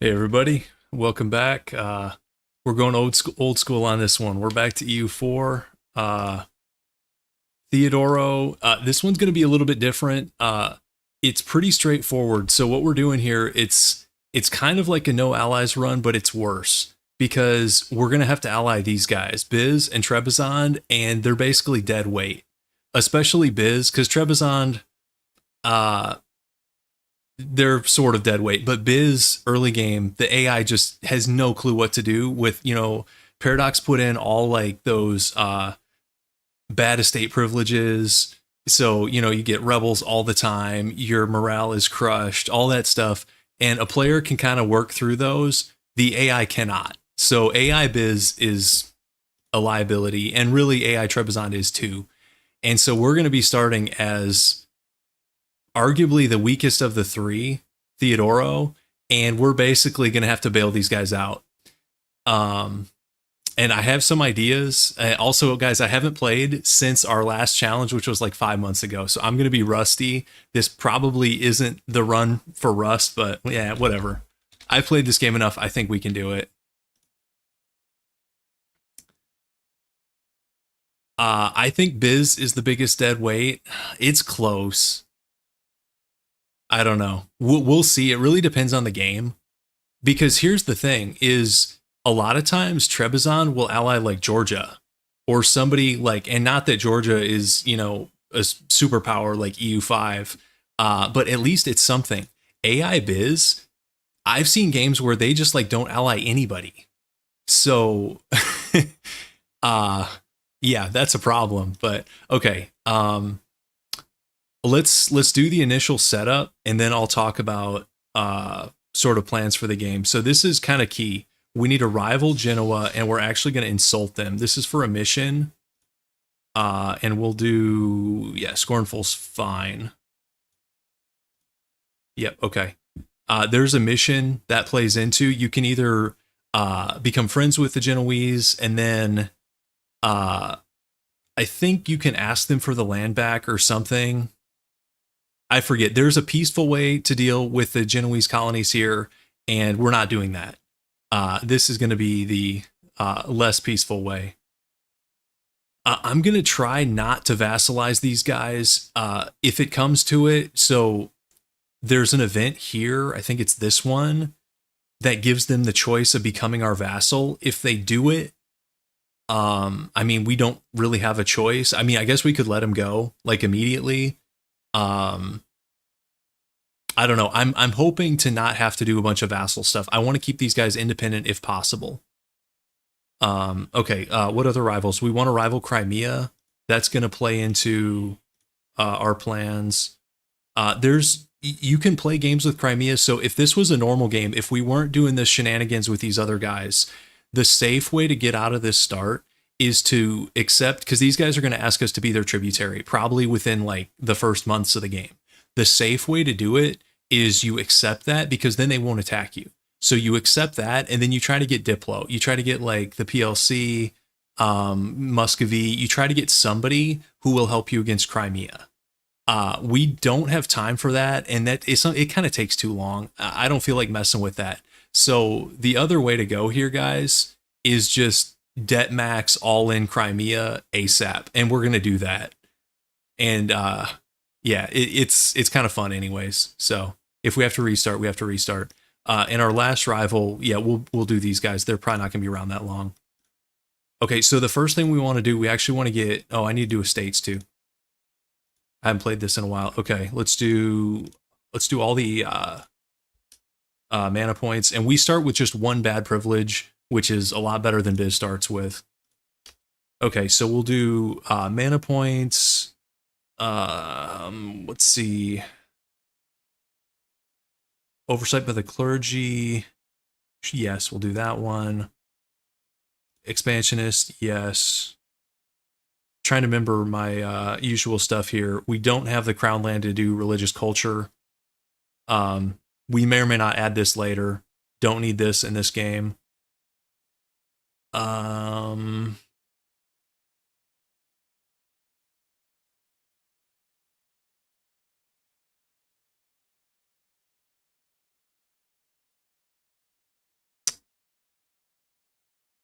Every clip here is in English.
Hey everybody, welcome back. We're going old school on this one. We're back to EU4. Theodoro. This one's going to be a little bit different. It's pretty straightforward. So what we're doing here, it's kind of like a no allies run, but it's worse because we're going to have to ally these guys, Biz and Trebizond, and they're basically dead weight. Especially Biz, because Trebizond, uh, they're sort of dead weight. But Biz early game, the AI just has no clue what to do with, Paradox put in all like those bad estate privileges. So, you get rebels all the time, your morale is crushed, all that stuff. And a player can kind of work through those. The AI cannot. So AI Biz is a liability, and really AI Trebizond is too. And so we're going to be starting as arguably the weakest of the three, Theodoro, and we're basically going to have to bail these guys out. Um, and I have some ideas. Also, guys, I haven't played since our last challenge, which was like 5 months ago. So I'm going to be rusty. This probably isn't the run for Rust, but yeah, whatever. I've played this game enough. I think we can do it. I think Biz is the biggest dead weight. It's close. I don't know. We'll see. It really depends on the game. Because here's the thing is a lot of times Trebizond will ally like Georgia or somebody like, and not that Georgia is, a superpower like EU5, but at least it's something. AI Biz, I've seen games where they just like don't ally anybody. So, uh, yeah, that's a problem. But okay, let's do the initial setup, and then I'll talk about sort of plans for the game. So this is kind of key. We need to rival Genoa, and we're actually going to insult them. This is for a mission, and we'll do Scornful's fine. Yep, okay. There's a mission that plays into you can either become friends with the Genoese, and then I think you can ask them for the land back or something. I forget. There's a peaceful way to deal with the Genoese colonies here, and we're not doing that. This is going to be the less peaceful way. I'm going to try not to vassalize these guys if it comes to it. So there's an event here. I think it's this one that gives them the choice of becoming our vassal. If they do it, I mean, we don't really have a choice. I mean, I guess we could let them go like immediately. Um, I don't know. I'm hoping to not have to do a bunch of vassal stuff. I want to keep these guys independent if possible. Okay. What other rivals? We want to rival Crimea. That's going to play into our plans. There's you can play games with Crimea. So if this was a normal game, if we weren't doing the shenanigans with these other guys, the safe way to get out of this start is to accept, because these guys are going to ask us to be their tributary probably within like the first months of the game. The safe way to do it is you accept that, because then they won't attack you. So you accept that, and then you try to get Diplo. You try to get like the PLC, Muscovy. You try to get somebody who will help you against Crimea. We don't have time for that, and it kind of takes too long. I don't feel like messing with that. So the other way to go here, guys, is just debt max all in Crimea ASAP, and we're gonna do that. And yeah, it's kind of fun anyways. So if we have to restart, we have to restart. And our last rival, yeah, we'll do these guys. They're probably not gonna be around that long. Okay, so the first thing we want to do, we actually want to get. Oh, I need to do estates too. I haven't played this in a while. Okay, let's do all the mana points, and we start with just one bad privilege, which is a lot better than Biz starts with. Okay, so we'll do mana points. Let's see. Oversight by the clergy. Yes, we'll do that one. Expansionist, yes. Trying to remember my usual stuff here. We don't have the crown land to do religious culture. We may or may not add this later. Don't need this in this game. Um,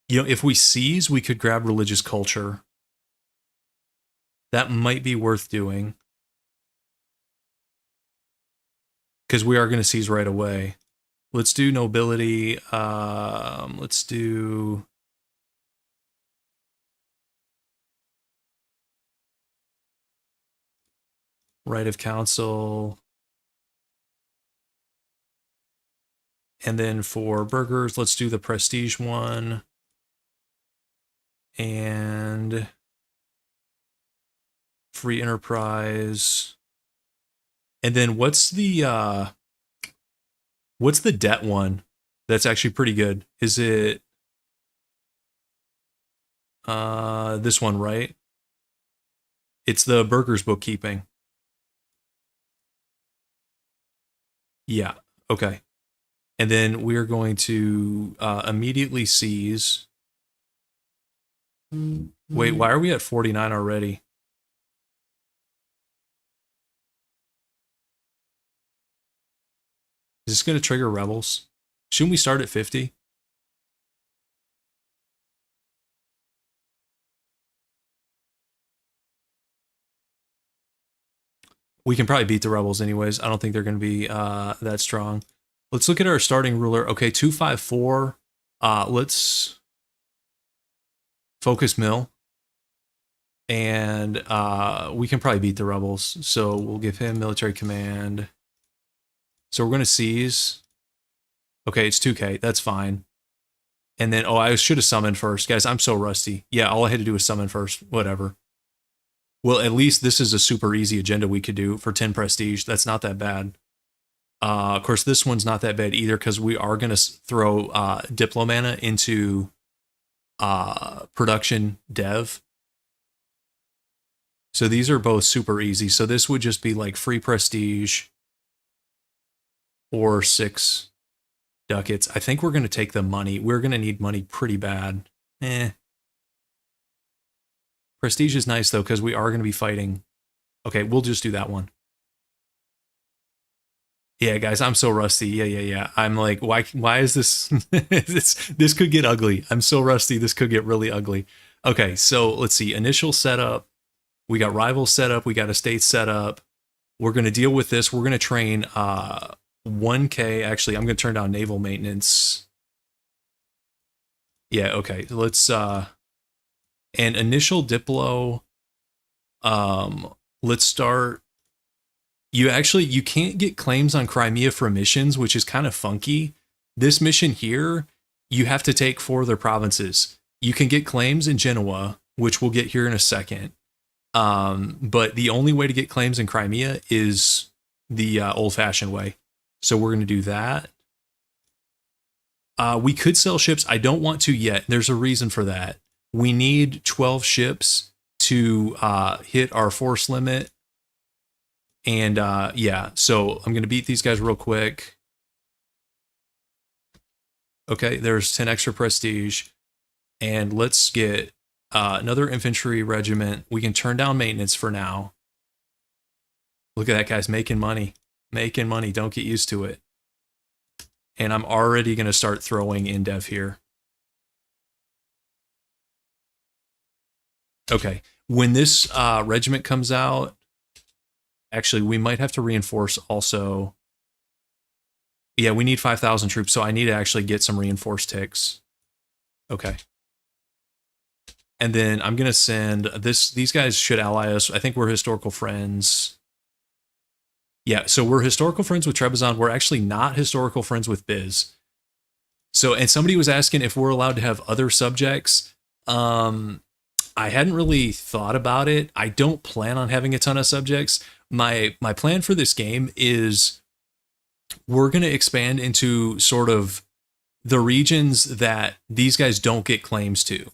You know, if we seize, we could grab religious culture. That might be worth doing. Because we are going to seize right away. Let's do nobility. Let's do... right of council. And then for burgers, let's do the prestige one. And free enterprise. And then what's the debt one? That's actually pretty good. Is it this one, right? It's the burgers bookkeeping. Yeah. Okay. And then we're going to immediately seize. Wait, why are we at 49 already? Is this going to trigger rebels? Shouldn't we start at 50? We can probably beat the rebels anyways. I don't think they're going to be that strong. Let's look at our starting ruler. Okay, 254. Let's focus mill. And we can probably beat the rebels. So we'll give him military command. So we're going to seize. Okay, it's 2K. That's fine. And then, I should have summoned first. Guys, I'm so rusty. Yeah, all I had to do was summon first. Whatever. Well, at least this is a super easy agenda we could do for 10 prestige. That's not that bad. Of course, this one's not that bad either because we are going to throw Diplomana into production dev. So these are both super easy. So this would just be like free prestige or 6 ducats. I think we're going to take the money. We're going to need money pretty bad. Prestige is nice, though, because we are going to be fighting. Okay, we'll just do that one. Yeah, guys, I'm so rusty. Yeah. I'm like, why is this? this could get ugly. I'm so rusty. This could get really ugly. Okay, so let's see. Initial setup. We got rival setup. We got estate setup. We're going to deal with this. We're going to train 1K. Actually, I'm going to turn down naval maintenance. Yeah, okay. Let's... and initial Diplo, let's start. You can't get claims on Crimea for missions, which is kind of funky. This mission here, you have to take 4 other provinces. You can get claims in Genoa, which we'll get here in a second. But the only way to get claims in Crimea is the old-fashioned way. So we're going to do that. We could sell ships. I don't want to yet. There's a reason for that. We need 12 ships to hit our force limit. And yeah, so I'm going to beat these guys real quick. Okay, there's 10 extra prestige. And let's get another infantry regiment. We can turn down maintenance for now. Look at that, guys, making money. Making money. Don't get used to it. And I'm already going to start throwing in dev here. Okay, when this regiment comes out, actually, we might have to reinforce also. Yeah, we need 5,000 troops, so I need to actually get some reinforced ticks. Okay. And then I'm going to send this. These guys should ally us. I think we're historical friends. Yeah, so we're historical friends with Trebizond. We're actually not historical friends with Biz. So, and somebody was asking if we're allowed to have other subjects. I hadn't really thought about it. I don't plan on having a ton of subjects. My plan for this game is we're going to expand into sort of the regions that these guys don't get claims to.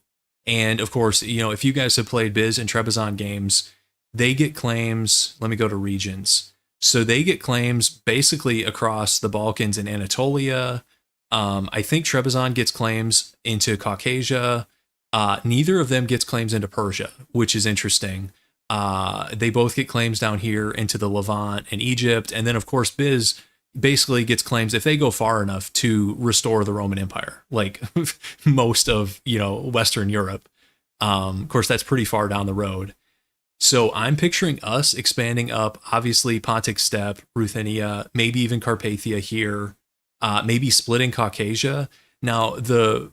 And of course, if you guys have played Biz and Trebizond games, they get claims. Let me go to regions. So they get claims basically across the Balkans and Anatolia. I think Trebizond gets claims into Caucasia. Neither of them gets claims into Persia, which is interesting. They both get claims down here into the Levant and Egypt. And then, of course, Biz basically gets claims if they go far enough to restore the Roman Empire, like most of, Western Europe. Of course, that's pretty far down the road. So I'm picturing us expanding up, obviously, Pontic Steppe, Ruthenia, maybe even Carpathia here, maybe splitting Caucasia. Now, the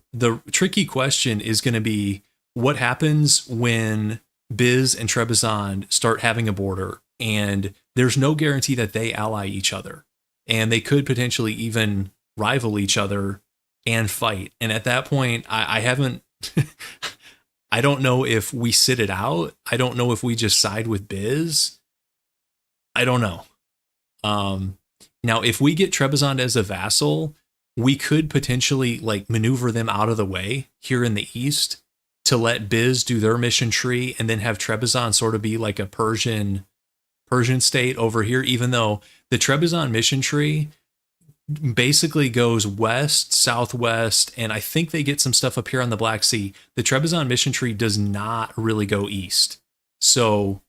tricky question is going to be what happens when Biz and Trebizond start having a border, and there's no guarantee that they ally each other, and they could potentially even rival each other and fight. And at that point, I haven't... I don't know if we sit it out. I don't know if we just side with Biz. I don't know. Now, if we get Trebizond as a vassal, we could potentially like maneuver them out of the way here in the east to let Biz do their mission tree and then have Trebizond sort of be like a Persian state over here, even though the Trebizond mission tree basically goes west, southwest, and I think they get some stuff up here on the Black Sea. The Trebizond mission tree does not really go east. So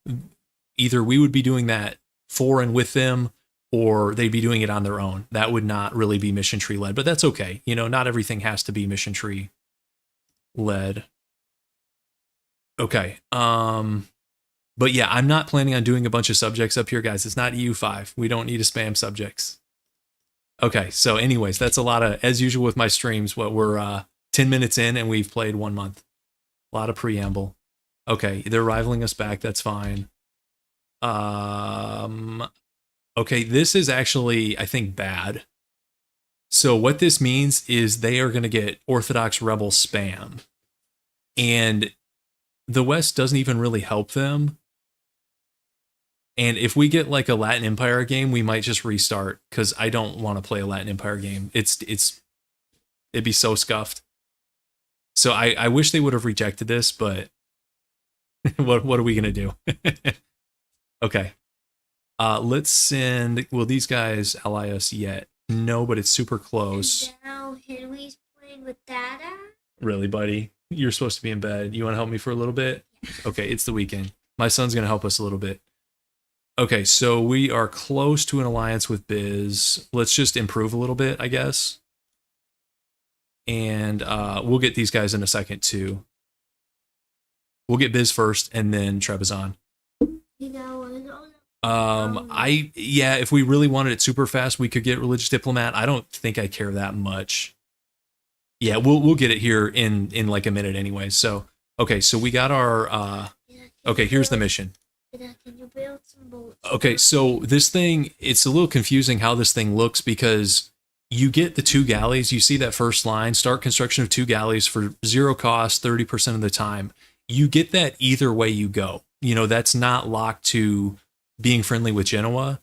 either we would be doing that for and with them, or they'd be doing it on their own. That would not really be mission tree led, but that's okay. Not everything has to be mission tree led. Okay. But yeah, I'm not planning on doing a bunch of subjects up here, guys. It's not EU5. We don't need to spam subjects. Okay, so anyways, that's a lot of, as usual with my streams, we're 10 minutes in and we've played 1 month. A lot of preamble. Okay, they're rivaling us back, that's fine. Okay, this is actually, I think, bad. So what this means is they are going to get Orthodox rebel spam. And the West doesn't even really help them. And if we get like a Latin Empire game, we might just restart because I don't want to play a Latin Empire game. It'd be so scuffed. So I wish they would have rejected this, but what are we gonna do? Okay. Let's send. Will these guys ally us yet? No, but it's super close. And now Henry's playing with Dada. Really, buddy? You're supposed to be in bed. You want to help me for a little bit? Okay, it's the weekend. My son's gonna help us a little bit. Okay, so we are close to an alliance with Biz. Let's just improve a little bit, I guess. And we'll get these guys in a second, too. We'll get Biz first, and then Trebizond. If we really wanted it super fast, we could get Religious Diplomat. I don't think I care that much. Yeah, we'll get it here in like a minute anyway. So, okay, so we got our... okay, here's the mission. Can you build some boats? Okay, so this thing, it's a little confusing how this thing looks because you get the 2 galleys. You see that first line, start construction of 2 galleys for 0 cost, 30% of the time. You get that either way you go. That's not locked to being friendly with Genoa.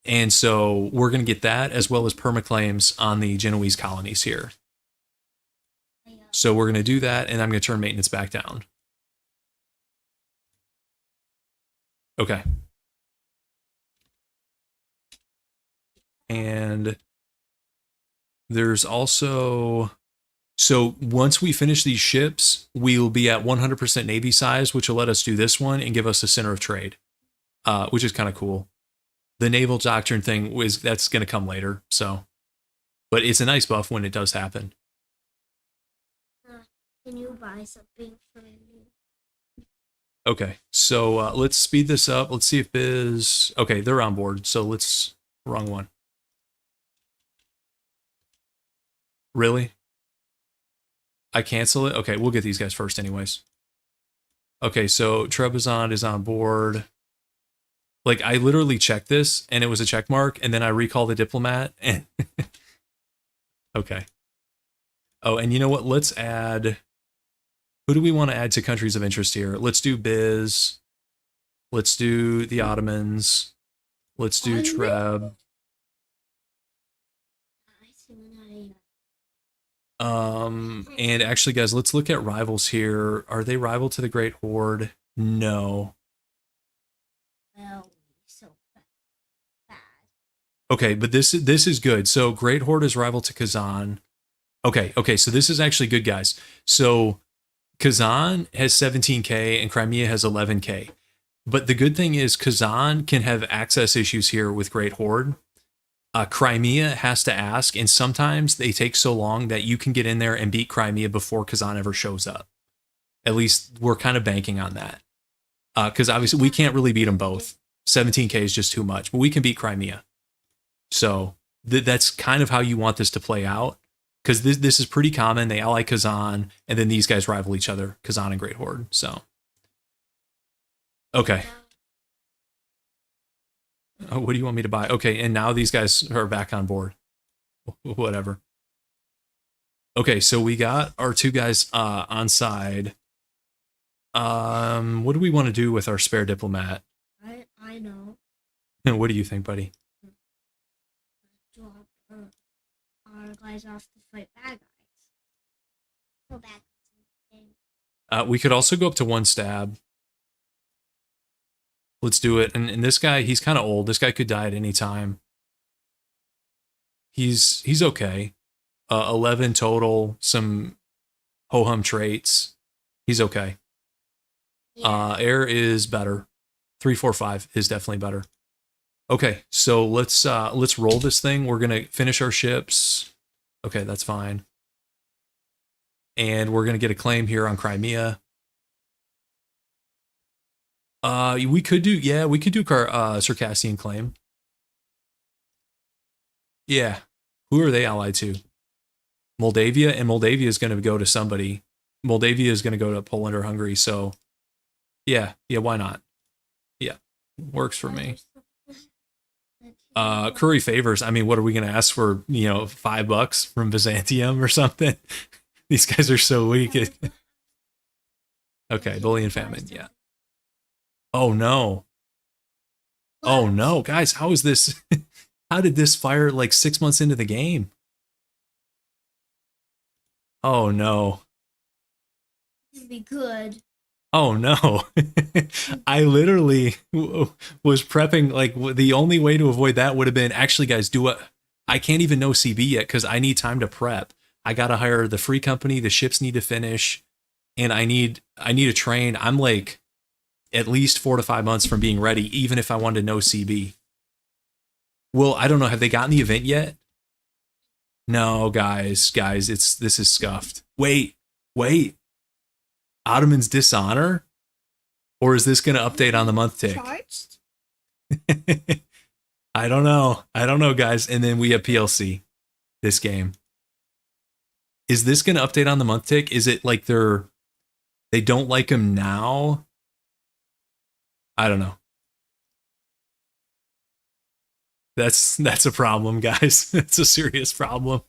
And so we're going to get that as well as permaclaims on the Genoese colonies here. So we're going to do that, and I'm going to turn maintenance back down. Okay. And there's also... So once we finish these ships, we'll be at 100% Navy size, which will let us do this one and give us a center of trade, which is kind of cool. The naval doctrine thing, that's going to come later. So, but it's a nice buff when it does happen. Can you buy something for me? Okay, so let's speed this up. Let's see if Biz... Okay, they're on board, so let's... Wrong one. Really? I cancel it? Okay, we'll get these guys first anyways. Okay, so Trebizond is on board. Like, I literally checked this, and it was a check mark, and then I recall the diplomat, and... Okay. Oh, and you know what? Let's add... Who do we want to add to countries of interest here? Let's do Biz. Let's do the Ottomans. Let's do Treb. And actually, guys, let's look at rivals here. Are they rival to the Great Horde? No. Well, so bad. Okay, but this is good. So Great Horde is rival to Kazan. Okay, so this is actually good, guys. So Kazan has 17k and Crimea has 11k. But the good thing is Kazan can have access issues here with Great Horde. Crimea has to ask, and sometimes they take so long that you can get in there and beat Crimea before Kazan ever shows up. At least we're kind of banking on that. Because obviously we can't really beat them both. 17K is just too much, but we can beat Crimea. So that's kind of how you want this to play out. Because this is pretty common. They ally Kazan, and then these guys rival each other, Kazan and Great Horde. So, okay. Oh, what do you want me to buy? Okay, and now these guys are back on board. Whatever. Okay, so we got our two guys on side. What do we want to do with our spare diplomat? I know. What do you think, buddy? Drop our guys off to fight bad guys. Go back. We could also go up to one stab. Let's do it. And this guy, he's kind of old. This guy could die at any time. He's okay. 11 total, some ho-hum traits. He's okay. Yeah. Air is better. 3, 4, 5 is definitely better. Okay, so let's roll this thing. We're gonna finish our ships. Okay, that's fine. And we're gonna get a claim here on Crimea. We could do Circassian claim. Yeah. Who are they allied to? Moldavia, and Moldavia is going to go to somebody. Moldavia is going to go to Poland or Hungary, so yeah, why not? Yeah, works for me. Curry favors. I mean, what are we going to ask for, $5 from Byzantium or something? These guys are so weak. Okay, bully and famine, yeah. Oh no. Oh no, guys, how is this? How did this fire like 6 months into the game? Oh no. It'd be good. Oh no. I literally was prepping, like the only way to avoid that would have been, actually guys, I can't even know CB yet because I need time to prep. I got to hire the free company, the ships need to finish, and I need a train. I'm like at least 4 to 5 months from being ready, even if I wanted to know CB. Well, I don't know. Have they gotten the event yet? No, guys, this is scuffed. Wait. Ottoman's Dishonor? Or is this going to update on the month tick? Charged? I don't know, guys. And then we have PLC, this game. Is this going to update on the month tick? Is it like they don't like him now? I don't know. That's a problem, guys. It's a serious problem.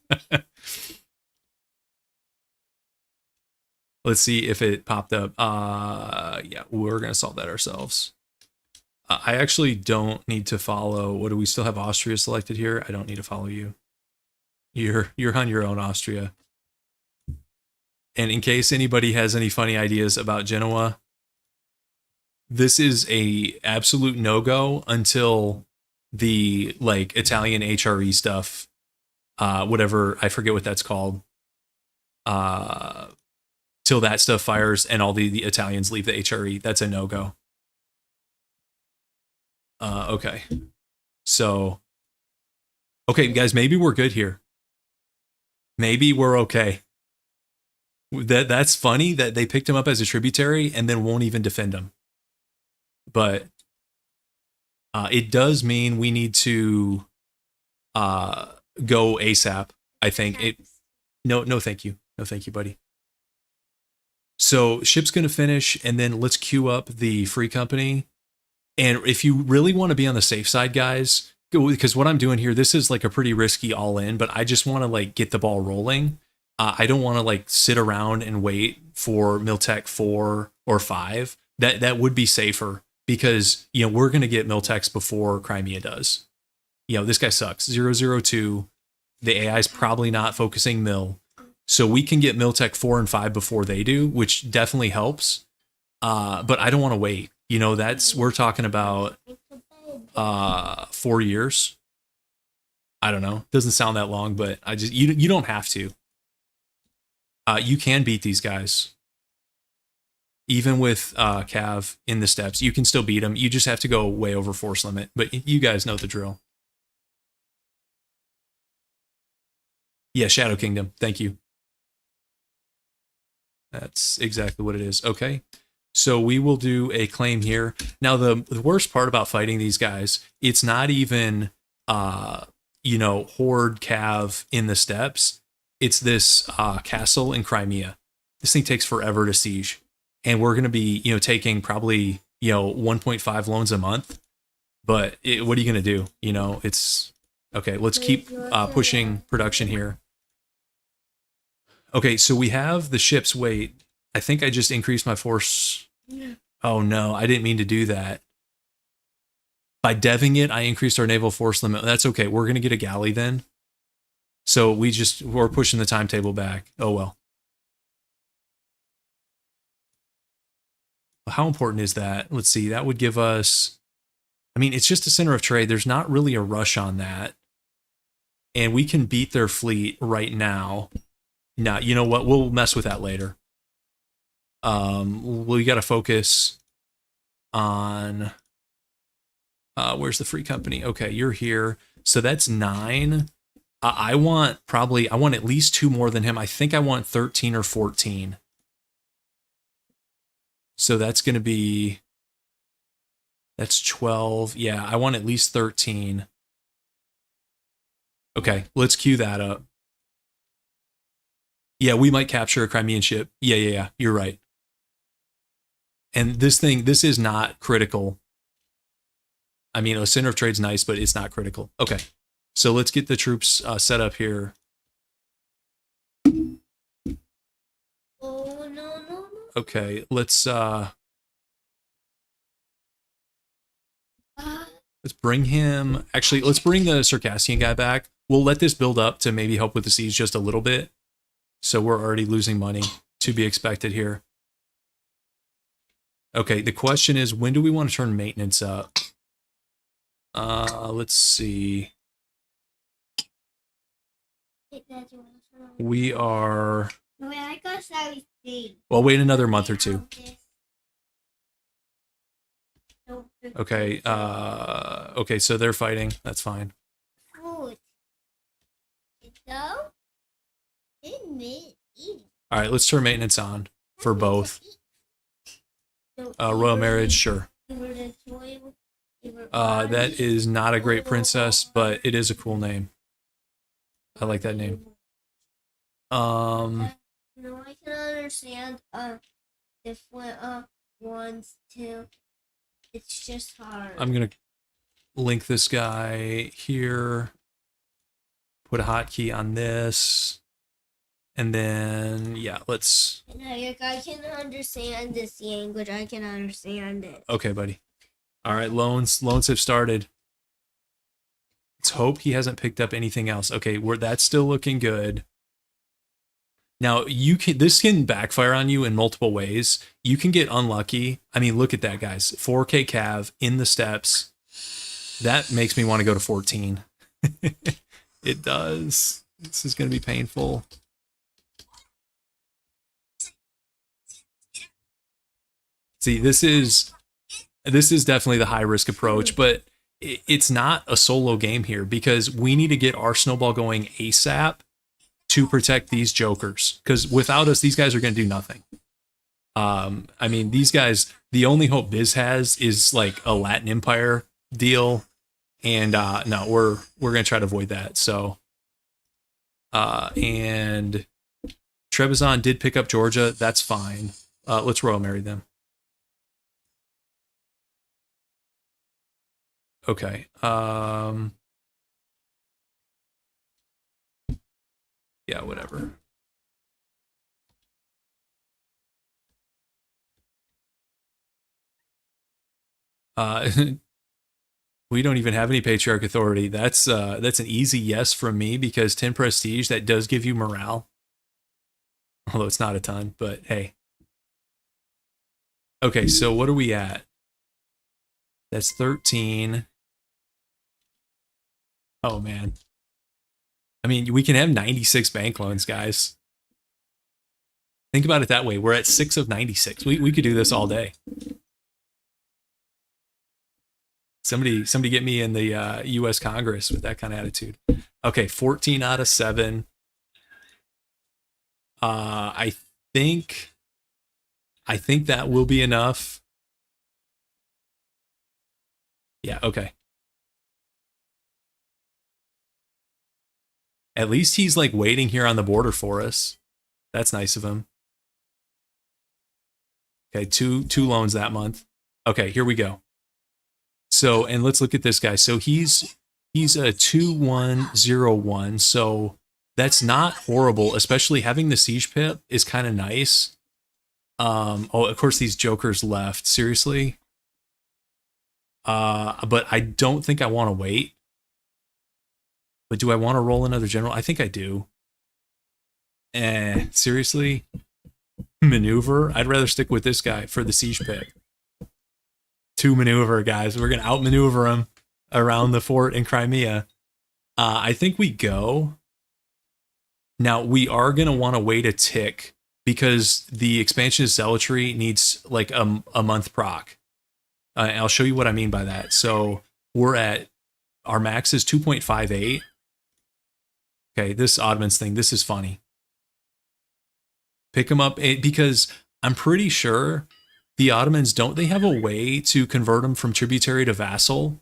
Let's see if it popped up. Yeah, we're gonna solve that ourselves. I actually don't need to follow. What do we still have Austria selected here? I don't need to follow you. You're on your own, Austria. And in case anybody has any funny ideas about Genoa, this is a absolute no-go until the like Italian HRE stuff, whatever, I forget what that's called, till that stuff fires and all the Italians leave the HRE. That's a no-go. Okay. So, okay, guys, maybe we're good here. Maybe we're okay. That's funny that they picked him up as a tributary and then won't even defend him. But it does mean we need to go ASAP. I think No, thank you. No, thank you, buddy. So ship's going to finish, and then let's queue up the free company. And if you really want to be on the safe side, guys, because what I'm doing here, this is like a pretty risky all in, but I just want to like get the ball rolling. I don't want to like sit around and wait for Miltech 4 or 5. That would be safer because, we're going to get Miltechs before Crimea does. This guy sucks. 002. The AI is probably not focusing Mil. So we can get Miltech 4 and 5 before they do, which definitely helps. But I don't want to wait. We're talking about 4 years. I don't know. Doesn't sound that long, but you don't have to. You can beat these guys. Even with Cav in the steps, you can still beat them. You just have to go way over force limit. But you guys know the drill. Yeah, Shadow Kingdom. Thank you. That's exactly what it is. Okay. So we will do a claim here. Now the worst part about fighting these guys, it's not even horde cav in the steppes. It's this castle in Crimea. This thing takes forever to siege. And we're gonna be, taking probably, 1.5 loans a month. But what are you gonna do? It's okay, let's keep pushing production here. Okay, so we have the ships. Wait, I think I just increased my force. Oh no, I didn't mean to do that. By deving it, I increased our naval force limit. That's okay. We're going to get a galley then. So we're pushing the timetable back. Oh well. How important is that? Let's see. That would give us, I mean, it's just a center of trade. There's not really a rush on that. And we can beat their fleet right now. Now, you know what? We'll mess with that later. We got to focus on where's the free company? Okay, you're here. So that's 9. I want at least 2 more than him. I think I want 13 or 14. So that's going to be, that's 12. Yeah, I want at least 13. Okay, let's queue that up. Yeah, we might capture a Crimean ship. Yeah, you're right. And this is not critical. I mean, a center of trade's nice, but it's not critical. Okay, so let's get the troops set up here. Oh, no. Okay, let's bring him. Actually, let's bring the Circassian guy back. We'll let this build up to maybe help with the siege just a little bit. So we're already losing money, to be expected here. Okay, the question is, when do we want to turn maintenance up? Let's see. We are. Well, wait another month or 2. Okay. Okay, so they're fighting. That's fine. All right, let's turn maintenance on for both. Royal marriage, sure. That is not a great princess, but it is a cool name. I like that name. No, I can understand different ones too. It's just hard. I'm gonna link this guy here. Put a hotkey on this. And then, yeah, let's... I can understand this language. I can understand it. Okay, buddy. All right, loans have started. Let's hope he hasn't picked up anything else. Okay, that's still looking good. Now, this can backfire on you in multiple ways. You can get unlucky. I mean, look at that, guys. 4K cav in the steppes. That makes me want to go to 14. It does. This is going to be painful. See, this is definitely the high risk approach, but it's not a solo game here because we need to get our snowball going ASAP to protect these jokers. Because without us, these guys are going to do nothing. I mean, these guys, the only hope Biz has is like a Latin Empire deal, and no, we're going to try to avoid that. So, and Trebizond did pick up Georgia. That's fine. Let's royal marry them. Okay. Yeah, whatever. We don't even have any patriarch authority. That's an easy yes from me because 10 prestige, that does give you morale. Although it's not a ton, but hey. Okay, so what are we at? That's 13. Oh, man. I mean, we can have 96 bank loans, guys. Think about it that way. We're at 6 of 96. We could do this all day. Somebody get me in the U.S. Congress with that kind of attitude. Okay, 14 out of 7. I think that will be enough. Yeah, okay. At least he's like waiting here on the border for us. That's nice of him. Okay, two loans that month. Okay, here we go. So, and let's look at this guy. So he's a 2101. So that's not horrible, especially having the siege pip is kind of nice. Oh, of course these jokers left. Seriously? But I don't think I want to wait. But do I want to roll another general? I think I do. Seriously? Maneuver? I'd rather stick with this guy for the siege pip. 2 maneuver, guys. We're gonna outmaneuver him around the fort in Crimea. I think we go. Now we are gonna want to wait a tick because the expansion of zealotry needs like a month proc. I'll show you what I mean by that. So we're at our max is 2.58. Okay, this Ottomans thing. This is funny. Pick them up because I'm pretty sure the Ottomans, don't they have a way to convert them from tributary to vassal?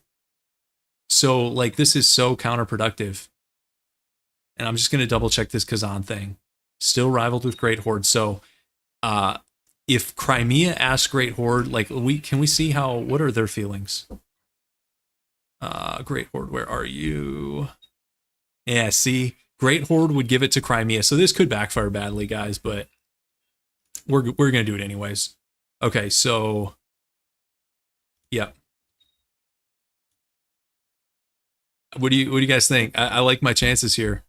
So like this is so counterproductive. And I'm just going to double check this Kazan thing. Still rivaled with Great Horde. So if Crimea asks Great Horde, like can we see what are their feelings? Great Horde, where are you? Yeah, see, Great Horde would give it to Crimea. So this could backfire badly, guys, but we're going to do it anyways. Okay, so, yeah. What do you guys think? I like my chances here.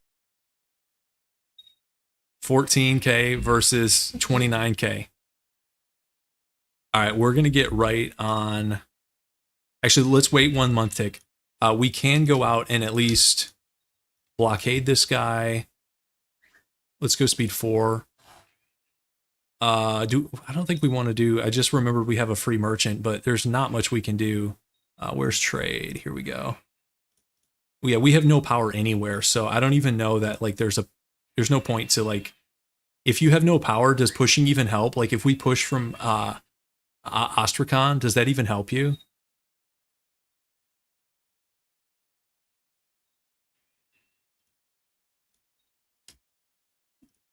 14K versus 29K. All right, we're going to get right on. Actually, let's wait 1 month tick. We can go out and at least blockade this guy. Let's go speed 4. I don't think we want to do. I just remembered we have a free merchant, but there's not much we can do. Where's trade? Here we go. Yeah, we have no power anywhere, so I don't even know that like there's no point to like if you have no power, does pushing even help? Like if we push from Astrakhan, does that even help you?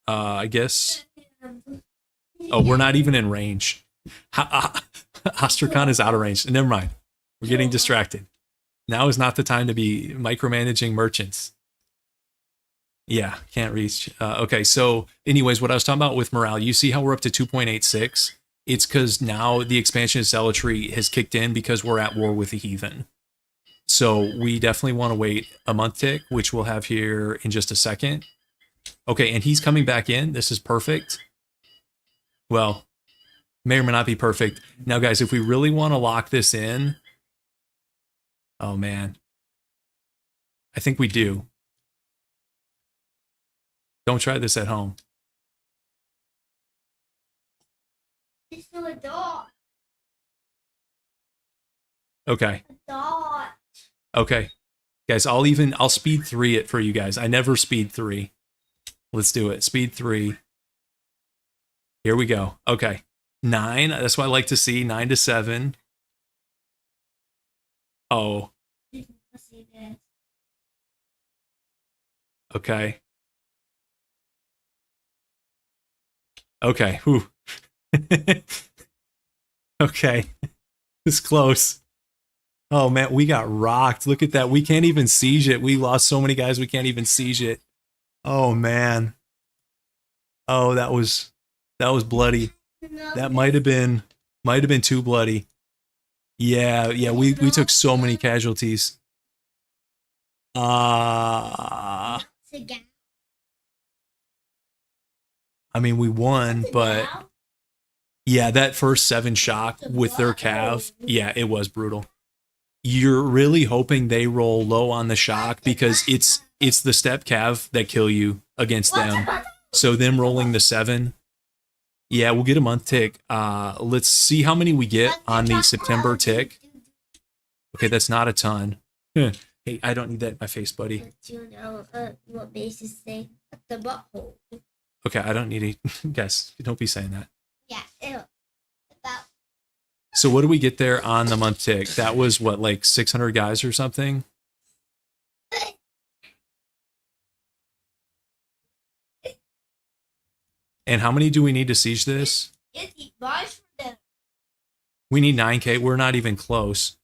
I guess. Oh, we're not even in range. Astrakhan is out of range. Never mind. We're getting distracted. Now is not the time to be micromanaging merchants. Yeah, can't reach. Okay, so anyways, what I was talking about with morale, you see how we're up to 2.86? It's because now the expansion of zealotry has kicked in because we're at war with the heathen. So we definitely want to wait a month tick, which we'll have here in just a second. Okay, and he's coming back in. This is perfect. Well, may or may not be perfect. Now, guys, if we really want to lock this in, oh, man. I think we do. Don't try this at home. It's still a dot. Okay. A dot. Okay. Guys, I'll speed 3 it for you guys. I never speed 3. Let's do it. Speed 3. Here we go. Okay. 9. That's what I like to see. 9 to 7. Oh. Okay. Okay. Whew. Okay. It's close. Oh, man. We got rocked. Look at that. We can't even siege it. We lost so many guys. We can't even siege it. Oh, man. Oh, that was bloody. That might have been too bloody. Yeah, we took so many casualties. I mean, we won, but yeah, that first 7 shock with their cav, yeah, it was brutal. You're really hoping they roll low on the shock because it's the step cav that kill you against them. So them rolling the 7. Yeah, we'll get a month tick. Let's see how many we get on the September tick. Okay, that's not a ton. Hey, I don't need that in my face, buddy. Do you know what bases say? The butthole. Okay, I don't need to guess. Don't be saying that. Yeah, ew. About So what do we get there on the month tick? That was what, like 600 guys or something? And how many do we need to siege this? We need 9K. We're not even close.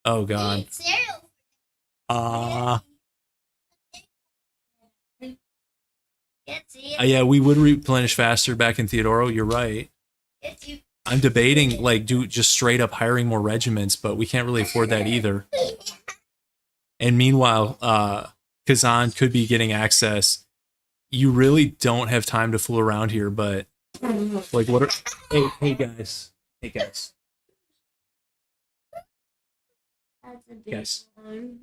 Oh god. Yeah, we would replenish faster back in Theodoro. You're right. I'm debating like do just straight up hiring more regiments, but we can't really afford that either. And meanwhile, Kazan could be getting access. You really don't have time to fool around here, but like what are hey guys. Hey guys. that's a big Yes. one.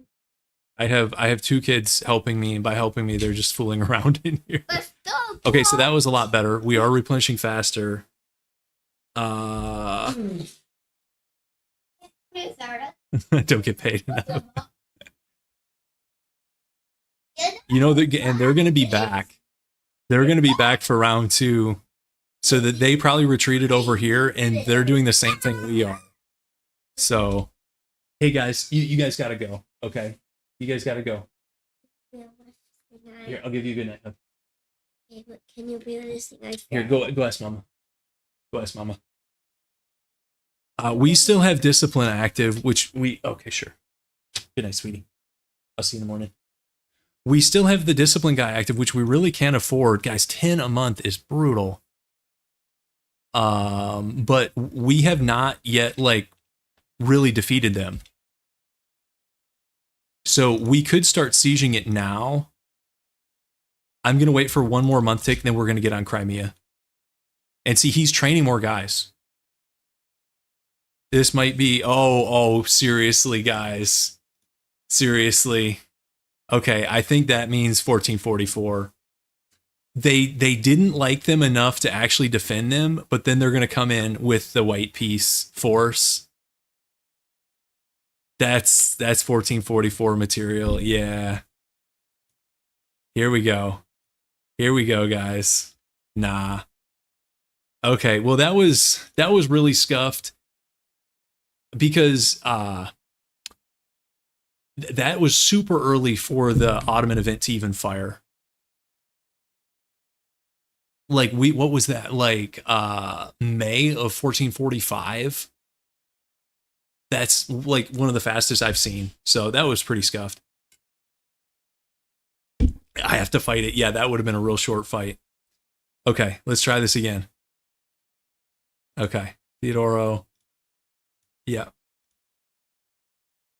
I have two kids helping me, and by helping me, they're just fooling around in here. Let's go. Okay, so that was a lot better. We are replenishing faster. Don't get paid enough. You know, and they're going to be back. They're going to be back for round 2. So that they probably retreated over here, and they're doing the same thing we are. So, hey guys, you guys got to go. Okay, you guys got to go. Here, I'll give you a good night. Okay, but can you be this thing I Here, go ask mama. Go ask mama. We still have discipline active, which okay, sure. Good night, sweetie. I'll see you in the morning. We still have the discipline guy active, which we really can't afford. Guys, 10 a month is brutal. But we have not yet like really defeated them. So we could start sieging it now. I'm going to wait for one more month tick, then we're going to get on Crimea. And see, he's training more guys. This might be, oh, seriously, guys. Seriously. Okay, I think that means 1444. They didn't like them enough to actually defend them, but then they're going to come in with the white peace force. That's 1444 material. Yeah. Here we go. Here we go, guys. Nah. Okay, well that was really scuffed because that was super early for the Ottoman event to even fire. Like what was that? Like May of 1445. That's like one of the fastest I've seen. So that was pretty scuffed. I have to fight it. Yeah, that would have been a real short fight. Okay, let's try this again. Okay, Theodoro. Yeah.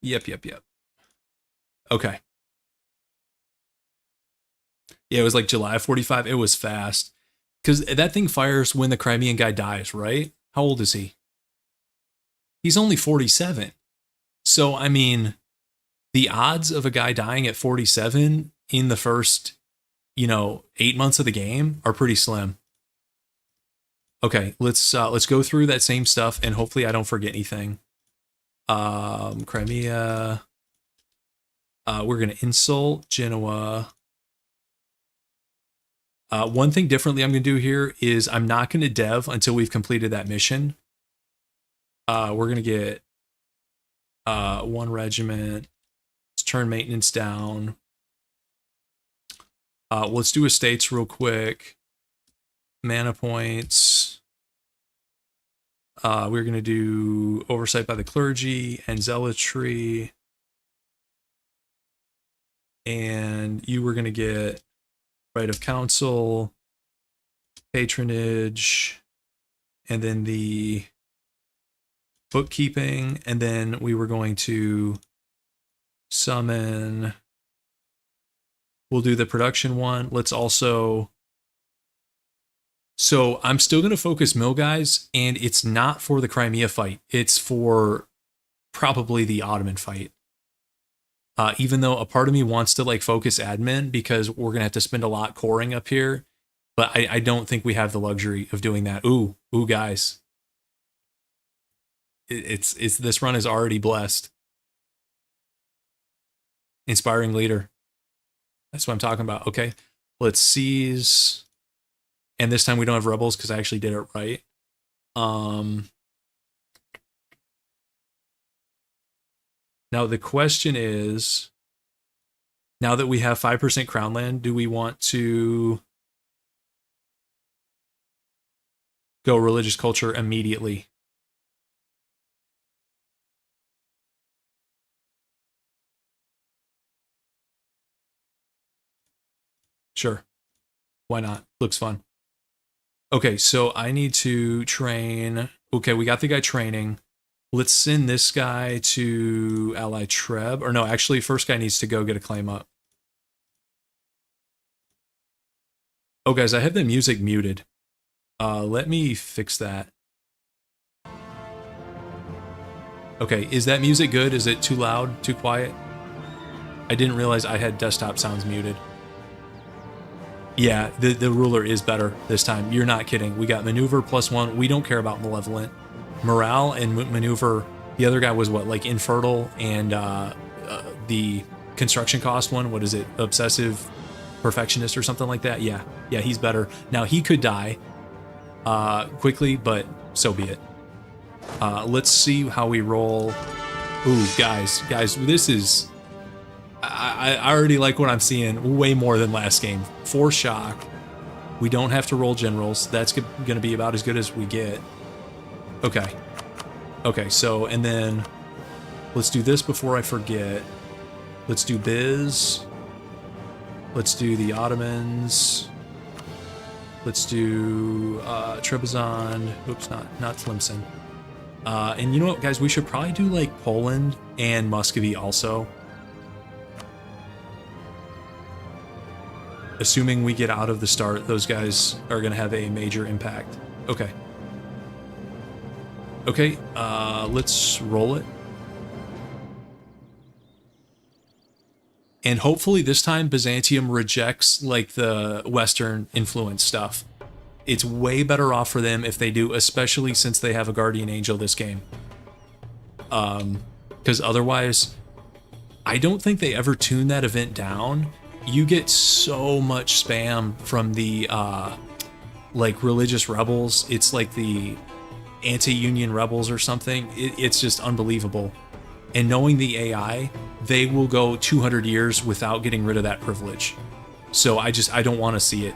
Yep. Okay. Yeah, it was like July 45. It was fast. Because that thing fires when the Crimean guy dies, right? How old is he? He's only 47. So, I mean, the odds of a guy dying at 47 in the first, 8 months of the game are pretty slim. Okay, let's go through that same stuff, and hopefully I don't forget anything. Crimea. We're gonna insult Genoa. One thing differently I'm gonna do here is I'm not gonna dev until we've completed that mission. We're gonna get 1 regiment. Let's turn maintenance down. Let's do estates real quick. Mana points. We're going to do oversight by the clergy and zealotry. And you were going to get right of council, patronage, and then the bookkeeping. And then we were going to summon. We'll do the production one. Let's also. So I'm still going to focus mill guys, and it's not for the Crimea fight. It's for probably the Ottoman fight. Even though a part of me wants to like focus admin because we're going to have to spend a lot coring up here. But I don't think we have the luxury of doing that. Ooh, guys. It's this run is already blessed. Inspiring leader. That's what I'm talking about. Okay, let's seize. And this time we don't have rebels because I actually did it right. Now the question is, now that we have 5% crown land, do we want to go religious culture immediately? Sure. Why not? Looks fun. Okay, so I need to train. Okay, we got the guy training. Let's send this guy to ally Treb. Or no, actually, first guy needs to go get a claim up. Oh, guys, I have the music muted. Let me fix that. Okay, is that music good? Is it too loud? Too quiet? I didn't realize I had desktop sounds muted. Yeah, the ruler is better this time. You're not kidding. We got maneuver +1. We don't care about malevolent. Morale and maneuver. The other guy was what, like infertile, and the construction cost one. What is it? Obsessive perfectionist or something like that. Yeah, he's better. Now he could die quickly, but so be it. Let's see how we roll. Ooh, guys, this is. I already like what I'm seeing way more than last game. 4 shock. We don't have to roll generals. That's going to be about as good as we get. Okay, so, and then let's do this before I forget. Let's do Biz. Let's do the Ottomans. Let's do Trebizond. Oops, not Tlemcen. And you know what, guys? We should probably do like Poland and Muscovy also. Assuming we get out of the start, those guys are going to have a major impact. Okay, let's roll it. And hopefully this time Byzantium rejects like the Western influence stuff. It's way better off for them if they do, especially since they have a Guardian Angel this game. Because otherwise, I don't think they ever tune that event down. You get so much spam from the like religious rebels. It's like the anti-union rebels or something. It's just unbelievable. And knowing the AI, they will go 200 years without getting rid of that privilege. So I don't want to see it.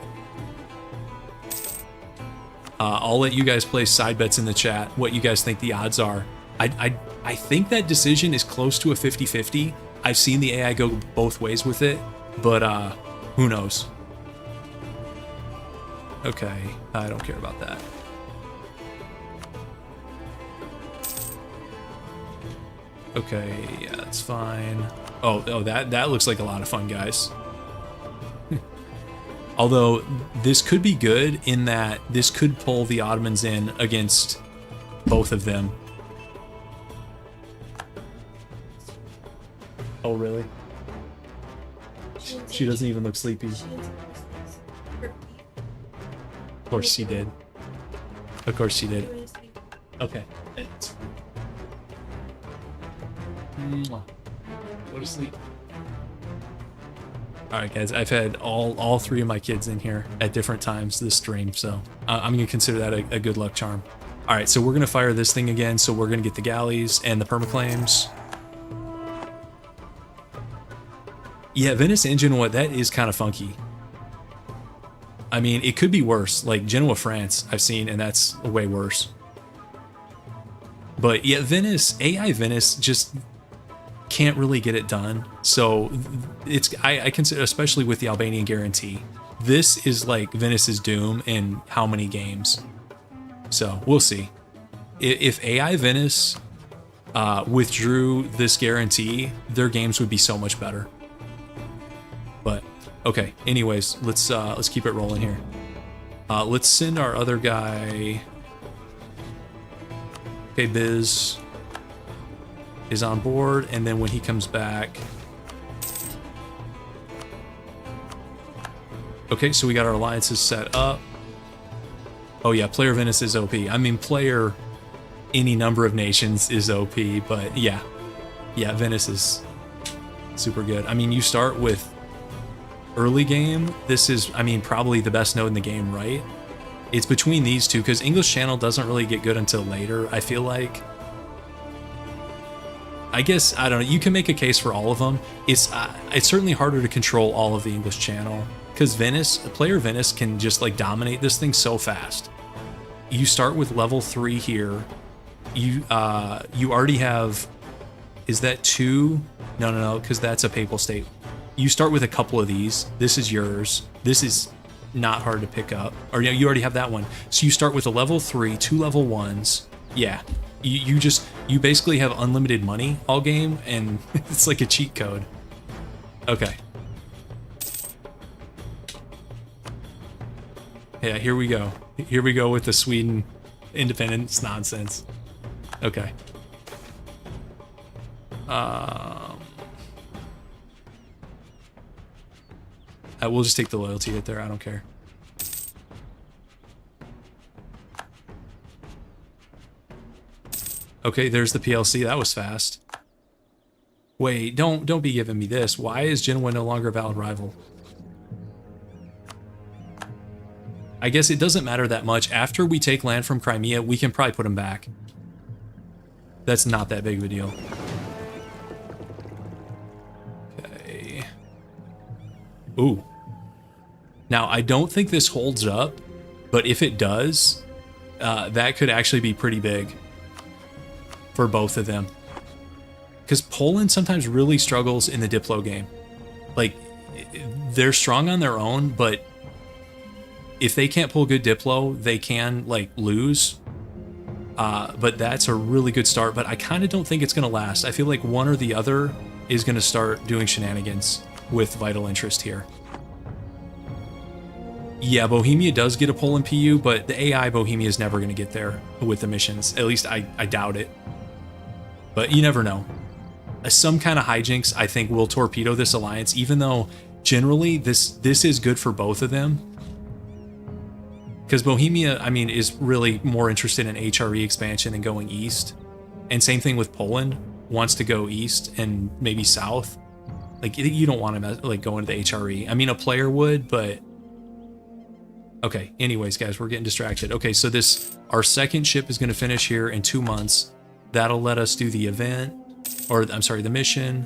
I'll let you guys place side bets in the chat, what you guys think the odds are. I think that decision is close to a 50-50. I've seen the AI go both ways with it. But, who knows? Okay, I don't care about that. Okay, yeah, that's fine. Oh, that looks like a lot of fun, guys. Although, this could be good in that this could pull the Ottomans in against both of them. Oh, really? She doesn't even look sleepy. Of course she did. Of course she did. Okay. Go to sleep. Alright guys, I've had all 3 of my kids in here at different times this stream, so I'm going to consider that a good luck charm. Alright, so we're going to fire this thing again, so we're going to get the galleys and the permaclaims. Yeah, Venice and Genoa, that is kind of funky. I mean, it could be worse. Like Genoa, France, I've seen, and that's way worse. But yeah, Venice, AI Venice just can't really get it done. So it's, I consider, especially with the Albanian guarantee, this is like Venice's doom in how many games. So we'll see. If AI Venice withdrew this guarantee, their games would be so much better. But okay, anyways, let's keep it rolling here. Let's send our other guy. Okay, Biz is on board, and then when he comes back. Okay, so we got our alliances set up. Oh yeah, player Venice is OP. I mean, player any number of nations is OP, but yeah, Venice is super good. I mean, you start with early game. This is, I mean, probably the best node in the game, right? It's between these two, because English Channel doesn't really get good until later, I feel like. I guess, I don't know, you can make a case for all of them. It's certainly harder to control all of the English Channel, because player Venice can just like dominate this thing so fast. You start with level 3 here. You already have, is that 2? No, because that's a papal state. You start with a couple of these. This is yours. This is not hard to pick up. Or you already have that one. So you start with a level 3, 2 level 1s. Yeah. You basically have unlimited money all game, and it's like a cheat code. Okay. Yeah, here we go. Here we go with the Sweden independence nonsense. Okay. We'll just take the loyalty hit there. I don't care. Okay, there's the PLC. That was fast. Wait, don't be giving me this. Why is Genoa no longer a valid rival? I guess it doesn't matter that much. After we take land from Crimea, we can probably put them back. That's not that big of a deal. Okay. Ooh. Now, I don't think this holds up, but if it does, that could actually be pretty big for both of them. Because Poland sometimes really struggles in the Diplo game. Like, they're strong on their own, but if they can't pull good Diplo, they can, like, lose. But that's a really good start, but I kind of don't think it's going to last. I feel like one or the other is going to start doing shenanigans with vital interest here. Yeah, Bohemia does get a Poland PU, but the AI Bohemia is never going to get there with the missions. At least I doubt it. But you never know. Some kind of hijinks, I think, will torpedo this alliance, even though generally this is good for both of them. Because Bohemia, I mean, is really more interested in HRE expansion than going east. And same thing with Poland, wants to go east and maybe south. Like, you don't want to like go into the HRE. I mean, a player would, but... Okay, anyways, guys, we're getting distracted. Okay, so our second ship is going to finish here in 2 months. That'll let us do the event, or I'm sorry, the mission.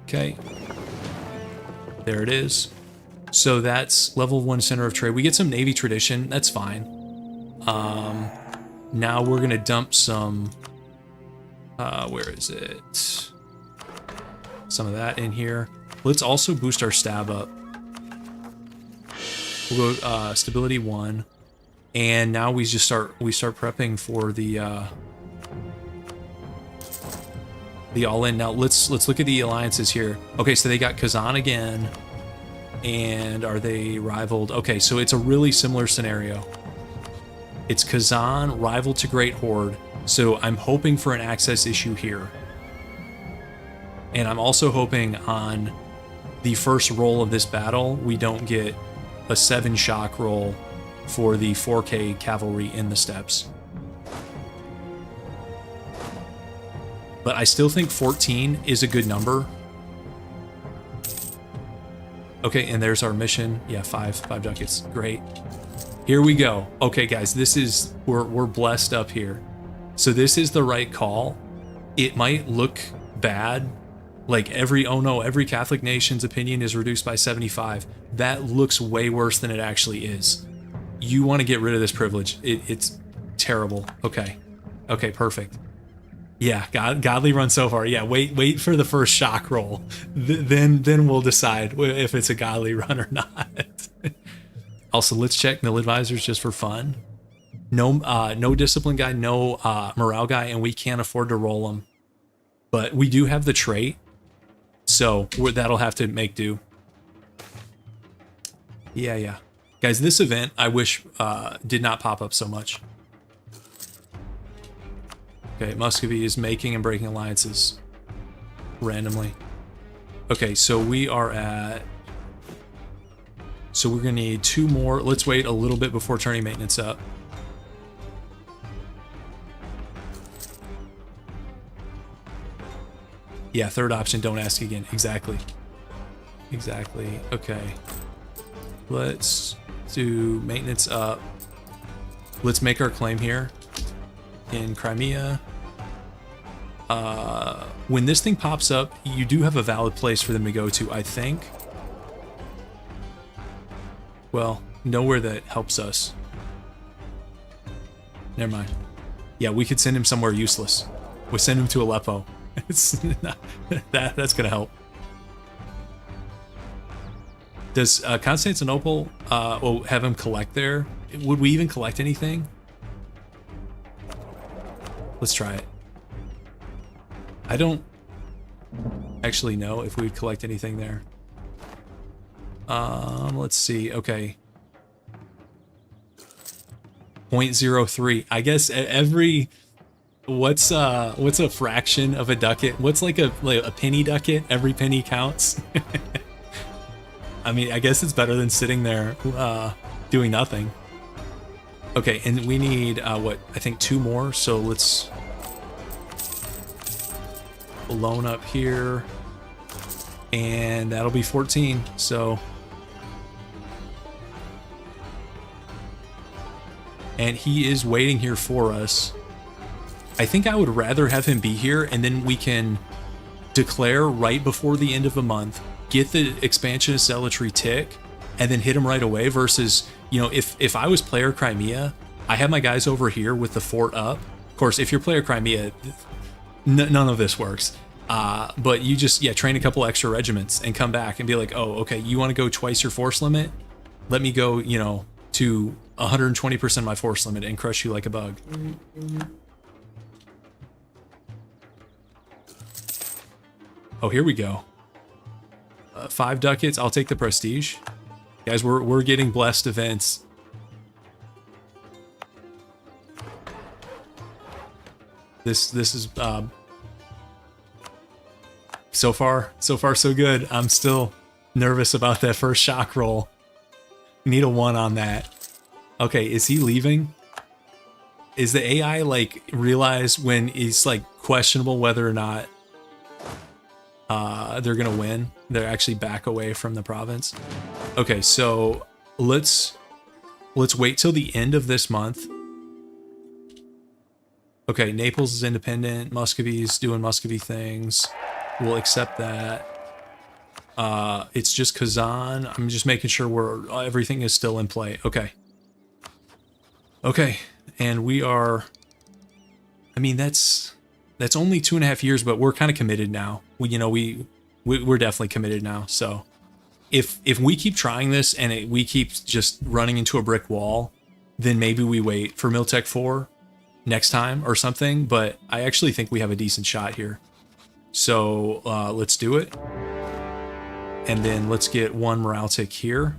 Okay. There it is. So that's level 1 center of trade. We get some Navy tradition. That's fine. Now we're going to dump some... where is it? Some of that in here. Let's also boost our stab up. We'll go stability 1. And now we start prepping for the all-in. Now let's look at the alliances here. Okay, so they got Kazan again. And are they rivaled? Okay, so it's a really similar scenario. It's Kazan, rival to Great Horde. So I'm hoping for an access issue here. And I'm also hoping on the first roll of this battle, we don't get a 7 shock roll for the 4K cavalry in the steppes. But I still think 14 is a good number. Okay, and there's our mission. Yeah, five ducats. Great. Here we go. Okay, guys, we're blessed up here. So this is the right call. It might look bad. Like every Catholic nation's opinion is reduced by 75. That looks way worse than it actually is. You want to get rid of this privilege. It's terrible. Okay. Okay, perfect. Yeah, godly run so far. Yeah, wait for the first shock roll. Then we'll decide if it's a godly run or not. Also, let's check mill advisors just for fun. No discipline guy, no morale guy, and we can't afford to roll them. But we do have the trait, so that'll have to make do. Yeah. Guys, this event, I wish did not pop up so much. Okay, Muscovy is making and breaking alliances randomly. Okay, so we are at... So we're going to need 2 more. Let's wait a little bit before turning maintenance up. Yeah, third option, don't ask again. Exactly. Okay. Let's do maintenance up. Let's make our claim here in Crimea. When this thing pops up, you do have a valid place for them to go to, I think. Well, nowhere that helps us. Never mind. Yeah, we could send him somewhere useless. We'll send him to Aleppo. It's not, that's gonna help. Does Constantinople have him collect there? Would we even collect anything? Let's try it. I don't actually know if we'd collect anything there. Let's see. Okay. 0.03. I guess every what's a fraction of a ducat? What's like a penny ducat? Every penny counts. I mean, I guess it's better than sitting there doing nothing. Okay, and we need what? I think 2 more. So let's loan up here, and that'll be 14. So, and he is waiting here for us. I think I would rather have him be here, and then we can declare right before the end of a month, get the expansion of zealotry tick, and then hit him right away, versus, you know, if I was player Crimea, I have my guys over here with the fort up. Of course, if you're player Crimea, none of this works. But you just, train a couple extra regiments and come back and be like, oh, okay, you want to go twice your force limit? Let me go, you know, to 120% of my force limit and crush you like a bug. Oh, here we go. 5 ducats. I'll take the prestige. Guys, we're getting blessed events. This is so far so good. I'm still nervous about that first shock roll. Need a 1 on that. Okay, is he leaving? Is the AI like realize when it's like questionable whether or not they're gonna win? They're actually back away from the province. Okay, so let's wait till the end of this month. Okay, Naples is independent. Muscovy's doing Muscovy things. We'll accept that. It's just Kazan. I'm just making sure everything is still in play. Okay. Okay, and we are. I mean, that's only 2.5 years, but we're kind of committed now. We're definitely committed now. So, if we keep trying this and we keep just running into a brick wall, then maybe we wait for Miltech 4 next time or something. But I actually think we have a decent shot here. So let's do it. And then let's get 1 morale tick here.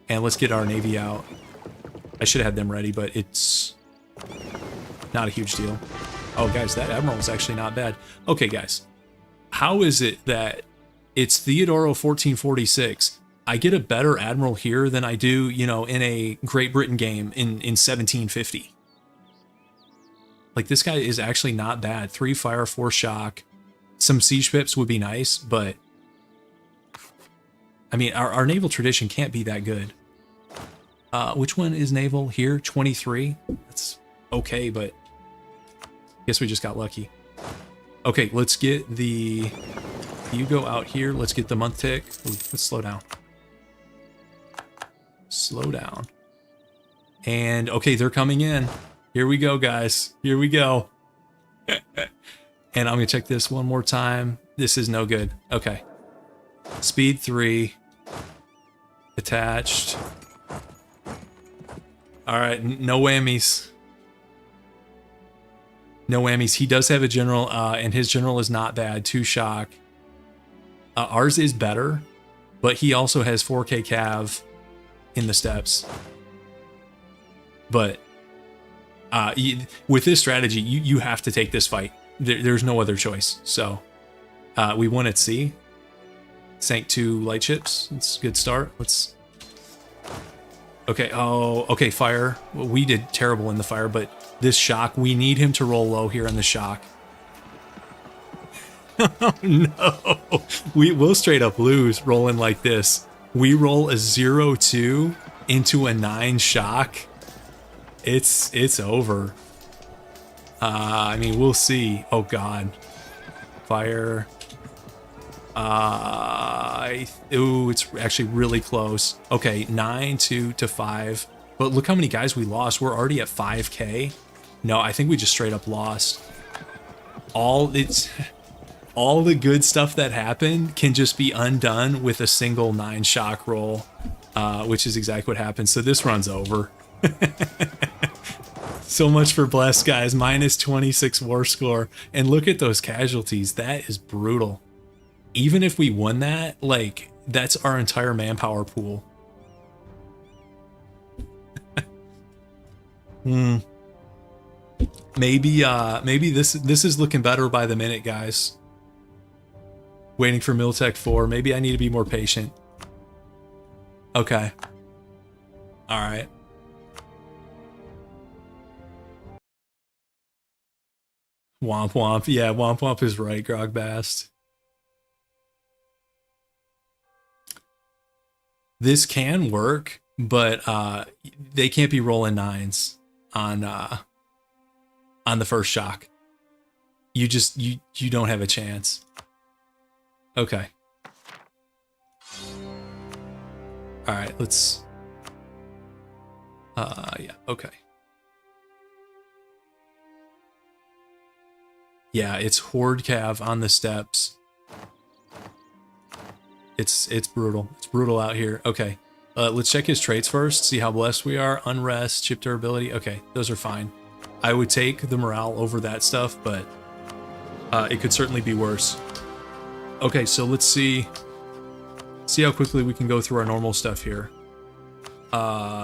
And let's get our navy out. I should have had them ready, but it's not a huge deal. Oh, guys, that admiral is actually not bad. Okay, guys. How is it that it's Theodoro 1446? I get a better admiral here than I do, you know, in a Great Britain game in 1750. Like, this guy is actually not bad. 3 fire, 4 shock. Some siege pips would be nice, but I mean, our naval tradition can't be that good. Which one is naval here? 23. That's okay, but I guess we just got lucky. Okay, let's get the Hugo out here. Let's get the month tick. Ooh, let's slow down. Slow down. And okay, they're coming in. Here we go, guys. Here we go. And I'm gonna check this one more time. This is no good. Okay. Speed 3. Attached. All right, no whammies. No whammies. He does have a general, and his general is not bad. 2 shock. Ours is better, but he also has 4K cav in the steppes. But with this strategy, you have to take this fight. There's no other choice. So we won at sea. Sank 2 light ships. It's a good start. Let's. Okay. Oh, okay. Fire. Well, we did terrible in the fire, but this shock, we need him to roll low here in the shock. Oh no, we will straight up lose rolling like this. we roll a 0-2 into a 9 shock, it's over. I mean, we'll see. Oh god. Fire. Ooh, it's actually really close. Okay, 9-2 to 5. But look how many guys we lost. We're already at 5k. No, I think we just straight up lost. All the good stuff that happened can just be undone with a single 9 shock roll, which is exactly what happened. So this run's over. So much for Bless, guys. Minus 26 war score. And look at those casualties. That is brutal. Even if we won that, like, that's our entire manpower pool. Maybe this is looking better by the minute, guys. Waiting for Miltech 4. Maybe I need to be more patient. Okay. All right. Womp womp. Yeah, womp womp is right, Grogbast. This can work, but they can't be rolling 9s on the first shock. You just you don't have a chance. Okay. All right, let's yeah, okay. Yeah, it's Horde Cav on the steps. It's brutal. It's brutal out here. Okay. Let's check his traits first, see how blessed we are. Unrest, chip durability. Okay, those are fine. I would take the morale over that stuff, but it could certainly be worse. Okay, so let's see how quickly we can go through our normal stuff here.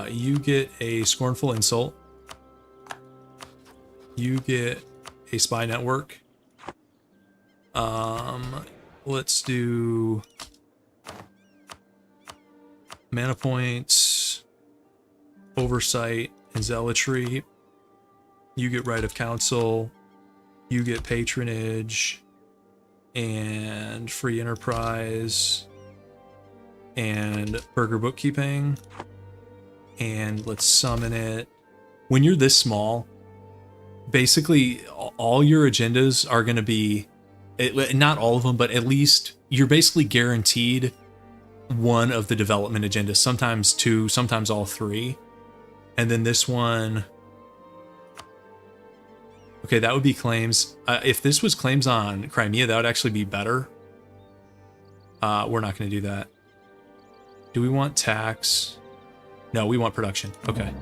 You get a scornful insult. You get a spy network. Let's do mana points, oversight, and zealotry. You get right of counsel. You get patronage and free enterprise and burger bookkeeping. And let's summon it. When you're this small, basically all your agendas are going to be, not all of them, but at least you're basically guaranteed one of the development agendas, sometimes 2, sometimes all 3. And then this one, okay, that would be claims. If this was claims on Crimea, that would actually be better. We're not going to do that. Do we want tax? No, we want production. Okay.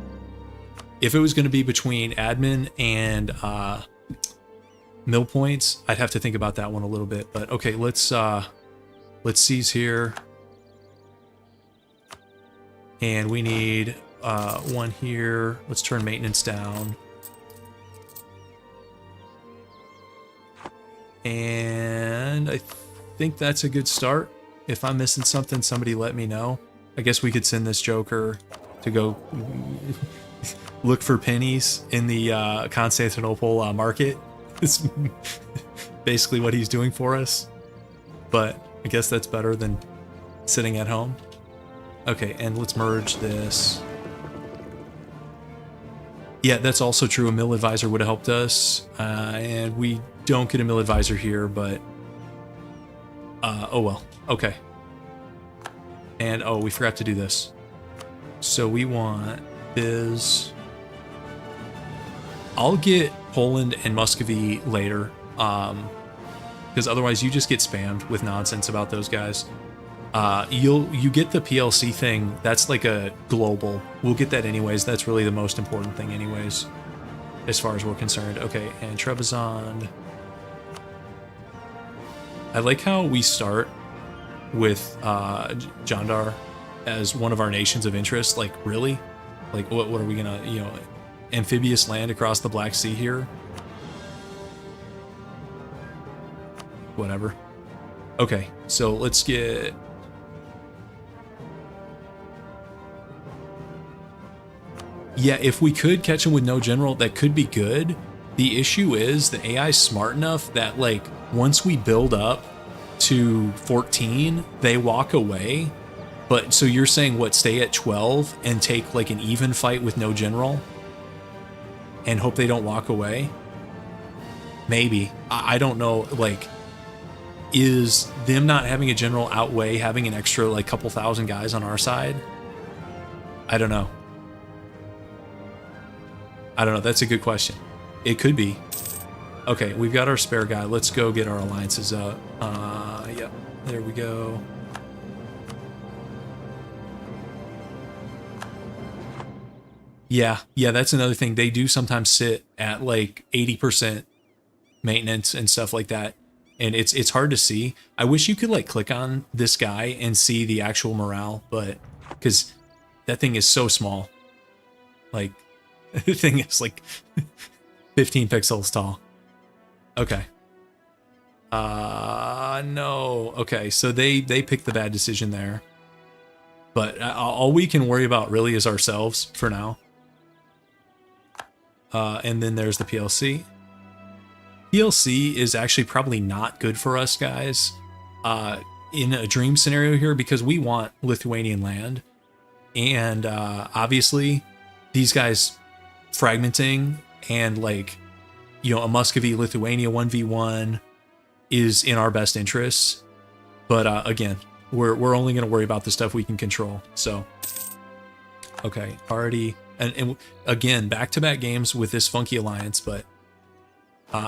If it was going to be between admin and mill points, I'd have to think about that one a little bit. But okay, let's seize here. And we need one here. Let's turn maintenance down. And I think that's a good start. If I'm missing something, somebody let me know. I guess we could send this Joker to go look for pennies in the Constantinople market. It's basically what he's doing for us. But I guess that's better than sitting at home. Okay, and let's merge this. Yeah, that's also true. A mill advisor would have helped us. And we don't get a mill advisor here, but oh well. Okay. And oh, we forgot to do this. So we want is I'll get Poland and Muscovy later, because otherwise you just get spammed with nonsense about those guys. You get the PLC thing. That's like a global. We'll get that anyways. That's really the most important thing anyways, as far as we're concerned. Okay, and Trebizond. I like how we start with Jandar as one of our nations of interest. Like, really? Like, what are we gonna, amphibious land across the Black Sea here? Whatever. Okay, so let's get... Yeah, if we could catch him with no general, that could be good. The issue is the AI is smart enough that, like, once we build up to 14, they walk away. But so you're saying what, stay at 12 and take like an even fight with no general and hope they don't walk away? Maybe. I don't know. Like, is them not having a general outweigh having an extra like couple thousand guys on our side? I don't know. I don't know. That's a good question. It could be. Okay, we've got our spare guy. Let's go get our alliances up. Yep, there we go. Yeah, that's another thing. They do sometimes sit at like 80% maintenance and stuff like that. And it's hard to see. I wish you could like click on this guy and see the actual morale, but because that thing is so small. Like, the thing is like 15 pixels tall. Okay. No. Okay, so they picked the bad decision there. But all we can worry about really is ourselves for now. And then there's the PLC. PLC is actually probably not good for us, guys, in a dream scenario here, because we want Lithuanian land. And obviously, these guys fragmenting and like, you know, a Muscovy-Lithuania 1v1 is in our best interests. But again, we're only going to worry about the stuff we can control. So, okay, already, and again, back-to-back games with this funky alliance, but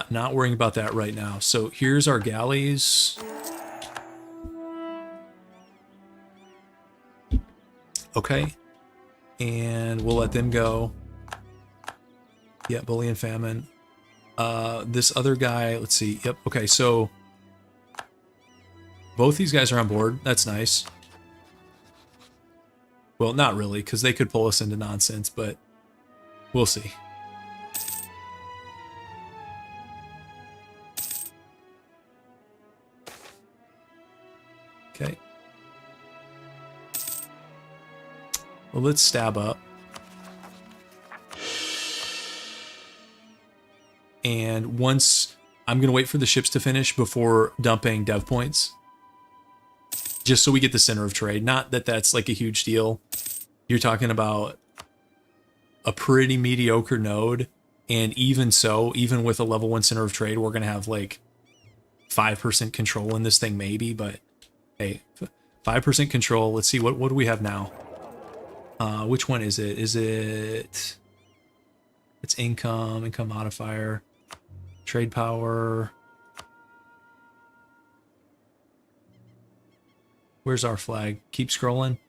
not worrying about that right now. So here's our galleys. Okay, and we'll let them go. Yeah, bully and famine. This other guy, let's see. Yep, okay, so both these guys are on board. That's nice. Well, not really, because they could pull us into nonsense, but we'll see. Okay. Well, let's stab up. And once, I'm going to wait for the ships to finish before dumping dev points. Just so we get the center of trade. Not that that's like a huge deal. You're talking about a pretty mediocre node. And even so, even with a level 1 center of trade, we're going to have like 5% control in this thing maybe. But hey, 5% control. Let's see, what do we have now? Which one is it? Is it... It's income modifier, trade power. Where's our flag? Keep scrolling.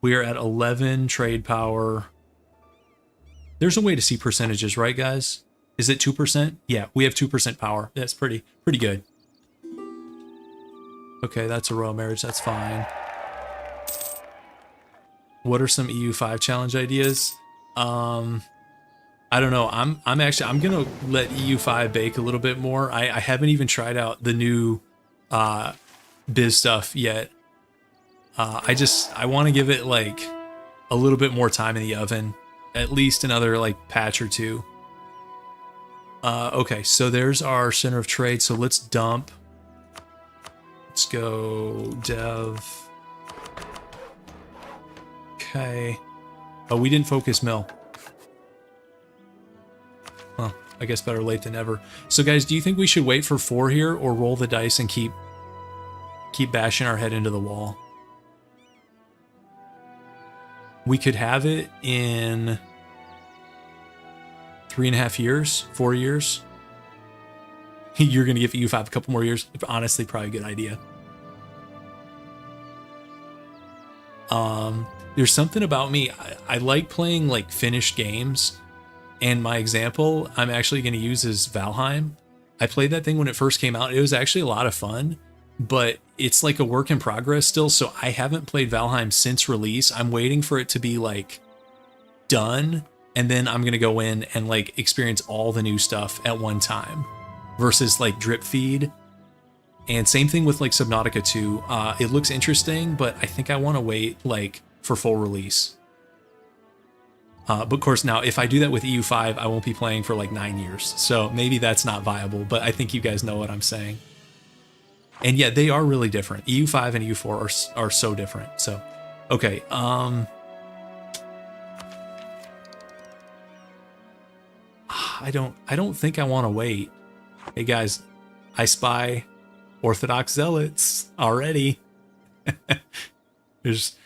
We are at 11 trade power. There's a way to see percentages, right, guys? Is it 2%? Yeah, we have 2% power. That's pretty good. Okay, that's a royal marriage. That's fine. What are some EU5 challenge ideas? I don't know. I'm gonna let EU5 bake a little bit more. I haven't even tried out the new biz stuff yet. I want to give it like a little bit more time in the oven, at least another like patch or two. Okay, so there's our center of trade. So let's dump. Let's go dev. Okay. Oh, we didn't focus mill. Well, I guess better late than never. So guys, do you think we should wait for 4 here or roll the dice and keep bashing our head into the wall? We could have it in 3.5 years, 4 years. You're going to give EU5 a couple more years. Honestly, probably a good idea. There's something about me. I like playing like finished games. And my example I'm actually going to use is Valheim. I played that thing when it first came out. It was actually a lot of fun, but it's like a work in progress still. So I haven't played Valheim since release. I'm waiting for it to be like done. And then I'm going to go in and like experience all the new stuff at one time versus like drip feed. And same thing with like Subnautica 2. It looks interesting, but I think I want to wait like for full release. But of course, now if I do that with EU5, I won't be playing for like 9 years. So maybe that's not viable, but I think you guys know what I'm saying. And yeah, they are really different. EU5 and EU4 are so different. So Okay, I don't think I want to wait. Hey guys, I spy Orthodox zealots already. There's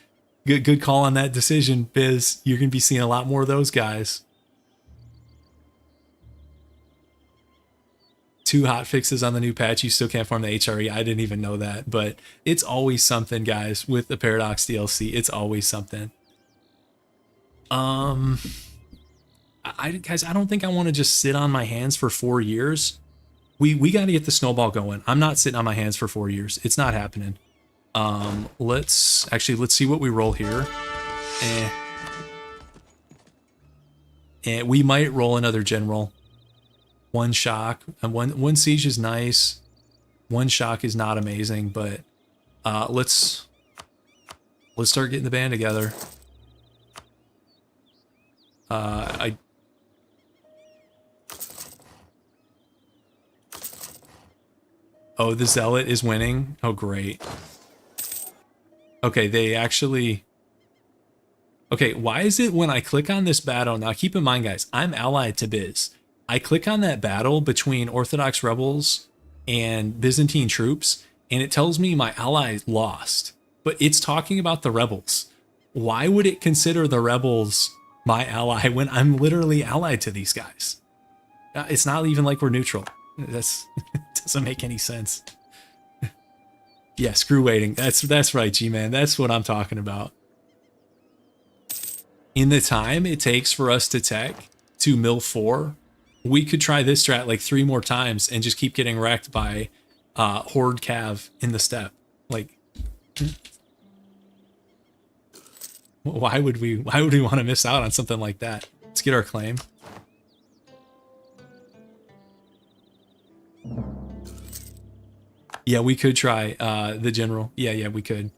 good call on that decision, Biz. You're gonna be seeing a lot more of those guys. 2 hot fixes on the new patch. You still can't farm the HRE. I didn't even know that, but it's always something, guys, with the Paradox DLC. It's always something. Guys, I don't think I want to just sit on my hands for 4 years. We got to get the snowball going. I'm not sitting on my hands for 4 years. It's not happening. Let's see what we roll here. And we might roll another general. 1 shock and one siege is nice. 1 shock is not amazing, but let's start getting the band together. Oh, the zealot is winning. Oh, great. Okay, they actually... Okay, why is it when I click on this battle... Now, keep in mind, guys, I'm allied to Biz. I click on that battle between Orthodox rebels and Byzantine troops, and it tells me my ally lost. But it's talking about the rebels. Why would it consider the rebels my ally when I'm literally allied to these guys? It's not even like we're neutral. That's doesn't make any sense. Yeah, screw waiting. That's right, G-Man. That's what I'm talking about. In the time it takes for us to tech to mill 4, we could try this strat like 3 more times and just keep getting wrecked by Horde Cav in the steppe. Like, why would we want to miss out on something like that? Let's get our claim. Yeah, we could try the general. Yeah, we could.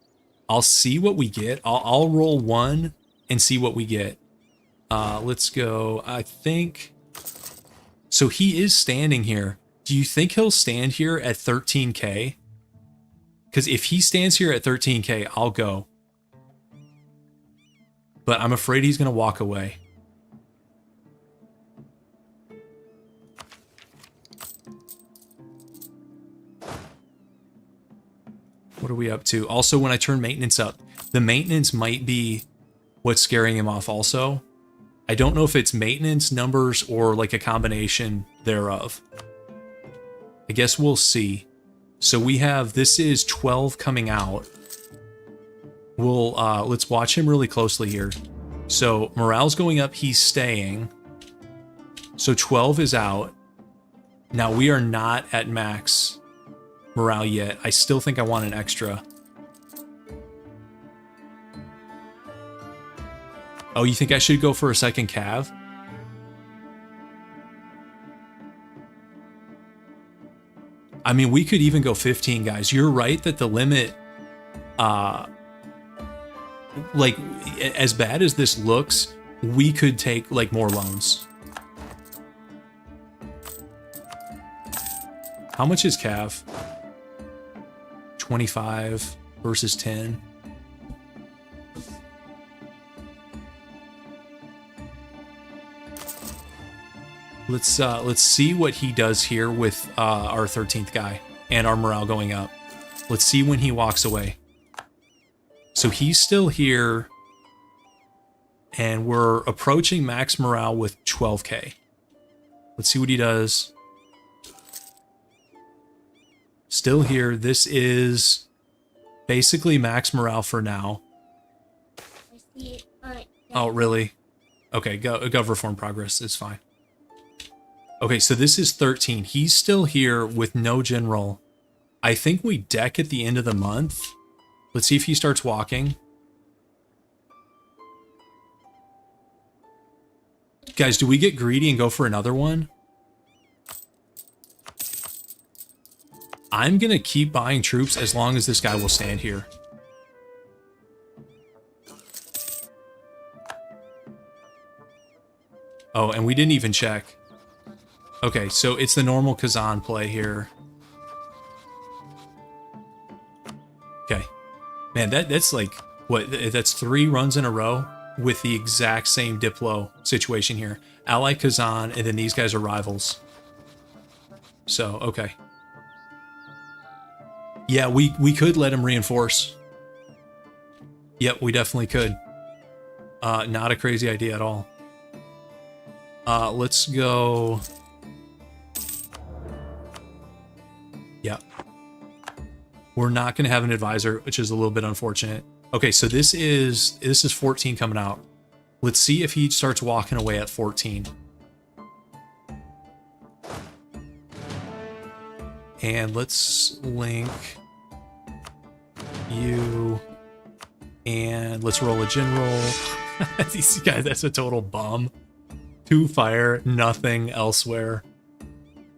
I'll see what we get. I'll roll 1 and see what we get. Let's go. I think... So he is standing here. Do you think he'll stand here at 13k? Because if he stands here at 13k, I'll go. But I'm afraid he's going to walk away. What are we up to? Also, when I turn maintenance up, the maintenance might be what's scaring him off also. I don't know if it's maintenance, numbers, or like a combination thereof. I guess we'll see. So we have, this is 12 coming out. We'll, let's watch him really closely here. So morale's going up, he's staying. So 12 is out. Now we are not at max morale yet. I still think I want an extra. Oh, you think I should go for a second cav? I mean, we could even go 15, guys. You're right that the limit, like, as bad as this looks, we could take, like, more loans. How much is cav? 25 versus 10. Let's see what he does here with our 13th guy and our morale going up. Let's see when he walks away. So he's still here, and we're approaching max morale with 12k. Let's see what he does. Still here. This is basically max morale for now. Oh, really? Okay, gov reform progress is fine. Okay, so this is 13. He's still here with no general. I think we deck at the end of the month. Let's see if he starts walking. Guys, do we get greedy and go for another one? I'm going to keep buying troops as long as this guy will stand here. Oh, and we didn't even check. Okay, so it's the normal Kazan play here. Okay. Man, that's like What? That's 3 runs in a row with the exact same Diplo situation here. Ally Kazan, and then these guys are rivals. So, okay. Yeah, we could let him reinforce. Yep, we definitely could. Not a crazy idea at all. Let's go. Yeah. We're not going to have an advisor, which is a little bit unfortunate. Okay, so this is 14 coming out. Let's see if he starts walking away at 14. And let's link you. And let's roll a general. These guys, that's a total bum. 2 fire, nothing elsewhere.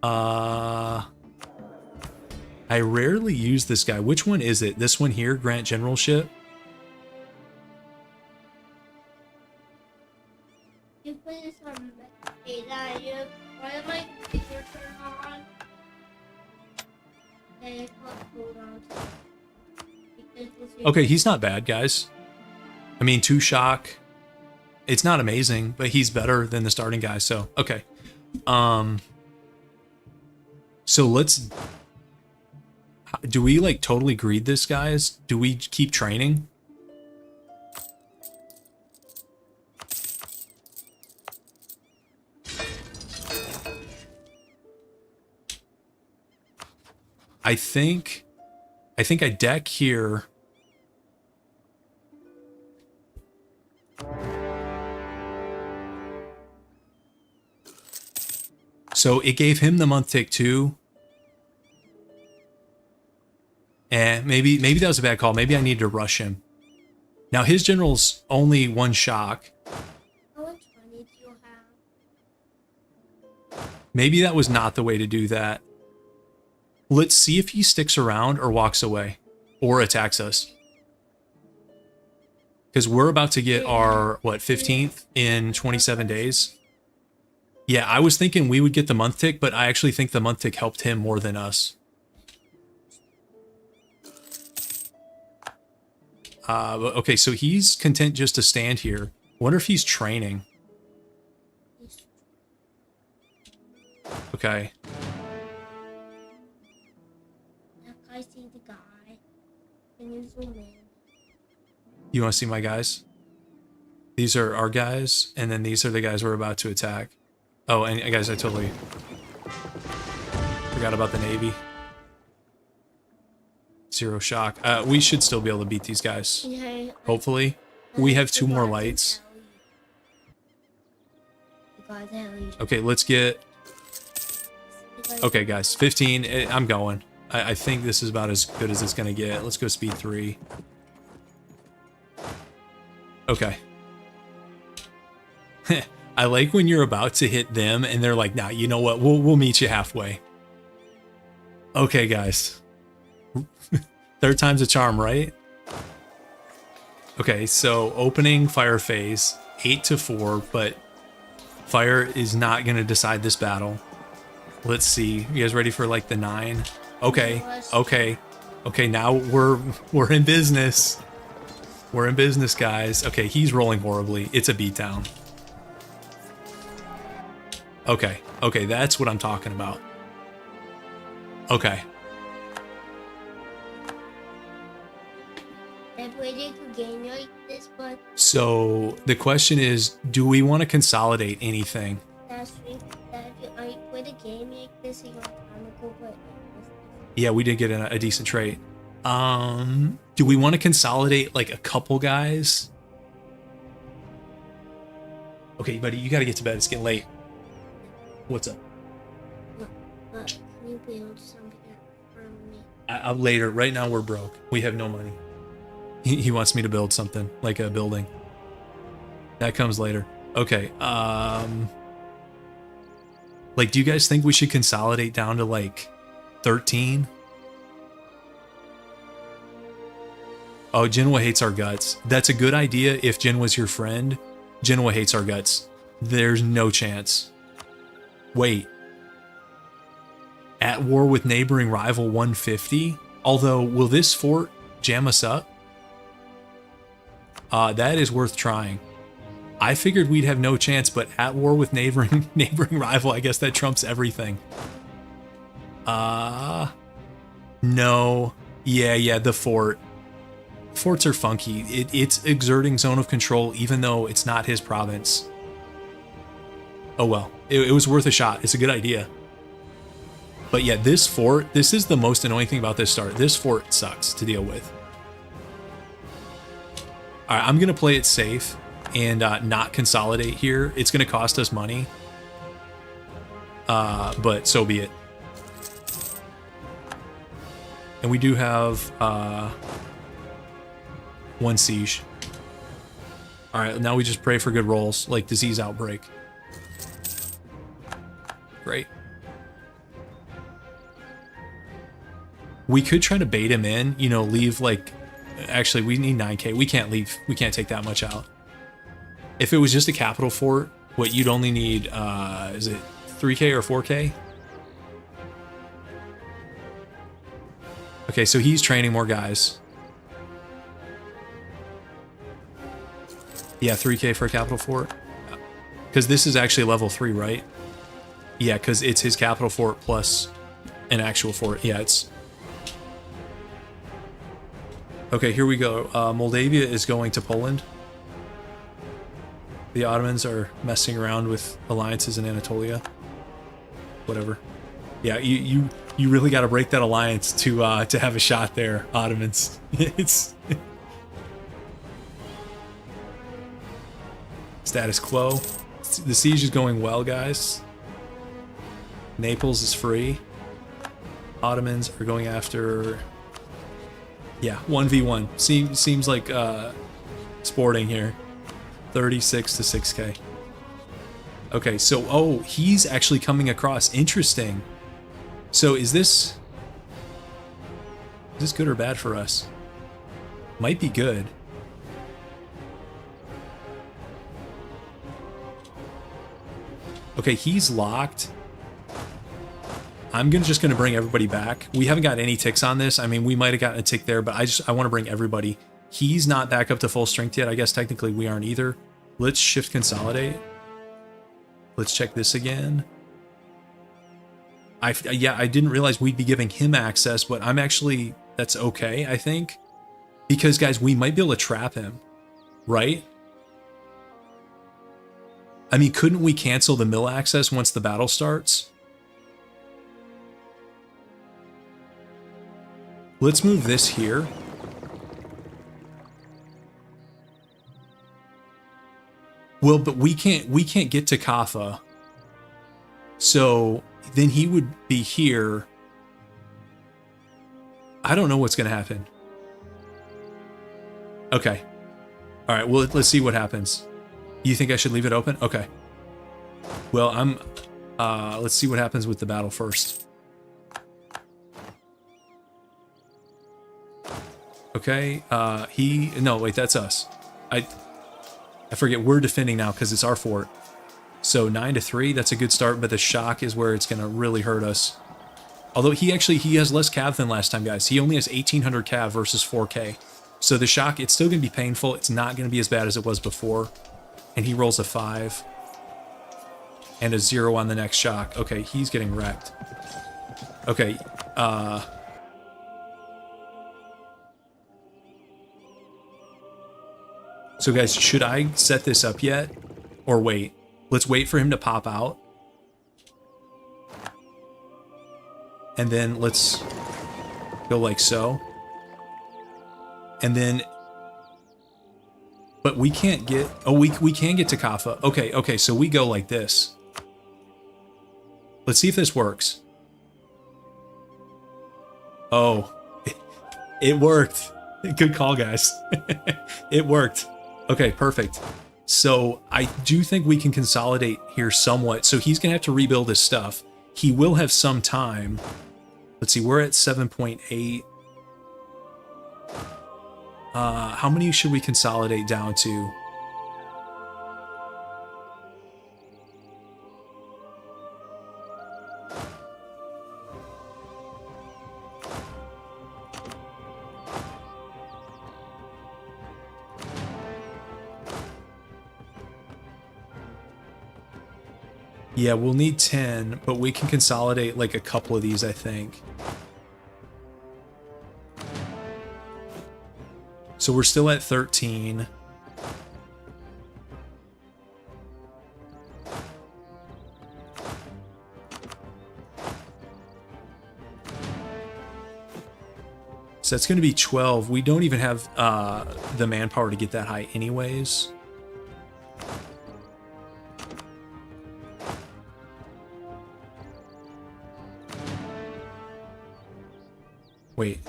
I rarely use this guy. Which one is it? This one here, grant generalship. You put this on data. You why am I computer turn on? Then hold on. Okay, he's not bad, guys. I mean, 2 shock. It's not amazing, but he's better than the starting guy. So okay. So let's. Do we like totally greed this, guys? Do we keep training? I think I deck here. So it gave him the month tick too. And maybe that was a bad call. Maybe I need to rush him. Now his general's only 1 shock. How much money do you have? Maybe that was not the way to do that. Let's see if he sticks around or walks away or attacks us. Because we're about to get our, what, 15th in 27 days? Yeah, I was thinking we would get the month tick, but I actually think the month tick helped him more than us. Okay, so he's content just to stand here. Wonder if he's training. Okay. I see the guy. Can you zoom in? You want to see my guys? These are our guys, and then these are the guys we're about to attack. Oh, and guys, I totally forgot about the Navy. 0 shock. We should still be able to beat these guys. Yeah, Hopefully. We have 2 more lights. Okay, let's get... Okay, guys, 15. I'm going. I think this is about as good as it's going to get. Let's go speed 3. Okay. I like when you're about to hit them and they're like, nah, you know what? We'll meet you halfway. Okay, guys. 3rd time's a charm, right? Okay, so opening fire phase, 8-4, but fire is not going to decide this battle. Let's see. You guys ready for like the 9? Okay. Okay. Okay, now we're in business. We're in business, guys. Okay, he's rolling horribly. It's a beatdown. Okay. Okay, that's what I'm talking about. Okay. Waiting to game like this, but So the question is, do we want to consolidate anything? last week that if I played a game like this, you got comical, but Yeah, we did get a decent trait. Do we want to consolidate like a couple guys? Okay, buddy, you got to get to bed. It's getting late. What's up? but can you build something for me? Later. Right now we're broke. We have no money. He wants me to build something, like a building. That comes later. Okay. Like, do you guys think we should consolidate down to like 13? Oh, Genoa hates our guts. That's a good idea if Genoa's your friend. Genoa hates our guts. There's no chance. Wait. At war with neighboring rival 150? Although, will this fort jam us up? That is worth trying. I figured we'd have no chance, but at war with neighboring rival, I guess that trumps everything. No. Yeah, the fort. Forts are funky. It's exerting zone of control, even though it's not his province. Oh well, it was worth a shot. It's a good idea. But yeah, this fort, this is the most annoying thing about this start. This fort sucks to deal with. All right, I'm going to play it safe and not consolidate here. It's going to cost us money. But so be it. And we do have 1 siege. All right, now we just pray for good rolls, like disease outbreak. Great. We could try to bait him in, you know, leave like... Actually, we need 9k. We can't leave. We can't take that much out. If it was just a capital fort, what you'd only need, is it 3k or 4k? Okay, so he's training more guys. Yeah, 3k for a capital fort. Because this is actually level 3, right? Yeah, because it's his capital fort plus an actual fort. Yeah, it's... Okay, here we go. Moldavia is going to Poland. The Ottomans are messing around with alliances in Anatolia. Whatever. Yeah, you really got to break that alliance to have a shot there, Ottomans. It's status quo. The siege is going well, guys. Naples is free. Ottomans are going after... Yeah, 1v1. Seems like sporting here. 36 to 6k. Okay, so, oh, he's actually coming across. Interesting. So is this good or bad for us? Might be good. Okay, he's locked. I'm just gonna bring everybody back. We haven't got any ticks on this. I mean, we might have gotten a tick there, but I want to bring everybody. He's not back up to full strength yet. I guess technically we aren't either. Let's shift consolidate. Let's check this again. Yeah, I didn't realize we'd be giving him access, but I'm actually, that's okay, I think. Because guys, we might be able to trap him, right? I mean, couldn't we cancel the mill access once the battle starts? Let's move this here. Well, but we can't get to Kaffa. So then he would be here. I don't know what's going to happen. Okay. All right, well, let's see what happens. You think I should leave it open? Okay. Well, let's see what happens with the battle first. Okay, no, wait, that's us. I forget, we're defending now because it's our fort. So 9 to 3, that's a good start, but the shock is where it's going to really hurt us. Although he has less cav than last time, guys. He only has 1800 cav versus 4k. So the shock, it's still going to be painful. It's not going to be as bad as it was before. And he rolls a 5. And a 0 on the next shock. Okay, he's getting wrecked. Okay, so guys, should I set this up yet? Or wait? Let's wait for him to pop out. And then let's go like so. And then... But we can't get... Oh, we can get to Kaffa. Okay, so we go like this. Let's see if this works. Oh. It worked. Good call, guys. It worked. Okay, perfect. So I do think we can consolidate here somewhat. So he's going to have to rebuild his stuff. He will have some time. Let's see, we're at 7.8. How many should we consolidate down to? Yeah, we'll need 10, but we can consolidate like a couple of these, I think. So we're still at 13. So that's going to be 12. We don't even have the manpower to get that high anyways. Wait,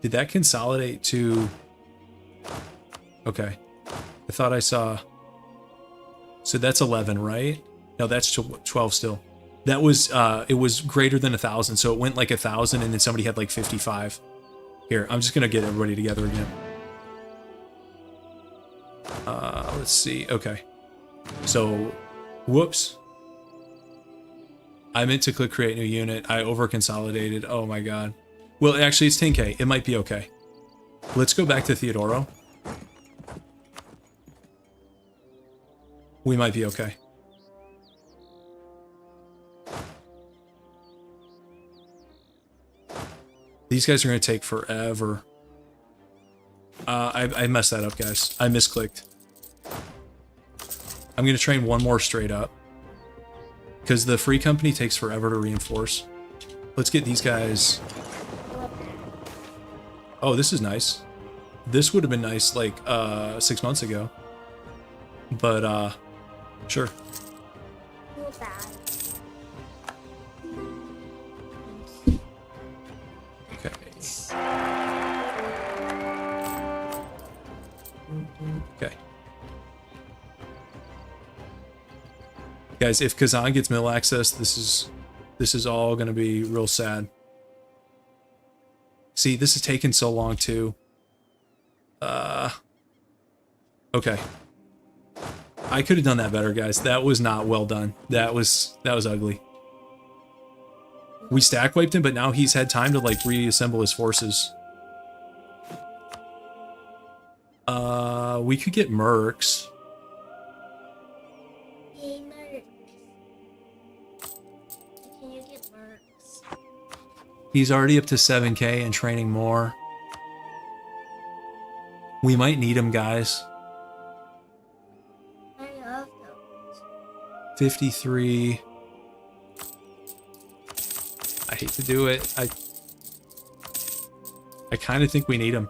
did that consolidate to... Okay, I thought I saw... So that's 11, right? No, that's 12 still. That was, it was greater than 1,000, so it went like 1,000 and then somebody had like 55. Here, I'm just gonna get everybody together again. Let's see, okay. So, whoops. I meant to click create new unit. I over-consolidated, oh my god. Well, actually, it's 10k. It might be okay. Let's go back to Theodoro. We might be okay. These guys are going to take forever. I messed that up, guys. I misclicked. I'm going to train one more straight up. Because the free company takes forever to reinforce. Let's get these guys... Oh, this is nice. This would have been nice like 6 months ago. But sure. Okay. Okay. Guys, if Kazan gets mill access, this is all gonna be real sad. See, this is taking so long too. Okay. I could have done that better, guys. That was not well done. That was ugly. We stack wiped him, but now he's had time to like reassemble his forces. We could get mercs. Hey, mercs. Can you get mercs? He's already up to 7k and training more. We might need him, guys. I love those. 53. I hate to do it. I kind of think we need him.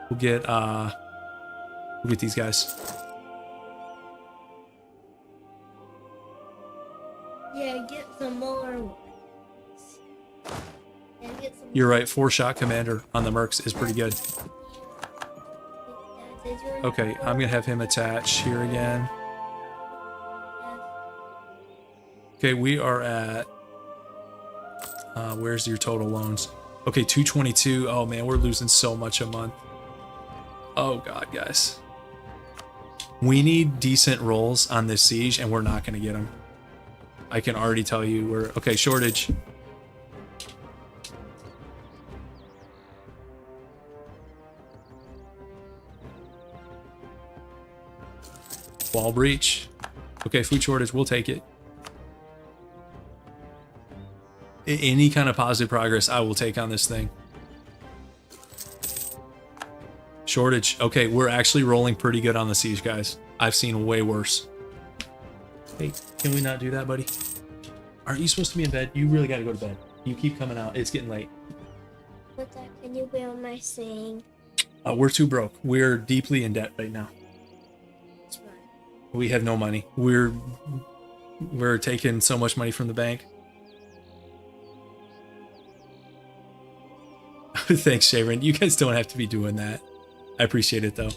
We'll get these guys. Yeah, get some more ones. And get some. You're right. 4-shot commander on the mercs is pretty good. Okay, I'm gonna have him attach here again. Okay, we are at where's your total loans? Okay, 222. Oh man, we're losing so much a month. Oh god, guys. We need decent rolls on this siege and we're not gonna get them. I can already tell you we're okay, shortage. Wall breach. Okay, food shortage, we'll take it. Any kind of positive progress I will take on this thing. Shortage. Okay, we're actually rolling pretty good on the siege, guys. I've seen way worse. Hey, can we not do that, buddy? Aren't you supposed to be in bed? You really gotta go to bed. You keep coming out. It's getting late. What's that? Can you be on my sing? We're too broke. We're deeply in debt right now. That's right. We have no money. We're taking so much money from the bank. Thanks, Sharon. You guys don't have to be doing that. I appreciate it though.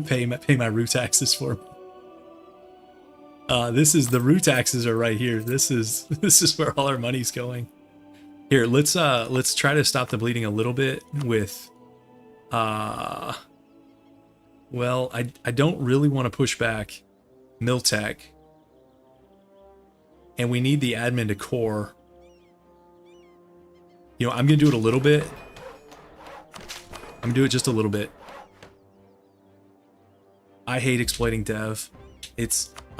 Pay my root taxes for me. This is the root taxes are right here. This is where all our money's going. Here, let's try to stop the bleeding a little bit with well, I don't really want to push back Miltech. And we need the admin to core. You know, I'm gonna do it a little bit. I'm gonna do it just a little bit. I hate exploiting dev.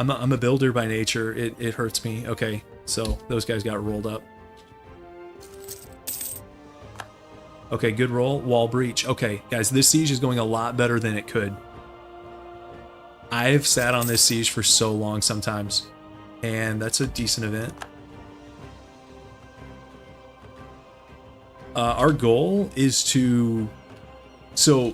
I'm a builder by nature. It hurts me. Okay, so those guys got rolled up. Okay, good roll. Wall breach. Okay, guys, this siege is going a lot better than it could. I've sat on this siege for so long sometimes, and that's a decent event. Our goal is to... So,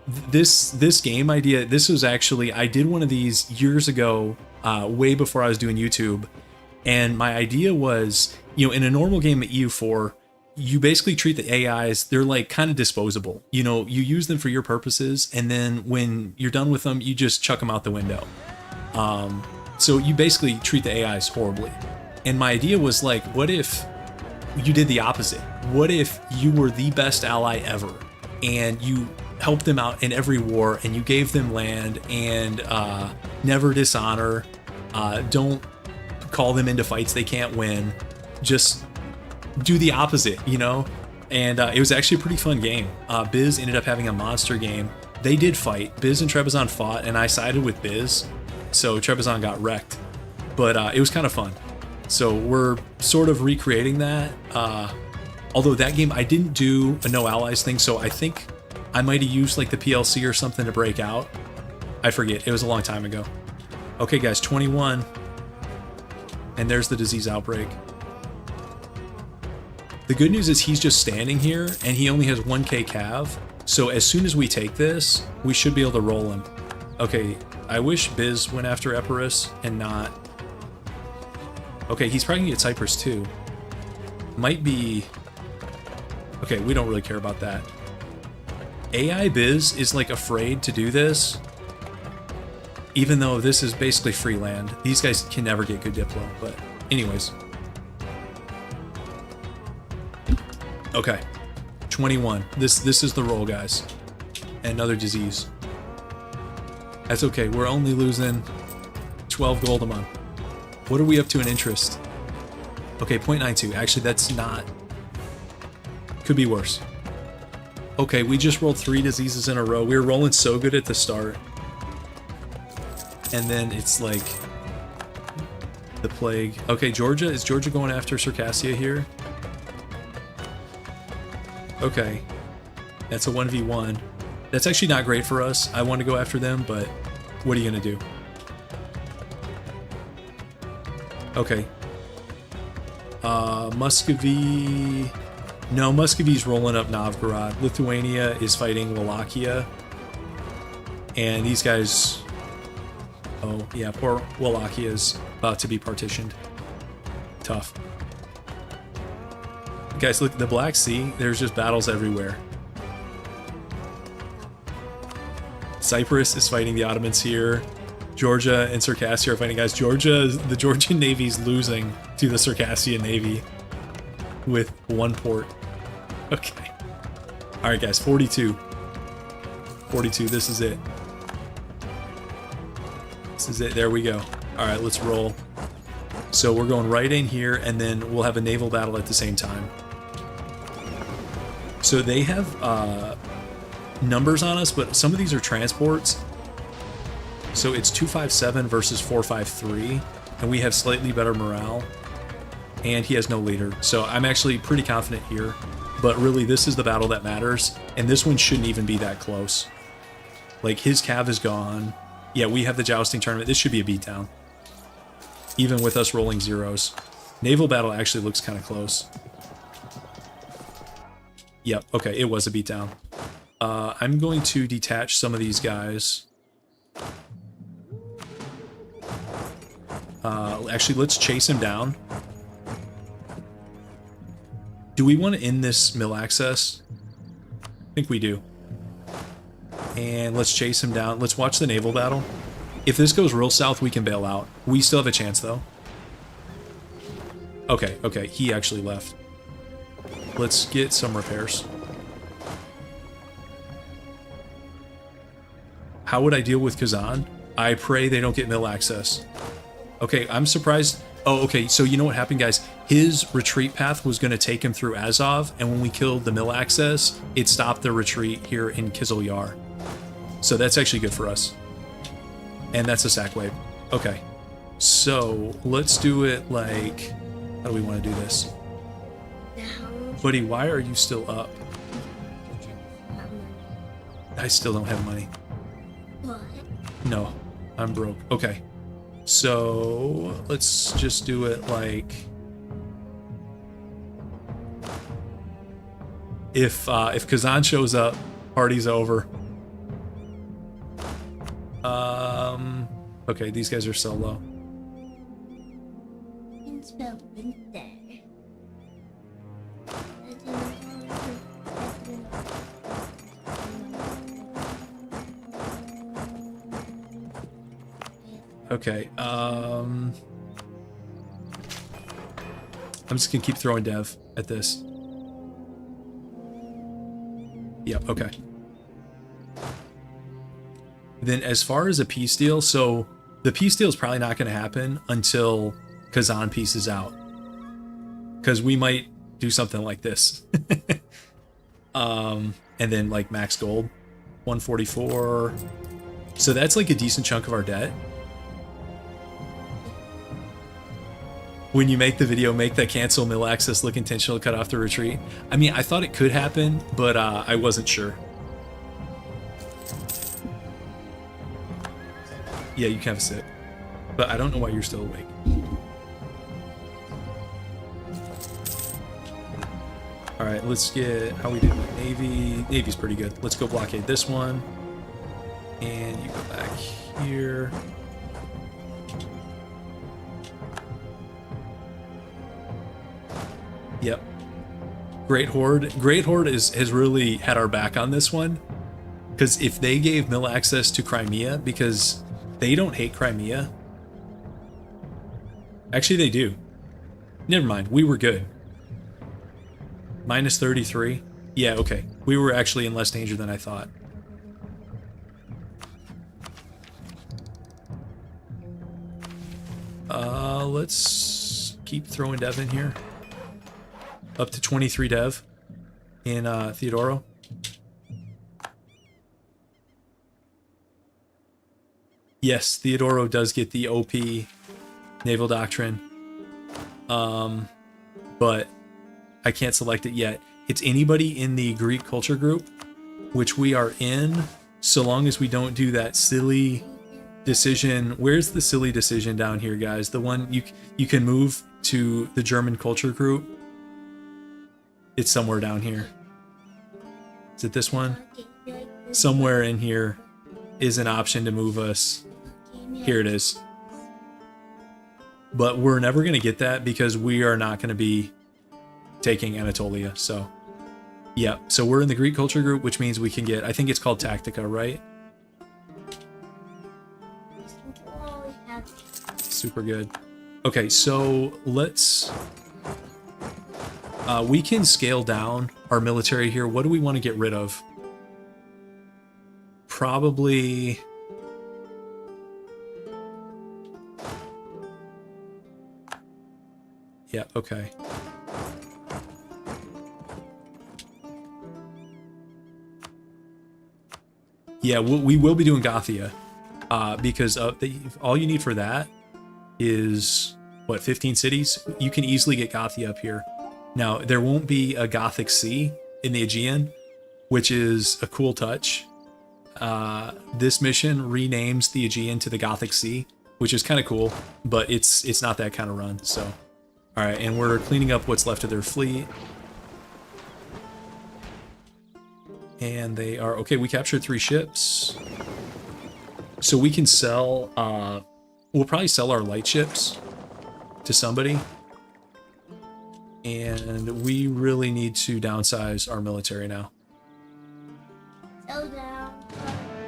this game idea, this was actually... I did one of these years ago, way before I was doing YouTube, and my idea was, you know, in a normal game at EU4, you basically treat the AIs, they're like kind of disposable. You know, you use them for your purposes, and then when you're done with them, you just chuck them out the window. So you basically treat the AIs horribly. And my idea was like, what if you did the opposite? What if you were the best ally ever, and you helped them out in every war, and you gave them land, and never dishonor, don't call them into fights they can't win, just do the opposite, you know? And it was actually a pretty fun game. Biz ended up having a monster game. They did fight. Biz and Trebizond fought, and I sided with Biz, so Trebizond got wrecked. But it was kind of fun. So we're sort of recreating that. Although that game, I didn't do a no allies thing, so I think I might have used like the PLC or something to break out. I forget. It was a long time ago. Okay, guys, 21. And there's the disease outbreak. The good news is he's just standing here, and he only has 1k cav. So as soon as we take this, we should be able to roll him. Okay, I wish Biz went after Epirus and not... Okay, he's probably gonna get Cyprus too. Might be... Okay, we don't really care about that. AI Biz is like afraid to do this, even though this is basically free land. These guys can never get good Diplo, but anyways. Okay, 21. This is the roll, guys. Another disease. That's okay. We're only losing 12 gold a month. What are we up to in interest? Okay, 0.92. Actually, that's not... Could be worse. Okay, we just rolled 3 diseases in a row. We were rolling so good at the start. And then it's like... the plague. Okay, Georgia. Is Georgia going after Circassia here? Okay, that's a 1v1. That's actually not great for us. I want to go after them, but what are you going to do? Okay. Muscovy... No, Muscovy's rolling up Novgorod. Lithuania is fighting Wallachia. And these guys... Oh, yeah, poor Wallachia is about to be partitioned. Tough. Guys, look, the Black Sea, there's just battles everywhere. Cyprus is fighting the Ottomans here. Georgia and Circassia are fighting, guys. The Georgian Navy is losing to the Circassian Navy with 1 port. Okay. All right, guys, 42. 42, this is it. This is it, there we go. All right, let's roll. So we're going right in here, and then we'll have a naval battle at the same time. So they have numbers on us, but some of these are transports. So it's 257 versus 453, and we have slightly better morale. And he has no leader, so I'm actually pretty confident here. But really, this is the battle that matters, and this one shouldn't even be that close. Like, his cav is gone. Yeah, we have the jousting tournament. This should be a beatdown, even with us rolling zeros. Naval battle actually looks kind of close. Yep, okay, it was a beatdown. I'm going to detach some of these guys. Actually, let's chase him down. Do we want to end this mill access? I think we do. And let's chase him down. Let's watch the naval battle. If this goes real south, we can bail out. We still have a chance, though. Okay, okay, he actually left. Let's get some repairs. How would I deal with Kazan? I pray they don't get mill access. Okay, I'm surprised. Oh, okay, so you know what happened, guys? His retreat path was going to take him through Azov, and when we killed the mill access, it stopped the retreat here in Kizil Yar. So that's actually good for us. And that's a sack wave. Okay. So let's do it like, how do we want to do this? Buddy, why are you still up? I still don't have money. What? No, I'm broke. Okay. So let's just do it like, if Kazan shows up, party's over. Okay, these guys are so low. Okay, I'm just gonna keep throwing dev at this. Yep, okay. Then as far as a peace deal, so the peace deal is probably not going to happen until Kazan pieces out. Because we might do something like this. And then like max gold, 144. So that's like a decent chunk of our debt. When you make the video, make that cancel mill access look intentional, cut off the retreat. I mean, I thought it could happen, but I wasn't sure. Yeah, you can have a sit. But I don't know why you're still awake. Alright, let's get how we do with Navy. Navy's pretty good. Let's go blockade this one. And you go back here. Yep. Great Horde. Great Horde has really had our back on this one. Because if they gave mill access to Crimea, because they don't hate Crimea. Actually, they do. Never mind. We were good. Minus 33. Yeah, okay. We were actually in less danger than I thought. Let's keep throwing dev in here. Up to 23 dev in Theodoro. Yes, Theodoro does get the OP naval doctrine. But I can't select it yet. It's anybody in the Greek culture group, which we are in, so long as we don't do that silly decision. Where's the silly decision down here, guys? The one you can move to the German culture group. It's somewhere down here. Is it this one? Somewhere in here is an option to move us. Here it is. But we're never going to get that because we are not going to be taking Anatolia. So, yeah. So we're in the Greek culture group, which means we can get, I think it's called Tactica, right? Super good. Okay, so let's... we can scale down our military here. What do we want to get rid of? Probably... Yeah, okay. Yeah, we will be doing Gothia. Because all you need for that is, what, 15 cities? You can easily get Gothia up here. Now, there won't be a Gothic Sea in the Aegean, which is a cool touch. This mission renames the Aegean to the Gothic Sea, which is kind of cool, but it's not that kind of run, so... Alright, and we're cleaning up what's left of their fleet. And they are... Okay, we captured 3 ships. So we can sell... we'll probably sell our light ships to somebody. And we really need to downsize our military now. So down.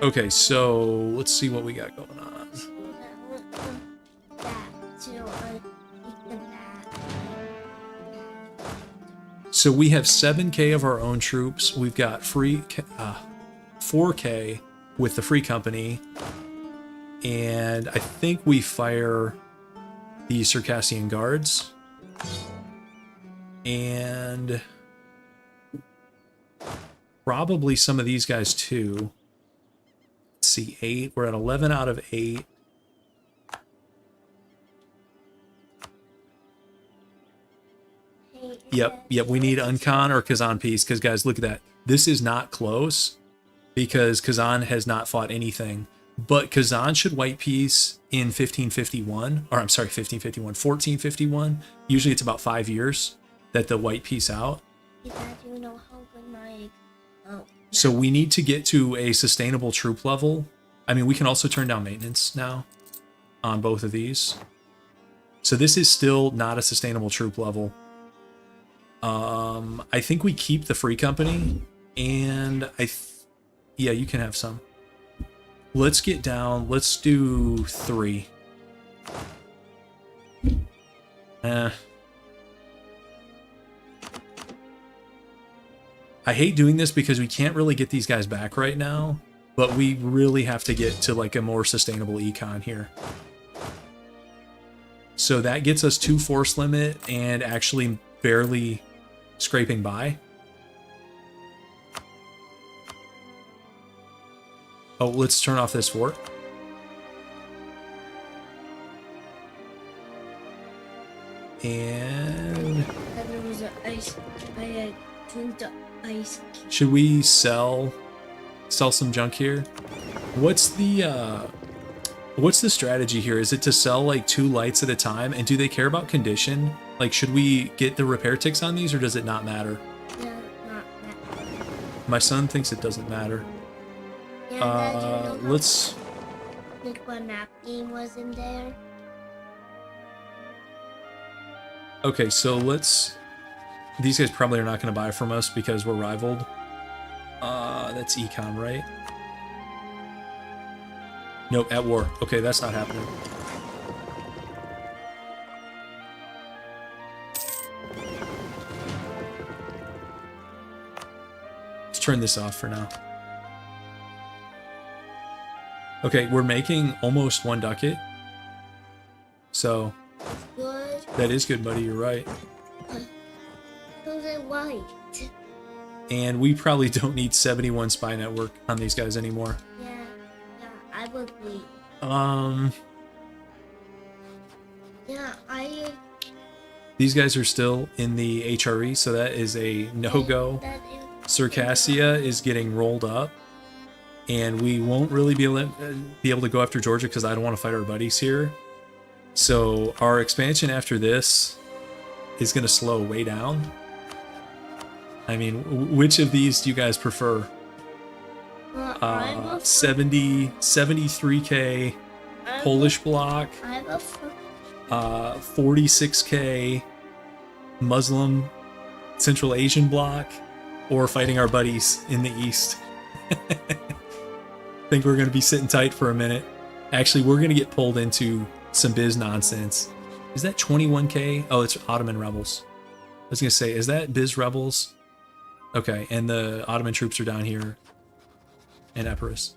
Okay, so let's see what we got going on. So we have 7K of our own troops. We've got free 4K with the free company. And I think we fire the Circassian guards. And probably some of these guys too. Let's see, 8. We're at 11 out of 8. Yep. We need Uncon or Kazan peace because, guys, look at that. This is not close because Kazan has not fought anything. But Kazan should white peace in 1551, or I'm sorry, 1451. Usually it's about 5 years that the white peace out. You know how good my So we need to get to a sustainable troop level. I mean, we can also turn down maintenance now on both of these. So this is still not a sustainable troop level. I think we keep the free company, and yeah, you can have some. Let's get down. Let's do 3. I hate doing this because we can't really get these guys back right now, but we really have to get to like a more sustainable econ here. So that gets us 2 force limit and actually barely scraping by. Oh, let's turn off this fort. And there was an ice. I had drink the ice. Should we sell some junk here? What's the strategy here? Is it to sell like 2 lights at a time? And do they care about condition? Like, should we get the repair ticks on these, or does it not matter? No, not that. My son thinks it doesn't matter. Yeah, Let's. Like when napkin was in there. Okay, so let's. These guys probably are not going to buy from us because we're rivaled. That's econ, right? Nope, at war. Okay, that's not happening. Let's turn this off for now. Okay, we're making almost 1 ducat. So Good. that is good, buddy. You're right. Those are white. And we probably don't need 71 spy network on these guys anymore. Yeah, I would leave. Yeah, These guys are still in the HRE, so that is a no-go. Circassia is getting rolled up, and we won't really be able to go after Georgia because I don't want to fight our buddies here. So our expansion after this is going to slow way down. I mean, which of these do you guys prefer? 73k Polish block, 46k Muslim Central Asian block, or fighting our buddies in the east. Think we're going to be sitting tight for a minute. Actually, we're going to get pulled into some biz nonsense. Is that 21k? Oh, it's Ottoman rebels. I was going to say, is that biz rebels? Okay, and the Ottoman troops are down here in Epirus.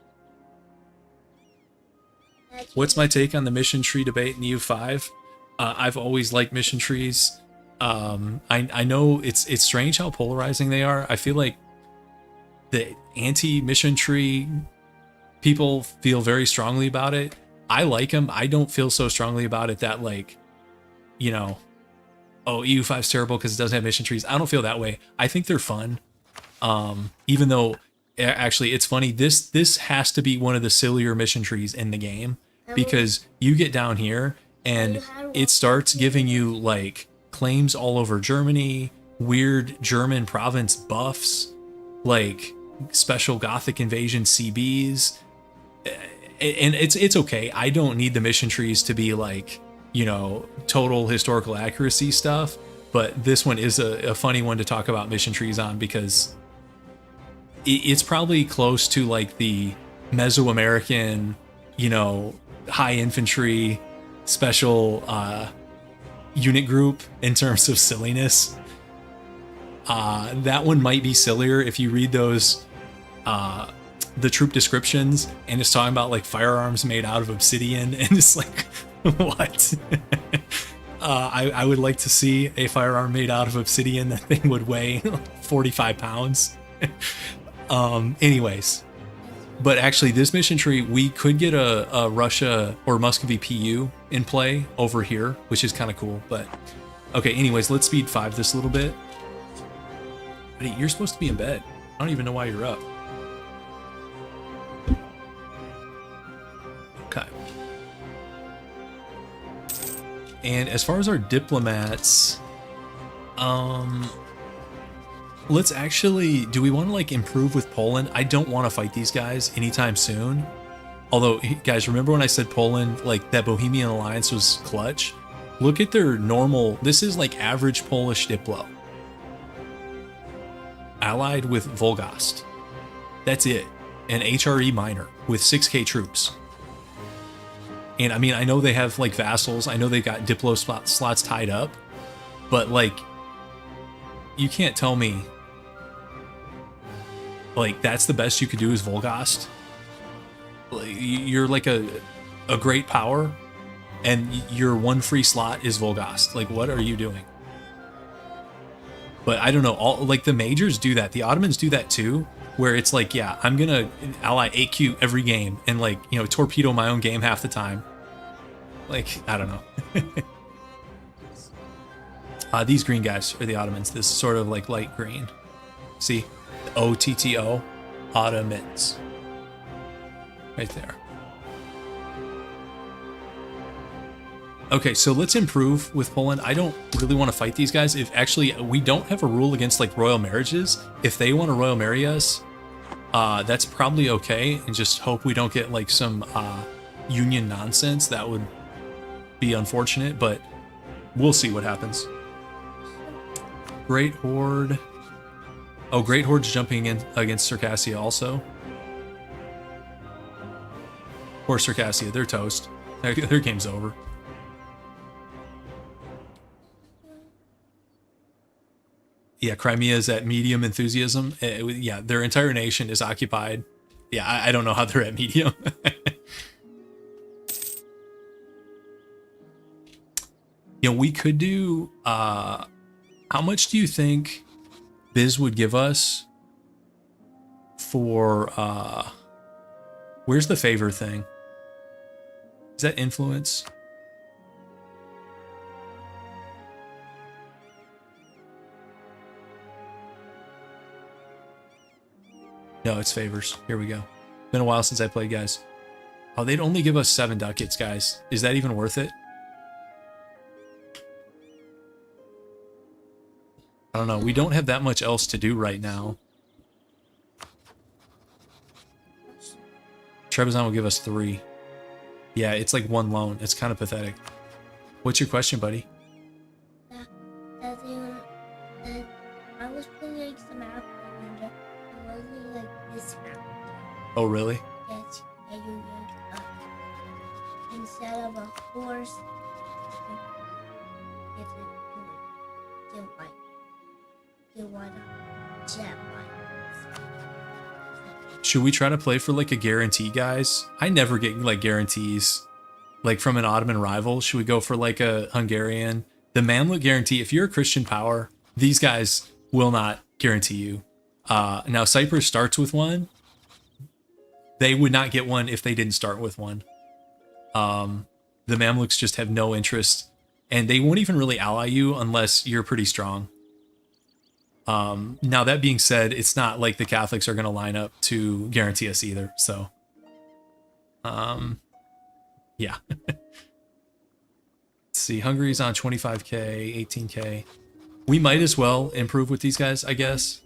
What's my take on the mission tree debate in EU5? I've always liked mission trees. I know it's strange how polarizing they are. I feel like the anti-mission tree people feel very strongly about it. I like them. I don't feel so strongly about it that, like, you know, oh, EU5 is terrible because it doesn't have mission trees. I don't feel that way. I think they're fun. Even though, actually, it's funny. This has to be one of the sillier mission trees in the game, because you get down here and it starts giving you like claims all over Germany, weird German province buffs, like special Gothic invasion CBs, and it's okay. I don't need the mission trees to be like, you know, total historical accuracy stuff, but this one is a funny one to talk about mission trees on because it's probably close to like the Mesoamerican, you know, high infantry special unit group in terms of silliness. That one might be sillier if you read those the troop descriptions, and it's talking about like firearms made out of obsidian, and it's like, what? I would like to see a firearm made out of obsidian. That thing would weigh 45 pounds. Anyways, but actually this mission tree, we could get a Russia or Muscovy PU in play over here, which is kind of cool. But Okay, anyways, let's speed 5 this a little bit. Buddy, you're supposed to be in bed. I don't even know why you're up. Okay. And as far as our diplomats, let's actually, do we want to like improve with Poland? I don't want to fight these guys anytime soon. Although, guys, remember when I said Poland, like that Bohemian alliance was clutch? Look at their normal, this is like average Polish Diplo. Allied with Volgast. That's it. An HRE minor with 6k troops. And I mean, I know they have like vassals. I know they got Diplo slots tied up. But like, you can't tell me like that's the best you could do is Volgast. You're like a great power, and your one free slot is Volgast. Like, what are you doing? But I don't know. All like the majors do that. The Ottomans do that too, where it's like, yeah, I'm gonna ally 8Q every game and like, you know, torpedo my own game half the time. Like, I don't know. These green guys are the Ottomans. This sort of like light green. See, OTTO, Ottomans. Right there. Okay, so let's improve with Poland. I don't really want to fight these guys. If actually we don't have a rule against like royal marriages, if they want to royal marry us, that's probably okay. And just hope we don't get like some union nonsense. That would be unfortunate, but we'll see what happens. Great Horde. Oh, Great Horde's jumping in against Circassia also. Poor Circassia, they're toast. Their game's over. Yeah, Crimea is at medium enthusiasm. Yeah, their entire nation is occupied. Yeah, I don't know how they're at medium. You know, we could do... how much do you think Biz would give us for... where's the favor thing? Is that influence? No, it's favors. Here we go. Been a while since I played, guys. Oh, they'd only give us 7 ducats, guys. Is that even worth it? I don't know. We don't have that much else to do right now. Trebizond will give us 3. Yeah, it's like 1 loan. It's kind of pathetic. What's your question, buddy? I was playing some map and it wasn't like this map. Oh, really? Yes, and you yank up. Instead of a horse, it's a white. You want a jet white. Should we try to play for like a guarantee, guys? I never get like guarantees like from an Ottoman rival. Should we go for like a Hungarian? The Mamluk guarantee, if you're a Christian power, these guys will not guarantee you. Now Cyprus starts with 1. They would not get 1 if they didn't start with 1. The Mamluks just have no interest, and they won't even really ally you unless you're pretty strong. Now that being said, it's not like the Catholics are going to line up to guarantee us either. So, yeah. Let's see. Hungary's on 25k, 18k. We might as well improve with these guys, I guess.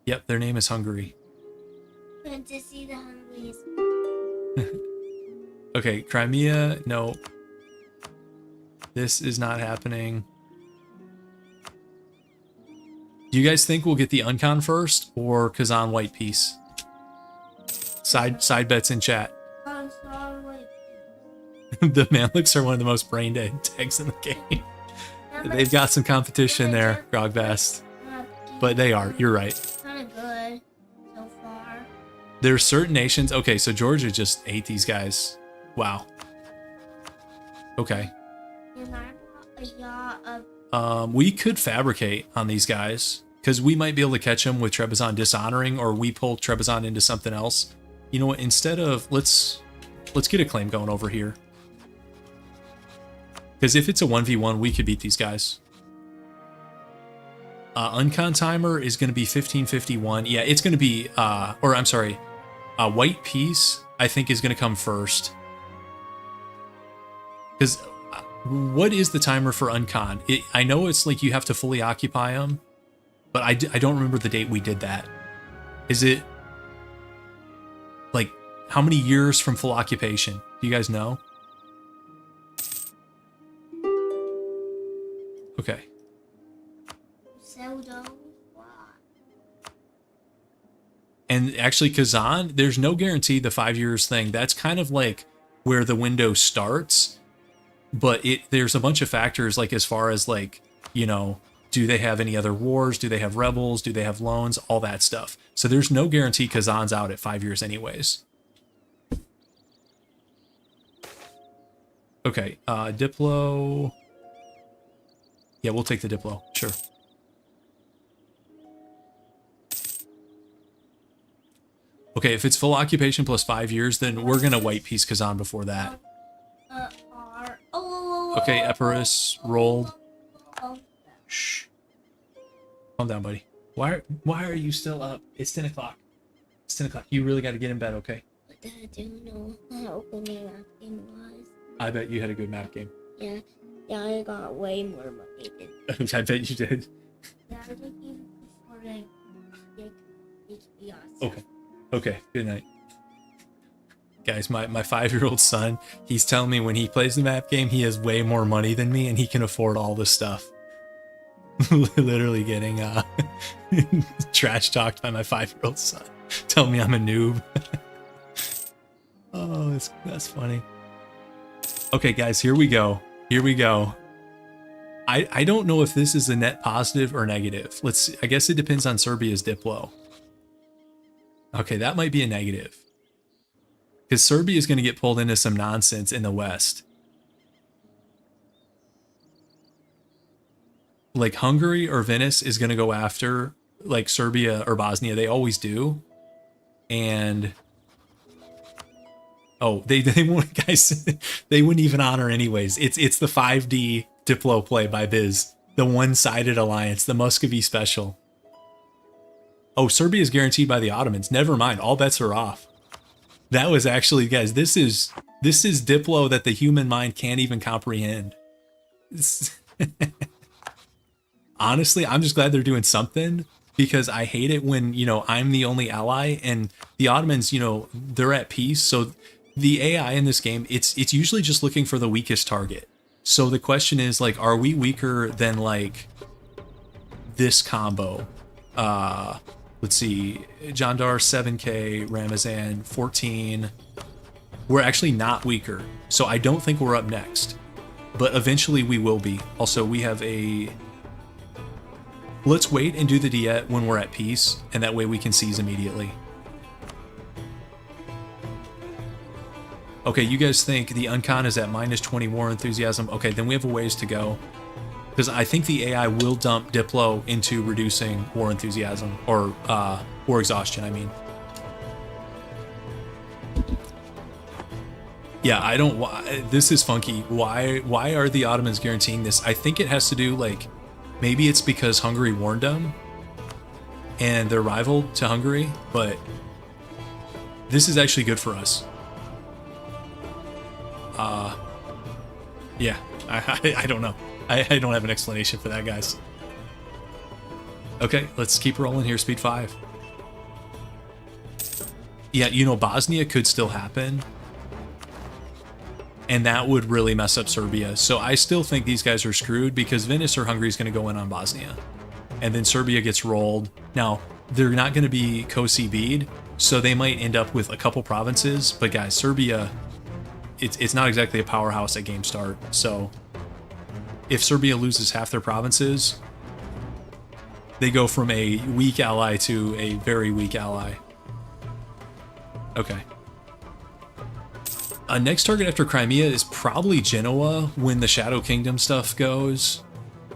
Yep, their name is Hungary. Want to see the Hungaries. Okay, Crimea, no. This is not happening. Do you guys think we'll get the Uncon first or Kazan White Peace? Side bets in chat. The Mamluks are one of the most brain dead tags in the game. They've got some competition there, Grogbast. But they are, you're right. Kind of good so far. There are certain nations. Okay, so Georgia just ate these guys. Wow. Okay. And I bought a yacht of we could fabricate on these guys because we might be able to catch them with Trebizond dishonoring, or we pull Trebizond into something else. You know what? Instead of let's get a claim going over here. Because if it's a 1v1, we could beat these guys. Uncon timer is going to be 1551. Yeah, it's going to be, or I'm sorry, white peace, I think, is going to come first. Because what is the timer for Uncon? I know it's like you have to fully occupy them, but I don't remember the date we did that. Is it like how many years from full occupation? Do you guys know? Okay. And actually, Kazan, there's no guarantee the 5 years thing. That's kind of like where the window starts. But there's a bunch of factors, like as far as like, you know, do they have any other wars? Do they have rebels? Do they have loans? All that stuff. So there's no guarantee Kazan's out at 5 years anyways. Okay, Diplo. Yeah, we'll take the Diplo, sure. Okay, if it's full occupation plus 5 years, then we're gonna white peace Kazan before that. Okay, Epirus rolled. Shh. Calm down, buddy. Why are you still up? It's 10 o'clock. It's 10 o'clock. You really got to get in bed, okay? But Dad, do you know how open my map game was? I bet you had a good map game. Yeah, I got way more money than I bet you did. Yeah, I was looking for like HBO. Okay. Okay, good night. Guys, my 5-year-old son, he's telling me when he plays the map game, he has way more money than me and he can afford all this stuff. Literally getting trash talked by my 5-year-old son. Telling me I'm a noob. Oh, that's funny. Okay, guys, here we go. Here we go. I don't know if this is a net positive or negative. I guess it depends on Serbia's Diplo. Okay, that might be a negative. Because Serbia is going to get pulled into some nonsense in the West. Like Hungary or Venice is going to go after like Serbia or Bosnia. They always do. And oh, they won't, guys. They wouldn't even honor anyways. It's the 5D Diplo play by Biz. The one-sided alliance, the Muscovy special. Oh, Serbia is guaranteed by the Ottomans. Never mind. All bets are off. That was actually, guys, this is Diplo that the human mind can't even comprehend. Honestly, I'm just glad they're doing something, because I hate it when, you know, I'm the only ally and the Ottomans, you know, they're at peace. So the AI in this game, it's usually just looking for the weakest target. So the question is, like, are we weaker than like this combo? Let's see, Jandar 7k, Ramazan 14. We're actually not weaker, so I don't think we're up next, but eventually we will be. Also, we have a... Let's wait and do the Diet when we're at peace, and that way we can seize immediately. Okay, you guys think the Uncon is at -20 war enthusiasm? Okay, then we have a ways to go. Because I think the AI will dump Diplo into reducing war enthusiasm, or war exhaustion, I mean. Yeah, I don't... This is funky. Why are the Ottomans guaranteeing this? I think it has to do, like... Maybe it's because Hungary warned them, and they're rival to Hungary, but... This is actually good for us. Yeah, I don't know. I don't have an explanation for that, guys. Okay, let's keep rolling here. Speed 5. Yeah, you know, Bosnia could still happen. And that would really mess up Serbia. So I still think these guys are screwed, because Venice or Hungary is going to go in on Bosnia. And then Serbia gets rolled. Now, they're not going to be co-CB'd, so they might end up with a couple provinces. But guys, Serbia, it's not exactly a powerhouse at game start. So... if Serbia loses half their provinces, they go from a weak ally to a very weak ally. Okay. Next target after Crimea is probably Genoa when the Shadow Kingdom stuff goes.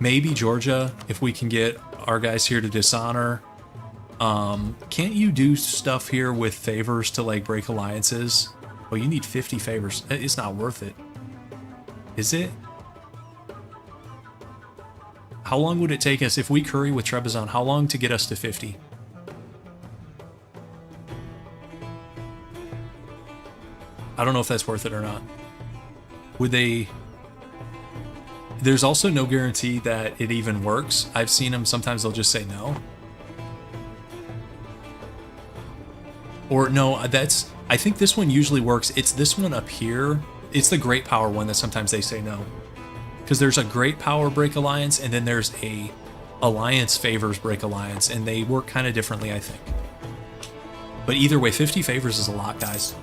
Maybe Georgia, if we can get our guys here to dishonor. Can't you do stuff here with favors to like break alliances? Well, you need 50 favors. It's not worth it. Is it? How long would it take us if we curry with Trebizond? How long to get us to 50? I don't know if that's worth it or not. Would they... There's also no guarantee that it even works. I've seen them, sometimes they'll just say no. Or no, that's... I think this one usually works. It's this one up here. It's the Great Power one that sometimes they say no. Because there's a Great Power break alliance, and then there's a alliance favors break alliance, and they work kind of differently, I think. But either way, 50 favors is a lot, guys.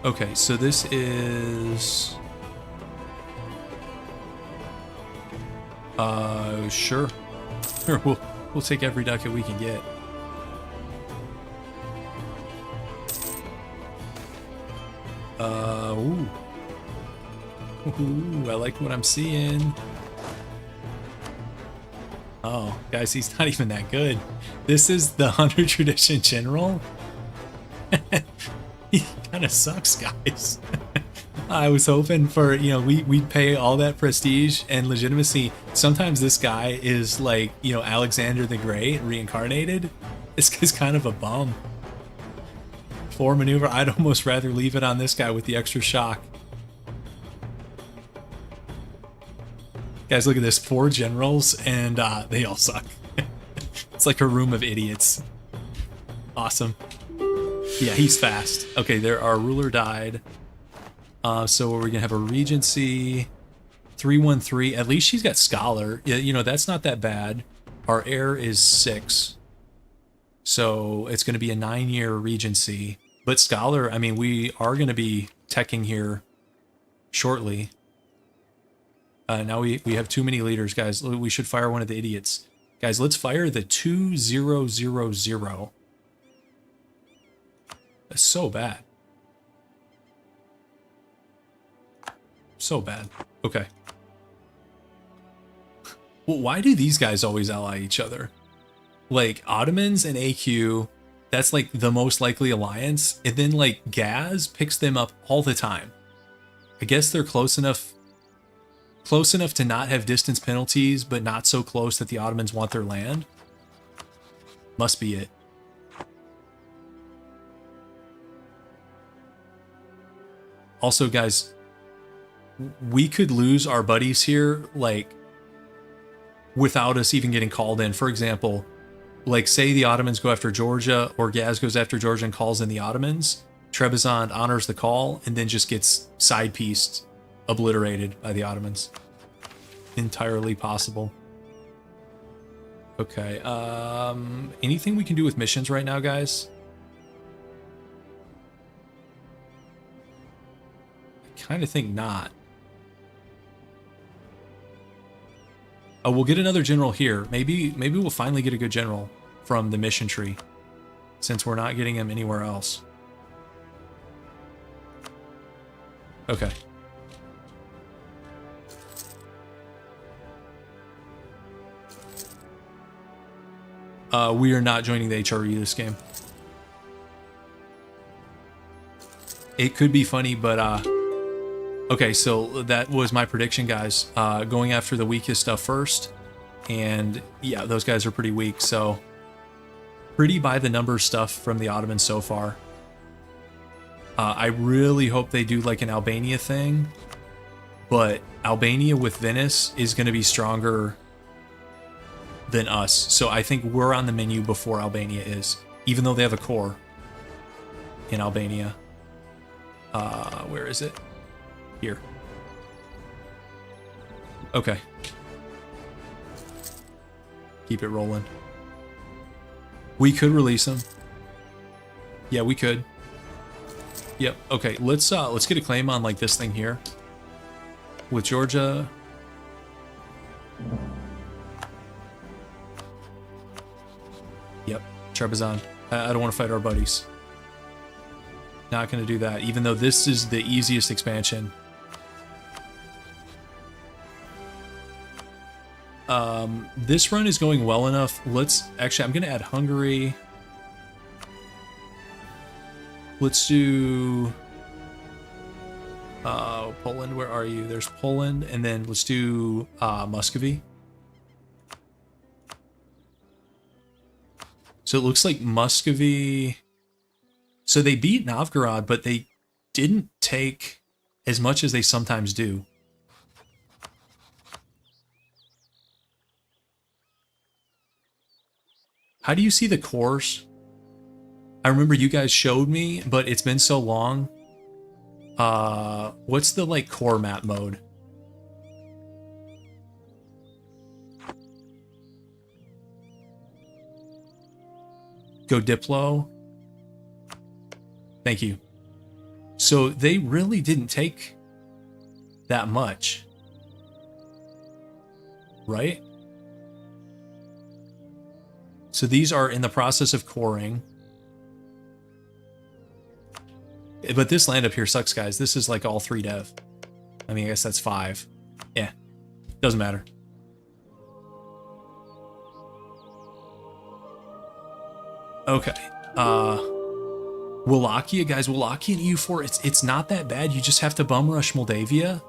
Okay, so this is... Sure. Sure, we'll take every ducat we can get. Ooh. Ooh, I like what I'm seeing. Oh, guys, he's not even that good. This is the 100 Tradition General. He kind of sucks, guys. I was hoping for, you know, we'd pay all that prestige and legitimacy. Sometimes this guy is like, you know, Alexander the Great reincarnated. This guy's kind of a bum. 4 maneuver, I'd almost rather leave it on this guy with the extra shock. Guys, look at this. 4 generals, and they all suck. It's like a room of idiots. Awesome. Yeah, he's fast. Okay, there, our ruler died. So we're going to have a regency. 313. At least she's got scholar. Yeah, you know, that's not that bad. Our heir is 6. So it's going to be a 9-year regency. But scholar, I mean, we are going to be teching here shortly. Now we have too many leaders, guys. We should fire one of the idiots. Guys, let's fire the 2000. That's so bad. So bad. Okay. Well, why do these guys always ally each other? Like, Ottomans and AQ, that's like the most likely alliance. And then, like, Gaz picks them up all the time. I guess they're close enough to not have distance penalties, but not so close that the Ottomans want their land. Must be it. Also, guys, we could lose our buddies here, like, without us even getting called in. For example, like, say the Ottomans go after Georgia, or Gaz goes after Georgia and calls in the Ottomans. Trebizond honors the call and then just gets side-pieced, obliterated by the Ottomans. Entirely possible. Okay, anything we can do with missions right now, guys? I kind of think not. Oh, we'll get another general here. Maybe we'll finally get a good general from the mission tree, since we're not getting him anywhere else. Okay. We are not joining the HRE this game. It could be funny, but okay, so that was my prediction, guys. Going after the weakest stuff first, and yeah, those guys are pretty weak, so pretty by the numbers stuff from the Ottomans so far. I really hope they do like an Albania thing, but Albania with Venice is going to be stronger than us, so I think we're on the menu before Albania is, even though they have a core in Albania. Where is it? Here. Okay. Keep it rolling. We could release them. Yeah, we could. Yep. Okay, let's get a claim on like this thing here with Georgia. Yep, Trebizond. I don't want to fight our buddies. Not going to do that, even though this is the easiest expansion. This run is going well enough. Actually, I'm going to add Hungary. Let's do... Poland, where are you? There's Poland, and then let's do Muscovy. So it looks like Muscovy. So they beat Novgorod, but they didn't take as much as they sometimes do. How do you see the cores? I remember you guys showed me, but it's been so long. What's the like core map mode? Go Diplo. Thank you. So they really didn't take that much, right? So these are in the process of coring. But this land up here sucks, guys. This is like all 3 dev. I mean, I guess that's 5. Yeah, doesn't matter. Okay. Wallachia, guys. Wallachia and EU4, it's not that bad. You just have to bum rush Moldavia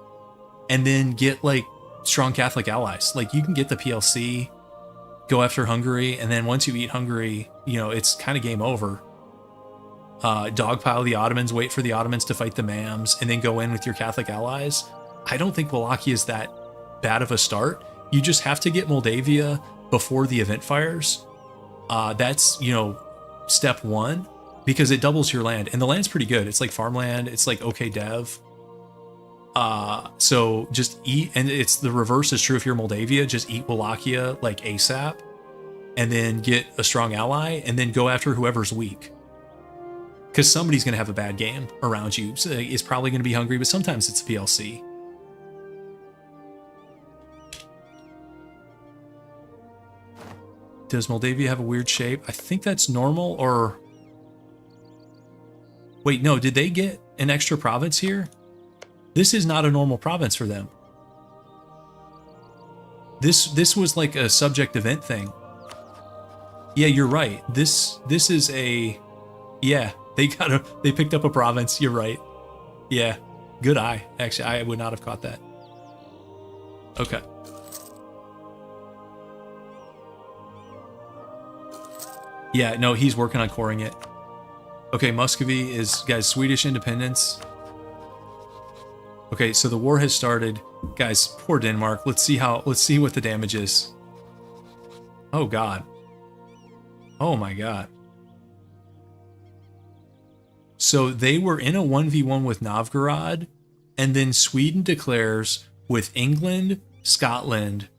and then get like strong Catholic allies. Like you can get the PLC, go after Hungary, and then once you eat Hungary, you know, it's kind of game over. Dogpile the Ottomans, wait for the Ottomans to fight the Mams, and then go in with your Catholic allies. I don't think Wallachia is that bad of a start. You just have to get Moldavia before the event fires. That's, you know, step 1, because it doubles your land, and the land's pretty good. It's like farmland. It's like okay dev. So just eat, and it's the reverse is true if you're Moldavia. Just eat Wallachia like ASAP, and then get a strong ally, and then go after whoever's weak. Because somebody's going to have a bad game around you. So it's probably going to be Hungary, but sometimes it's PLC. Does Moldavia have a weird shape? I think that's normal, or... Wait, no, did they get an extra province here? This is not a normal province for them. This was like a subject event thing. Yeah, you're right. This is a... Yeah, they picked up a province. You're right. Yeah, good eye. Actually, I would not have caught that. Okay. Yeah, no, he's working on coring it. Okay, Muscovy is, guys, Swedish independence. Okay, so the war has started. Guys, poor Denmark. Let's see what the damage is. Oh god. Oh my god. So they were in a 1v1 with Novgorod, and then Sweden declares with England, Scotland,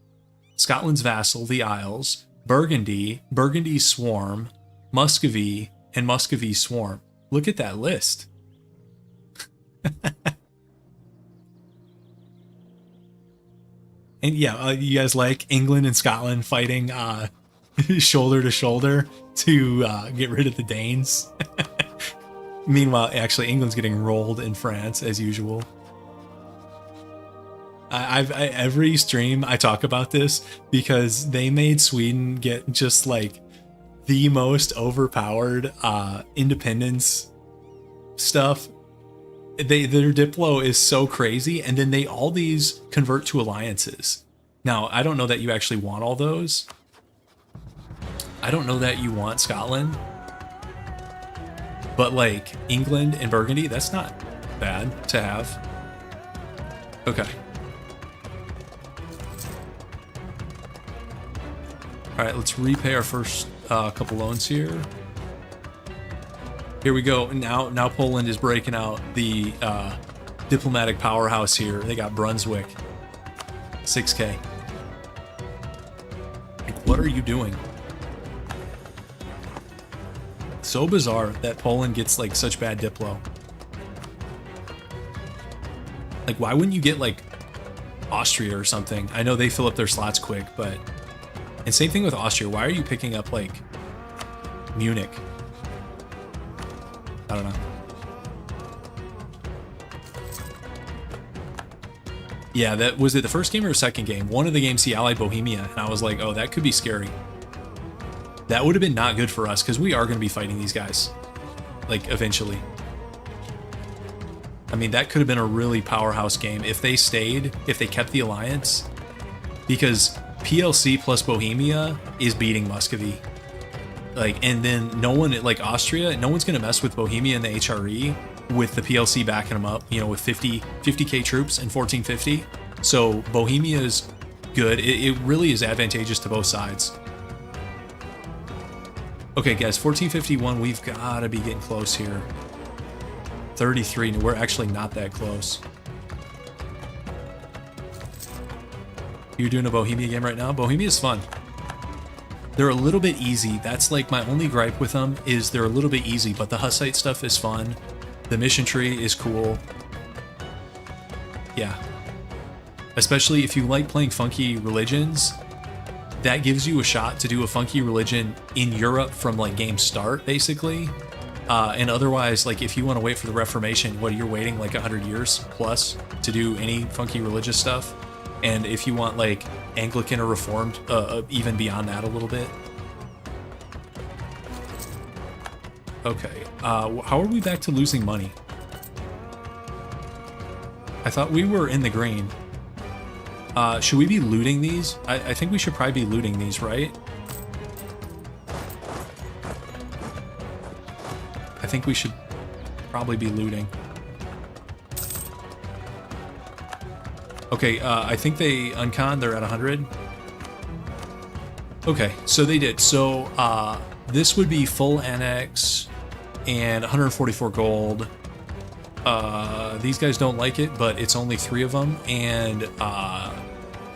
Scotland's vassal, the Isles, Burgundy, Burgundy's swarm, Muscovy, and Muscovy's swarm. Look at that list. And yeah, you guys like England and Scotland fighting shoulder to shoulder to get rid of the Danes. Meanwhile, actually, England's getting rolled in France as usual. Every stream I talk about this because they made Sweden get just like the most overpowered independence stuff. Their Diplo is so crazy, and then they all these convert to alliances. Now, I don't know that you actually want all those. I don't know that you want Scotland. But like England and Burgundy, that's not bad to have. Okay. All right, let's repay our first couple loans here. Here we go. Now Poland is breaking out the diplomatic powerhouse here. They got Brunswick. 6K. Like, what are you doing? So bizarre that Poland gets like such bad Diplo. Like, why wouldn't you get like Austria or something? I know they fill up their slots quick, but... And same thing with Austria. Why are you picking up like Munich? I don't know. Yeah, that was it the first game or second game? One of the games he allied Bohemia, and I was like, oh, that could be scary. That would have been not good for us, because we are going to be fighting these guys, like, eventually. I mean, that could have been a really powerhouse game if they stayed, if they kept the alliance, because PLC plus Bohemia is beating Muscovy. Like, and then no one, like Austria, no one's going to mess with Bohemia and the HRE with the PLC backing them up, you know, with 50k troops and 1450. So Bohemia is good. It really is advantageous to both sides. Okay, guys, 1451, we've got to be getting close here. 33, we're actually not that close. You're doing a Bohemia game right now? Bohemia is fun. They're a little bit easy. That's like my only gripe with them, is they're a little bit easy, but the Hussite stuff is fun. The mission tree is cool. Yeah. Especially if you like playing funky religions, that gives you a shot to do a funky religion in Europe from like game start, basically. And otherwise, like if you want to wait for the Reformation, what, you're waiting like 100 years plus to do any funky religious stuff. And if you want like Anglican or Reformed, even beyond that a little bit. Okay, how are we back to losing money? I thought we were in the green. Should we be looting these? I think we should probably be looting these, right? I think we should probably be looting. Okay, I think they uncon, they're at 100. Okay, so they did. So this would be full annex and 144 gold. These guys don't like it, but it's only 3 of them, and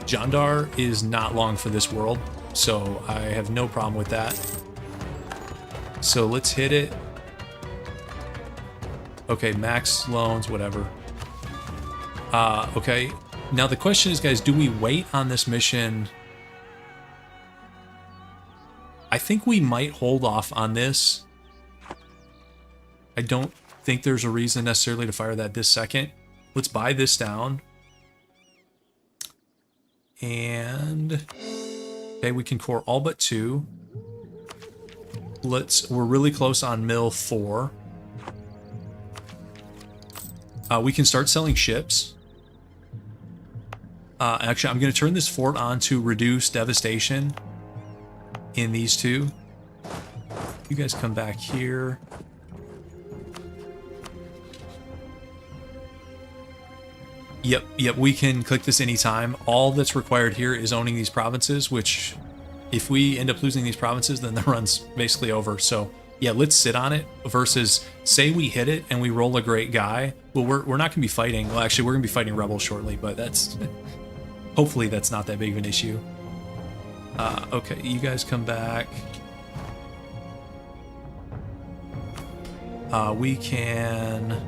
Jandar is not long for this world, so I have no problem with that. So let's hit it. Okay, max loans, whatever. Okay. Now the question is, guys, do we wait on this mission? I think we might hold off on this. I don't think there's a reason necessarily to fire that this second. Let's buy this down. And okay, we can core all but 2. We're really close on mill 4. We can start selling ships. Actually, I'm going to turn this fort on to reduce devastation in these 2. You guys come back here. Yep, we can click this anytime. All that's required here is owning these provinces, which if we end up losing these provinces, then the run's basically over. So yeah, let's sit on it versus say we hit it and we roll a great guy. Well, we're not going to be fighting. Well, actually, we're going to be fighting rebels shortly, but that's hopefully that's not that big of an issue. Okay, you guys come back. We can...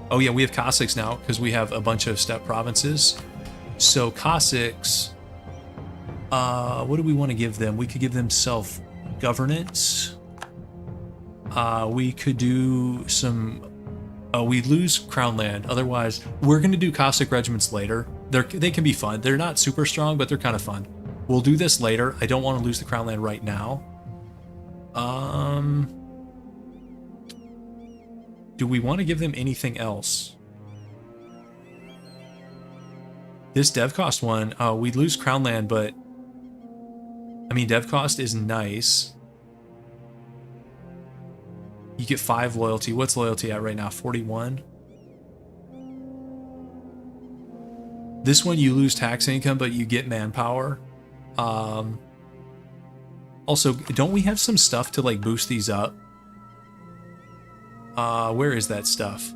Oh yeah, we have Cossacks now because we have a bunch of steppe provinces. So Cossacks, what do we want to give them? We could give them self-governance. We could do some... we lose crown land. Otherwise, we're going to do Cossack regiments later. They can be fun. They're not super strong, but they're kind of fun. We'll do this later. I don't want to lose the crown land right now. Do we want to give them anything else? This dev cost one, we lose crown land, but I mean, dev cost is nice. You get 5 loyalty. What's loyalty at right now? 41. This one you lose tax income, but you get manpower. Also, don't we have some stuff to like boost these up? Where is that stuff?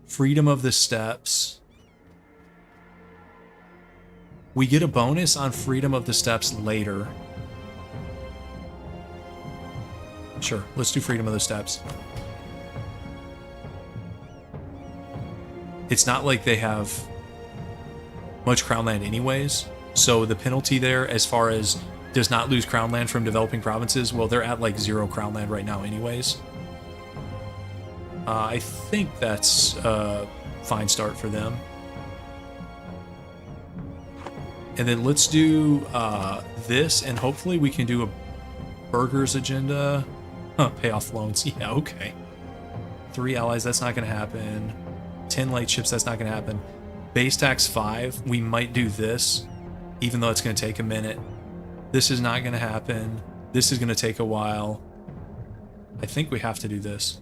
Freedom of the Steppes. We get a bonus on Freedom of the Steppes later. Sure, let's do Freedom of the Steppes. It's not like they have much crown land anyways, so the penalty there as far as does not lose crown land from developing provinces, well, they're at like 0 crown land right now anyways. I think that's a fine start for them. And then let's do this, and hopefully we can do a burgers agenda. Huh, pay off loans. Yeah, okay. 3 allies, that's not going to happen. 10 light ships, that's not going to happen. Base tax 5, we might do this, even though it's going to take a minute. This is not going to happen. This is going to take a while. I think we have to do this.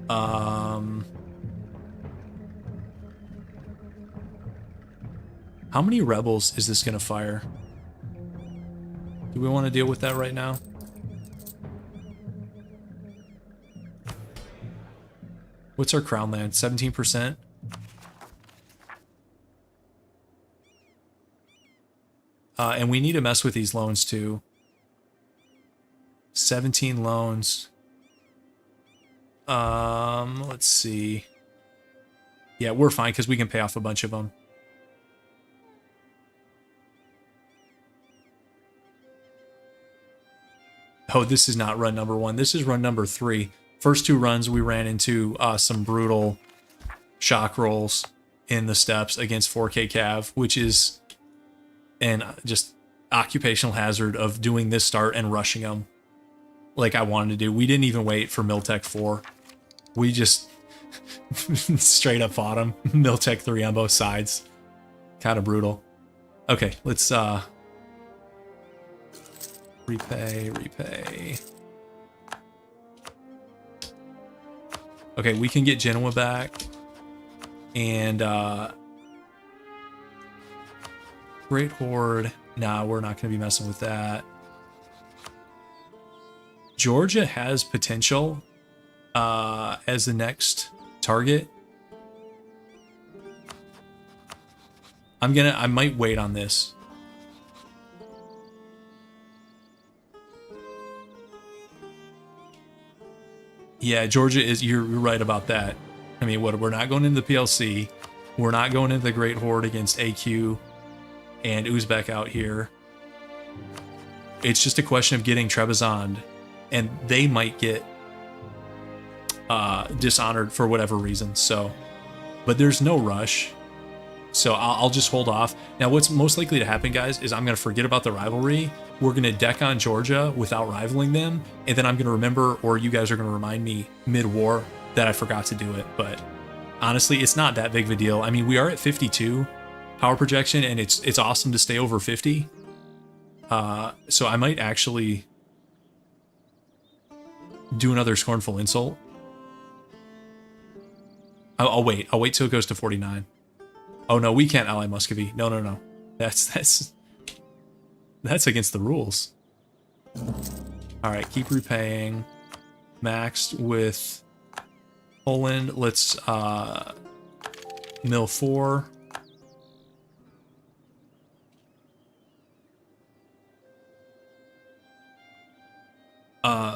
How many rebels is this going to fire? Do we want to deal with that right now? What's our crown land? 17%? And we need to mess with these loans too. 17 loans. Let's see. Yeah, we're fine because we can pay off a bunch of them. Oh, this is not run number 1. This is run number 3. First 2 runs, we ran into some brutal shock rolls in the steppes against 4K Cav, which is an just occupational hazard of doing this start and rushing them like I wanted to do. We didn't even wait for Miltech 4. We just straight up fought them. Miltech 3 on both sides. Kind of brutal. Okay, let's repay. Okay, we can get Genoa back. And Great Horde. Nah, we're not going to be messing with that. Georgia has potential as the next target. I might wait on this. Yeah, Georgia is, you're right about that. I mean, we're not going into the PLC. We're not going into the Great Horde against AQ and Uzbek out here. It's just a question of getting Trebizond, and they might get dishonored for whatever reason. So, but there's no rush. So I'll just hold off. Now, what's most likely to happen, guys, is I'm going to forget about the rivalry. We're going to deck on Georgia without rivaling them. And then I'm going to remember, or you guys are going to remind me mid-war that I forgot to do it. But honestly, it's not that big of a deal. I mean, we are at 52 power projection, and it's awesome to stay over 50. So I might actually do another Scornful Insult. I'll wait. I'll wait till it goes to 49. Oh no, we can't ally Muscovy. No. That's against the rules. All right, keep repaying. Maxed with Poland. Let's mill 4.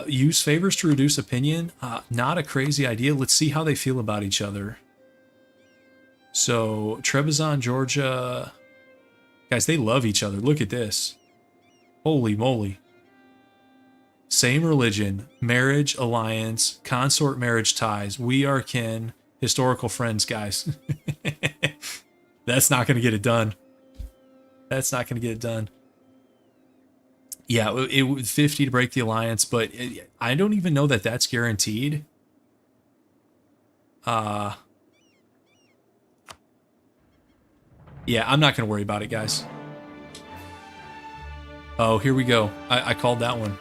Use favors to reduce opinion. Not a crazy idea. Let's see how they feel about each other. So, Trebizond, Georgia. Guys, they love each other. Look at this. Holy moly. Same religion, marriage, alliance, consort marriage ties. We are kin, historical friends, guys. That's not going to get it done. That's not going to get it done. Yeah, it would 50 to break the alliance, but I don't even know that that's guaranteed. Yeah, I'm not going to worry about it, guys. Oh, here we go. I called that one.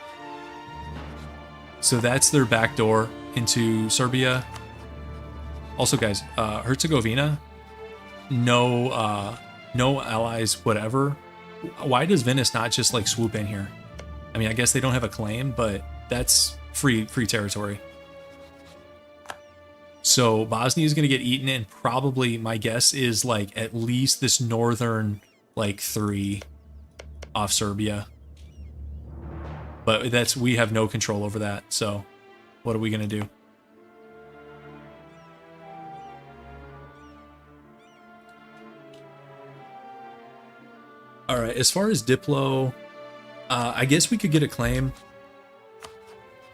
So that's their back door into Serbia. Also, guys, Herzegovina, no allies, whatever. Why does Venice not just like swoop in here? I mean, I guess they don't have a claim, but that's free territory. So Bosnia is going to get eaten, and probably my guess is like at least this northern like 3 off Serbia. But we have no control over that. So what are we going to do? All right, as far as Diplo, I guess we could get a claim.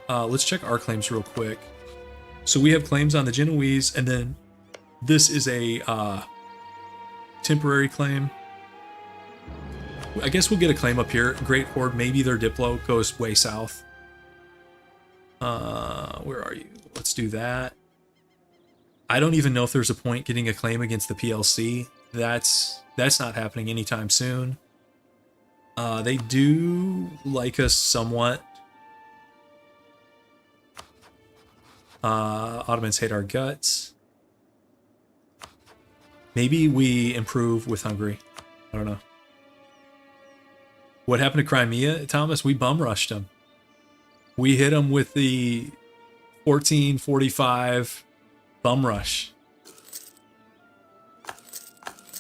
Let's check our claims real quick. So we have claims on the Genoese, and then this is a temporary claim. I guess we'll get a claim up here. Great Horde, maybe their Diplo goes way south. Where are you? Let's do that. I don't even know if there's a point getting a claim against the PLC. That's not happening anytime soon. They do like us somewhat. Ottomans hate our guts. Maybe we improve with Hungary. I don't know. What happened to Crimea, Thomas? We bum rushed them. We hit them with the 1445 bum rush.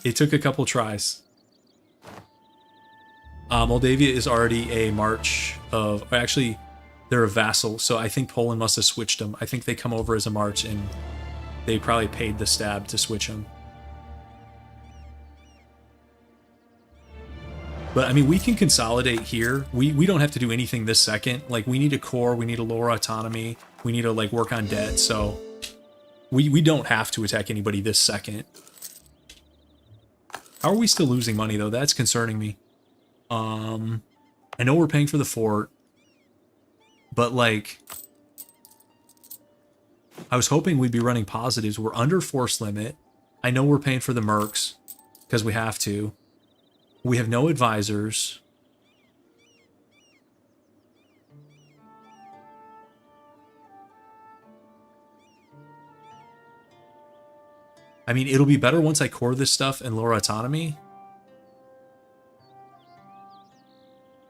It took a couple tries. Moldavia is already a march of... Actually, they're a vassal, so I think Poland must have switched them. I think they come over as a march, and they probably paid the stab to switch them. But, I mean, we can consolidate here. We don't have to do anything this second. Like, we need a core. We need to lower autonomy. We need to, like, work on debt. So, we don't have to attack anybody this second. How are we still losing money, though? That's concerning me. I know we're paying for the fort. But, like, I was hoping we'd be running positives. We're under force limit. I know we're paying for the mercs because we have to. We have no advisors. I mean, it'll be better once I core this stuff and lower autonomy.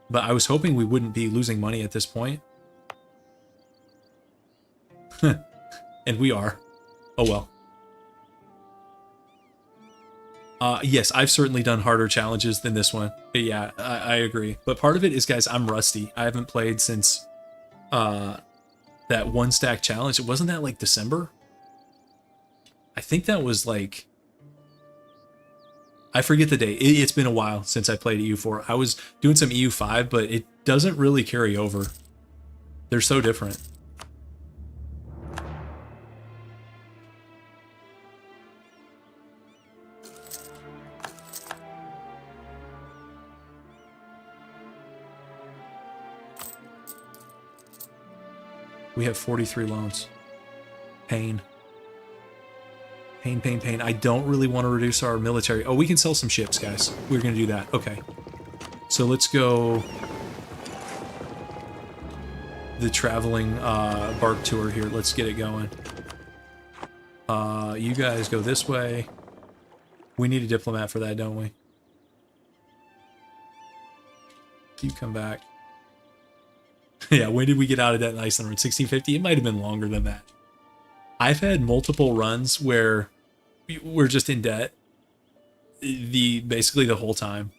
But I was hoping we wouldn't be losing money at this point. And we are. Oh well. Yes, I've certainly done harder challenges than this one. Yeah, I agree. But part of it is, guys, I'm rusty. I haven't played since that one stack challenge. Wasn't that like December? I think that was like... I forget the date. It's been a while since I played EU4. I was doing some EU5, but it doesn't really carry over. They're so different. We have 43 loans. Pain. Pain, pain, pain. I don't really want to reduce our military. Oh, we can sell some ships, guys. We're going to do that. Okay. So let's go the traveling bark tour here. Let's get it going. You guys go this way. We need a diplomat for that, don't we? You come back. Yeah, when did we get out of debt in Iceland? 1650? It might have been longer than that. I've had multiple runs where we're just in debt basically the whole time.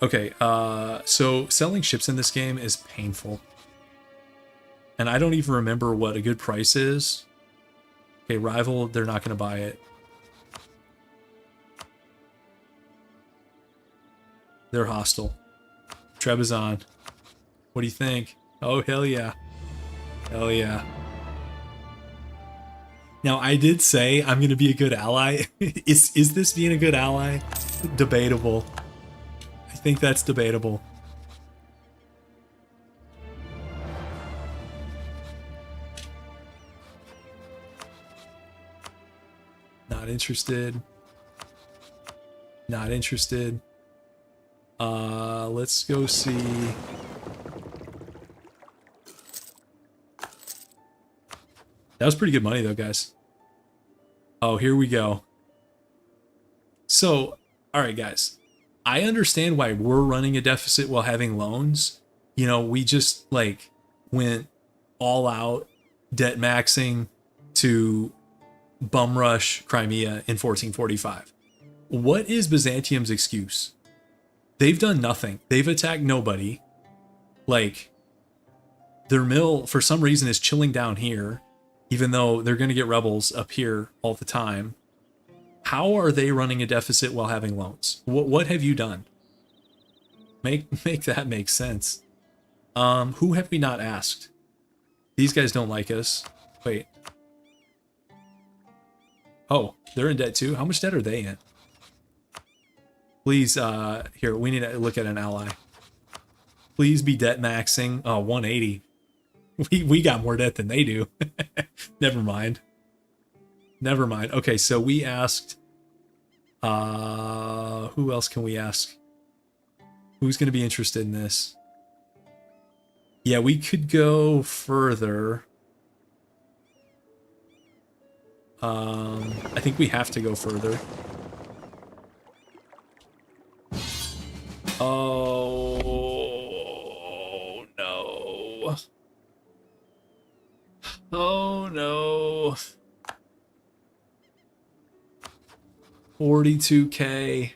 Okay, so selling ships in this game is painful. And I don't even remember what a good price is. Okay, rival, they're not going to buy it. They're hostile. Trebizond. What do you think? Oh, hell yeah. Hell yeah. Now, I did say I'm going to be a good ally. Is this being a good ally? Debatable. I think that's debatable. Not interested. Not interested. Let's go see. That was pretty good money though, guys. Oh, here we go. So, all right, guys. I understand why we're running a deficit while having loans. You know, we just like went all out debt maxing to bum rush Crimea in 1445. What is Byzantium's excuse? They've done nothing. They've attacked nobody. Like, their mill, for some reason, is chilling down here, even though they're going to get rebels up here all the time. How are they running a deficit while having loans? What have you done? Make that make sense. Who have we not asked? These guys don't like us. Wait. Oh, they're in debt too? How much debt are they in? Please, here, we need to look at an ally. Please be debt maxing. Oh, 180. We got more debt than they do. Never mind. Never mind. Okay, so we asked who else can we ask? Who's going to be interested in this? Yeah, we could go further. I think we have to go further. Oh no. Oh no. 42K.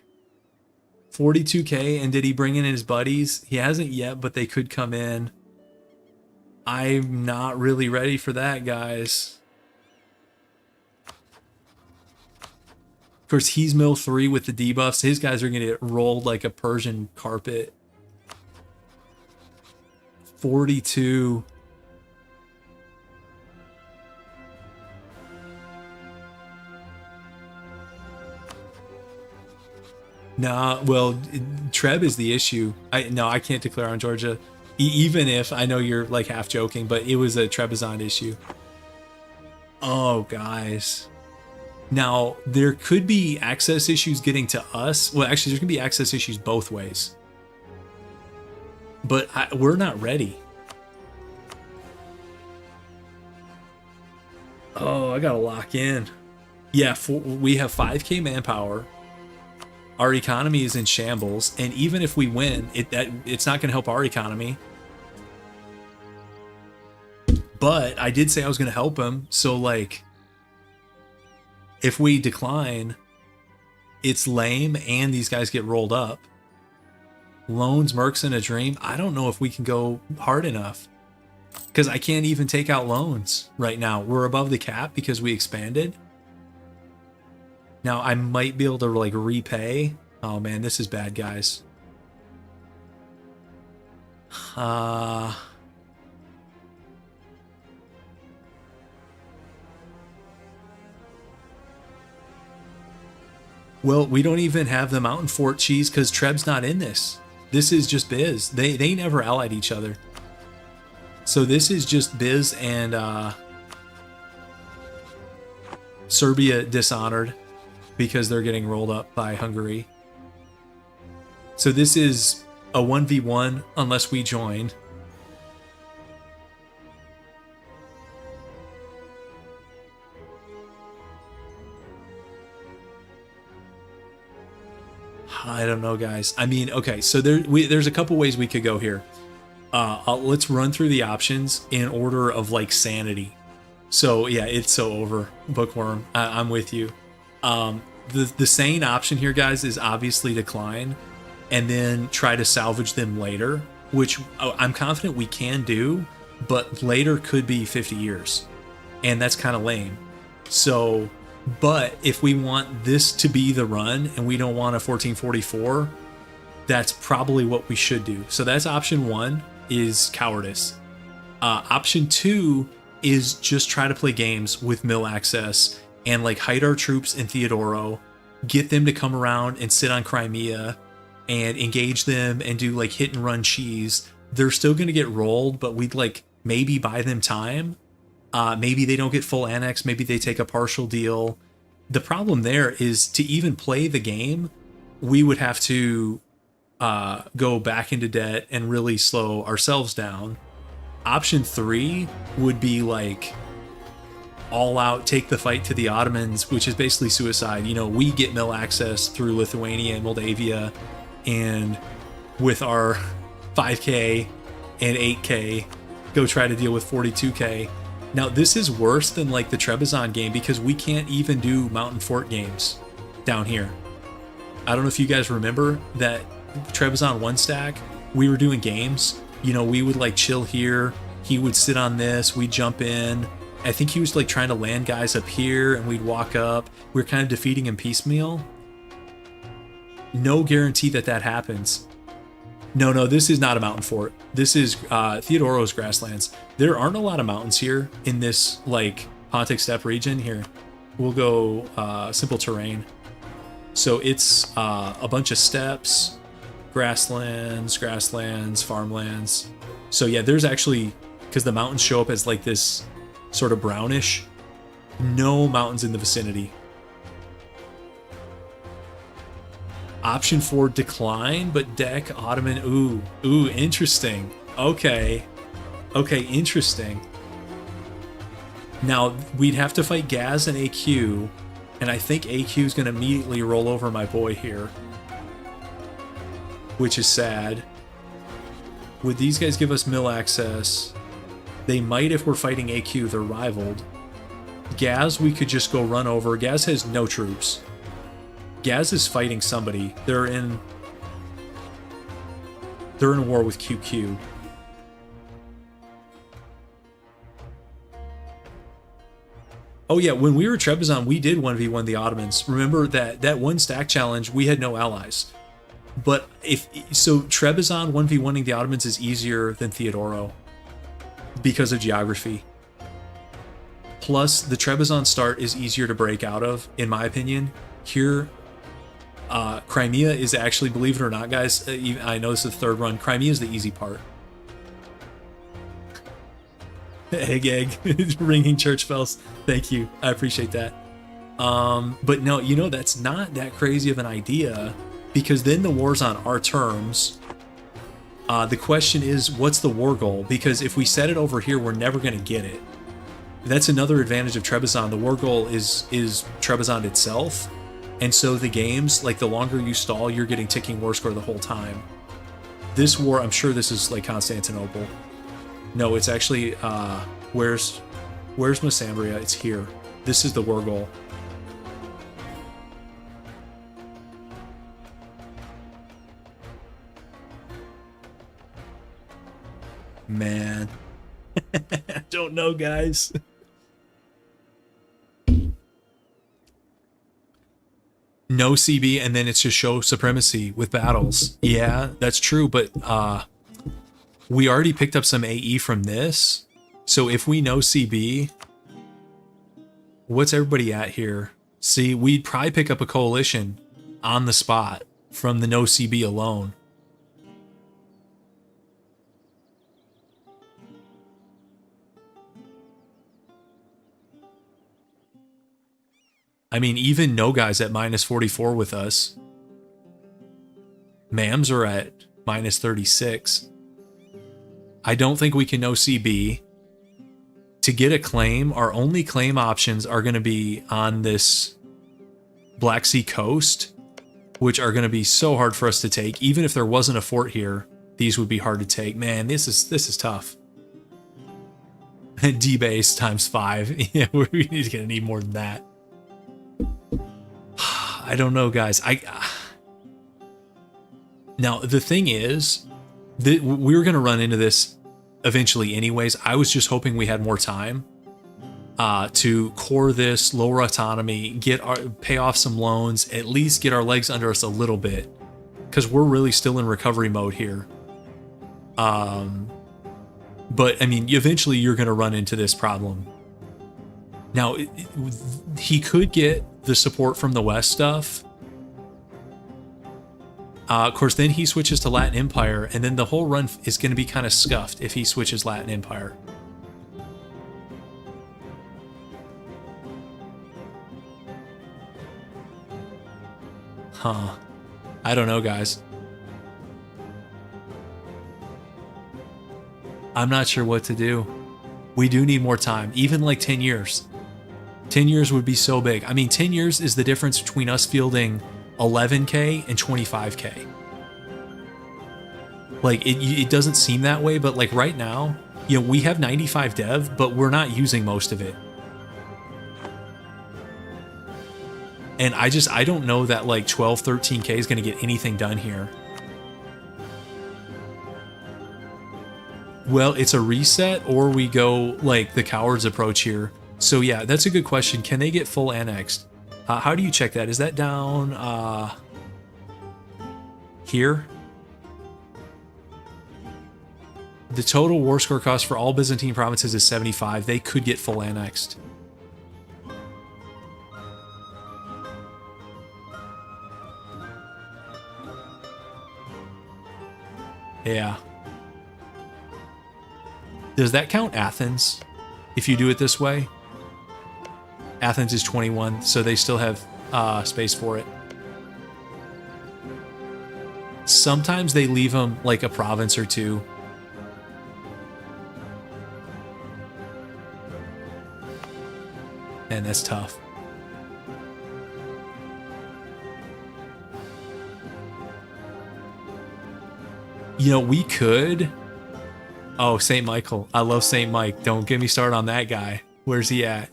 42K, and did he bring in his buddies? He hasn't yet, but they could come in. I'm not really ready for that, guys. Of course, he's mill 3 with the debuffs. His guys are going to get rolled like a Persian carpet. 42. Nah, well, Treb is the issue. I can't declare on Georgia. Even if, I know you're like half joking, but it was a Trebizond issue. Oh, guys. Now, there could be access issues getting to us. Well, actually, there's going to be access issues both ways. But we're not ready. Oh, I got to lock in. Yeah, we have 5K manpower. Our economy is in shambles. And even if we win, it's not going to help our economy. But I did say I was going to help him. So, like, if we decline, it's lame and these guys get rolled up. Loans, Mercs, and a Dream. I don't know if we can go hard enough. Because I can't even take out loans right now. We're above the cap because we expanded. Now, I might be able to, like, repay. Oh, man, this is bad, guys. Well, we don't even have the Mountain Fort cheese because Treb's not in this. This is just Biz. They never allied each other. So this is just Biz and Serbia dishonored because they're getting rolled up by Hungary. So this is a 1v1 unless we join. I don't know, guys. I mean, okay, so there's a couple ways we could go here. Let's run through the options in order of, like, sanity. So, yeah, it's so over, Bookworm. I'm with you. The sane option here, guys, is obviously decline and then try to salvage them later, which I'm confident we can do, but later could be 50 years. And that's kind of lame. So... But if we want this to be the run and we don't want a 1444, that's probably what we should do. So that's option 1 is cowardice. Option 2 is just try to play games with mill access and, like, hide our troops in Theodoro, get them to come around and sit on Crimea and engage them and do, like, hit and run cheese. They're still going to get rolled, but we'd, like, maybe buy them time. Maybe they don't get full annex. Maybe they take a partial deal. The problem there is to even play the game, we would have to go back into debt and really slow ourselves down. Option 3 would be, like, all out, take the fight to the Ottomans, which is basically suicide. You know, we get mill access through Lithuania and Moldavia, and with our 5K and 8K, go try to deal with 42K. Now, this is worse than, like, the Trebizond game because we can't even do Mountain Fort games down here. I don't know if you guys remember that Trebizond 1 stack, we were doing games. You know, we would, like, chill here. He would sit on this. We'd jump in. I think he was, like, trying to land guys up here, and we'd walk up. We were kind of defeating him piecemeal. No guarantee that that happens. No, this is not a mountain fort. This is Theodoro's grasslands. There aren't a lot of mountains here in this, like, Pontic steppe region. Here, we'll go simple terrain. So it's a bunch of steppes, grasslands, farmlands. So yeah, there's actually because the mountains show up as like this sort of brownish. No mountains in the vicinity. Option 4, decline, but deck Ottoman. Ooh, interesting. Okay, interesting. Now, we'd have to fight Gaz and AQ, and I think AQ is going to immediately roll over my boy here, which is sad. Would these guys give us mill access? They might if we're fighting AQ, they're rivaled. Gaz, we could just go run over. Gaz has no troops. Gaz is fighting somebody. They're in a war with QQ. Oh yeah, when we were Trebizond, we did 1v1 the Ottomans. Remember that one stack challenge, we had no allies. But Trebizond 1v1ing the Ottomans is easier than Theodoro because of geography. Plus, the Trebizond start is easier to break out of, in my opinion. Here, Crimea is actually, believe it or not, guys, I know this is the third run, Crimea is the easy part. Egg, ringing church bells. Thank you. I appreciate that. But no, that's not that crazy of an idea, because then the war's on our terms. The question is, what's the war goal? Because if we set it over here, we're never going to get it. That's another advantage of Trebizond. The war goal is Trebizond itself. And so the games, like the longer you stall, you're getting ticking war score the whole time. This war, I'm sure this is like Constantinople. No, it's actually, where's Massambria? It's here. This is the war goal. Man. I don't know, guys. No CB, and then it's just show supremacy with battles. Yeah, that's true, but we already picked up some AE from this. So if we know CB, what's everybody at here? See, we'd probably pick up a coalition on the spot from the no CB alone. I mean, even no guys at minus 44 with us. Mams are at minus 36. I don't think we can no CB. To get a claim, our only claim options are going to be on this Black Sea coast, which are going to be so hard for us to take. Even if there wasn't a fort here, these would be hard to take. Man, this is tough. D-base times 5. Yeah, we're going to need more than that. I don't know, guys. Now, the thing is, we were going to run into this eventually anyways. I was just hoping we had more time to core this, lower autonomy, pay off some loans, at least get our legs under us a little bit, because we're really still in recovery mode here. But, I mean, eventually you're going to run into this problem. Now, he could get the support from the West stuff. Of course, then he switches to Latin Empire, and then the whole run is going to be kind of scuffed if he switches Latin Empire. Huh. I don't know, guys. I'm not sure what to do. We do need more time, even like 10 years. 10 years would be so big. I mean, 10 years is the difference between us fielding 11K and 25K. Like, it doesn't seem that way, but like right now, we have 95 dev, but we're not using most of it. And I don't know that like 12, 13K is going to get anything done here. Well, it's a reset, or we go like the coward's approach here. So yeah, that's a good question. Can they get full annexed? How do you check that? Is that down here? The total war score cost for all Byzantine provinces is 75. They could get full annexed. Yeah. Does that count Athens if you do it this way? Athens is 21, so they still have space for it. Sometimes they leave them like a province or two. And that's tough. You know, we could... Oh, St. Michael. I love St. Mike. Don't get me started on that guy. Where's he at?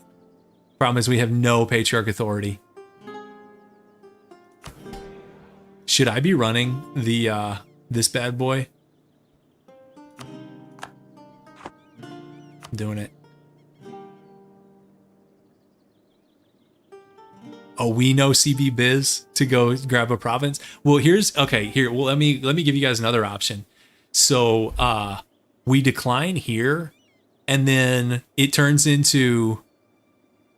Problem is we have no Patriarch authority. Should I be running the this bad boy? I'm doing it. Oh, we know CB Biz to go grab a province. Well, here's okay. Here, well, let me give you guys another option. So, we decline here, and then it turns into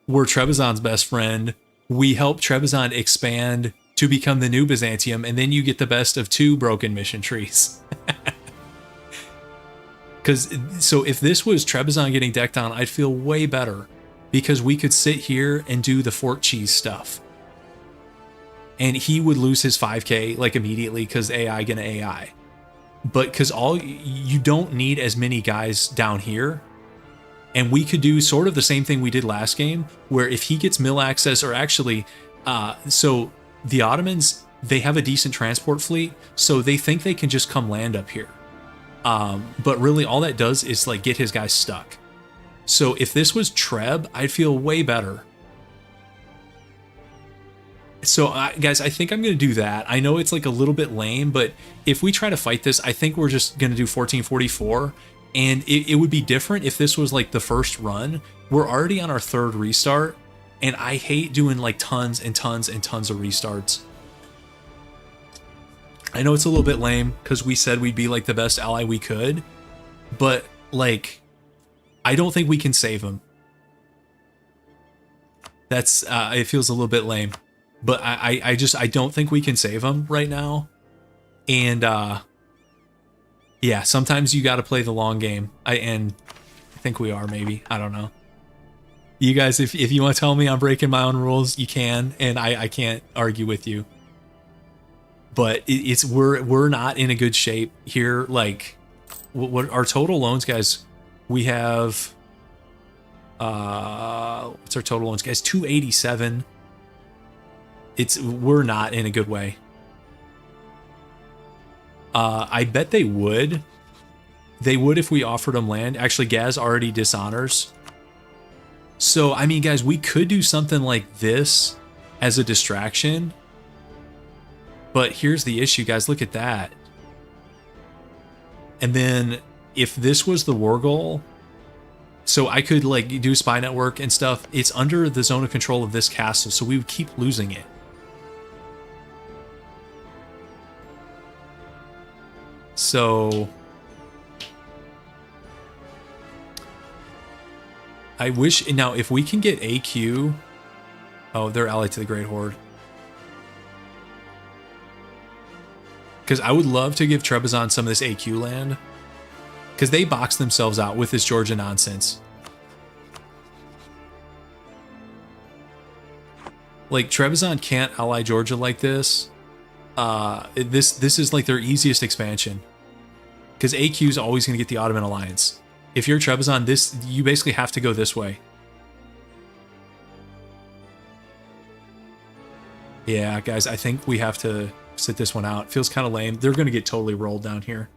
we're Trebizond's best friend. We help Trebizond expand to become the new Byzantium, and then you get the best of two broken mission trees. Because so if this was Trebizond getting decked on, I'd feel way better. Because we could sit here and do the fork cheese stuff. And he would lose his 5k like immediately because AI gonna AI. But because you don't need as many guys down here. And we could do sort of the same thing we did last game, where if he gets mill access, or actually, so the Ottomans, they have a decent transport fleet, so they think they can just come land up here. But really all that does is like get his guys stuck. So if this was Treb, I'd feel way better. So guys, I think I'm going to do that. I know it's like a little bit lame, but if we try to fight this, I think we're just going to do 1444. And it would be different if this was like the first run. We're already on our third restart. And I hate doing like tons and tons and tons of restarts. I know it's a little bit lame because we said we'd be like the best ally we could. But like... I don't think we can save him. That's it feels a little bit lame, but I don't think we can save him right now. And yeah, sometimes you got to play the long game. I think we are, maybe, I don't know. You guys, if you want to tell me I'm breaking my own rules, you can, and I can't argue with you. But we're not in a good shape here. Like, what our total loans, guys? We have, what's our total loans, guys? 287. We're not in a good way. I bet they would. They would if we offered them land. Actually, Gaz already dishonors. So, I mean, guys, we could do something like this as a distraction. But here's the issue, guys. Look at that. And then... if this was the war goal, so I could like do spy network and stuff, it's under the zone of control of this castle, so we would keep losing it. So I wish, now if we can get AQ, oh, they're allied to the Great Horde. Because I would love to give Trebizond some of this AQ land. Because they box themselves out with this Georgia nonsense. Like, Trebizond can't ally Georgia like this. This is like their easiest expansion. Because AQ is always going to get the Ottoman alliance. If you're Trebizond, you basically have to go this way. Yeah, guys, I think we have to sit this one out. Feels kind of lame. They're going to get totally rolled down here.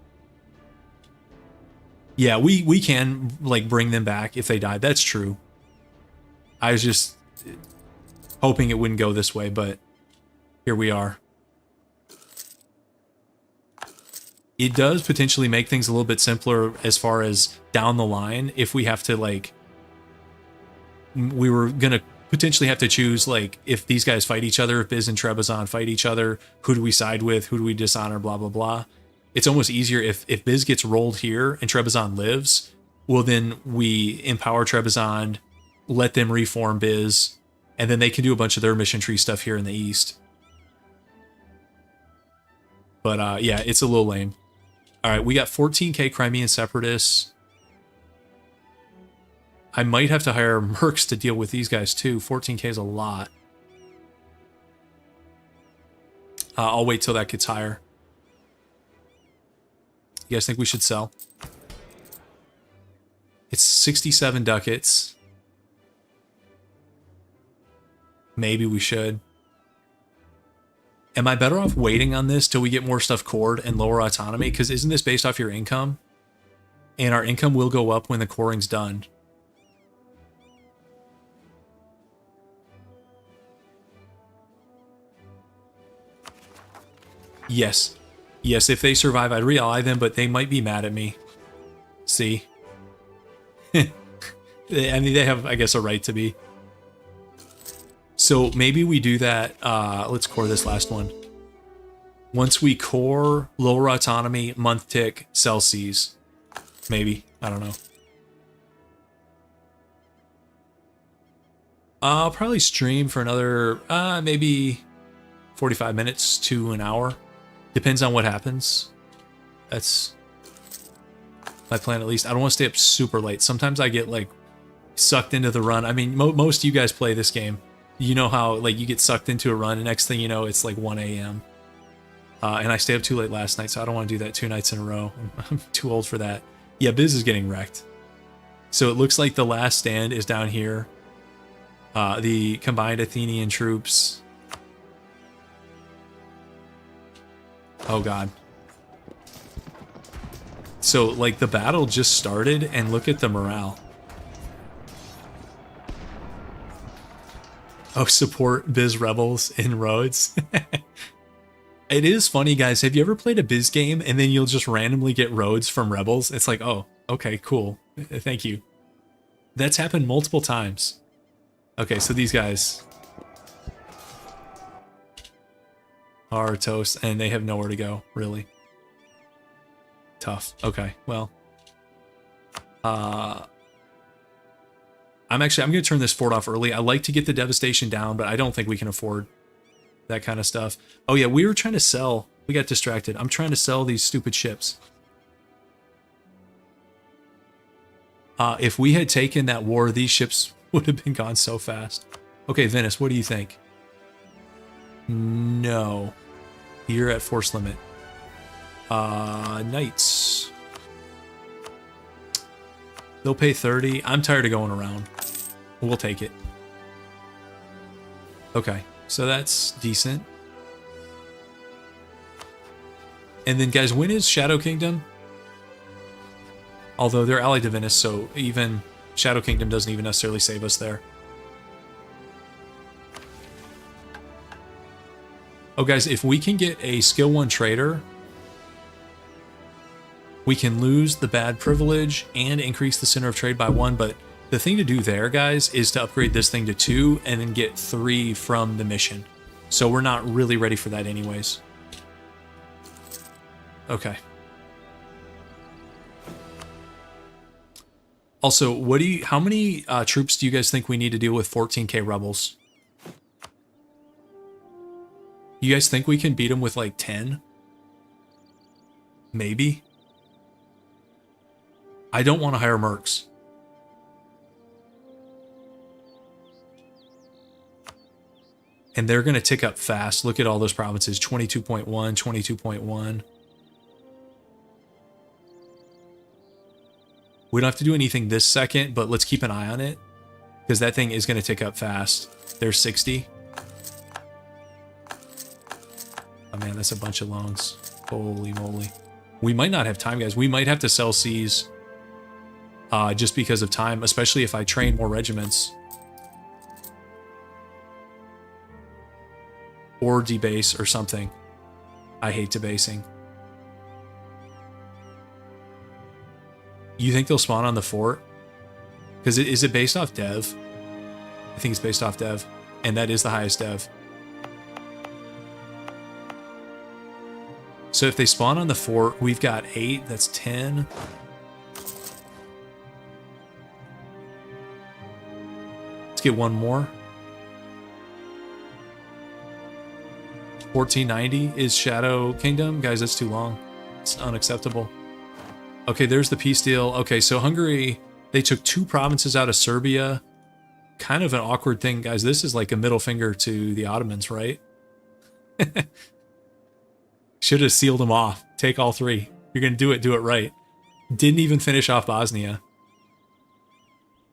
Yeah, we can, like, bring them back if they died. That's true. I was just hoping it wouldn't go this way, but here we are. It does potentially make things a little bit simpler as far as down the line if we have to, like... We were going to potentially have to choose, like, if these guys fight each other, if Biz and Trebizond fight each other, who do we side with, who do we dishonor, blah, blah, blah. It's almost easier if Biz gets rolled here and Trebizond lives, well, then we empower Trebizond, let them reform Biz, and then they can do a bunch of their mission tree stuff here in the east. But yeah, it's a little lame. All right, we got 14k Crimean separatists. I might have to hire mercs to deal with these guys too. 14k is a lot. I'll wait till that gets higher. You guys think we should sell? It's 67 ducats. Maybe we should. Am I better off waiting on this till we get more stuff cored and lower autonomy? Because isn't this based off your income? And our income will go up when the coring's done. Yes. Yes, if they survive, I'd really them, but they might be mad at me. See? I mean, they have, I guess, a right to be. So maybe we do that. Let's core this last one. Once we core, lower autonomy, month tick, sell Cs. Maybe. I don't know. I'll probably stream for another, maybe 45 minutes to an hour. Depends on what happens. That's my plan, at least. I don't want to stay up super late. Sometimes I get, like, sucked into the run. I mean, most of you guys play this game. You know how, like, you get sucked into a run, and next thing you know, it's like 1 a.m. And I stayed up too late last night, so I don't want to do that 2 nights in a row. I'm too old for that. Yeah, Biz is getting wrecked. So it looks like the last stand is down here. The combined Athenian troops. Oh, God. So, like, the battle just started, and look at the morale. Oh, support Biz Rebels in Rhodes. It is funny, guys. Have you ever played a Biz game, and then you'll just randomly get Rhodes from Rebels? It's like, oh, okay, cool. Thank you. That's happened multiple times. Okay, so these guys are toast, and they have nowhere to go, really. Tough. Okay, well. I'm going to turn this fort off early. I like to get the devastation down, but I don't think we can afford that kind of stuff. Oh yeah, we were trying to sell. We got distracted. I'm trying to sell these stupid ships. If we had taken that war, these ships would have been gone so fast. Okay, Venice, what do you think? No. You're at force limit. Knights. They'll pay 30. I'm tired of going around. We'll take it. Okay, so that's decent. And then, guys, when is Shadow Kingdom? Although they're allied to Venice, so even Shadow Kingdom doesn't even necessarily save us there. Oh, guys, if we can get a skill 1 trader, we can lose the bad privilege and increase the center of trade by 1, but the thing to do there, guys, is to upgrade this thing to 2 and then get 3 from the mission. So we're not really ready for that anyways. Okay. Also, how many troops do you guys think we need to deal with 14k rebels? You guys think we can beat them with like 10? Maybe? I don't want to hire mercs. And they're going to tick up fast. Look at all those provinces. 22.1, 22.1. We don't have to do anything this second, but let's keep an eye on it. Because that thing is going to tick up fast. There's 60. Oh man, that's a bunch of loans. Holy moly. We might not have time, guys. We might have to sell Cs. Just because of time, especially if I train more regiments. Or debase or something. I hate debasing. You think they'll spawn on the fort? Because is it based off dev? I think it's based off dev. And that is the highest dev. So if they spawn on the fort, we've got 8. That's 10. Let's get one more. 1490 is Shadow Kingdom. Guys, that's too long. It's unacceptable. Okay, there's the peace deal. Okay, so Hungary They took 2 provinces out of Serbia. Kind of an awkward thing, guys. This is like a middle finger to the Ottomans, right? Should have sealed them off. Take all 3. You're going to do it right. Didn't even finish off Bosnia.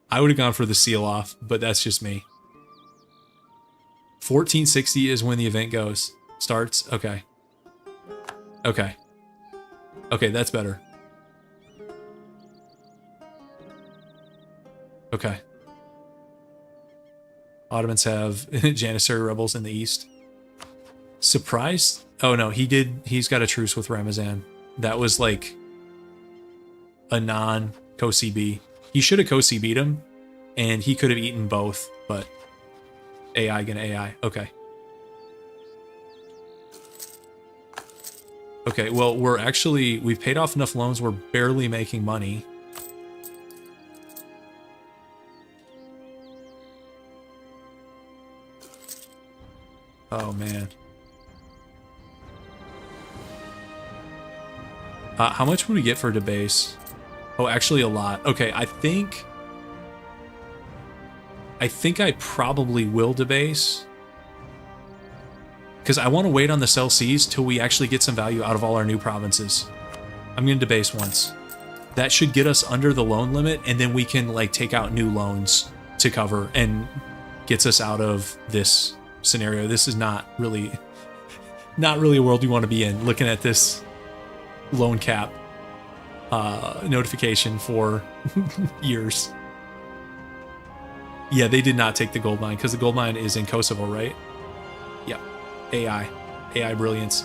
I would have gone for the seal off, but that's just me. 1460 is when the event starts. Okay. Okay. Okay, that's better. Okay. Ottomans have Janissary rebels in the east. Surprised? Oh no, he's got a truce with Ramazan. That was like a non-co-CB. He should have co-CB'd him, and he could have eaten both, but AI gonna AI. Okay. Okay, well, we've paid off enough loans, we're barely making money. Oh, man. How much would we get for debase? Oh, actually a lot. Okay, I think I probably will debase. Because I want to wait on the Cell Seas till we actually get some value out of all our new provinces. I'm going to debase once. That should get us under the loan limit, and then we can like take out new loans to cover and gets us out of this scenario. This is not really a world you want to be in, looking at this loan cap notification for years. Yeah, they did not take the gold mine because the gold mine is in Kosovo, right? Yeah. AI brilliance.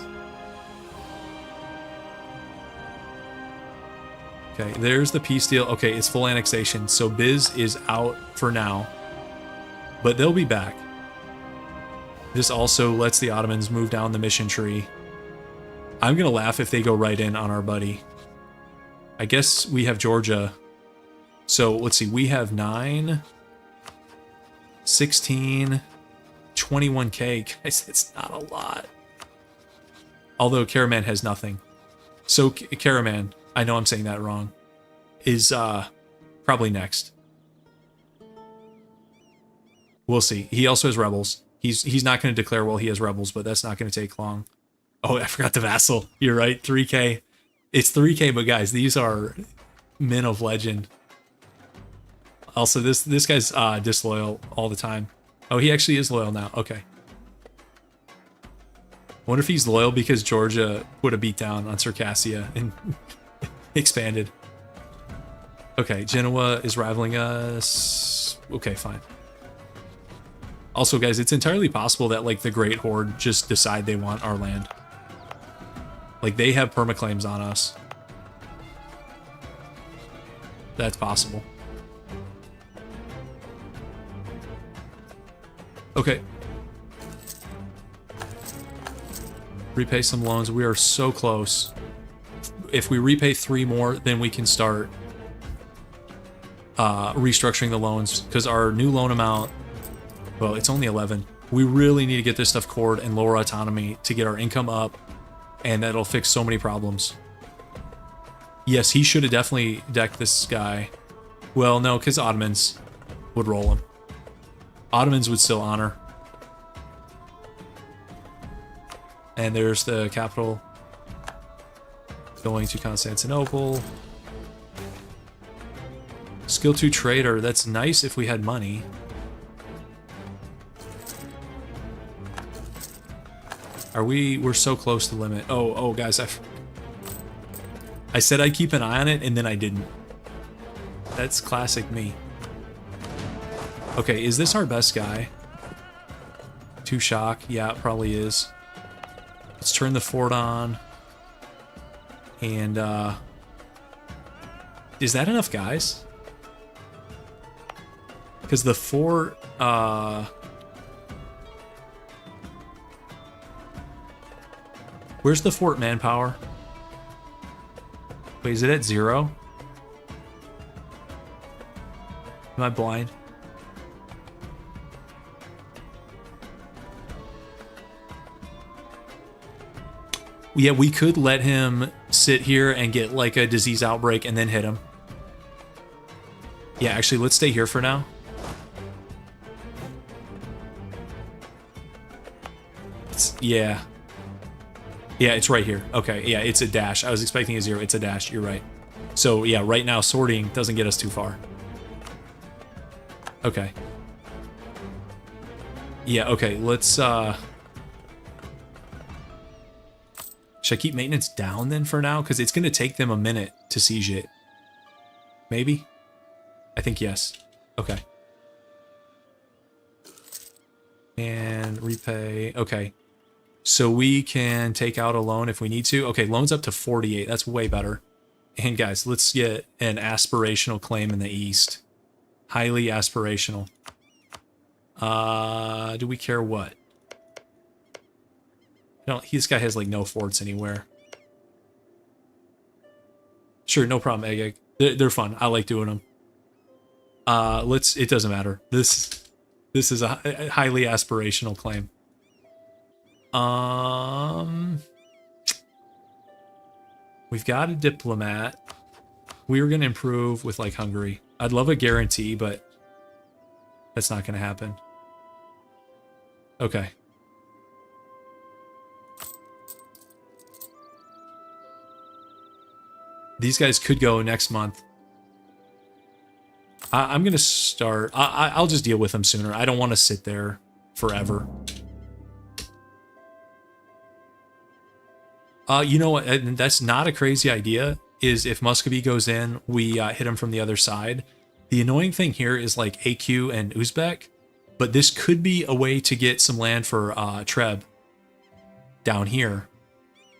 Okay, there's the peace deal. Okay, it's full annexation, so Biz is out for now, but they'll be back. This also lets the Ottomans move down the mission tree. I'm gonna laugh if they go right in on our buddy. I guess we have Georgia. So let's see, we have 9, 16, 21k. Guys, that's not a lot. Although Karaman has nothing. So Karaman, I know I'm saying that wrong, is probably next. We'll see. He also has rebels. He's not going to declare while he has rebels, but that's not going to take long. Oh, I forgot the vassal. You're right, 3k. It's 3k, but guys, these are men of legend. Also, this guy's disloyal all the time. Oh, he actually is loyal now. Okay. Wonder if he's loyal because Georgia put a beat down on Circassia and expanded. Okay, Genoa is rivaling us. Okay, fine. Also, guys, it's entirely possible that like the Great Horde just decide they want our land. Like they have permaclaims on us. That's possible. Okay. Repay some loans. We are so close. If we repay 3 more, then we can start restructuring the loans, because our new loan amount, well, it's only 11. We really need to get this stuff cored and lower autonomy to get our income up, and that'll fix so many problems. Yes, he should have definitely decked this guy. Well, no, because Ottomans would roll him. Ottomans would still honor. And there's the capital going to Constantinople. Skill 2 trader. That's nice if we had money. We're so close to the limit. Oh, guys, I said I'd keep an eye on it, and then I didn't. That's classic me. Okay, is this our best guy? 2 shock. Yeah, it probably is. Let's turn the fort on. And, is that enough guys? Because the fort, where's the fort manpower? Wait, is it at 0? Am I blind? Yeah, we could let him sit here and get like a disease outbreak and then hit him. Yeah, actually, let's stay here for now. Yeah. Yeah, it's right here. Okay, yeah, it's a dash. I was expecting a 0. It's a dash. You're right. So, yeah, right now, sorting doesn't get us too far. Okay. Yeah, okay, let's, should I keep maintenance down then for now? Because it's going to take them a minute to siege it. Maybe? I think yes. Okay. And repay. Okay. So we can take out a loan if we need to. Okay, loan's up to 48. That's way better. And guys, let's get an aspirational claim in the East. Highly aspirational. Do we care what? No, this guy has like no forts anywhere. Sure, no problem, Egg. They're fun. I like doing them. It doesn't matter. This is a highly aspirational claim. We've got a diplomat. We were going to improve with like Hungary. I'd love a guarantee, but that's not going to happen. Okay. These guys could go next month. I'm going to start. I'll just deal with them sooner. I don't want to sit there forever. You know what? That's not a crazy idea. Is if Muscovy goes in, we hit him from the other side. The annoying thing here is like AQ and Uzbek, but this could be a way to get some land for Treb down here.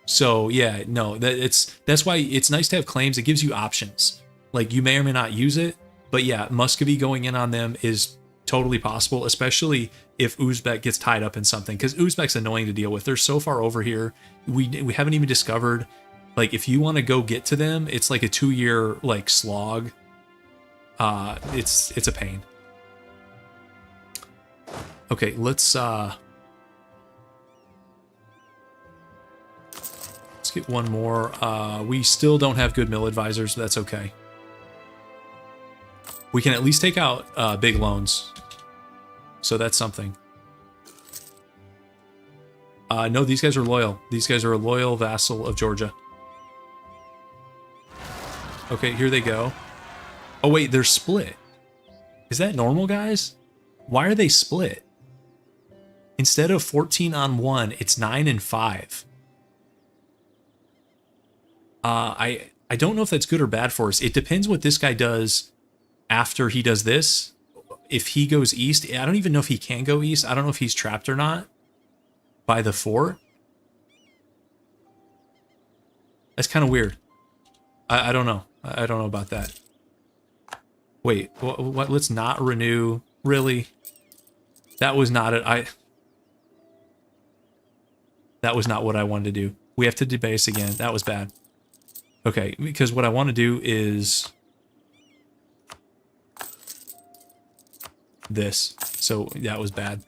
So yeah, no, that's why it's nice to have claims. It gives you options. Like you may or may not use it, but yeah, Muscovy going in on them is totally possible, especially if Uzbek gets tied up in something, because Uzbek's annoying to deal with. They're so far over here. We haven't even discovered, like, if you want to go get to them, it's like a 2-year like slog. It's a pain. Okay, let's get one more. We still don't have good mill advisors, but that's okay. We can at least take out big loans. So that's something. No, these guys are loyal. These guys are a loyal vassal of Georgia. Okay, here they go. Oh, wait, they're split. Is that normal, guys? Why are they split? Instead of 14 on 1, it's 9 and 5. I don't know if that's good or bad for us. It depends what this guy does after he does this. If he goes east, I don't even know if he can go east. I don't know if he's trapped or not by the fort. That's kind of weird. I don't know. I don't know about that. Wait, what? Let's not renew. Really? That was not it. That was not what I wanted to do. We have to debase again. That was bad. Okay, because what I want to do is this. So that was bad.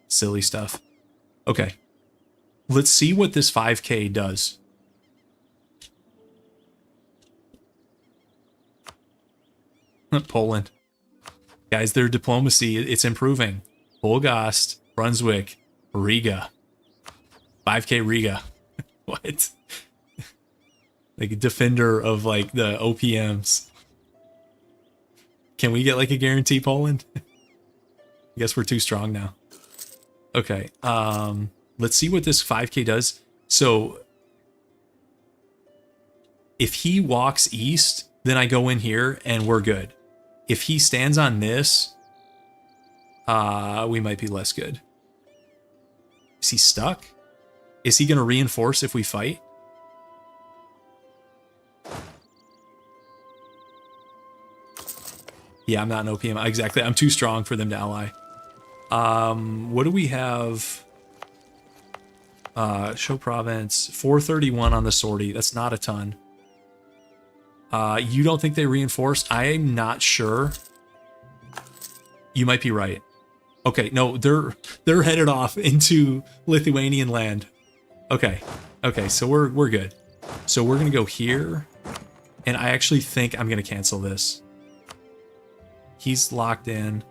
Silly stuff. Okay. Let's see what this 5K does. Poland. Guys, their diplomacy, it's improving. Wolgast, Brunswick, Riga. 5K Riga. What? Like a defender of like the OPMs. Can we get like a guarantee, Poland? I guess we're too strong now. Okay. Let's see what this 5K does. So if he walks east, then I go in here and we're good. If he stands on this, we might be less good. Is he stuck? Is he going to reinforce if we fight? Yeah, I'm not an OPM. Exactly. I'm too strong for them to ally. What do we have? Show province. 431 on the sortie. That's not a ton. You don't think they reinforced? I'm not sure. You might be right. Okay, no, they're headed off into Lithuanian land. Okay. Okay, so we're good. So we're gonna go here, and I actually think I'm gonna cancel this. He's locked in.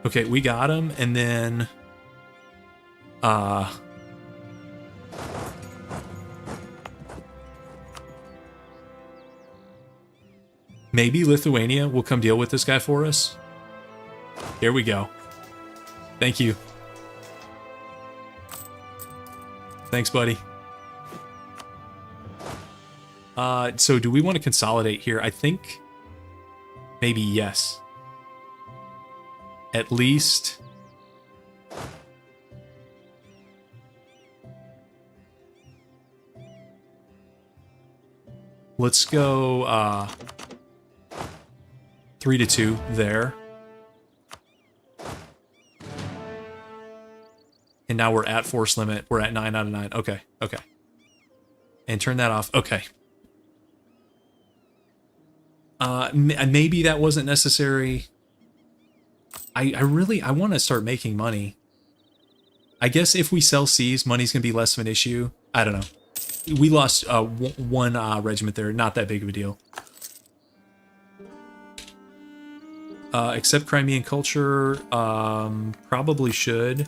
Okay, we got him, and then maybe Lithuania will come deal with this guy for us. Here we go. Thank you. Thanks, buddy. So do we want to consolidate here? I think maybe yes. At least let's go 3-2 there. And now we're at force limit. We're at 9 out of 9. Okay, okay. And turn that off. Okay. Maybe that wasn't necessary. I want to start making money. I guess if we sell C's, money's going to be less of an issue. I don't know. We lost one regiment there. Not that big of a deal. Accept Crimean culture. Probably should.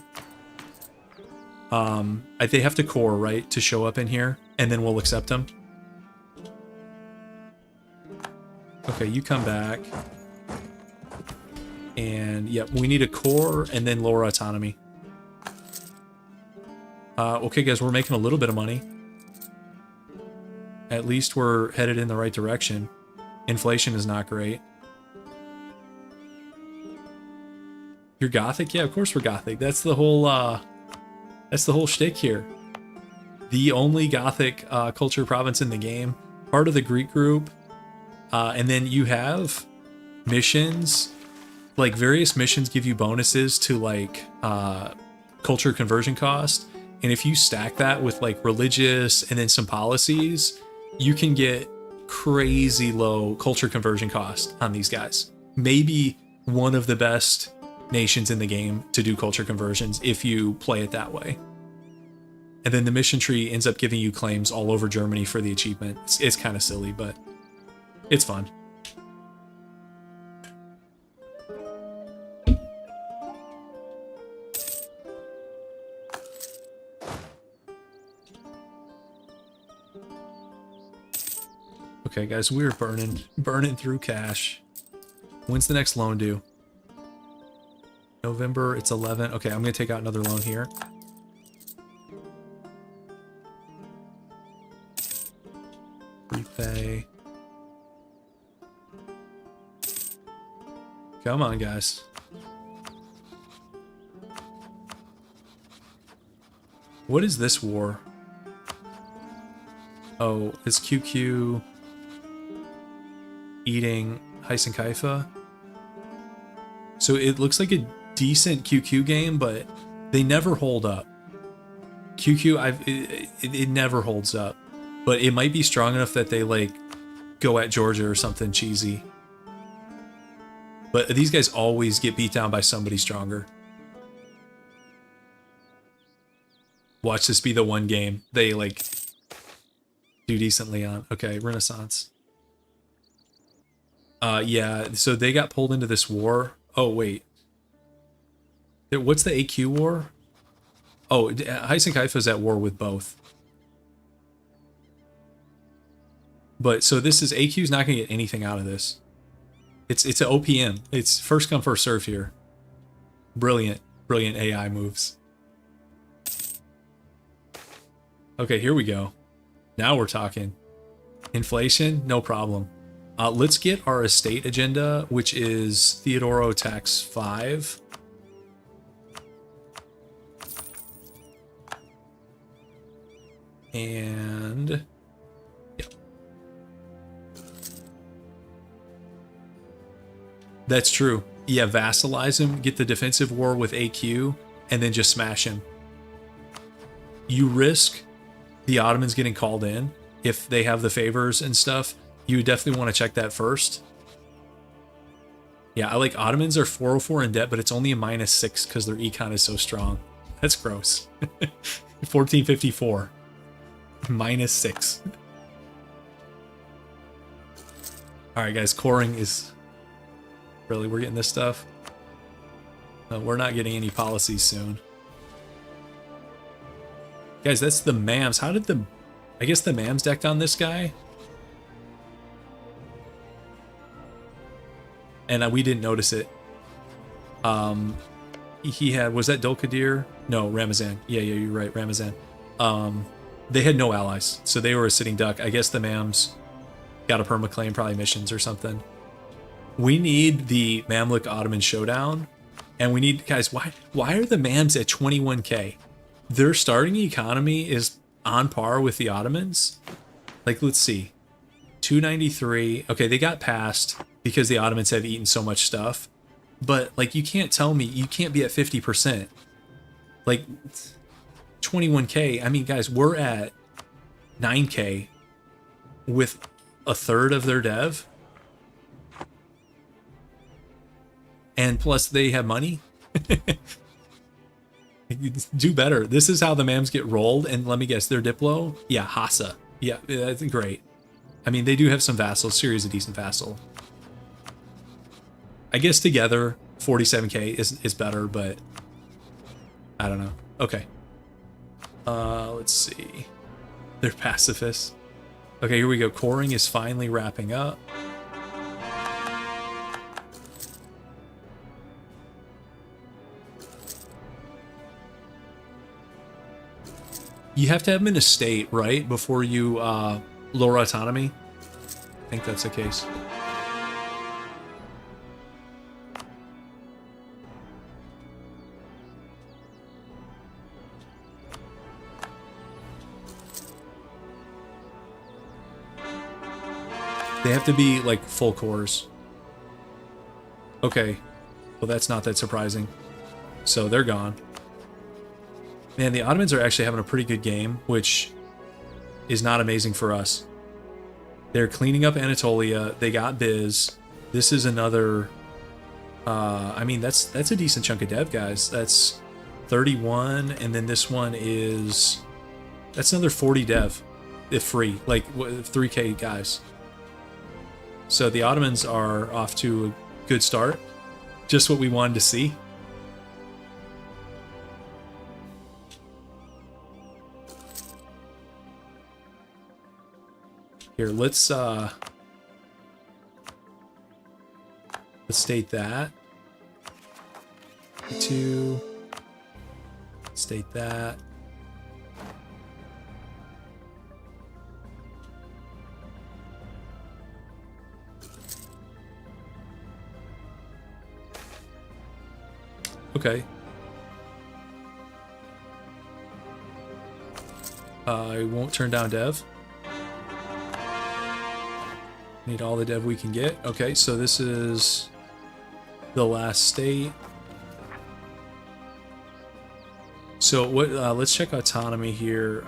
They have to core, right, to show up in here, and then we'll accept them. Okay, you come back. And, yep, we need a core and then lower autonomy. Okay, guys, we're making a little bit of money. At least we're headed in the right direction. Inflation is not great. You're Gothic? Yeah, of course we're Gothic. That's the whole shtick here. The only Gothic culture province in the game. Part of the Greek group. And then you have missions. Like, various missions give you bonuses to, like, culture conversion cost. And if you stack that with, like, religious and then some policies, you can get crazy low culture conversion cost on these guys. Maybe one of the best nations in the game to do culture conversions if you play it that way. And then the mission tree ends up giving you claims all over Germany for the achievement. It's kind of silly, but it's fun. Okay, guys, we're burning through cash. When's the next loan due? November, it's 11. Okay, I'm going to take out another loan here. Prepay. Come on, guys. What is this war? Oh, is QQ eating Heisenkaifa? So it looks like a decent QQ game, but they never hold up. QQ, it never holds up. But it might be strong enough that they, like, go at Georgia or something cheesy. But these guys always get beat down by somebody stronger. Watch this be the one game they, like, do decently on. Okay, Renaissance. Yeah, so they got pulled into this war. Oh, wait. What's the AQ war? Oh, Heisenkaifa's at war with both. But, so this is, AQ's not going to get anything out of this. It's an OPM. It's first come, first serve here. Brilliant, brilliant AI moves. Okay, here we go. Now we're talking. Inflation, no problem. Let's get our estate agenda, which is Theodoro tax 5. And yeah. That's true. Yeah, vassalize him, get the defensive war with AQ, and then just smash him. You risk the Ottomans getting called in if they have the favors and stuff. You would definitely want to check that first. Yeah, I like Ottomans are 404 in debt, but it's only a -6 because their econ is so strong. That's gross. 1454. -6. Alright, guys, coring is... Really, we're getting this stuff? No, we're not getting any policies soon. Guys, that's the MAMs. How did the... I guess the MAMs decked on this guy? And we didn't notice it. He had... Was that Dolkadir? No, Ramazan. Yeah, you're right, Ramazan. They had no allies, so they were a sitting duck. I guess the MAMs got a permaclaim, probably missions or something. We need the Mamluk Ottoman showdown, and we need... Guys, why are the MAMs at 21k? Their starting economy is on par with the Ottomans. Like, let's see. 293. Okay, they got passed because the Ottomans have eaten so much stuff. But, like, you can't tell me you can't be at 50%. Like, 21k. I mean, guys, we're at 9k with a third of their dev. And plus, they have money. Do better. This is how the MAMs get rolled. And let me guess, their Diplo? Yeah, Hassa. Yeah, that's great. I mean, they do have some vassals. Syria's a decent vassal. I guess together, 47k is better, but I don't know. Okay. Let's see. They're pacifists. Okay, here we go. Coring is finally wrapping up. You have to have them in a state, right? Before you lower autonomy? I think that's the case. They have to be, like, full cores. Okay. Well, that's not that surprising. So, they're gone. Man, the Ottomans are actually having a pretty good game, which is not amazing for us. They're cleaning up Anatolia. They got Biz. This is another... I mean, that's a decent chunk of dev, guys. That's 31, and then this one is... That's another 40 dev, if free. Like, 3k guys. So the Ottomans are off to a good start. Just what we wanted to see. Here, let's state that. 2. State that. Okay. I won't turn down dev. Need all the dev we can get. Okay, so this is the last state. So what? Let's check autonomy here.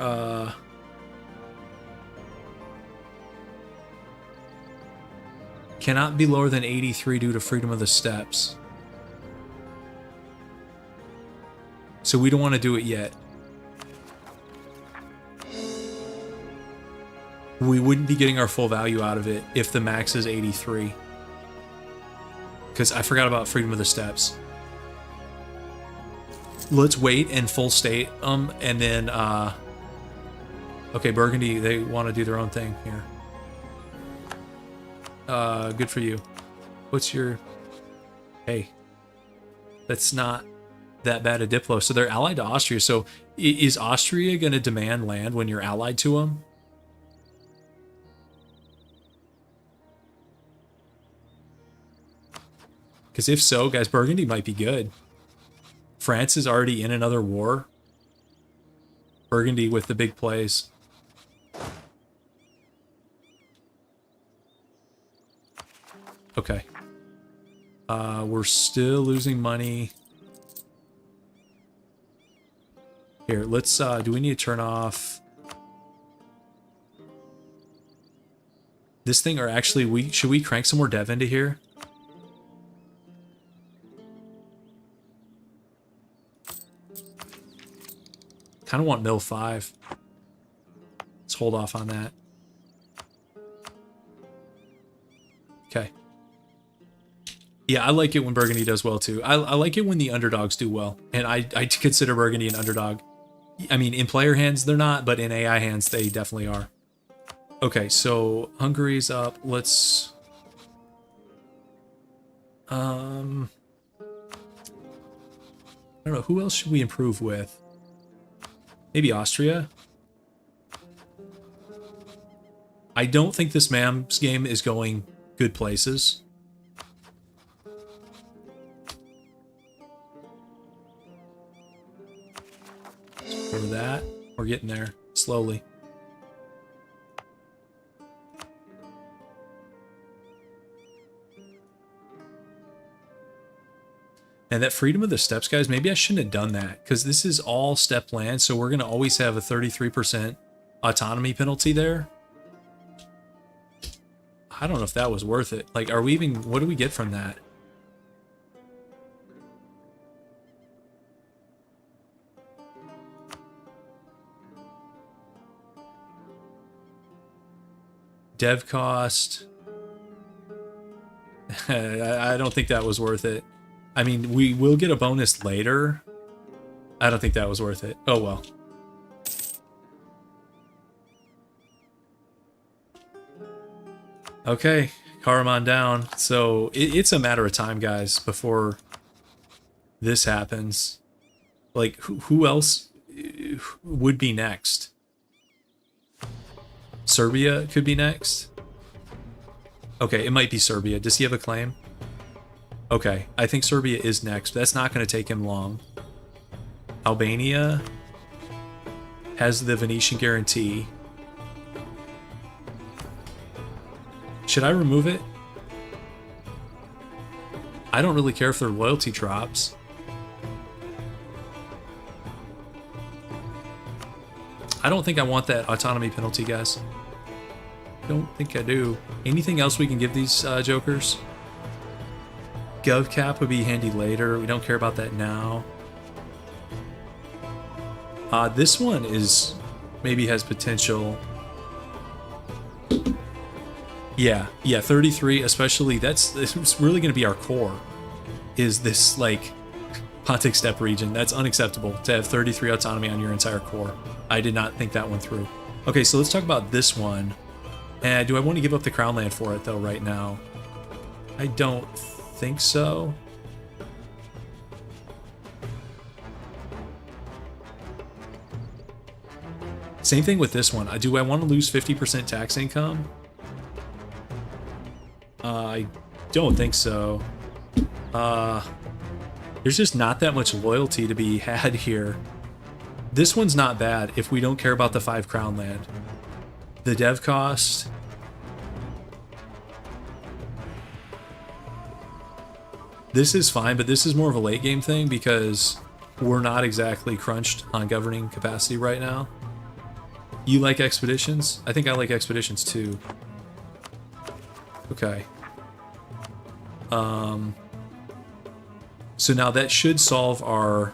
Cannot be lower than 83 due to freedom of the steppes. So we don't want to do it yet. We wouldn't be getting our full value out of it if the max is 83. Because I forgot about freedom of the steppes. Let's wait and full state and then okay, Burgundy, they want to do their own thing here. Good for you. What's your... Hey. That's not that bad a Diplo. So they're allied to Austria. So is Austria going to demand land when you're allied to them? Because if so, guys, Burgundy might be good. France is already in another war. Burgundy with the big plays. Okay. We're still losing money. Here, let's, do we need to turn off this thing, or actually, should we crank some more dev into here? kind of want mill 5. Let's hold off on that. Okay. Yeah, I like it when Burgundy does well too. I like it when the underdogs do well. And I consider Burgundy an underdog. I mean, in player hands, they're not, but in AI hands, they definitely are. Okay, so Hungary's up. Let's... I don't know, who else should we improve with? Maybe Austria? I don't think this MAM's game is going good places. Go to that. We're getting there slowly. And that freedom of the steppes, guys, maybe I shouldn't have done that, because this is all steppe land, so we're going to always have a 33% autonomy penalty there. I don't know if that was worth it. Like, are we even... What do we get from that? Dev cost. I don't think that was worth it. I mean, we will get a bonus later. I don't think that was worth it. Oh, well. Okay, Karaman down. So it's a matter of time, guys, before this happens. Like, who else would be next? Serbia could be next. Okay, it might be Serbia. Does he have a claim? Okay, I think Serbia is next. But that's not going to take him long. Albania has the Venetian guarantee. Should I remove it? I don't really care if their loyalty drops. I don't think I want that autonomy penalty, guys. Don't think I do. Anything else we can give these jokers? Gov cap would be handy later. We don't care about that now. This one is maybe has potential. Yeah, 33, especially it's really going to be our core. Is this like Pontic steppe region? That's unacceptable to have 33 autonomy on your entire core. I did not think that one through. Okay, so let's talk about this one. And do I want to give up the crown land for it though right now? I don't think so. Same thing with this one. Do I want to lose 50% tax income? I don't think so. There's just not that much loyalty to be had here. This one's not bad if we don't care about the 5 crown land. The dev cost. This is fine, but this is more of a late game thing because we're not exactly crunched on governing capacity right now. You like expeditions? I think I like expeditions too. Okay. So now that should solve our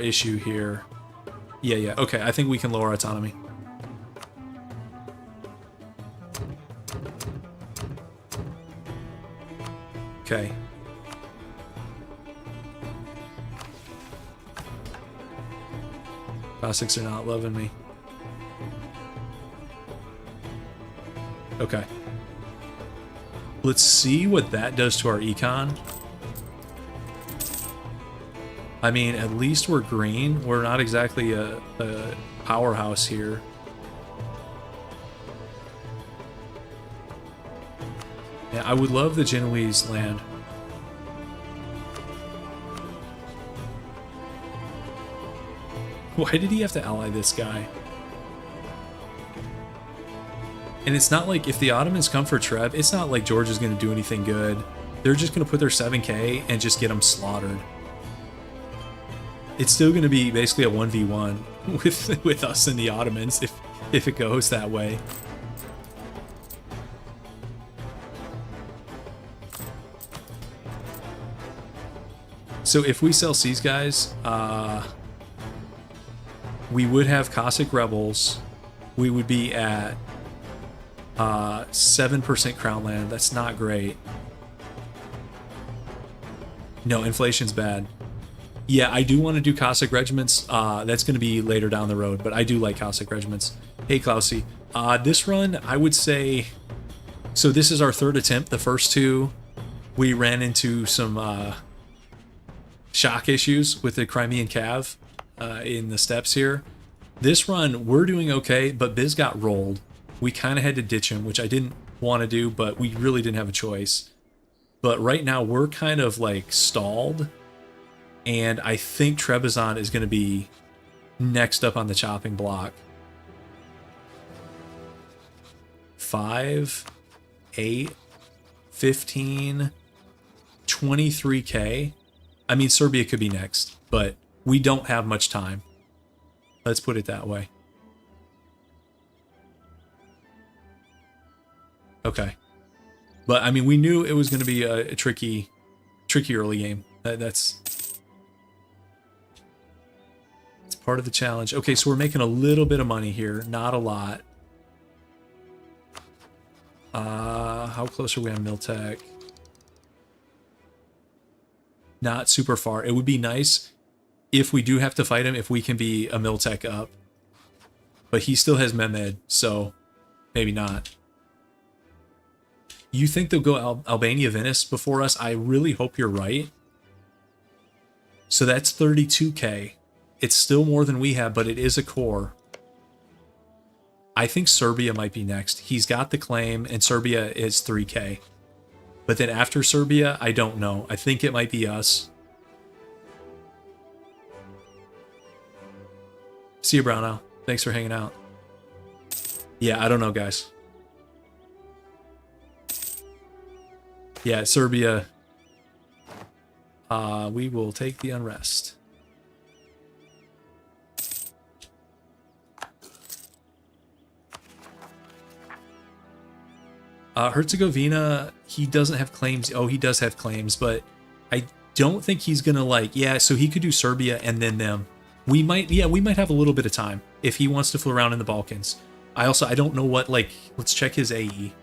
issue here. Yeah, okay, I think we can lower autonomy. Okay. Cossacks are not loving me. Okay. Let's see what that does to our econ. I mean, at least we're green. We're not exactly a powerhouse here. Yeah, I would love the Genoese land. Why did he have to ally this guy? And it's not like if the Ottomans come for Trev, it's not like George is going to do anything good. They're just going to put their 7k and just get them slaughtered. It's still going to be basically a 1v1 with us and the Ottomans if it goes that way. So if we sell these guys, we would have Cossack rebels. We would be at 7% crown land. That's not great. No, inflation's bad. Yeah, I do want to do Cossack regiments. That's going to be later down the road, but I do like Cossack regiments. Hey, Klausy. This run, I would say... So this is our third attempt. The first two, we ran into some shock issues with the Crimean Cav in the steppes here. This run, we're doing okay, but Biz got rolled. We kind of had to ditch him, which I didn't want to do, but we really didn't have a choice. But right now, we're kind of like stalled. And I think Trebizond is going to be next up on the chopping block. 5, 8, 15, 23k. I mean, Serbia could be next, but we don't have much time. Let's put it that way. Okay. But, I mean, we knew it was going to be a tricky early game. That's part of the challenge. Okay, so we're making a little bit of money here. Not a lot. How close are we on Miltech? Not super far. It would be nice if we do have to fight him, if we can be a Miltech up. But he still has Mehmed, so maybe not. You think they'll go Albania Venice before us? I really hope you're right. So that's 32k. It's still more than we have, but it is a core. I think Serbia might be next. He's got the claim, and Serbia is 3k. But then after Serbia, I don't know. I think it might be us. See you, Brownow. Thanks for hanging out. Yeah, I don't know, guys. Yeah, Serbia. We will take the unrest. Herzegovina, he doesn't have claims. Oh, he does have claims, but I don't think he's gonna like. Yeah, so he could do Serbia and then them. We might, yeah, we might have a little bit of time if he wants to fly around in the Balkans. I don't know what, like, let's check his AE.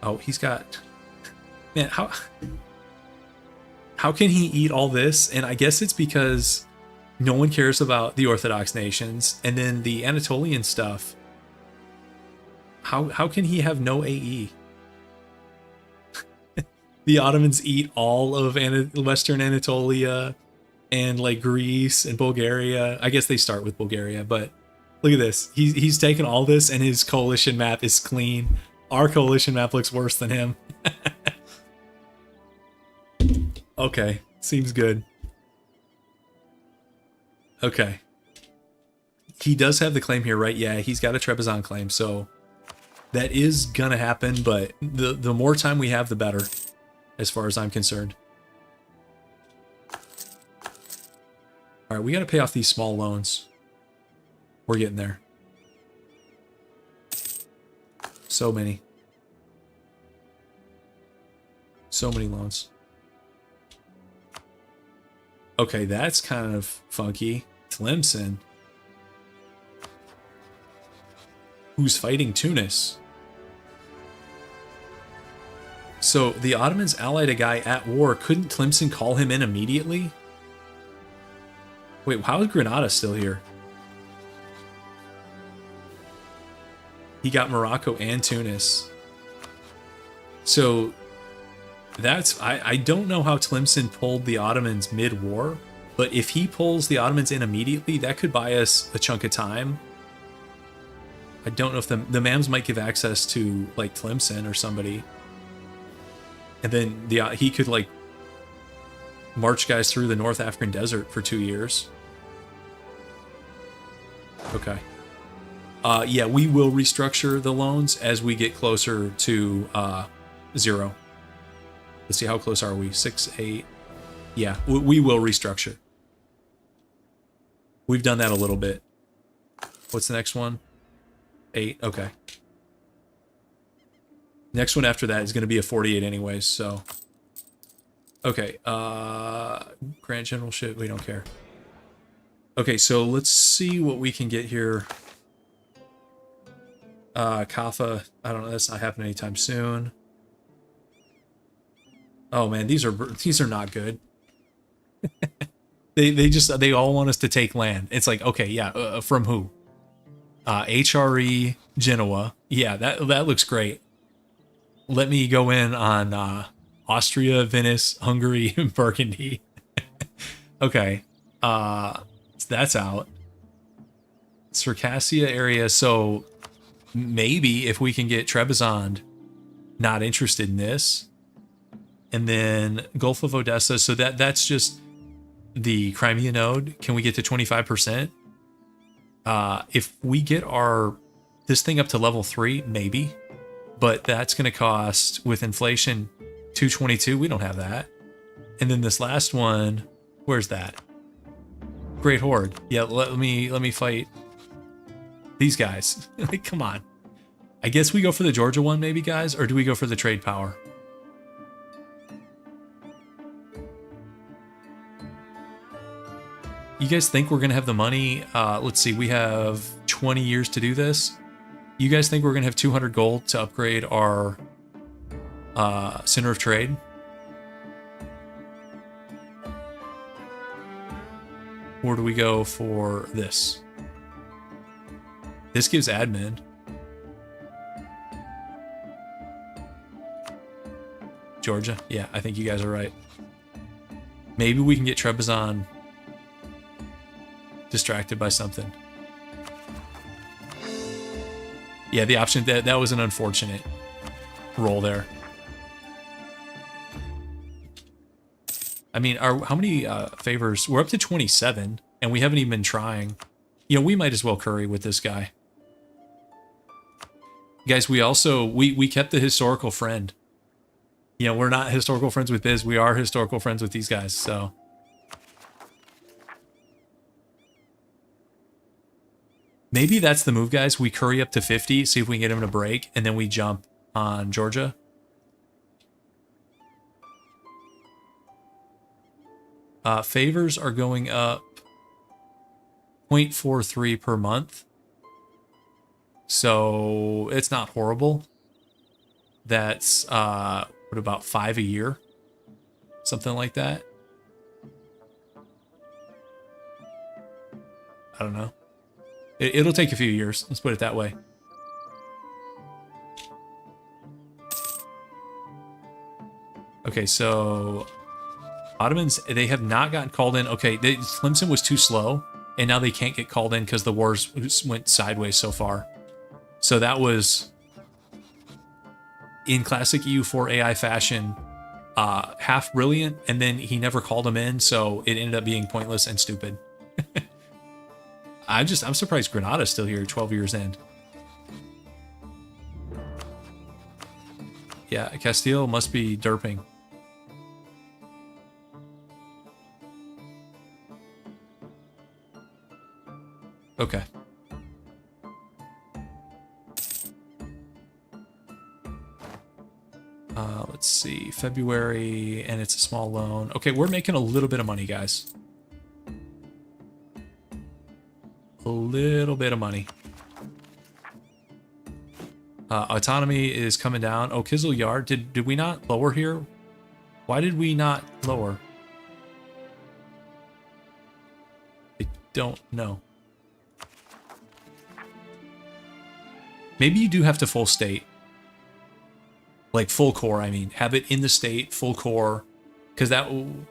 Oh, he's got, man, how can he eat all this? And I guess it's because no one cares about the Orthodox nations, and then the Anatolian stuff. How can he have no AE? The Ottomans eat all of Western Anatolia and like Greece and Bulgaria. I guess they start with Bulgaria, but look at this. He's taken all this and his coalition map is clean. Our coalition map looks worse than him. Okay, seems good. Okay. He does have the claim here, right? Yeah, he's got a Trebizond claim, so that is gonna happen, but the more time we have, the better, as far as I'm concerned. All right, we gotta pay off these small loans. We're getting there. So many. So many loans. Okay, that's kind of funky. Tlemcen. Who's fighting Tunis? So the Ottomans allied a guy at war. Couldn't Tlemcen call him in immediately? Wait, how is Granada still here? He got Morocco and Tunis. So that's, I don't know how Tlemcen pulled the Ottomans mid-war, but if he pulls the Ottomans in immediately, that could buy us a chunk of time. I don't know if the Mams might give access to like Tlemcen or somebody. And then he could like march guys through the North African desert for 2 years. Okay. Yeah, we will restructure the loans as we get closer to 0. Let's see, how close are we? 6, 8. Yeah, we will restructure. We've done that a little bit. What's the next one? 8. Okay. Next one after that is going to be a 48 anyways, so Okay, Grand Generalship, we don't care. Okay, so let's see what we can get here. Kaffa, I don't know, that's not happening anytime soon. Oh man, these are not good. They all want us to take land. It's like, okay, yeah, from who? HRE Genoa. Yeah, that looks great. Let me go in on Austria, Venice, Hungary, and Burgundy. Okay. So that's out. Circassia area, so maybe if we can get Trebizond not interested in this. And then Gulf of Odessa, so that's just the Crimea node. Can we get to 25%? If we get this thing up to level 3, maybe. But that's going to cost, with inflation, 222. We don't have that. And then this last one, where's that? Great Horde. Yeah, let me fight these guys. Like, come on. I guess we go for the Georgia one, maybe, guys, or do we go for the trade power? You guys think we're gonna have the money? Let's see, we have 20 years to do this. You guys think we're gonna have 200 gold to upgrade our center of trade? Or do we go for this? This gives admin. Georgia? Yeah, I think you guys are right. Maybe we can get Trebizond distracted by something. Yeah, the option, that was an unfortunate roll there. I mean, how many favors? We're up to 27, and we haven't even been trying. You know, we might as well curry with this guy. Guys, we also, we kept the historical friend. You know, we're not historical friends with Biz. We are historical friends with these guys, so. Maybe that's the move, guys. We curry up to 50, see if we can get him to break, and then we jump on Georgia. Favors are going up 0.43 per month. So it's not horrible. That's, what, about 5 a year? Something like that. I don't know. It'll take a few years. Let's put it that way. Okay, so Ottomans, they have not gotten called in. Okay, Tlemcen was too slow, and now they can't get called in because the wars went sideways so far. So that was, in classic EU4 AI fashion, half brilliant, and then he never called him in, so it ended up being pointless and stupid. I'm surprised Granada's still here 12 years in. Yeah, Castile must be derping. Okay. Let's see, February, and it's a small loan. Okay, we're making a little bit of money, guys. A little bit of money. Autonomy is coming down. Oh, Kizil Yard, did we not lower here? Why did we not lower? I don't know. Maybe you do have to full state. Like full core, I mean. Have it in the state, full core. Because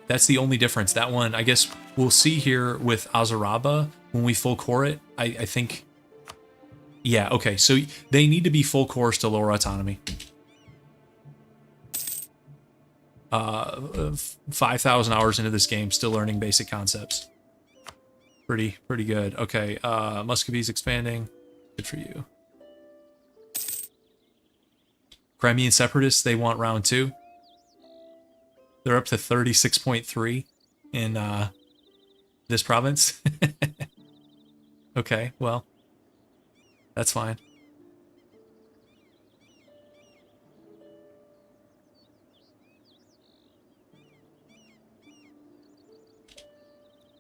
that's the only difference. That one, I guess we'll see here with Azaraba when we full core it. I think... Yeah, okay. So they need to be full cores to lower autonomy. 5,000 hours into this game, still learning basic concepts. Pretty good. Okay, Muscovy's expanding. Good for you. Crimean Separatists, they want round 2. They're up to 36.3 in this province. Okay, well, that's fine.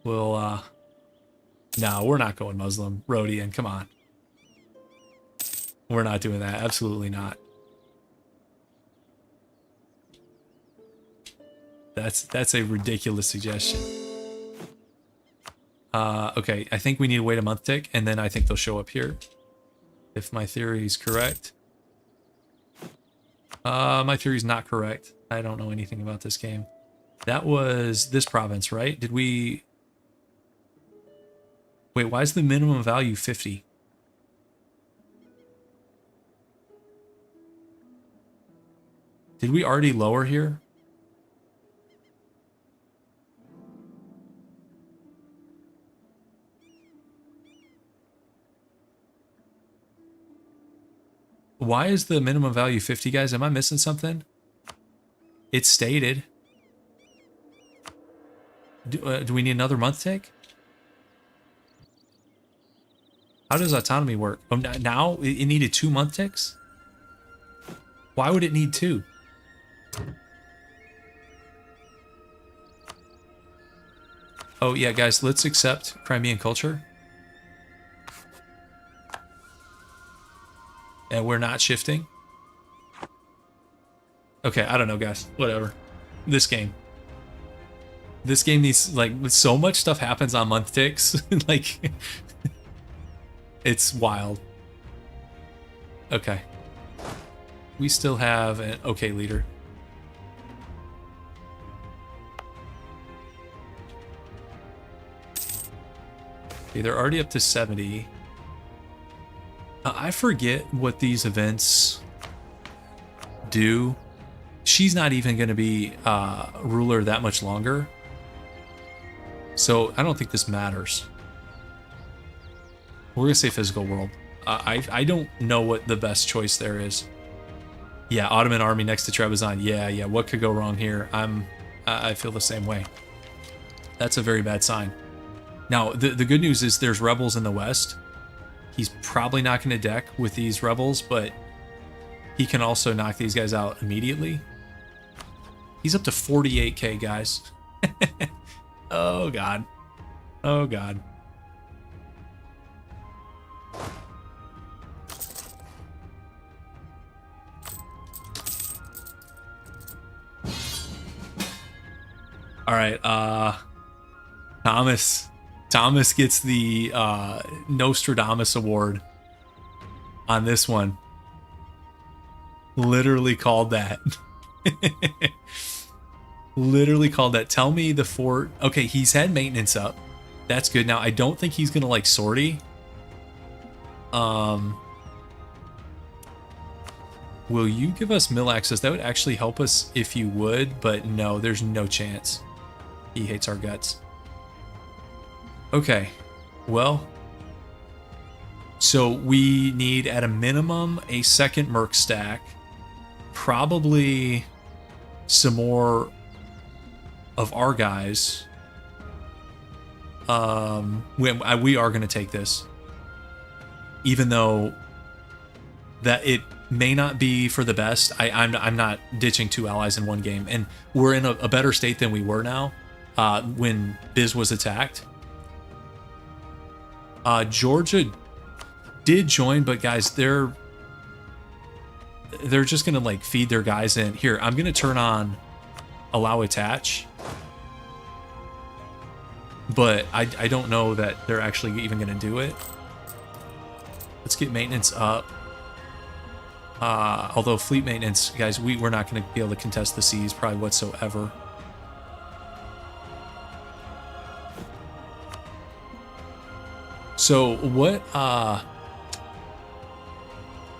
We'll, no, we're not going Muslim. Rhodian, come on. We're not doing that. Absolutely not. That's a ridiculous suggestion. Okay, I think we need to wait a month tick, and then I think they'll show up here. If my theory is correct. My theory is not correct. I don't know anything about this game. That was this province, right? Did we... Wait, why is the minimum value 50? Did we already lower here? Why is the minimum value 50, guys? Am I missing something? It's stated. Do we need another month tick? How does autonomy work? Oh, now it needed 2 month ticks? Why would it need 2? Oh, yeah, guys, let's accept Crimean culture. And we're not shifting. Okay, I don't know, guys. Whatever. This game needs, like, so much stuff happens on month ticks. Like, it's wild. Okay. We still have an okay leader. Okay, they're already up to 70. I forget what these events do. She's not even going to be ruler that much longer. So I don't think this matters. We're going to say physical world. I don't know what the best choice there is. Yeah, Ottoman army next to Trebizond. Yeah. What could go wrong here? I feel the same way. That's a very bad sign. Now, the good news is there's rebels in the west. He's probably not going to deck with these rebels, but he can also knock these guys out immediately. He's up to 48k, guys. Oh, God. Oh, God. All right, Thomas gets the Nostradamus award on this one. Literally called that. Literally called that. Tell me the fort. Okay, he's had maintenance up. That's good. Now, I don't think he's going to like sortie. Will you give us mill access? That would actually help us if you would, but no, there's no chance. He hates our guts. Okay, well, so we need at a minimum a second merc stack, probably some more of our guys. We are going to take this, even though that it may not be for the best. I'm not ditching 2 allies in one game, and we're in a better state than we were now when Biz was attacked. Georgia did join, but guys, they're just gonna like feed their guys in. Here, I'm gonna turn on allow attach, but I don't know that they're actually even gonna do it. Let's get maintenance up. Although fleet maintenance, guys, we're not gonna be able to contest the seas probably whatsoever. So what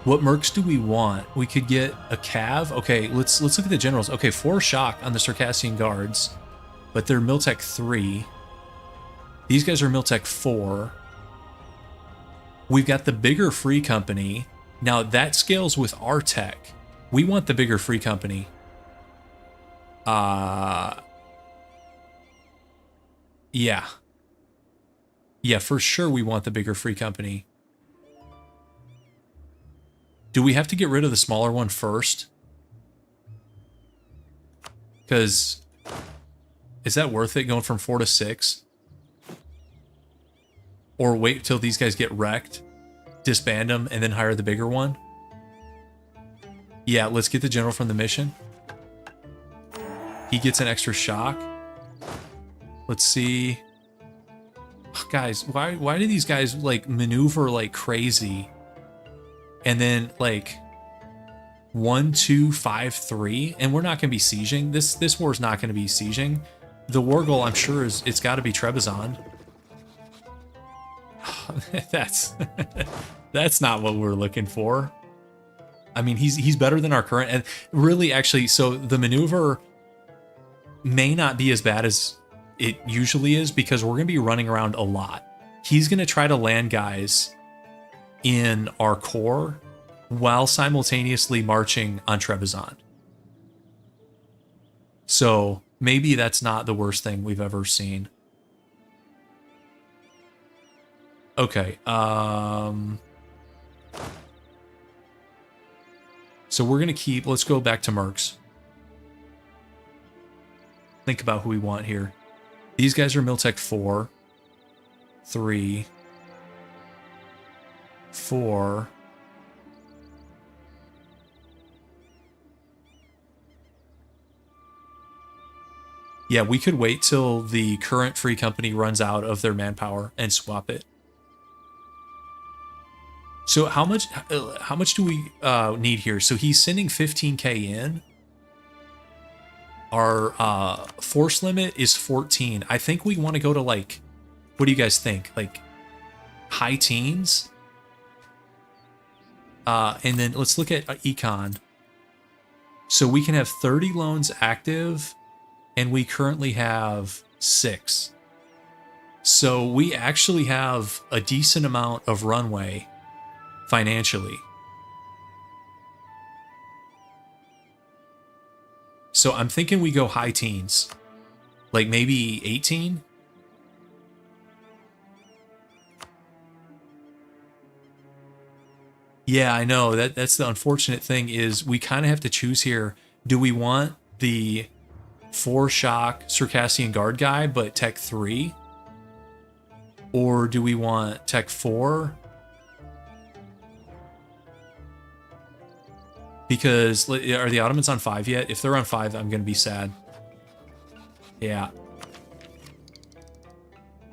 mercs do we want? We could get a cav. Okay, let's look at the generals. Okay, 4 shock on the Circassian guards, but they're Miltech 3. These guys are Miltech 4. We've got the bigger free company. Now that scales with our tech. We want the bigger free company. Yeah. Yeah, for sure we want the bigger free company. Do we have to get rid of the smaller one first? Because is that worth it going from 4 to 6? Or wait till these guys get wrecked, disband them, and then hire the bigger one. Yeah, let's get the general from the mission. He gets an extra shock. Let's see. Guys, why do these guys like maneuver like crazy? And then like 1, 2, 5, 3, and we're not gonna be sieging. This war is not gonna be sieging. The war goal, I'm sure, is it's gotta be Trebizond. That's not what we're looking for. I mean, he's better than our current, and really actually, so the maneuver may not be as bad as it usually is because we're going to be running around a lot. He's going to try to land guys in our core while simultaneously marching on Trebizond. So maybe that's not the worst thing we've ever seen. Okay. So we're going to keep, let's go back to Mercs. Think about who we want here. These guys are Miltech 4, 3, 4. Yeah, we could wait till the current free company runs out of their manpower and swap it. So how much do we need here? So he's sending 15k in. Our force limit is 14. I think we want to go to like, what do you guys think? Like high teens? And then let's look at econ. So we can have 30 loans active, and we currently have 6. So we actually have a decent amount of runway financially. So I'm thinking we go high teens, like maybe 18. Yeah, I know that's the unfortunate thing is we kind of have to choose here. Do we want the 4 shock Circassian guard guy, but tech 3? Or do we want tech 4? Because are the Ottomans on 5 yet? If they're on 5, I'm going to be sad. Yeah.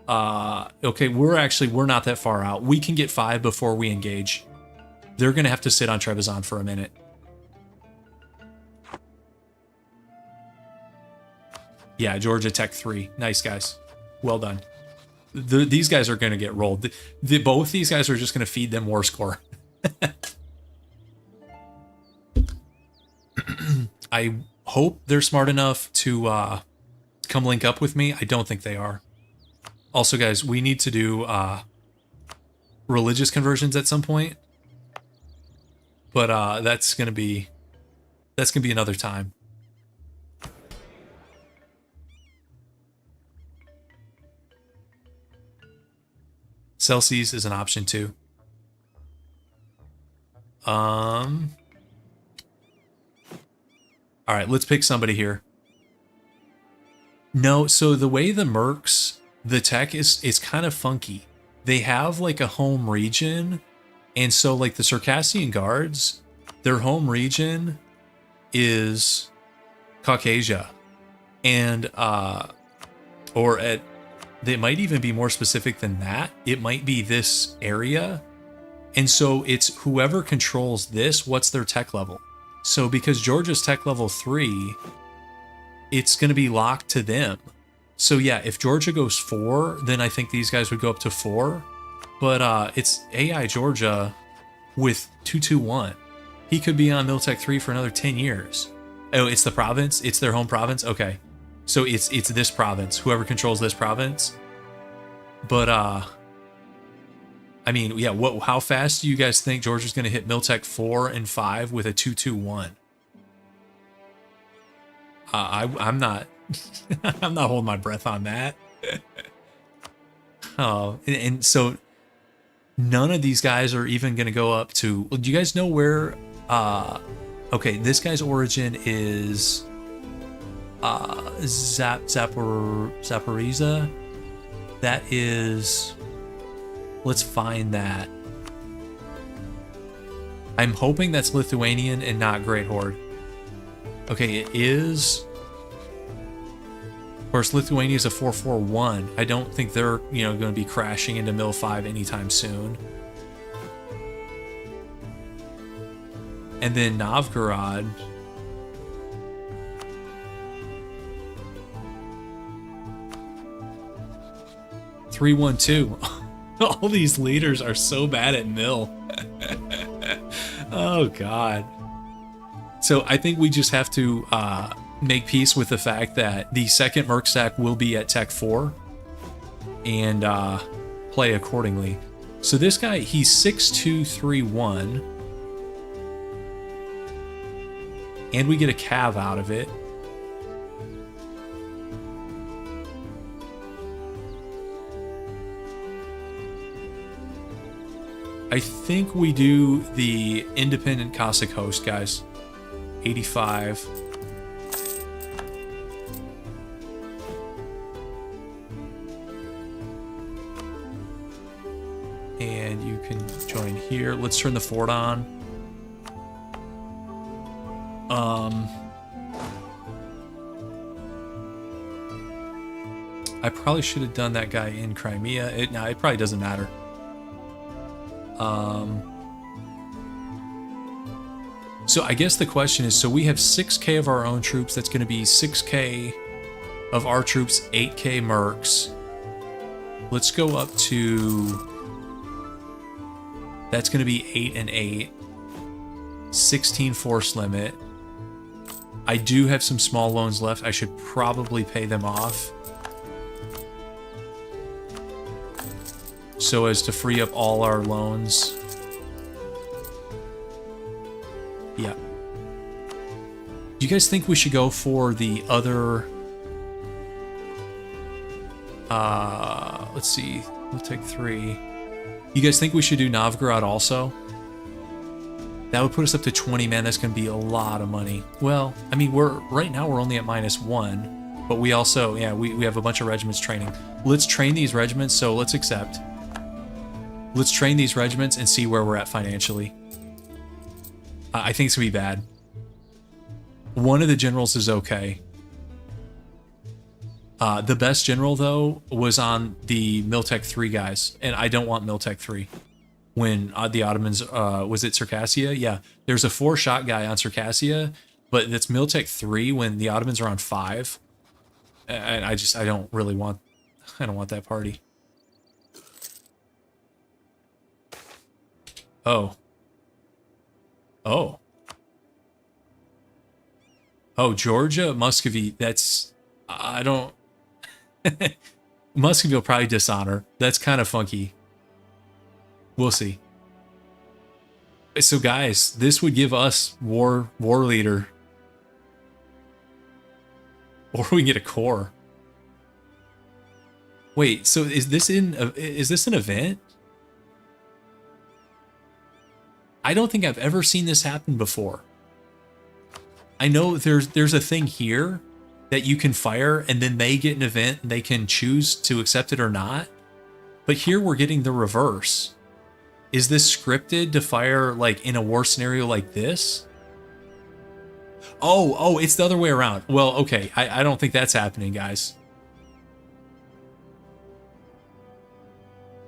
Okay, we're not that far out. We can get 5 before we engage. They're going to have to sit on Trebizond for a minute. Yeah, Georgia Tech 3. Nice, guys. Well done. These guys are going to get rolled. Both these guys are just going to feed them war score. I hope they're smart enough to come link up with me. I don't think they are. Also, guys, we need to do religious conversions at some point. But that's gonna be another time. Celsius is an option too. All right, let's pick somebody here. No, so the way the Mercs, the tech is kind of funky. They have like a home region, and so like the Circassian guards, their home region is Caucasia. And they might even be more specific than that. It might be this area. And so it's whoever controls this, what's their tech level? So because Georgia's tech level 3, it's going to be locked to them. So yeah, if Georgia goes 4, then I think these guys would go up to 4. But it's AI Georgia with 221. He could be on Miltech 3 for another 10 years. Oh, it's the province? It's their home province? Okay. So it's this province, whoever controls this province. But I mean, yeah, how fast do you guys think Georgia's going to hit Miltech 4 and 5 with a 221? I'm not I'm not holding my breath on that. Oh, and so none of these guys are even going to go up to, do you guys know where okay, this guy's origin is Zaporizhzhia. That is Let's find that. I'm hoping that's Lithuanian and not Great Horde. Okay, it is. Of course, Lithuania is a 441. I don't think they're, you know, going to be crashing into Mill 5 anytime soon. And then Novgorod. (312). All these leaders are so bad at mill. Oh God. So I think we just have to make peace with the fact that the second Merc stack will be at Tech 4 and play accordingly. So this guy, he's 6231, and we get a cav out of it. I think we do the independent Cossack host, guys. 85. And you can join here. Let's turn the fort on. I probably should have done that guy in Crimea. It probably doesn't matter. So I guess the question is, so we have 6k of our own troops. That's going to be 6k of our troops, 8k mercs. Let's go up to, that's going to be 8 and 8. 16 force limit. I do have some small loans left. I should probably pay them off, so as to free up all our loans. Yeah. Do you guys think we should go for the other... let's see. We'll take 3. You guys think we should do Novgorod also? That would put us up to 20, man. That's going to be a lot of money. Well, I mean, right now we're only at -1, but we also, yeah, we have a bunch of regiments training. Let's train these regiments, so let's accept. Let's train these regiments and see where we're at financially. I think it's going to be bad. One of the generals is okay. The best general, though, was on the Miltech 3 guys, and I don't want Miltech 3. When the Ottomans, was it Circassia? Yeah, there's a 4-shot guy on Circassia, but that's Miltech 3 when the Ottomans are on 5. And I don't really want, I don't want that party. Oh. Oh. Oh, Georgia, Muscovy, that's, I don't, Muscovy will probably dishonor. That's kind of funky. We'll see. So guys, this would give us war leader. Or we can get a core. Wait, so is this an event? I don't think I've ever seen this happen before. I know there's a thing here that you can fire and then they get an event and they can choose to accept it or not. But here we're getting the reverse. Is this scripted to fire like in a war scenario like this? Oh, it's the other way around. Well, okay, I don't think that's happening, guys.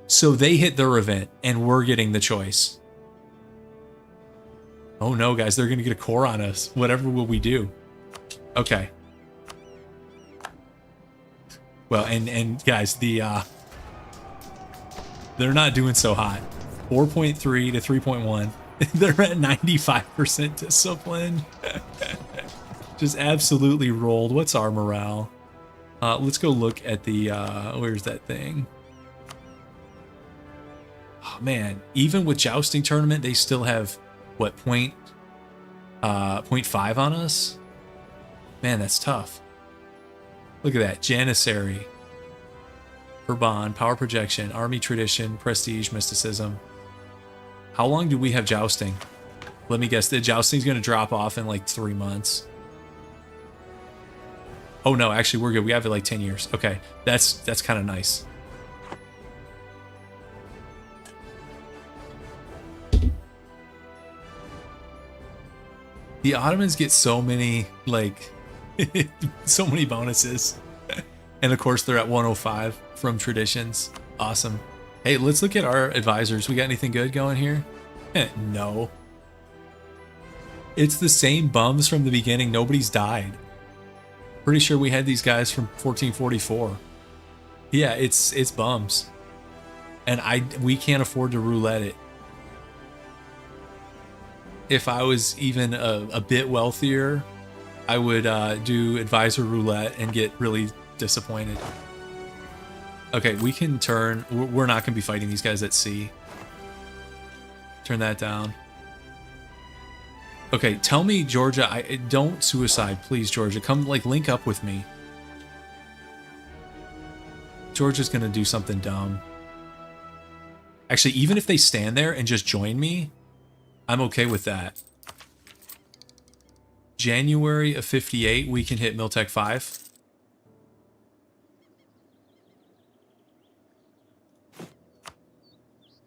So they hit their event and we're getting the choice. Oh no, guys, they're gonna get a core on us. Whatever will we do? Okay. Well, and guys, they're not doing so hot. 4.3 to 3.1. They're at 95% discipline. Just absolutely rolled. What's our morale? Let's go look at the, where's that thing? Oh man, even with jousting tournament, they still have, what, 0.5 on us? Man, that's tough. Look at that, Janissary. Urban, power projection, army tradition, prestige, mysticism. How long do we have jousting? Let me guess, the jousting's gonna drop off in like 3 months. Oh no, actually we're good. We have it like 10 years. Okay, that's kind of nice. The Ottomans get so many, like, so many bonuses. And of course, they're at 105 from traditions. Awesome. Hey, let's look at our advisors. We got anything good going here? No. It's the same bums from the beginning. Nobody's died. Pretty sure we had these guys from 1444. Yeah, it's bums. And we can't afford to roulette it. If I was even a bit wealthier, I would do advisor roulette and get really disappointed. Okay, we can turn. We're not going to be fighting these guys at sea. Turn that down. Okay, tell me, Georgia, don't suicide, please, Georgia. Come, like, link up with me. Georgia's going to do something dumb. Actually, even if they stand there and just join me, I'm okay with that. January of 58, we can hit Miltech 5.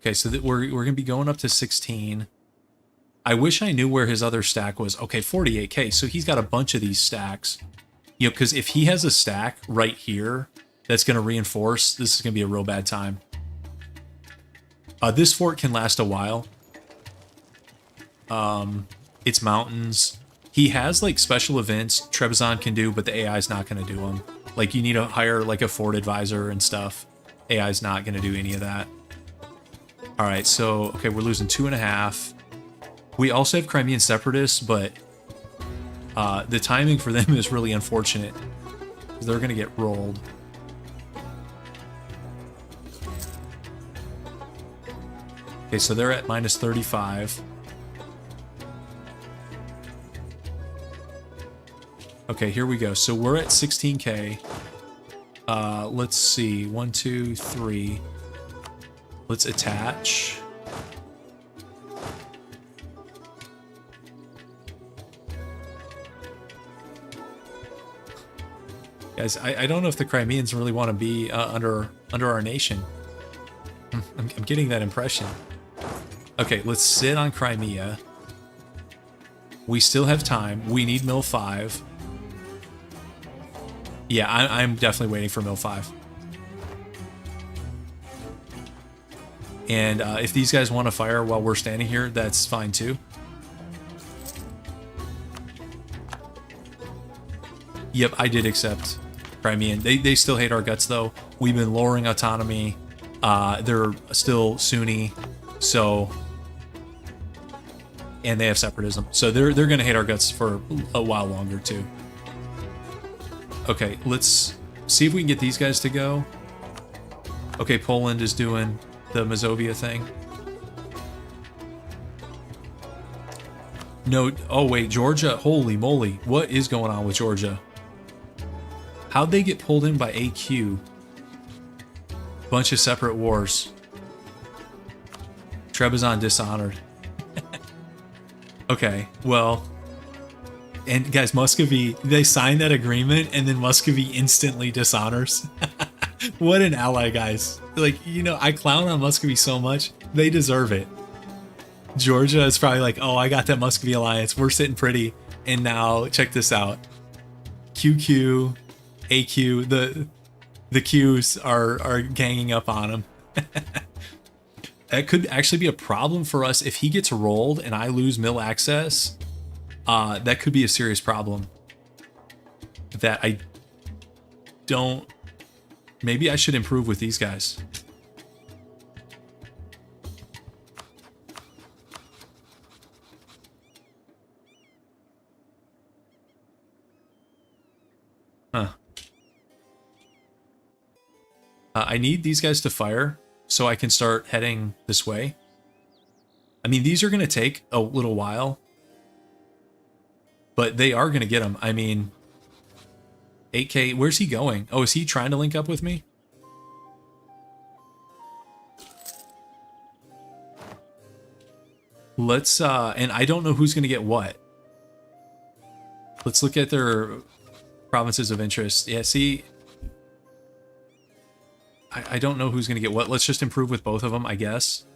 Okay, so that we're going to be going up to 16. I wish I knew where his other stack was. Okay, 48k. So he's got a bunch of these stacks. You know, because if he has a stack right here that's going to reinforce, this is going to be a real bad time. This fort can last a while. It's mountains. He has like special events Trebizond can do, but the AI is not going to do them. Like you need to hire like a fort advisor and stuff. AI is not going to do any of that. All right, so okay, we're losing 2.5. We also have Crimean separatists, but the timing for them is really unfortunate because they're going to get rolled. Okay, so they're at minus 35. Okay, here we go. So we're at 16k. Let's see. 1, 2, 3. Let's attach. Guys, I don't know if the Crimeans really want to be under our nation. I'm getting that impression. Okay, let's sit on Crimea. We still have time. We need Mill 5. Yeah, I'm definitely waiting for Mill 5. And if these guys want to fire while we're standing here, that's fine too. Yep, I did accept Crimean. They still hate our guts though. We've been lowering autonomy. They're still Sunni, so, and they have separatism, so they're gonna hate our guts for a while longer too. Okay, let's see if we can get these guys to go. Okay, Poland is doing the Mazovia thing. No, oh wait, Georgia, holy moly, what is going on with Georgia? How'd they get pulled in by AQ? Bunch of separate wars. Trebizond dishonored. Okay, well, and guys, Muscovy, they signed that agreement and then Muscovy instantly dishonors. What an ally, guys. Like, you know, I clown on Muscovy so much. They deserve it. Georgia is probably like, oh, I got that Muscovy alliance. We're sitting pretty. And now, check this out. QQ, AQ, the Qs are ganging up on him. That could actually be a problem for us if he gets rolled and I lose mill access. That could be a serious problem. That I don't... Maybe I should improve with these guys. Huh. I need these guys to fire so I can start heading this way. I mean, these are going to take a little while, but they are going to get them. I mean, 8K, where's he going? Oh, is he trying to link up with me? Let's, and I don't know who's going to get what. Let's look at their provinces of interest. Yeah, see, I don't know who's going to get what. Let's just improve with both of them, I guess.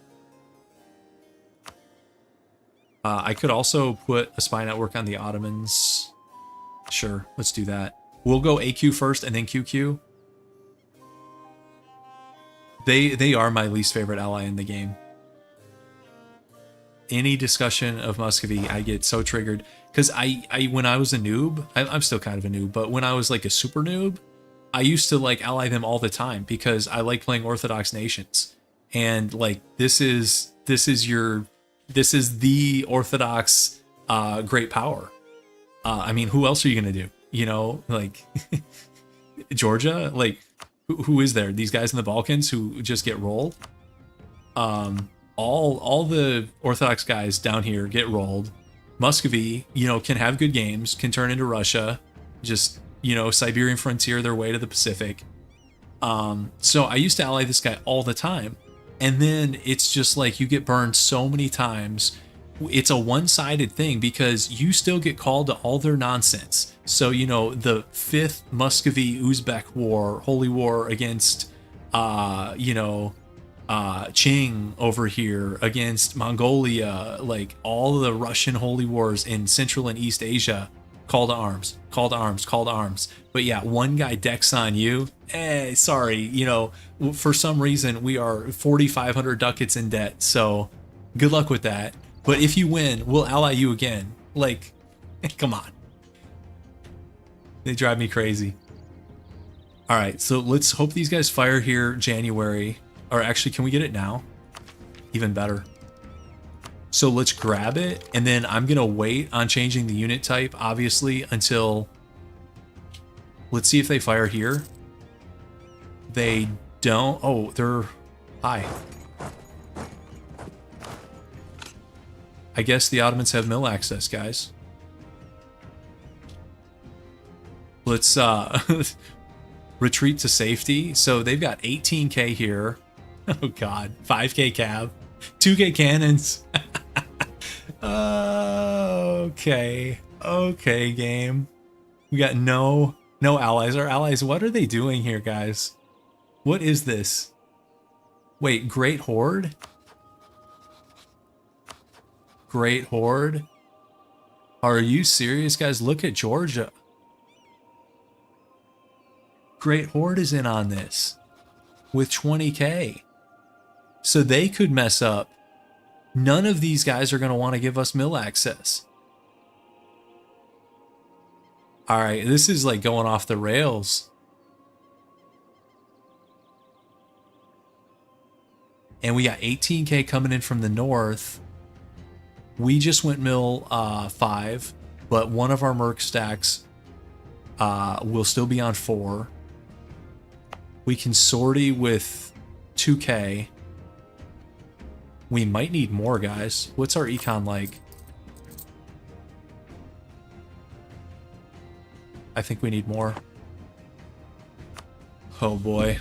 I could also put a spy network on the Ottomans. Sure, let's do that. We'll go AQ first and then QQ. They are my least favorite ally in the game. Any discussion of Muscovy, I get so triggered. Because I when I was a noob, I'm still kind of a noob, but when I was like a super noob, I used to like ally them all the time because I like playing Orthodox nations. And like this is the Orthodox great power. I mean, who else are you gonna do? You know, like Georgia, like who is there? These guys in the Balkans who just get rolled. All the Orthodox guys down here get rolled. Muscovy, you know, can have good games, can turn into Russia, just, you know, Siberian frontier their way to the Pacific. So I used to ally this guy all the time. And then it's just like you get burned so many times. It's a one-sided thing because you still get called to all their nonsense. So, you know, the 5th Muscovy-Uzbek war, holy war against, you know, Qing over here against Mongolia, like all the Russian holy wars in Central and East Asia, call to arms, call to arms, call to arms. But yeah, one guy decks on you. Sorry, you know, for some reason we are 4,500 ducats in debt. So good luck with that. But if you win, we'll ally you again. Like, come on. They drive me crazy. All right, so let's hope these guys fire here January. Or actually, can we get it now? Even better. So let's grab it, and then I'm gonna wait on changing the unit type, obviously, until... Let's see if they fire here. They don't... Oh, they're high. I guess the Ottomans have mill access, guys. Let's retreat to safety. So they've got 18k here. Oh god, 5k cab, 2k cannons. Okay, game. We got no allies. Our allies, what are they doing here, guys? What is this? Wait, Great Horde? Great Horde? Are you serious, guys? Look at Georgia. Great Horde is in on this with 20k. So they could mess up. None of these guys are going to want to give us mill access. All right, this is like going off the rails. And we got 18k coming in from the north. We just went mill 5, but one of our merc stacks will still be on 4. We can sortie with 2k. We might need more, guys. What's our econ like? I think we need more. Oh boy.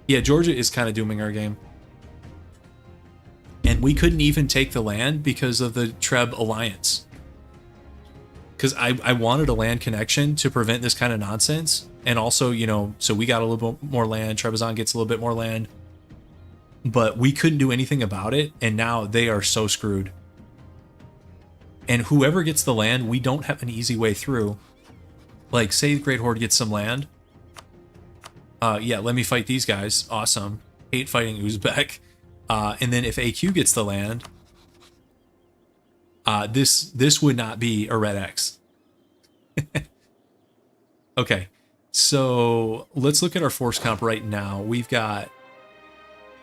Yeah, Georgia is kind of dooming our game. And we couldn't even take the land because of the Treb alliance. Because I wanted a land connection to prevent this kind of nonsense. And also, you know, so we got a little bit more land. Trebizond gets a little bit more land. But we couldn't do anything about it, and now they are so screwed. And whoever gets the land, we don't have an easy way through. Like, say Great Horde gets some land. Yeah, let me fight these guys. Awesome. Hate fighting Uzbek. And then if AQ gets the land, this would not be a red X. Okay, so let's look at our force comp right now. We've got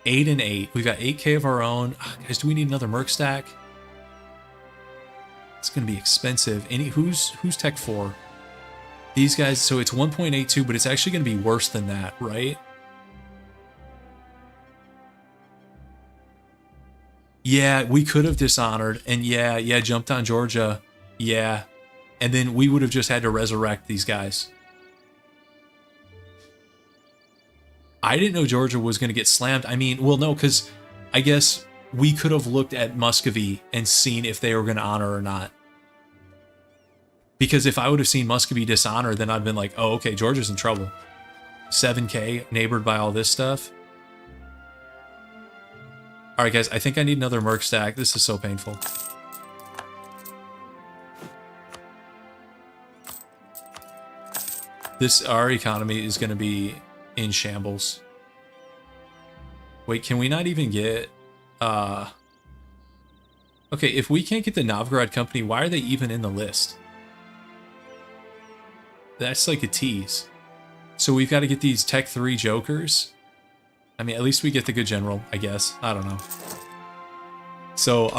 8 and 8. We've got 8k of our own. Guys, do we need another merc stack? It's gonna be expensive. Who's tech 4? These guys, so it's 1.82, but it's actually gonna be worse than that, right? Yeah, we could have dishonored, and yeah, jumped on Georgia. Yeah. And then we would have just had to resurrect these guys. I didn't know Georgia was going to get slammed. I mean, well, no, because I guess we could have looked at Muscovy and seen if they were going to honor or not. Because if I would have seen Muscovy dishonor, then I'd been like, oh, okay, Georgia's in trouble. 7k, neighbored by all this stuff. All right, guys, I think I need another merc stack. This is so painful. Our economy is going to be in shambles. Wait, can we not even get okay, if we can't get the Novgorod company, why are they even in the list? That's like a tease. So we've got to get these Tech 3 jokers. I mean, at least we get the good general, I guess. I don't know. So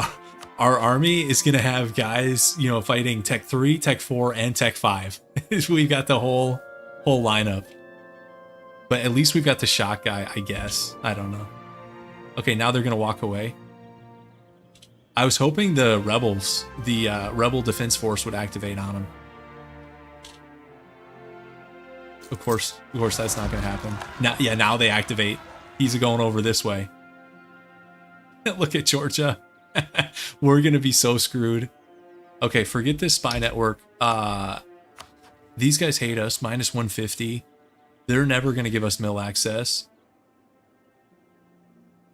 our army is going to have guys, you know, fighting Tech 3, Tech 4, and Tech 5. We've got the whole lineup. But at least we've got the shock guy, I guess. I don't know. Okay, now they're going to walk away. I was hoping the rebels, the rebel defense force would activate on him. Of course, that's not going to happen. Now, yeah, now they activate. He's going over this way. Look at Georgia. We're going to be so screwed. Okay, forget this spy network. These guys hate us. Minus 150. They're never going to give us mill access.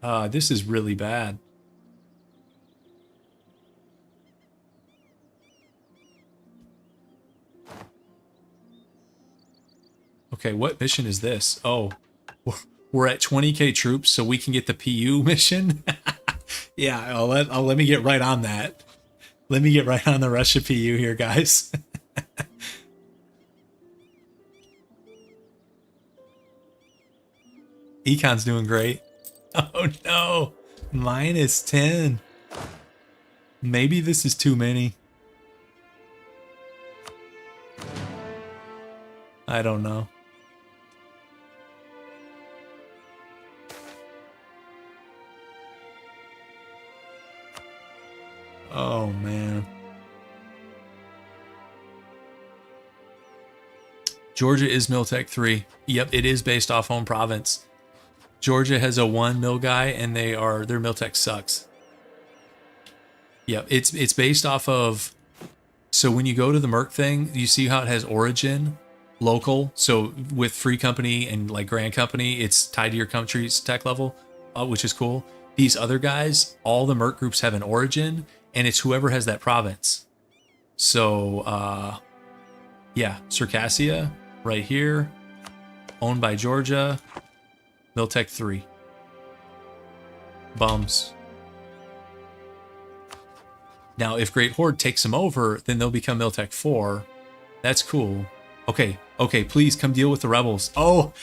This is really bad. Okay, what mission is this? Oh, we're at 20k troops, so we can get the PU mission. Yeah, let me get right on that. Let me get right on the Russia PU here, guys. Econ's doing great. Oh no, minus 10. Maybe this is too many. I don't know. Oh man. Georgia is Miltech 3. Yep, it is based off home province. Georgia has a 1 mil guy and their Miltech sucks. Yep, it's based off of, so when you go to the Merc thing, you see how it has origin, local. So with free company and like grand company, it's tied to your country's tech level, which is cool. These other guys, all the Merc groups have an origin, and it's whoever has that province. So, yeah, Circassia, right here, owned by Georgia, Miltech 3. Bums. Now, if Great Horde takes them over, then they'll become Miltech 4. That's cool. Okay, please come deal with the rebels. Oh,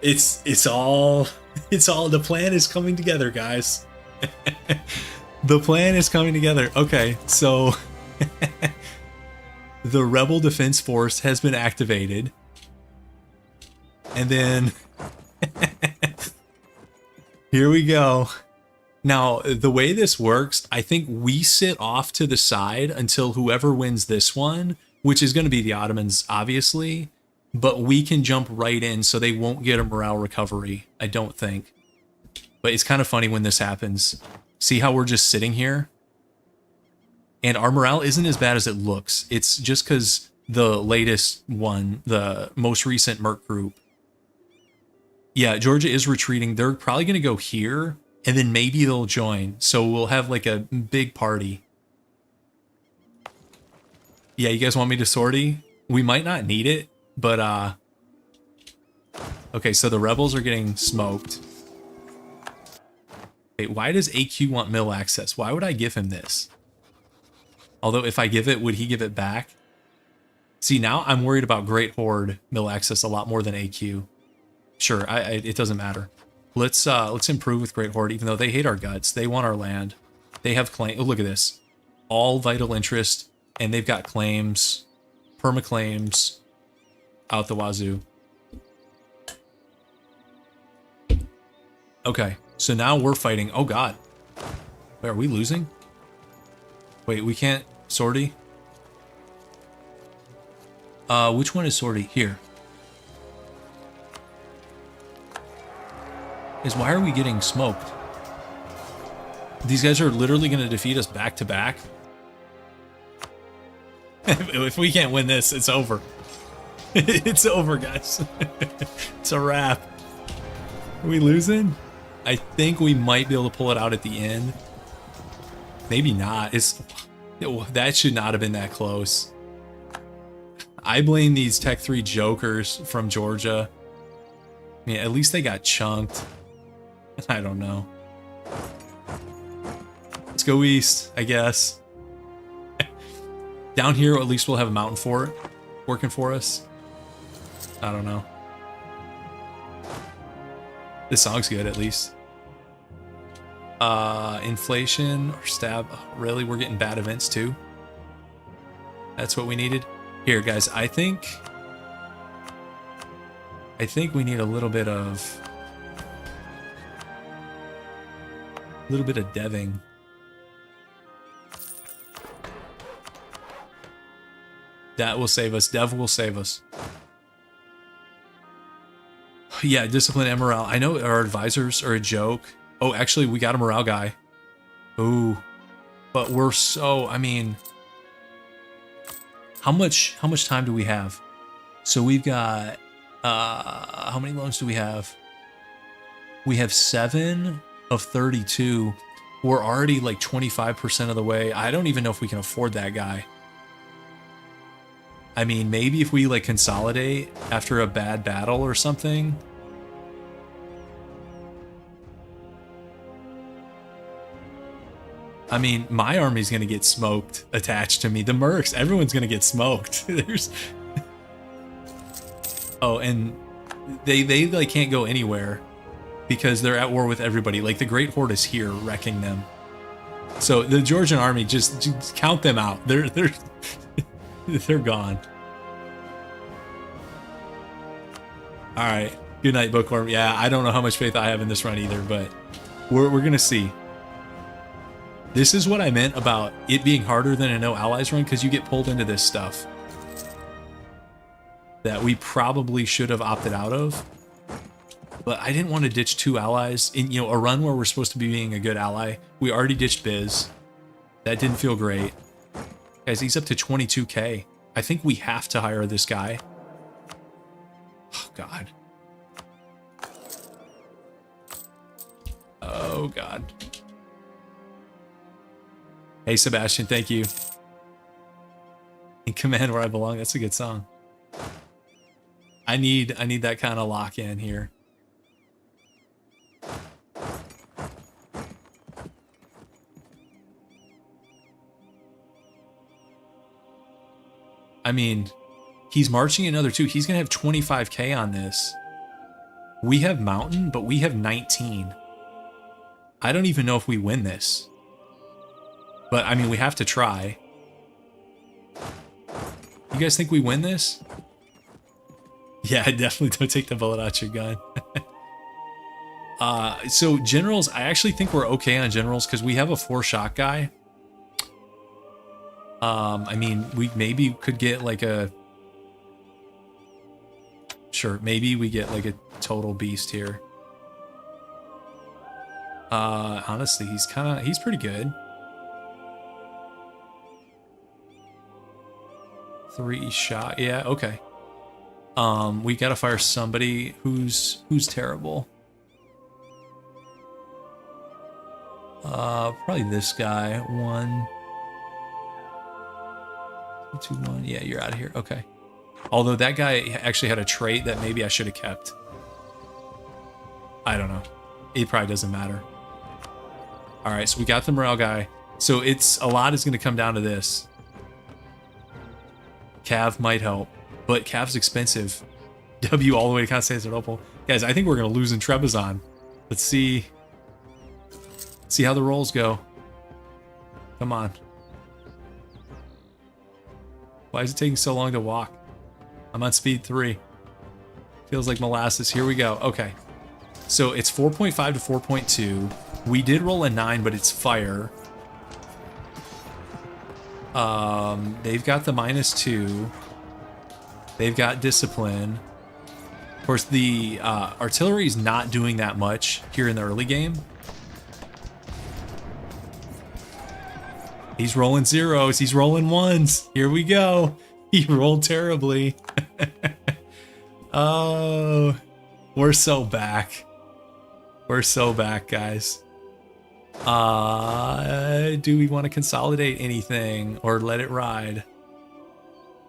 it's all, the plan is coming together, guys. The plan is coming together. Okay, so the Rebel Defense Force has been activated. And then here we go. Now, the way this works, I think we sit off to the side until whoever wins this one, which is going to be the Ottomans, obviously, but we can jump right in so they won't get a morale recovery, I don't think. But it's kind of funny when this happens. See how we're just sitting here? And our morale isn't as bad as it looks. It's just because the latest one, the most recent Merc group. Yeah, Georgia is retreating. They're probably going to go here, and then maybe they'll join. So we'll have like a big party. Yeah, you guys want me to sortie? We might not need it, but okay, so the rebels are getting smoked. Wait, why does AQ want mill access? Why would I give him this? Although if I give it, would he give it back? See, now I'm worried about Great Horde mill access a lot more than AQ. Sure, it doesn't matter. Let's improve with Great Horde, even though they hate our guts. They want our land. They have claim. Oh, look at this. All vital interest, and they've got claims, perma-claims, out the wazoo. Okay, so now we're fighting. Oh god. Wait, are we losing? Wait, we can't sortie? Which one is sortie? Here. Why are we getting smoked? These guys are literally going to defeat us back to back. If we can't win this, it's over. It's over, guys. It's a wrap. Are we losing? I think we might be able to pull it out at the end. Maybe not. That should not have been that close. I blame these Tech 3 jokers from Georgia. I mean, at least they got chunked. I don't know. Let's go east, I guess. Down here, at least we'll have a mountain fort working for us. I don't know. This song's good, at least. Inflation or stab. Oh, really? We're getting bad events too? That's what we needed? Here, guys, I think we need a little bit of deving. That will save us. Dev will save us. Yeah, discipline and morale. I know our advisors are a joke. Oh, actually, we got a morale guy. Ooh. But we're so, I mean, how much time do we have? So we've got, how many loans do we have? We have 7 of 32. We're already like 25% of the way. I don't even know if we can afford that guy. I mean, maybe if we like consolidate after a bad battle or something. I mean, my army's gonna get smoked attached to me. The mercs, everyone's gonna get smoked. There's oh, and they like can't go anywhere because they're at war with everybody. Like the Great Horde is here wrecking them. So the Georgian army, just count them out. They're they're gone. All right. Good night, Bookworm. Yeah, I don't know how much faith I have in this run either, but we're gonna see. This is what I meant about it being harder than a no allies run, because you get pulled into this stuff that we probably should have opted out of. But I didn't want to ditch 2 allies in, you know, a run where we're supposed to be being a good ally. We already ditched Biz. That didn't feel great. Guys, he's up to 22k. I think we have to hire this guy. Oh, God. Oh, God. Hey, Sebastian, thank you. In Command Where I Belong, that's a good song. I need that kind of lock-in here. I mean, he's marching another 2. He's going to have 25k on this. We have Mountain, but we have 19. I don't even know if we win this. But, I mean, we have to try. You guys think we win this? Yeah, definitely don't take the bullet out your gun. So, generals, I actually think we're okay on generals because we have a 4-shot guy. I mean, we maybe could get like a... Sure, maybe we get like a total beast here. Honestly, he's pretty good. 3-shot, yeah, okay. We gotta fire somebody who's terrible. Probably this guy. 1, 2, 1. Yeah, you're out of here. Okay. Although that guy actually had a trait that maybe I should have kept. I don't know. It probably doesn't matter. All right, so we got the morale guy. So it's a lot is going to come down to this. Cav might help, but Cav's expensive. W all the way to Constantinople. Guys, I think we're going to lose in Trebizond. Let's see how the rolls go. Come on. Why is it taking so long to walk? I'm on speed 3. Feels like molasses. Here we go. Okay. So it's 4.5 to 4.2. We did roll a 9, but it's fire. They've got the -2. They've got discipline. Of course, the artillery is not doing that much here in the early game. He's rolling 0s. He's rolling 1s. Here we go. He rolled terribly. Oh, we're so back. We're so back, guys. Do we want to consolidate anything or let it ride?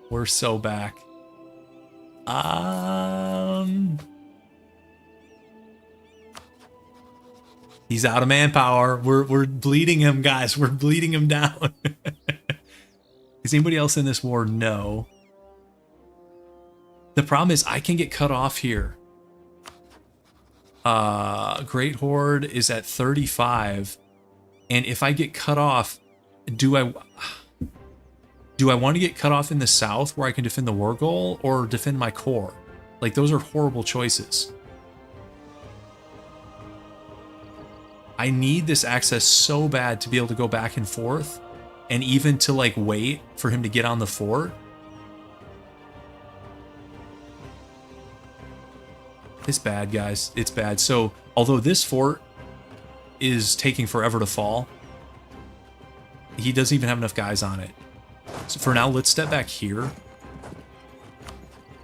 We're so back. He's out of manpower. We're bleeding him, guys. We're bleeding him down. Is anybody else in this war? No. The problem is I can get cut off here. Great Horde is at 35. And if I get cut off, do I want to get cut off in the south where I can defend the war goal or defend my core? Like, those are horrible choices. I need this access so bad to be able to go back and forth, and even to like wait for him to get on the fort. It's bad, guys. It's bad. So, although this fort is taking forever to fall, he doesn't even have enough guys on it. So for now, let's step back here.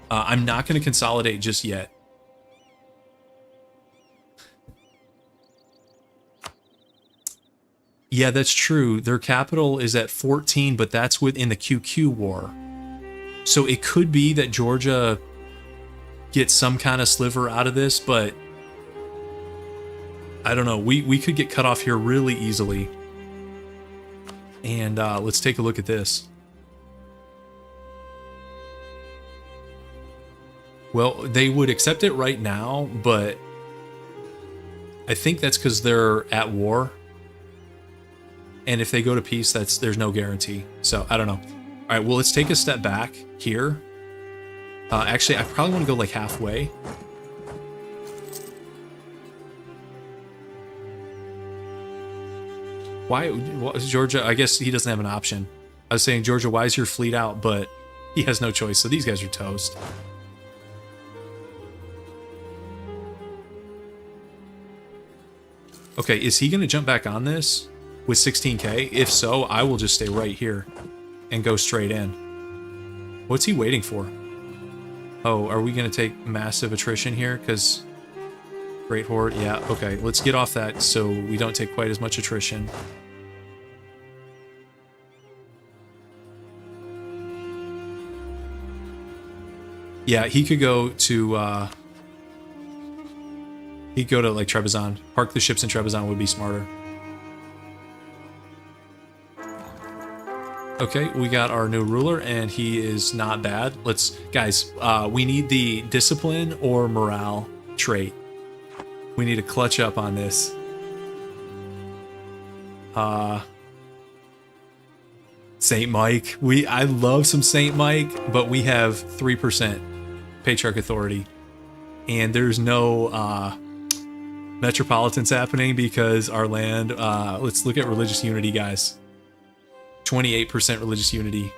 I'm not going to consolidate just yet. Yeah, that's true. Their capital is at 14, but that's within the QQ war. So it could be that Georgia gets some kind of sliver out of this, but I don't know. We could get cut off here really easily. And let's take a look at this. Well, they would accept it right now, but I think that's because they're at war. And if they go to peace, there's no guarantee. So I don't know. All right, well, let's take a step back here. Actually, I probably want to go like halfway. Why Georgia? I guess he doesn't have an option. I was saying, Georgia, why is your fleet out? But he has no choice. So these guys are toast. Okay, is he going to jump back on this with 16k? If so, I will just stay right here and go straight in. What's he waiting for? Oh, are we going to take massive attrition here? Because Great Horde, yeah, okay. Let's get off that so we don't take quite as much attrition. Yeah, he could go to... he'd go to like Trebizond. Park the ships in Trebizond would be smarter. Okay, we got our new ruler, and he is not bad. Let's, guys, we need the discipline or morale trait. We need to clutch up on this. Saint Mike. I love some Saint Mike, but we have 3% Patriarch Authority. And there's no metropolitans happening because our land, let's look at religious unity, guys. 28% religious unity.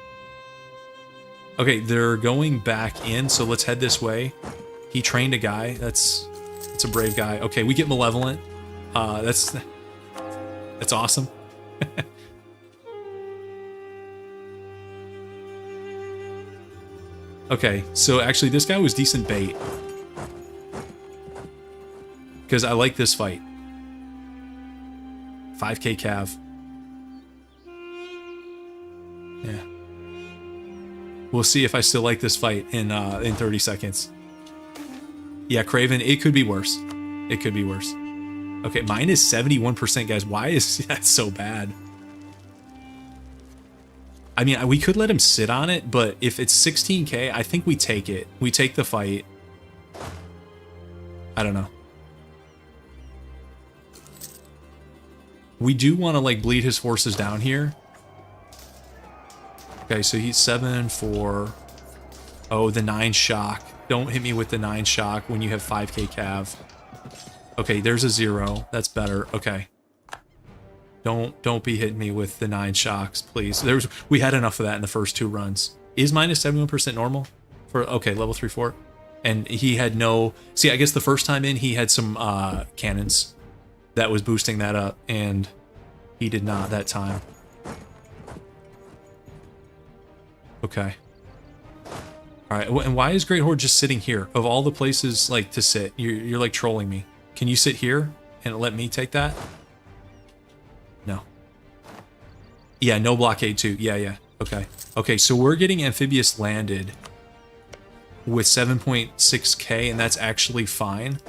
Okay, they're going back in, so let's head this way. He trained a guy. That's a brave guy. Okay, we get malevolent. That's awesome. Okay, so actually this guy was decent bait. Because I like this fight. 5k cav. Yeah. We'll see if I still like this fight in 30 seconds. Yeah, Craven, it could be worse. It could be worse. Okay, mine is 71%, guys. Why is that so bad? I mean, we could let him sit on it, but if it's 16k, I think we take it. We take the fight. I don't know. We do want to, like, bleed his forces down here. Okay, so he's 7-4. Oh, the 9 shock. Don't hit me with the 9 shock when you have 5k cav. Okay, there's a 0. That's better. Okay. Don't be hitting me with the 9 shocks, please. We had enough of that in the first 2 runs. Is minus 71% normal? For okay, level 3 fort. And he had no... See, I guess the first time in, he had some cannons that was boosting that up, and he did not that time. Okay. Alright, and why is Great Horde just sitting here? Of all the places, like, to sit, you're like trolling me. Can you sit here and let me take that? No. Yeah, no blockade too. Yeah. Okay. Okay, so we're getting amphibious landed with 7.6k, and that's actually fine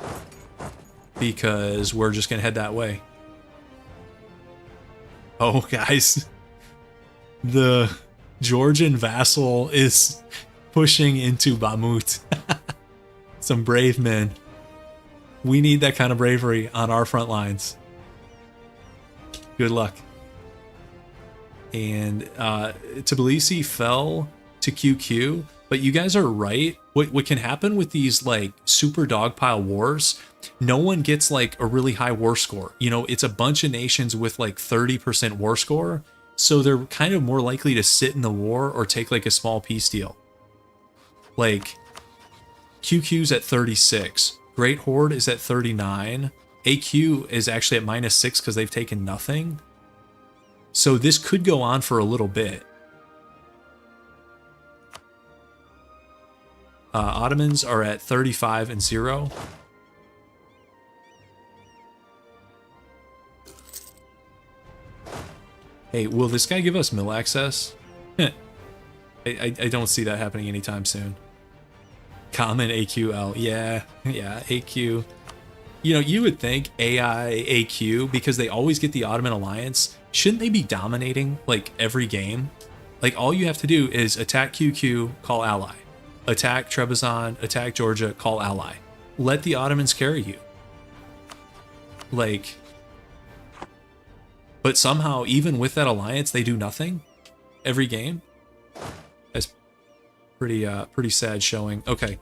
because we're just gonna head that way. Oh, guys. The Georgian vassal is pushing into Bamut. Some brave men. We need that kind of bravery on our front lines. Good luck. And Tbilisi fell to QQ, but you guys are right. What can happen with these like super dogpile wars, no one gets like a really high war score. You know, it's a bunch of nations with like 30% war score, so they're kind of more likely to sit in the war or take like a small peace deal. Like QQ's at 36, Great Horde is at 39, AQ is actually at -6 because they've taken nothing. So this could go on for a little bit. Ottomans are at 35 and 0. Hey, will this guy give us mill access? I don't see that happening anytime soon. Common AQL. Yeah, AQ. You know, you would think AI AQ, because they always get the Ottoman alliance, shouldn't they be dominating like every game? Like all you have to do is attack QQ, call ally. Attack Trebizond, attack Georgia, call ally. Let the Ottomans carry you. Like, but somehow even with that alliance, they do nothing every game. That's pretty sad showing. Okay.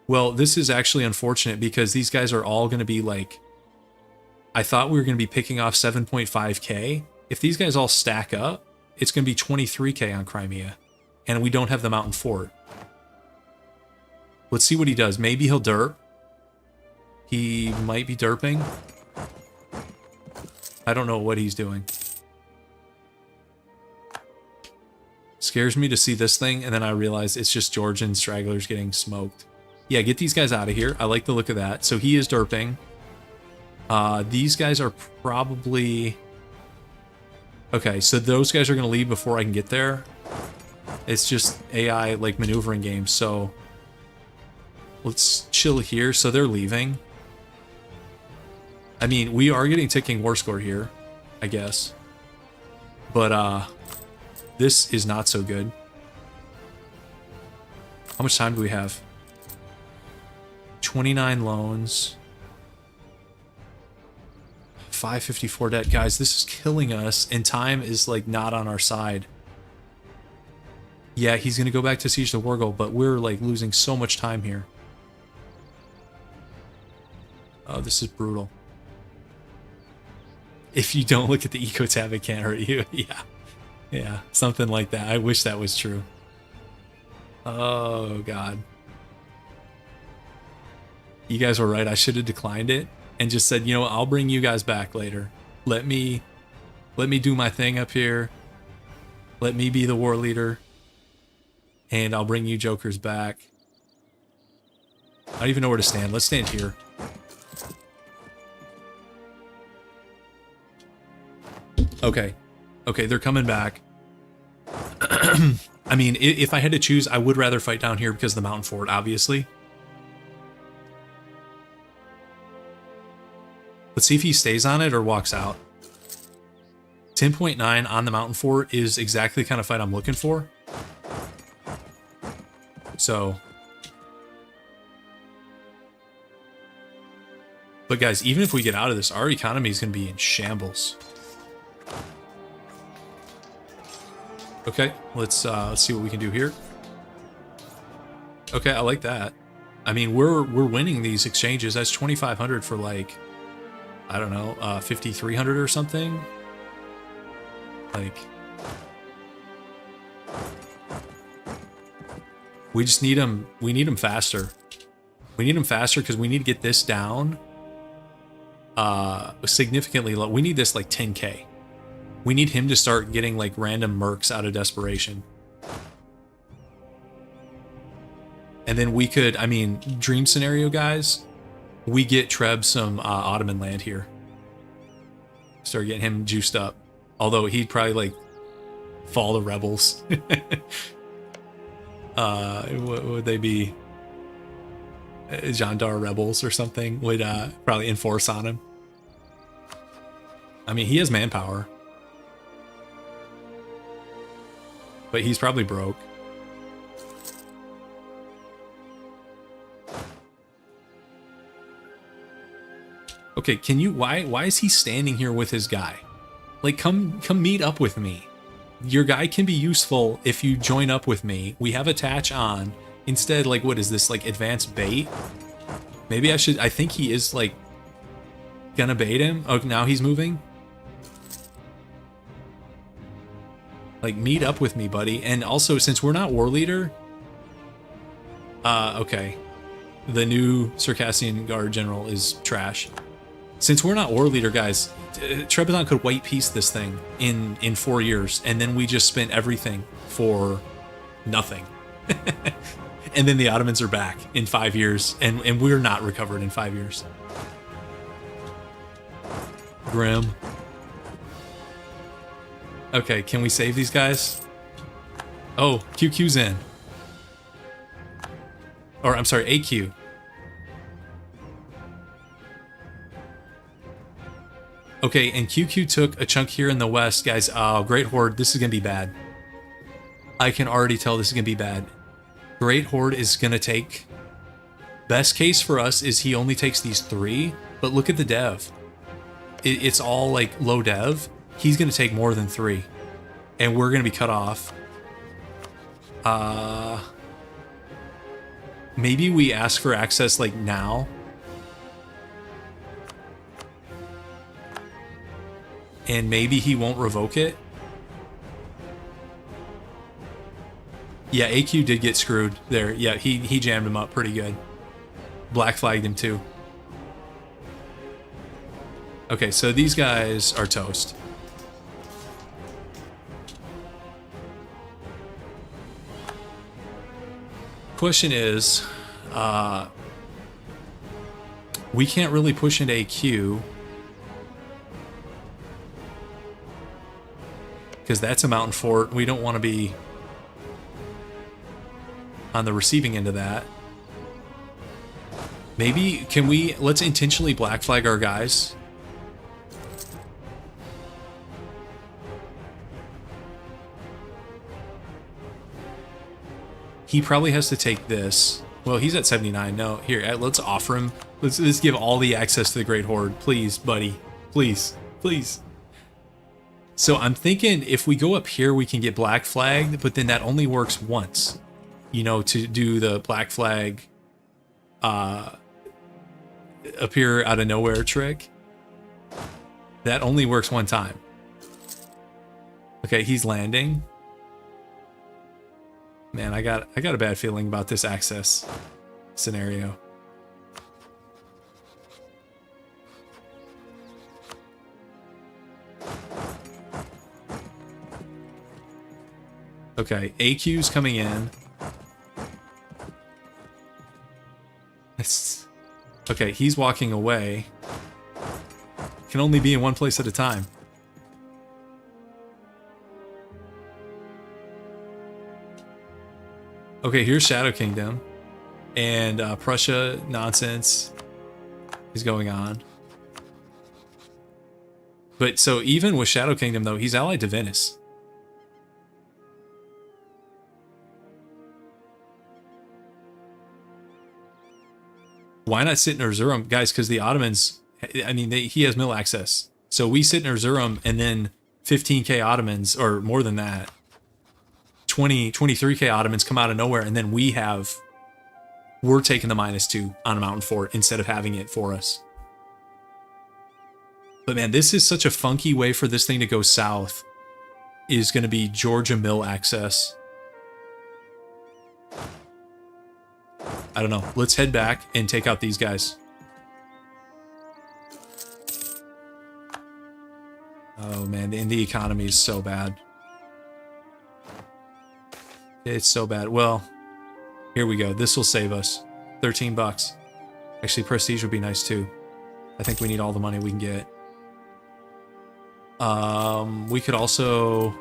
Well, this is actually unfortunate because these guys are all going to be like, I thought we were going to be picking off 7.5k. If these guys all stack up, it's going to be 23k on Crimea, and we don't have the mountain fort. Let's see what he does. Maybe he'll derp. He might be derping. I don't know what he's doing. Scares me to see this thing, and then I realize it's just Georgian stragglers getting smoked. Yeah, get these guys out of here. I like the look of that. So he is derping. These guys are probably... Okay, so those guys are going to leave before I can get there. It's just AI, like, maneuvering games, so... Let's chill here. So they're leaving. I mean, we are getting ticking war score here, I guess. But, this is not so good. How much time do we have? 29 loans. 554 debt. Guys, this is killing us, and time is, like, not on our side. Yeah, he's going to go back to siege the Wargle, but we're, like, losing so much time here. Oh, this is brutal. If you don't look at the eco tab, it can't hurt you. Yeah, something like that. I wish that was true. Oh, God. You guys were right. I should have declined it and just said, you know what, I'll bring you guys back later. Let me do my thing up here. Let me be the war leader. And I'll bring you jokers back. I don't even know where to stand. Let's stand here. Okay. Okay, they're coming back. I mean, if I had to choose, I would rather fight down here because of the mountain fort, obviously. Let's see if he stays on it or walks out. 10.9 on the mountain fort is exactly the kind of fight I'm looking for. So... But guys, even if we get out of this, our economy is going to be in shambles. Okay, let's see what we can do here. Okay, I like that. I mean, we're winning these exchanges. That's 2,500 for like, I don't know, 5,300 or something. Like, we just need them. We need them faster. We need them faster because we need to get this down significantly low. We need this like 10k. We need him to start getting like random mercs out of desperation. And then we could, I mean, dream scenario, guys, we get Treb some Ottoman land here. Start getting him juiced up. Although he'd probably like Fall the rebels. What would they be? Jandar rebels or something would probably enforce on him. I mean, he has manpower, but he's probably broke. Okay, can you, why is he standing here with his guy? Like, come meet up with me. Your guy can be useful if you join up with me. We have attach on. Instead, like, what is this, like, advanced bait? Maybe I should, I think he is, like, gonna bait him. Oh, now he's moving? Like, meet up with me, buddy. And also, since we're not war leader... okay. The new Circassian Guard General is trash. Since we're not war leader, guys, Trebizond could white peace this thing in 4 years, and then we just spent everything for nothing. And then the Ottomans are back in 5 years, and we're not recovered in 5 years. Grim. Okay, can we save these guys? Oh, QQ's in. Or, I'm sorry, AQ. Okay, and QQ took a chunk here in the west, guys. Oh, Great Horde, this is going to be bad. I can already tell this is going to be bad. Great Horde is going to take... Best case for us is he only takes these 3, but look at the dev. It's all, like, low dev. He's going to take more than 3. And we're going to be cut off. Maybe we ask for access, like, now. And maybe he won't revoke it. Yeah, AQ did get screwed there. Yeah, he jammed him up pretty good. Black flagged him too. Okay, so these guys are toast. Question is, we can't really push into AQ. Because that's a mountain fort. We don't want to be on the receiving end of that. Maybe, let's intentionally black flag our guys. He probably has to take this. Well, he's at 79. No, here, let's offer him. Let's give all the access to the Great Horde. Please, buddy. Please. Please. So I'm thinking if we go up here, we can get black flagged, but then that only works once. You know, to do the black flag appear out of nowhere trick. That only works one time. Okay, he's landing. Man, I got a bad feeling about this access scenario. Okay, AQ's coming in. Okay, he's walking away. Can only be in one place at a time. Okay, here's Shadow Kingdom. And Prussia nonsense is going on. But so even with Shadow Kingdom, though, he's allied to Venice. Why not sit in Erzurum? Guys, because the Ottomans, I mean, he has mill access. So we sit in Erzurum and then 15k Ottomans, or more than that, 23k Ottomans come out of nowhere, and then we're taking the -2 on a mountain fort instead of having it for us. But man, this is such a funky way for this thing to go south. Is going to be Georgia mill access. I don't know. Let's head back and take out these guys. Oh man, and the economy is so bad. It's so bad. Well, here we go. This will save us. 13 bucks. Actually, prestige would be nice too. I think we need all the money we can get. We could also...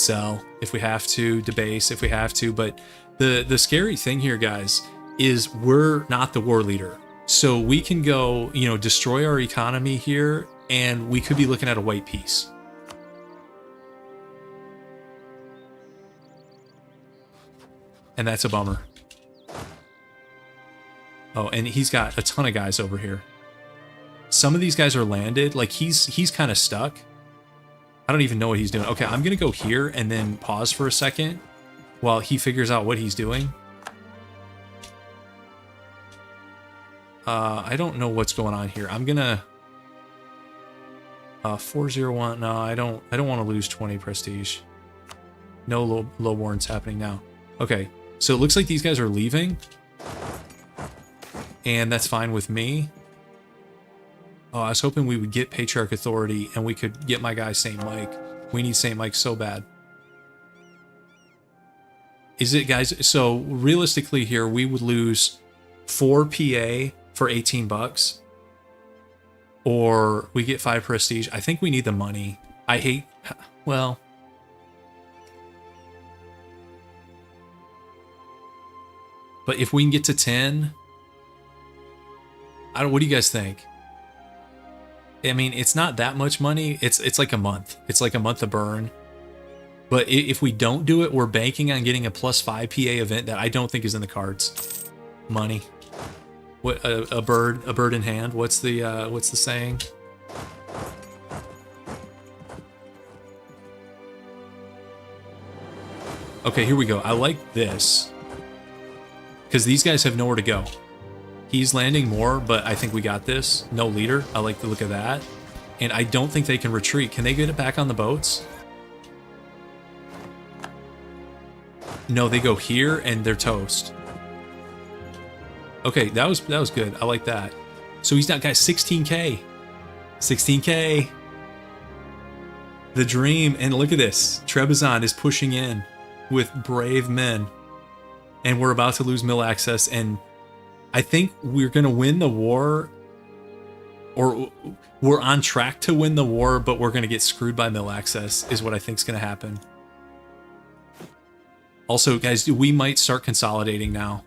sell if we have to, debase if we have to. But the scary thing here, guys, is we're not the war leader. So we can go, you know, destroy our economy here, and we could be looking at a white peace. And that's a bummer. Oh, and he's got a ton of guys over here. Some of these guys are landed. Like, he's kind of stuck. I don't even know what he's doing. Okay, I'm going to go here and then pause for a second while he figures out what he's doing. I don't know what's going on here. I'm going to... 401. No, I don't want to lose 20 prestige. No low warrants happening now. Okay, so it looks like these guys are leaving. And that's fine with me. Oh, I was hoping we would get Patriarch Authority and we could get my guy St. Mike. We need St. Mike so bad. Is it, guys? So realistically here, we would lose 4 PA for 18 bucks. Or we get 5 prestige. I think we need the money. I hate... Well... But if we can get to 10... what do you guys think? I mean, it's not that much money. It's like a month. It's like a month of burn. But if we don't do it, we're banking on getting a +5 PA event that I don't think is in the cards. Money. What a bird in hand. What's the saying? Okay, here we go. I like this because these guys have nowhere to go. He's landing more, but I think we got this. No leader. I like the look of that. And I don't think they can retreat. Can they get it back on the boats? No, they go here and they're toast. Okay, that was good. I like that. So he's not, guys, 16K. 16K. The dream. And look at this. Trebizond is pushing in with brave men. And we're about to lose mill access, and I think we're going to win the war, or we're on track to win the war, but we're going to get screwed by mill access is what I think is going to happen. Also, guys, we might start consolidating now.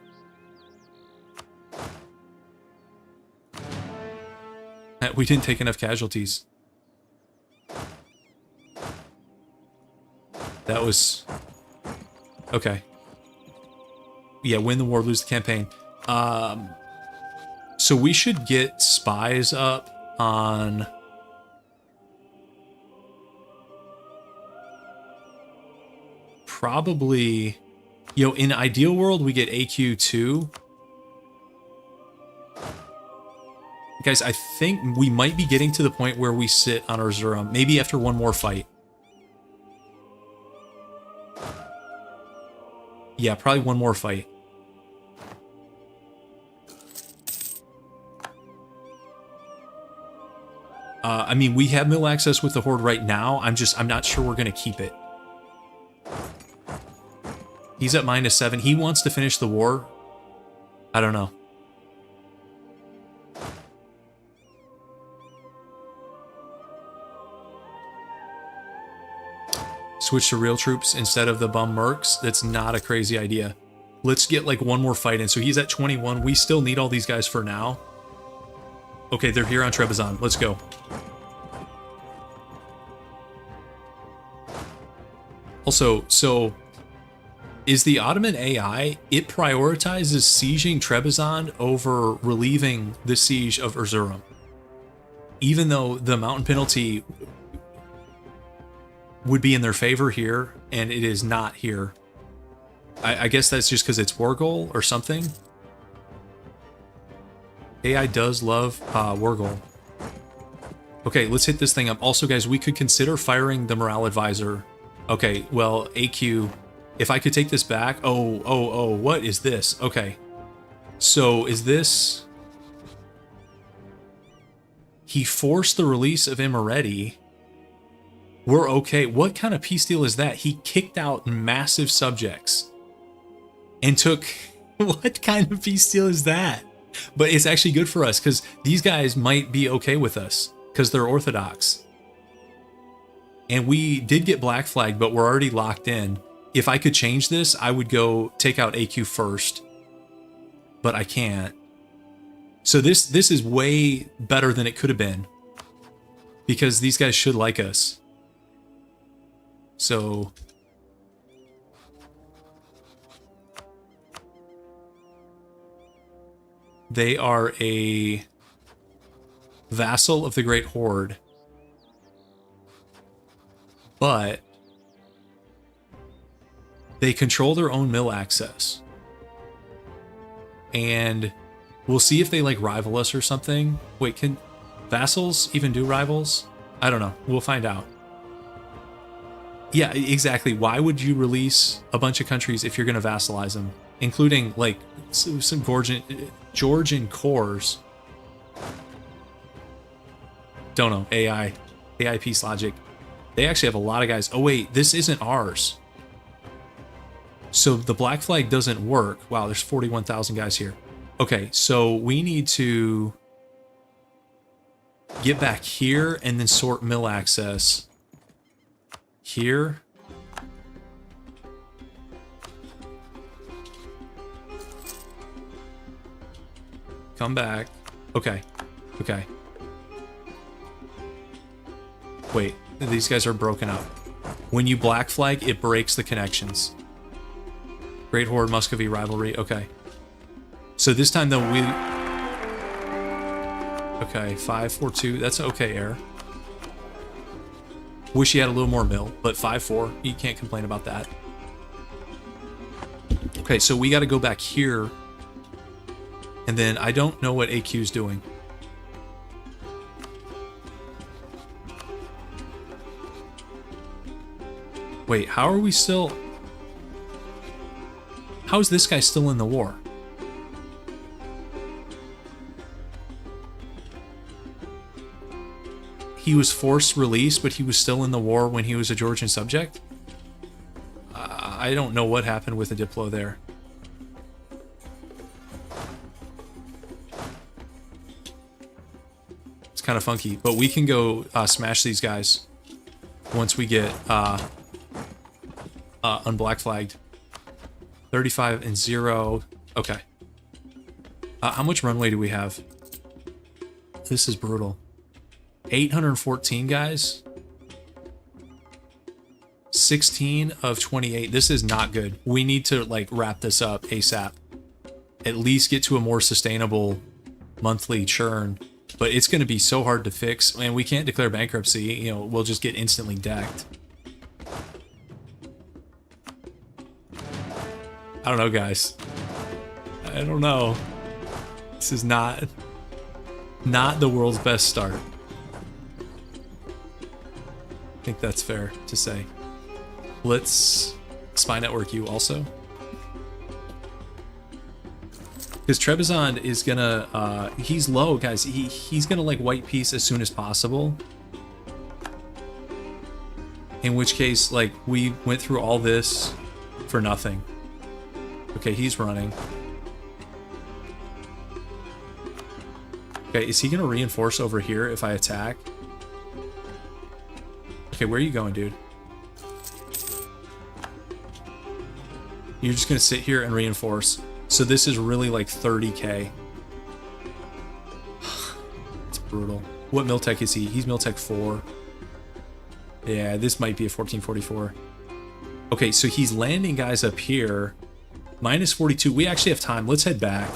We didn't take enough casualties. That was... Okay. Yeah, win the war, lose the campaign. So we should get spies up on... Probably... You know, in ideal world, we get AQ2. Guys, I think we might be getting to the point where we sit on Erzurum. Maybe after one more fight. Yeah, probably one more fight. I mean, we have mill access with the Horde right now. I'm not sure we're going to keep it. He's at -7. He wants to finish the war. I don't know. Switch to real troops instead of the bum mercs. That's not a crazy idea. Let's get like one more fight in. So he's at 21. We still need all these guys for now. Okay, they're here on Trebizond. Let's go. Also, so is the Ottoman AI, it prioritizes sieging Trebizond over relieving the siege of Erzurum. Even though the mountain penalty would be in their favor here, and it is not here. I guess that's just because it's war goal or something. AI does love war goal. Okay, let's hit this thing up. Also, guys, we could consider firing the morale advisor. Okay, well, AQ, if I could take this back. Oh, what is this? Okay. So, is this... He forced the release of Imereti. We're okay. What kind of peace deal is that? He kicked out massive subjects. And took... What kind of peace deal is that? But it's actually good for us, because these guys might be okay with us, because they're Orthodox. And we did get black flagged, but we're already locked in. If I could change this, I would go take out AQ first. But I can't. So this is way better than it could have been. Because these guys should like us. So... they are a vassal of the Great Horde. But they control their own mill access. And we'll see if they like rival us or something. Wait, can vassals even do rivals? I don't know. We'll find out. Yeah, exactly. Why would you release a bunch of countries if you're going to vassalize them? Including like some Georgian cores. Don't know. AI peace logic. They actually have a lot of guys. Oh wait, this isn't ours. So the black flag doesn't work. Wow, there's 41,000 guys here. Okay, so we need to get back here and then sort mill access here. Come back. Okay. Okay. Wait, these guys are broken up. When you black flag, it breaks the connections. Great Horde, Muscovy rivalry. Okay. So this time though we... okay, 5-4-2. That's okay, Air. Wish he had a little more mill, but 5-4. You can't complain about that. Okay, so we got to go back here. And then I don't know what AQ's doing. Wait, how are we still... how is this guy still in the war? He was forced release, but he was still in the war when he was a Georgian subject? I don't know what happened with the Diplo there. It's kind of funky, but we can go smash these guys once we get unblack flagged. 35-0. Okay. How much runway do we have? This is brutal. 814 guys. 16 of 28. This is not good. We need to like wrap this up ASAP. At least get to a more sustainable monthly churn. But it's going to be so hard to fix. And we can't declare bankruptcy. You know, we'll just get instantly decked. I don't know, guys. I don't know. This is not the world's best start. I think that's fair to say. Let's spy network you also. Because Trebizond is gonna, he's low, guys. He's gonna like white peace as soon as possible. In which case, like, we went through all this for nothing. Okay, he's running. Okay, is he gonna reinforce over here if I attack? Okay, where are you going, dude? You're just gonna sit here and reinforce. So this is really like 30k. It's brutal. What Miltech is he? He's Miltech 4. Yeah, this might be a 1444. Okay, so he's landing guys up here. Minus 42. We actually have time. Let's head back.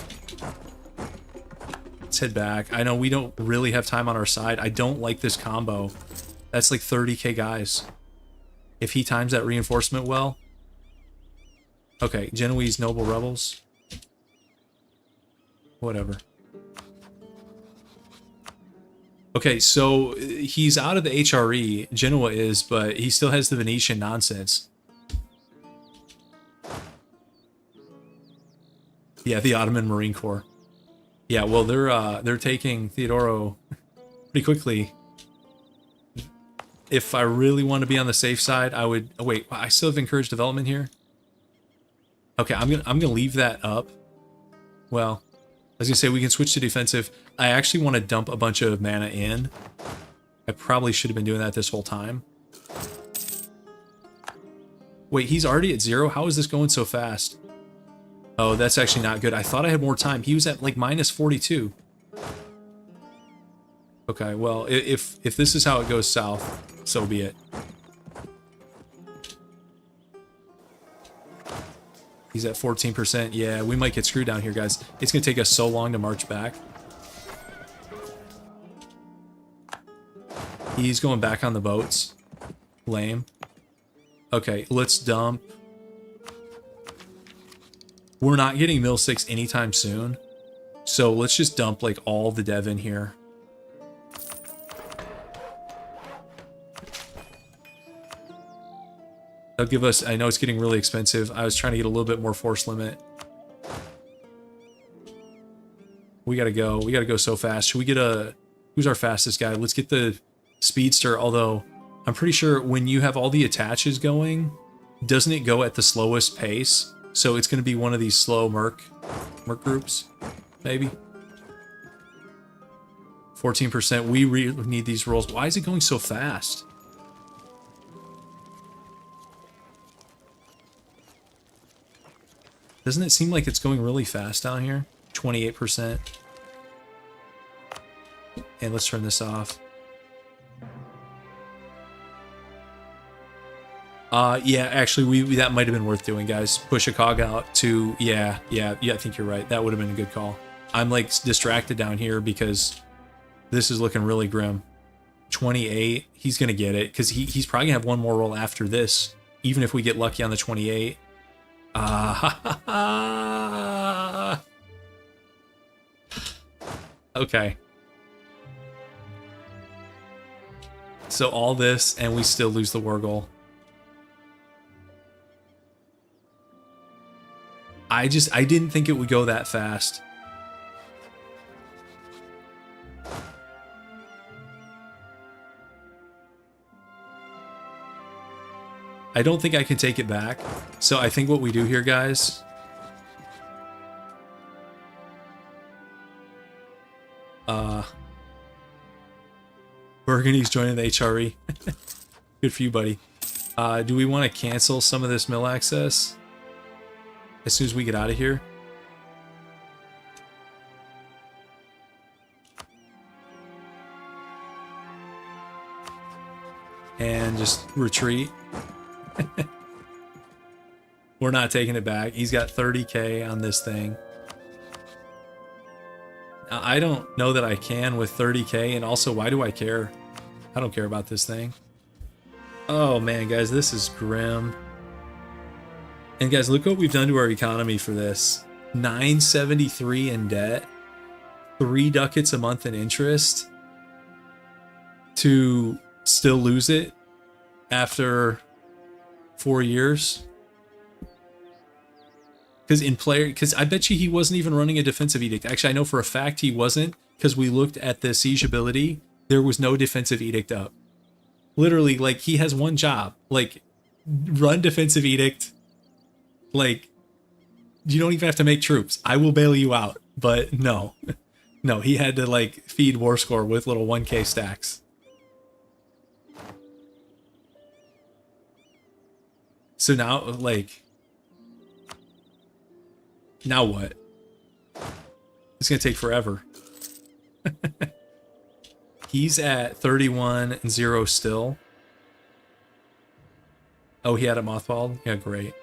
Let's head back. I know we don't really have time on our side. I don't like this combo. That's like 30k guys. If he times that reinforcement well. Okay, Genoese Noble Rebels. Whatever. Okay, so he's out of the HRE. Genoa is, but he still has the Venetian nonsense. Yeah, the Ottoman Marine Corps. Yeah, well, they're taking Theodoro pretty quickly. If I really want to be on the safe side, I would... oh, wait, I still have encouraged development here. Okay, I'm gonna leave that up. Well, I was gonna say we can switch to defensive. I actually want to dump a bunch of mana in. I probably should have been doing that this whole time. Wait, he's already at 0? How is this going so fast? Oh, that's actually not good. I thought I had more time. He was at like minus 42. Okay, well, if this is how it goes south, so be it. He's at 14%. Yeah, we might get screwed down here, guys. It's going to take us so long to march back. He's going back on the boats. Lame. Okay, let's dump. We're not getting Mill 6 anytime soon. So let's just dump like all the dev in here. That'll give us, I know it's getting really expensive. I was trying to get a little bit more force limit. We gotta go. We gotta go so fast. Should we get a, who's our fastest guy? Let's get the speedster, although I'm pretty sure when you have all the attaches going, doesn't it go at the slowest pace? So it's gonna be one of these slow merc groups, maybe. 14%. We really need these rolls. Why is it going so fast? Doesn't it seem like it's going really fast down here? 28%. And let's turn this off. Yeah, actually, that might have been worth doing, guys. Push a cog out to, yeah, I think you're right. That would have been a good call. I'm like distracted down here because this is looking really grim. 28, he's gonna get it because he's probably gonna have one more roll after this, even if we get lucky on the 28. Okay. So all this, and we still lose the war goal. I didn't think it would go that fast. I don't think I can take it back. So I think what we do here, guys, Burgundy's joining the HRE. Good for you, buddy. Do we want to cancel some of this mill access as soon as we get out of here? And just retreat. We're not taking it back. He's got 30k on this thing. I don't know that I can with 30k, and also, why do I care? I don't care about this thing. Oh man, guys, this is grim. And guys, look what we've done to our economy for this. 973 in debt, 3 ducats a month in interest, to still lose it after 4 years. Because I bet you he wasn't even running a defensive edict. Actually, I know for a fact he wasn't, because we looked at the siege ability. There was no defensive edict up. Literally, like, he has one job. Like, run defensive edict. Like, you don't even have to make troops. I will bail you out. But no. No, he had to, like, feed war score with little 1k stacks. So now, like, now what? It's gonna take forever. He's at 31-0 still. Oh, he had it mothballed? Yeah, great.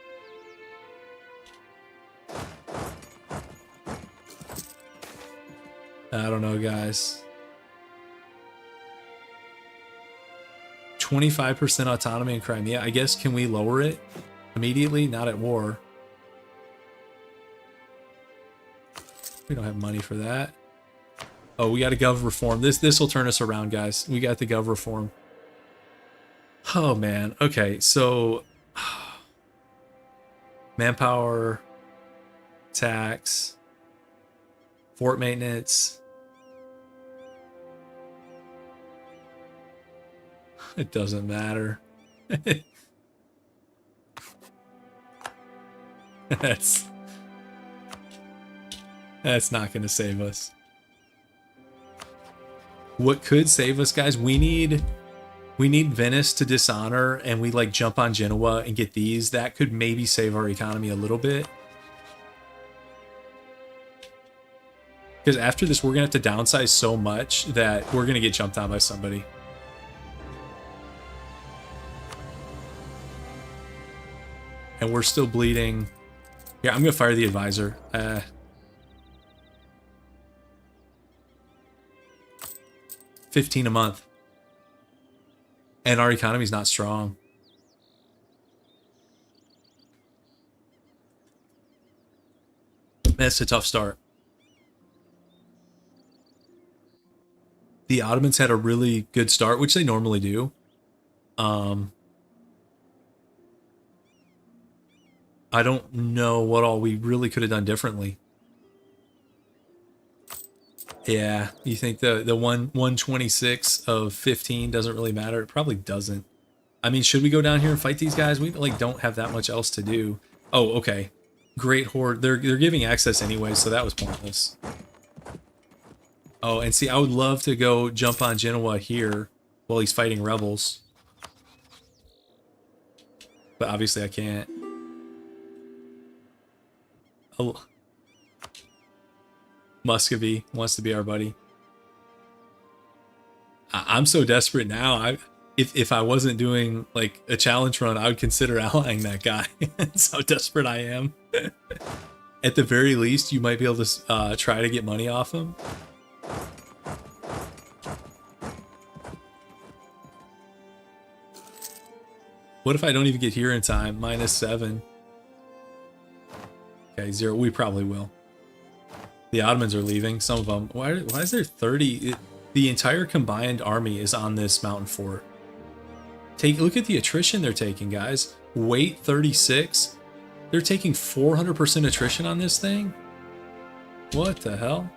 I don't know, guys. 25% autonomy in Crimea. I guess, can we lower it immediately? Not at war. We don't have money for that. Oh, we got a gov reform. This will turn us around, guys. We got the gov reform. Oh man. Okay, so manpower, tax, fort maintenance. It doesn't matter. That's not going to save us. What could save us, guys? We need We need Venice to dishonor, and we like jump on Genoa and get these. That could maybe save our economy a little bit. Because after this, we're going to have to downsize so much that we're going to get jumped on by somebody. And we're still bleeding. Yeah, I'm going to fire the advisor. 15 a month. And our economy's not strong. That's a tough start. The Ottomans had a really good start, which they normally do. I don't know what all we really could have done differently. Yeah, you think the 126 of 15 doesn't really matter? It probably doesn't. I mean, should we go down here and fight these guys? We like don't have that much else to do. Oh, okay. Great Horde. They're giving access anyway, so that was pointless. Oh, and see, I would love to go jump on Genoa here while he's fighting rebels. But obviously I can't. Oh. Muscovy wants to be our buddy. I'm so desperate now. If I wasn't doing like a challenge run, I would consider allying that guy. That's how desperate I am. At the very least, you might be able to try to get money off him. What if I don't even get here in time? -7. Okay, 0. We probably will. The Ottomans are leaving. Some of them. Why is there 30? The entire combined army is on this mountain fort. Look at the attrition they're taking, guys. Weight 36. They're taking 400% attrition on this thing. What the hell?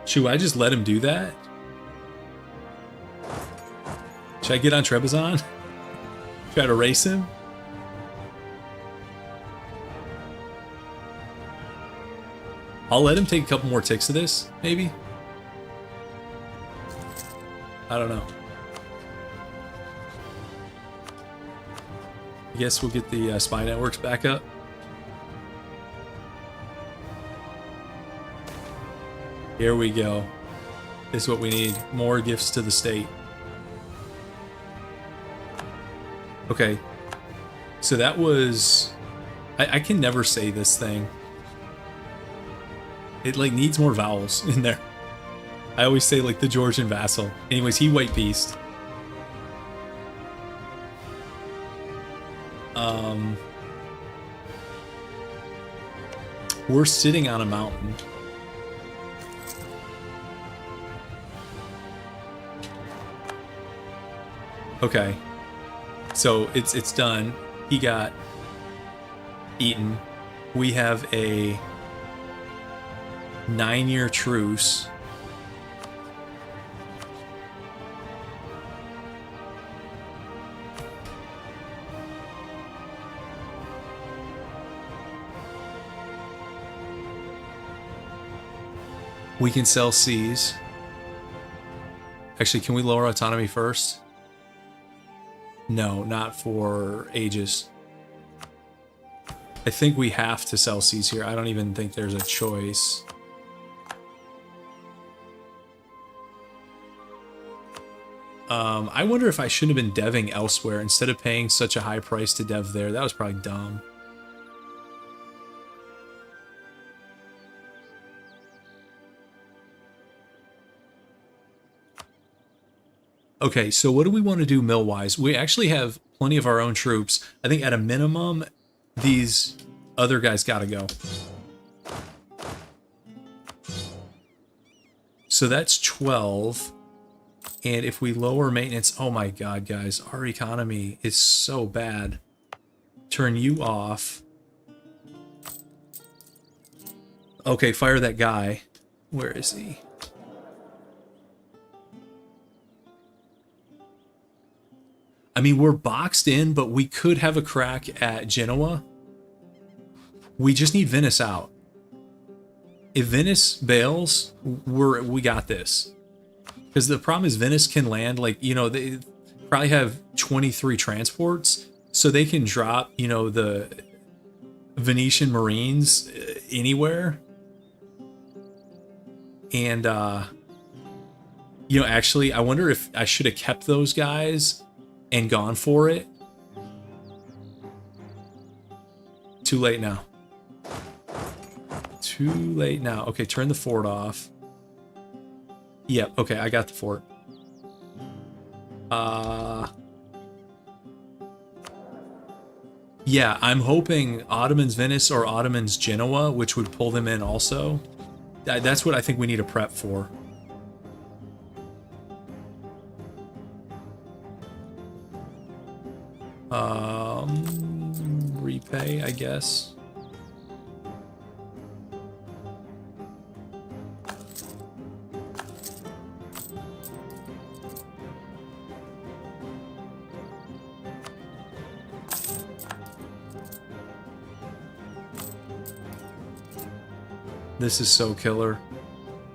Should I just let him do that? Should I get on Trebizond? Try to race him? I'll let him take a couple more ticks of this, maybe? I don't know. I guess we'll get the spy networks back up. Here we go. This is what we need. More gifts to the state. Okay. So that was... I can never say this thing. It like needs more vowels in there. I always say like the Georgian vassal. Anyways, he white beast. We're sitting on a mountain. Okay. So it's done. He got eaten. We have a 9-year truce. We can sell seas. Actually, can we lower autonomy first? No, not for ages. I think we have to sell seas here. I don't even think there's a choice. I wonder if I shouldn't have been deving elsewhere instead of paying such a high price to dev there. That was probably dumb. Okay, so what do we want to do mill-wise? We actually have plenty of our own troops. I think at a minimum, these other guys gotta go. So that's 12. And if we lower maintenance, oh my god, guys, our economy is so bad. Turn you off. Okay, fire that guy. Where is he? I mean, we're boxed in, but we could have a crack at Genoa. We just need Venice out. if Venice bails, we got this. Because the problem is Venice can land, like, you know, they probably have 23 transports, so they can drop, you know, the Venetian Marines anywhere. And, you know, actually, I wonder if I should have kept those guys and gone for it. Too late now. Too late now. Okay, turn the fort off. Yep, okay, I got the fort. Yeah, I'm hoping Ottomans Venice or Ottomans Genoa, which would pull them in also. That's what I think we need to prep for. Repay, I guess. This is so killer.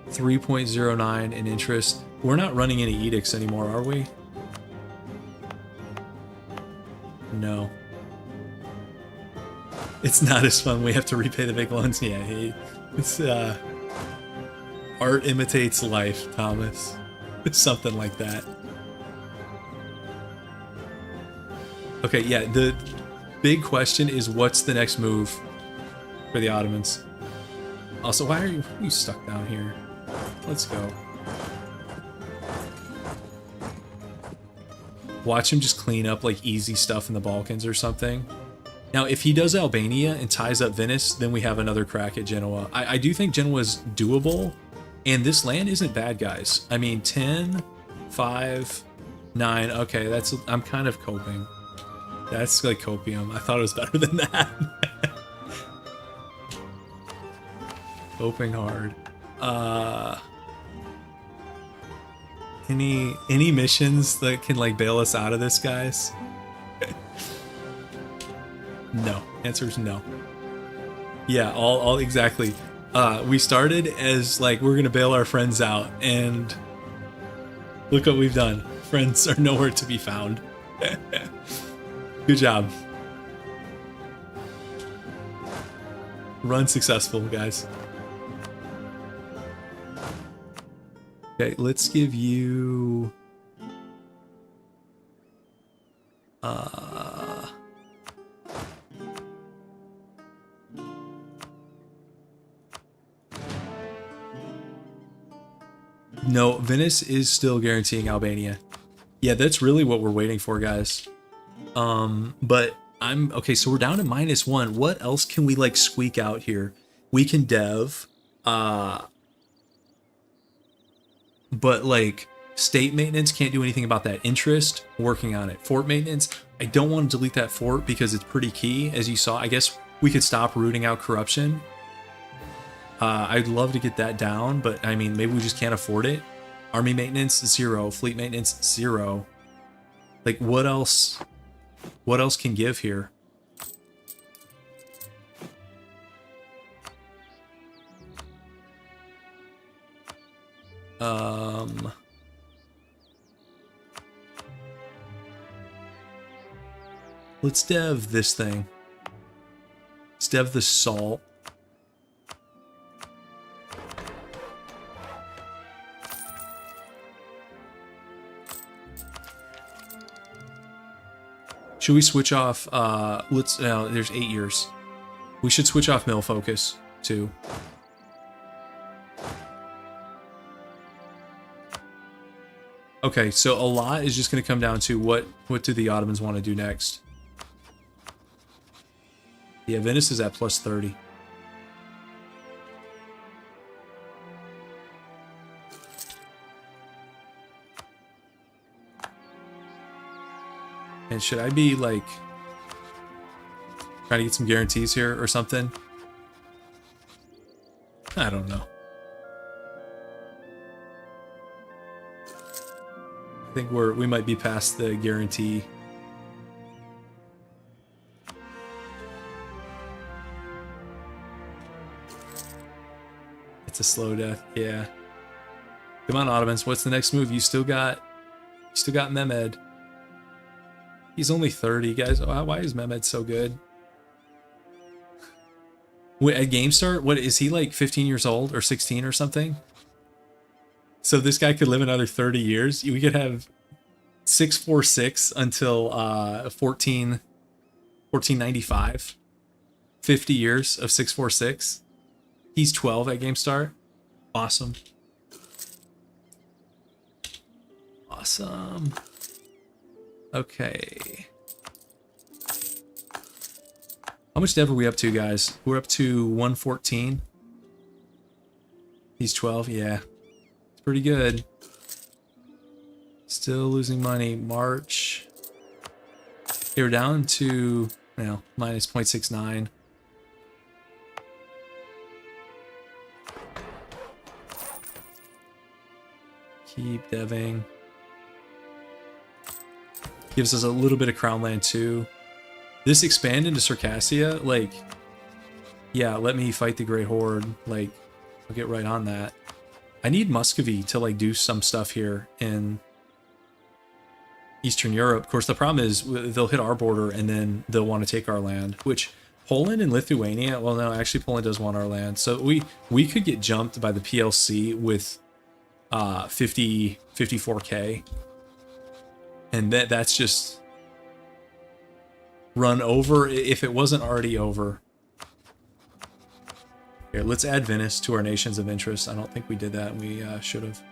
3.09 in interest. We're not running any edicts anymore, are we? No. It's not as fun. We have to repay the big loans. Yeah, it's art imitates life, Thomas. It's something like that. Okay, yeah, the big question is what's the next move for the Ottomans? Also, why are you stuck down here? Let's go. Watch him just clean up like easy stuff in the Balkans or something. Now, if he does Albania and ties up Venice, then we have another crack at Genoa. I do think Genoa is doable, and this land isn't bad, guys. I mean, 10, 5, 9. Okay, I'm kind of coping. That's like copium. I thought it was better than that. Coping hard. Any missions that can like bail us out of this, guys? No. Answer's no. Yeah, all exactly. We started as like we're gonna bail our friends out, and look what we've done. Friends are nowhere to be found. Good job. Run successful, guys. Okay, let's give you no, Venice is still guaranteeing Albania. Yeah, that's really what we're waiting for, guys. But okay, so we're down to -1. What else can we like squeak out here? We can dev, but like state maintenance can't do anything about that. Interest, working on it. Fort maintenance, I don't want to delete that fort because it's pretty key, as you saw. I guess we could stop rooting out corruption. I'd love to get that down, but I mean, maybe we just can't afford it. Army maintenance, 0. Fleet maintenance, 0. Like, what else can give here? Let's dev this thing. Let's dev the salt. Should we switch off, there's 8 years. We should switch off mill focus, too. Okay, so a lot is just going to come down to what do the Ottomans want to do next. Yeah, Venice is at +30. And should I be, like, trying to get some guarantees here or something? I don't know. I think we might be past the guarantee. It's a slow death. Yeah. Come on, Ottomans. What's the next move? You still got Mehmed. He's only 30, guys. Why is Mehmed so good? Wait, at game start, what is he, like 15 years old or 16 or something? So this guy could live another 30 years. We could have 646 until 1495. 50 years of 646. He's 12 at game start. Awesome. Awesome. Okay. How much dev are we up to, guys? We're up to 114. He's 12, yeah. It's pretty good. Still losing money. March. They were down to, minus 0.69. Keep deving. Gives us a little bit of crown land too. This expand into Circassia, like, yeah, let me fight the Great Horde. Like, I'll get right on that. I need Muscovy to like do some stuff here in Eastern Europe. Of course, the problem is they'll hit our border and then they'll want to take our land, which Poland and Lithuania, well, no, actually Poland does want our land. So we could get jumped by the PLC with 54k. And that's just run over if it wasn't already over. Here, let's add Venice to our nations of interest. I don't think we did that. We should have.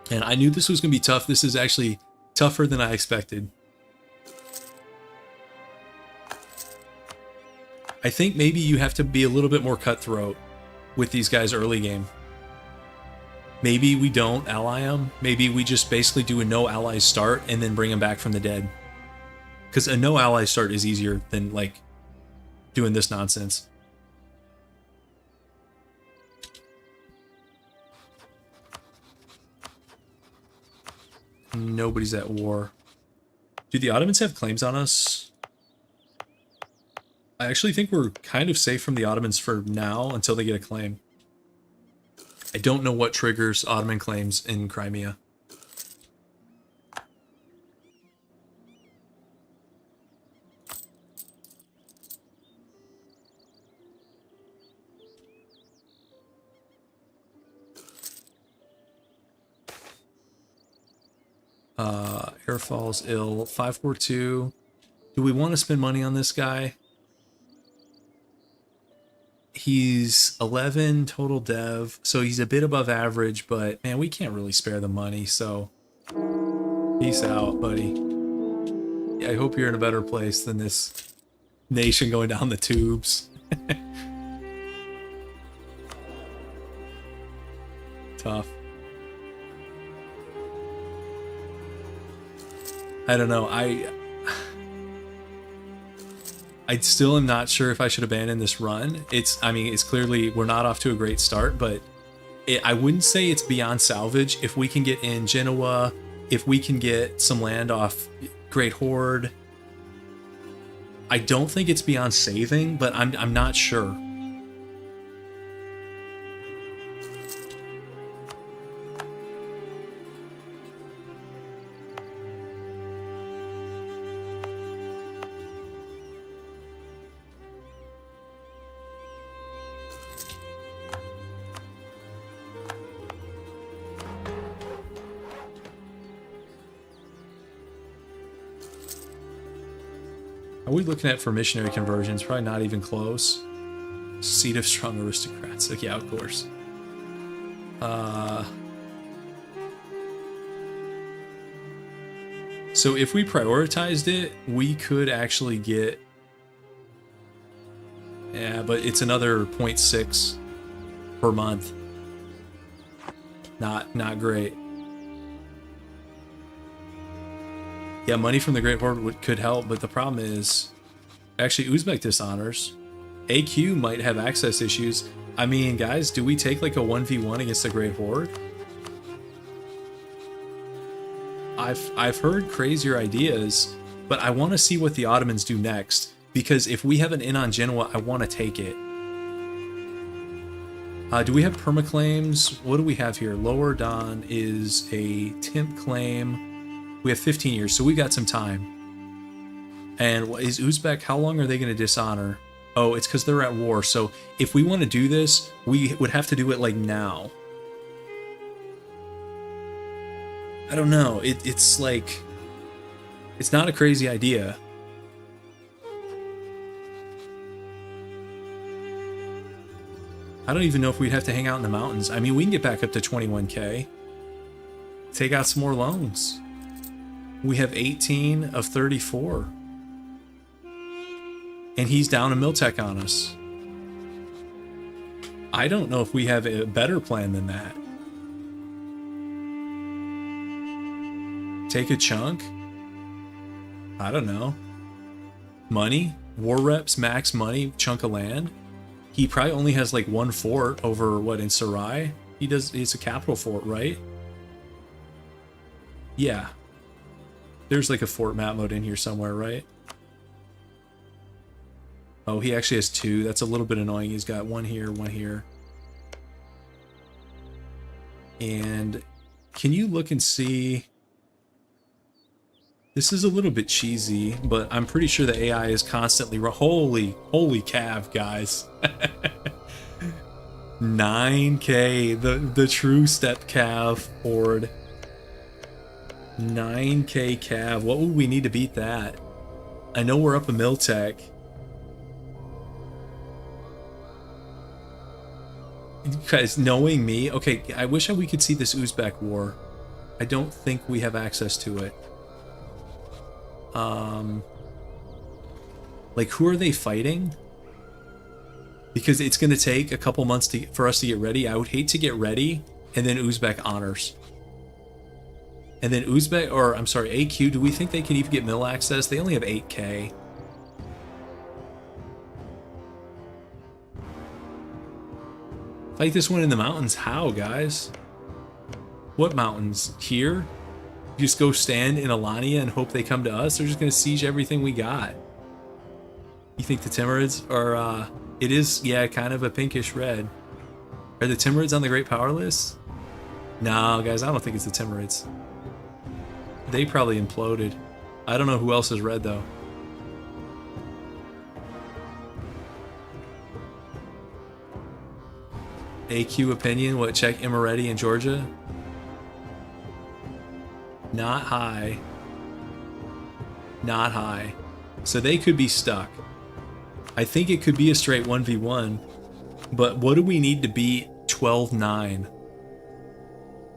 And I knew this was going to be tough. This is actually tougher than I expected. I think maybe you have to be a little bit more cutthroat with these guys early game. Maybe we don't ally them. Maybe we just basically do a no allies start and then bring them back from the dead. Because a no allies start is easier than like doing this nonsense. Nobody's at war. Do the Ottomans have claims on us? I actually think we're kind of safe from the Ottomans for now until they get a claim. I don't know what triggers Ottoman claims in Crimea. Airfall's ill. 542. Do we want to spend money on this guy? He's 11 total dev, so he's a bit above average, but man, we can't really spare the money, so peace out, buddy. Yeah, I hope you're in a better place than this nation going down the tubes. Tough. I don't know. I still am not sure if I should abandon this run. I mean, it's clearly we're not off to a great start, but I wouldn't say it's beyond salvage. If we can get in Genoa, if we can get some land off Great Horde, I don't think it's beyond saving, but I'm not sure. Are we looking at for missionary conversions? Probably not even close. Seat of strong aristocrats. Like, yeah, of course. So if we prioritized it, we could actually get... Yeah, but it's another 0.6 per month. Not great. Yeah, money from the Great Horde could help, but the problem is... Actually, Uzbek dishonors. AQ might have access issues. I mean, guys, do we take like a 1v1 against the Great Horde? I've heard crazier ideas. But I want to see what the Ottomans do next, because if we have an in on Genoa, I want to take it. Do we have permaclaims? What do we have here? Lower Don is a temp claim. We have 15 years, so we got some time. And what is Uzbek? How long are they going to dishonor? Oh, it's because they're at war. So if we want to do this, we would have to do it like now. I don't know. It's like, it's not a crazy idea. I don't even know if we'd have to hang out in the mountains. I mean, we can get back up to 21K. Take out some more loans. We have 18 of 34. And he's down a Miltech on us. I don't know if we have a better plan than that. Take a chunk? I don't know. Money? War reps, max money, chunk of land? He probably only has like one fort over what in Sarai? It's a capital fort, right? Yeah. There's like a fort map mode in here somewhere, right? Oh, he actually has two. That's a little bit annoying. He's got one here, one here. And can you look and see? This is a little bit cheesy, but I'm pretty sure the AI is constantly... Holy cav, guys. 9K, the true step cav horde. 9K cav. What would we need to beat that? I know we're up a Miltech. Guys, knowing me... Okay, I wish we could see this Uzbek war. I don't think we have access to it. Like, who are they fighting? Because it's going to take a couple months for us to get ready. I would hate to get ready and then Uzbek honors. And then Uzbek, or I'm sorry, AQ, do we think they can even get mill access? They only have 8K. Fight this one in the mountains. How, guys? What mountains? Here? Just go stand in Alania and hope they come to us? They're just going to siege everything we got. You think the Timurids are, it is, yeah, kind of a pinkish red. Are the Timurids on the Great Power list? No, guys, I don't think it's the Timurids. They probably imploded. I don't know who else is red, though. AQ opinion, what, check Imereti in Georgia? Not high. Not high. So they could be stuck. I think it could be a straight 1v1. But what do we need to beat 12-9?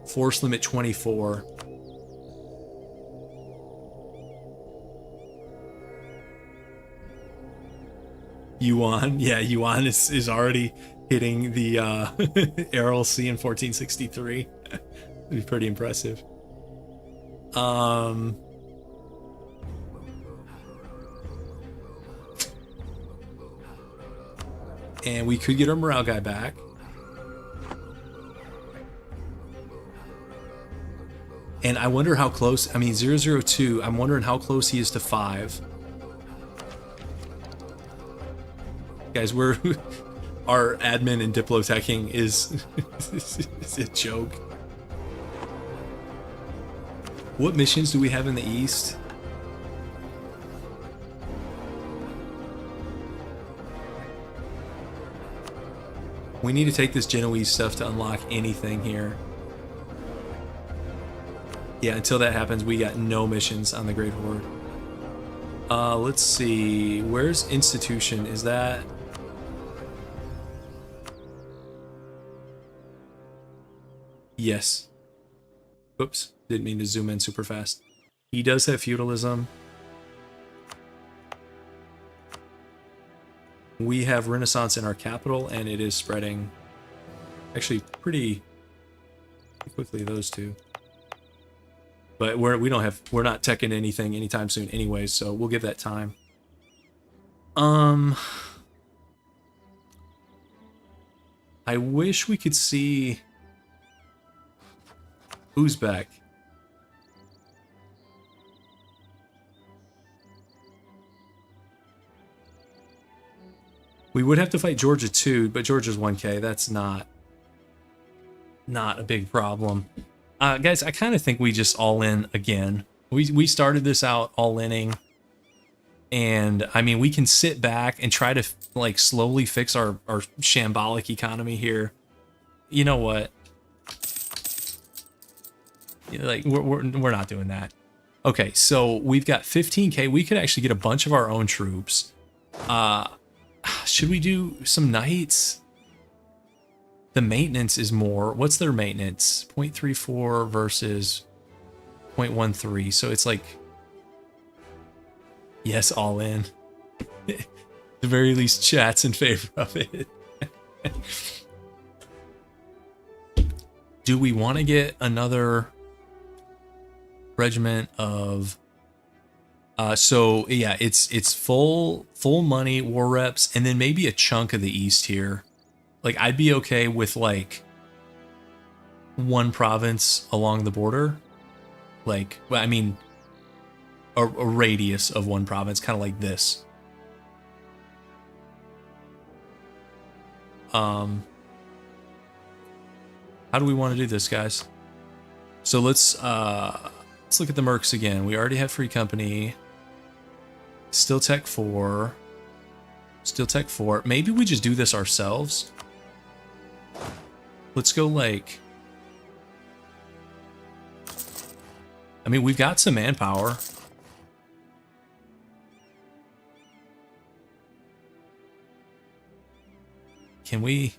Force limit 24. Yuan. Yeah, Yuan is already hitting the Aral C in 1463. It'd be pretty impressive. And we could get our morale guy back. And I wonder how close, I mean 002, I'm wondering how close he is to 5. Guys, our admin and diploteching is a joke. What missions do we have in the east? We need to take this Genoese stuff to unlock anything here. Yeah, until that happens, we got no missions on the Great Horde. Let's see. Where's Institution? Is that... Yes. Oops. Didn't mean to zoom in super fast. He does have feudalism. We have Renaissance in our capital, and it is spreading actually pretty quickly, those two. But we're not teching anything anytime soon anyways, so we'll give that time. I wish we could see Uzbek. We would have to fight Georgia too, but Georgia's 1K. That's not a big problem. Guys, I kind of think we just all in again. We started this out all inning. And I mean, we can sit back and try to like slowly fix our shambolic economy here. You know what? Like we're not doing that. Okay, so we've got 15K. We could actually get a bunch of our own troops. Should we do some knights? The maintenance is more. What's their maintenance? 0.34 versus 0.13. So it's like, yes, all in. At the very least, chat's in favor of it. Do we want to get another regiment of so yeah, it's full money war reps, and then maybe a chunk of the east here. Like I'd be okay with like one province along the border, like, well, I mean a radius of one province, kind of like this. How do we want to do this, guys? So let's look at the mercs again. We already have free company. Still Tech 4. Still Tech 4. Maybe we just do this ourselves. Let's go like... I mean, we've got some manpower. Can we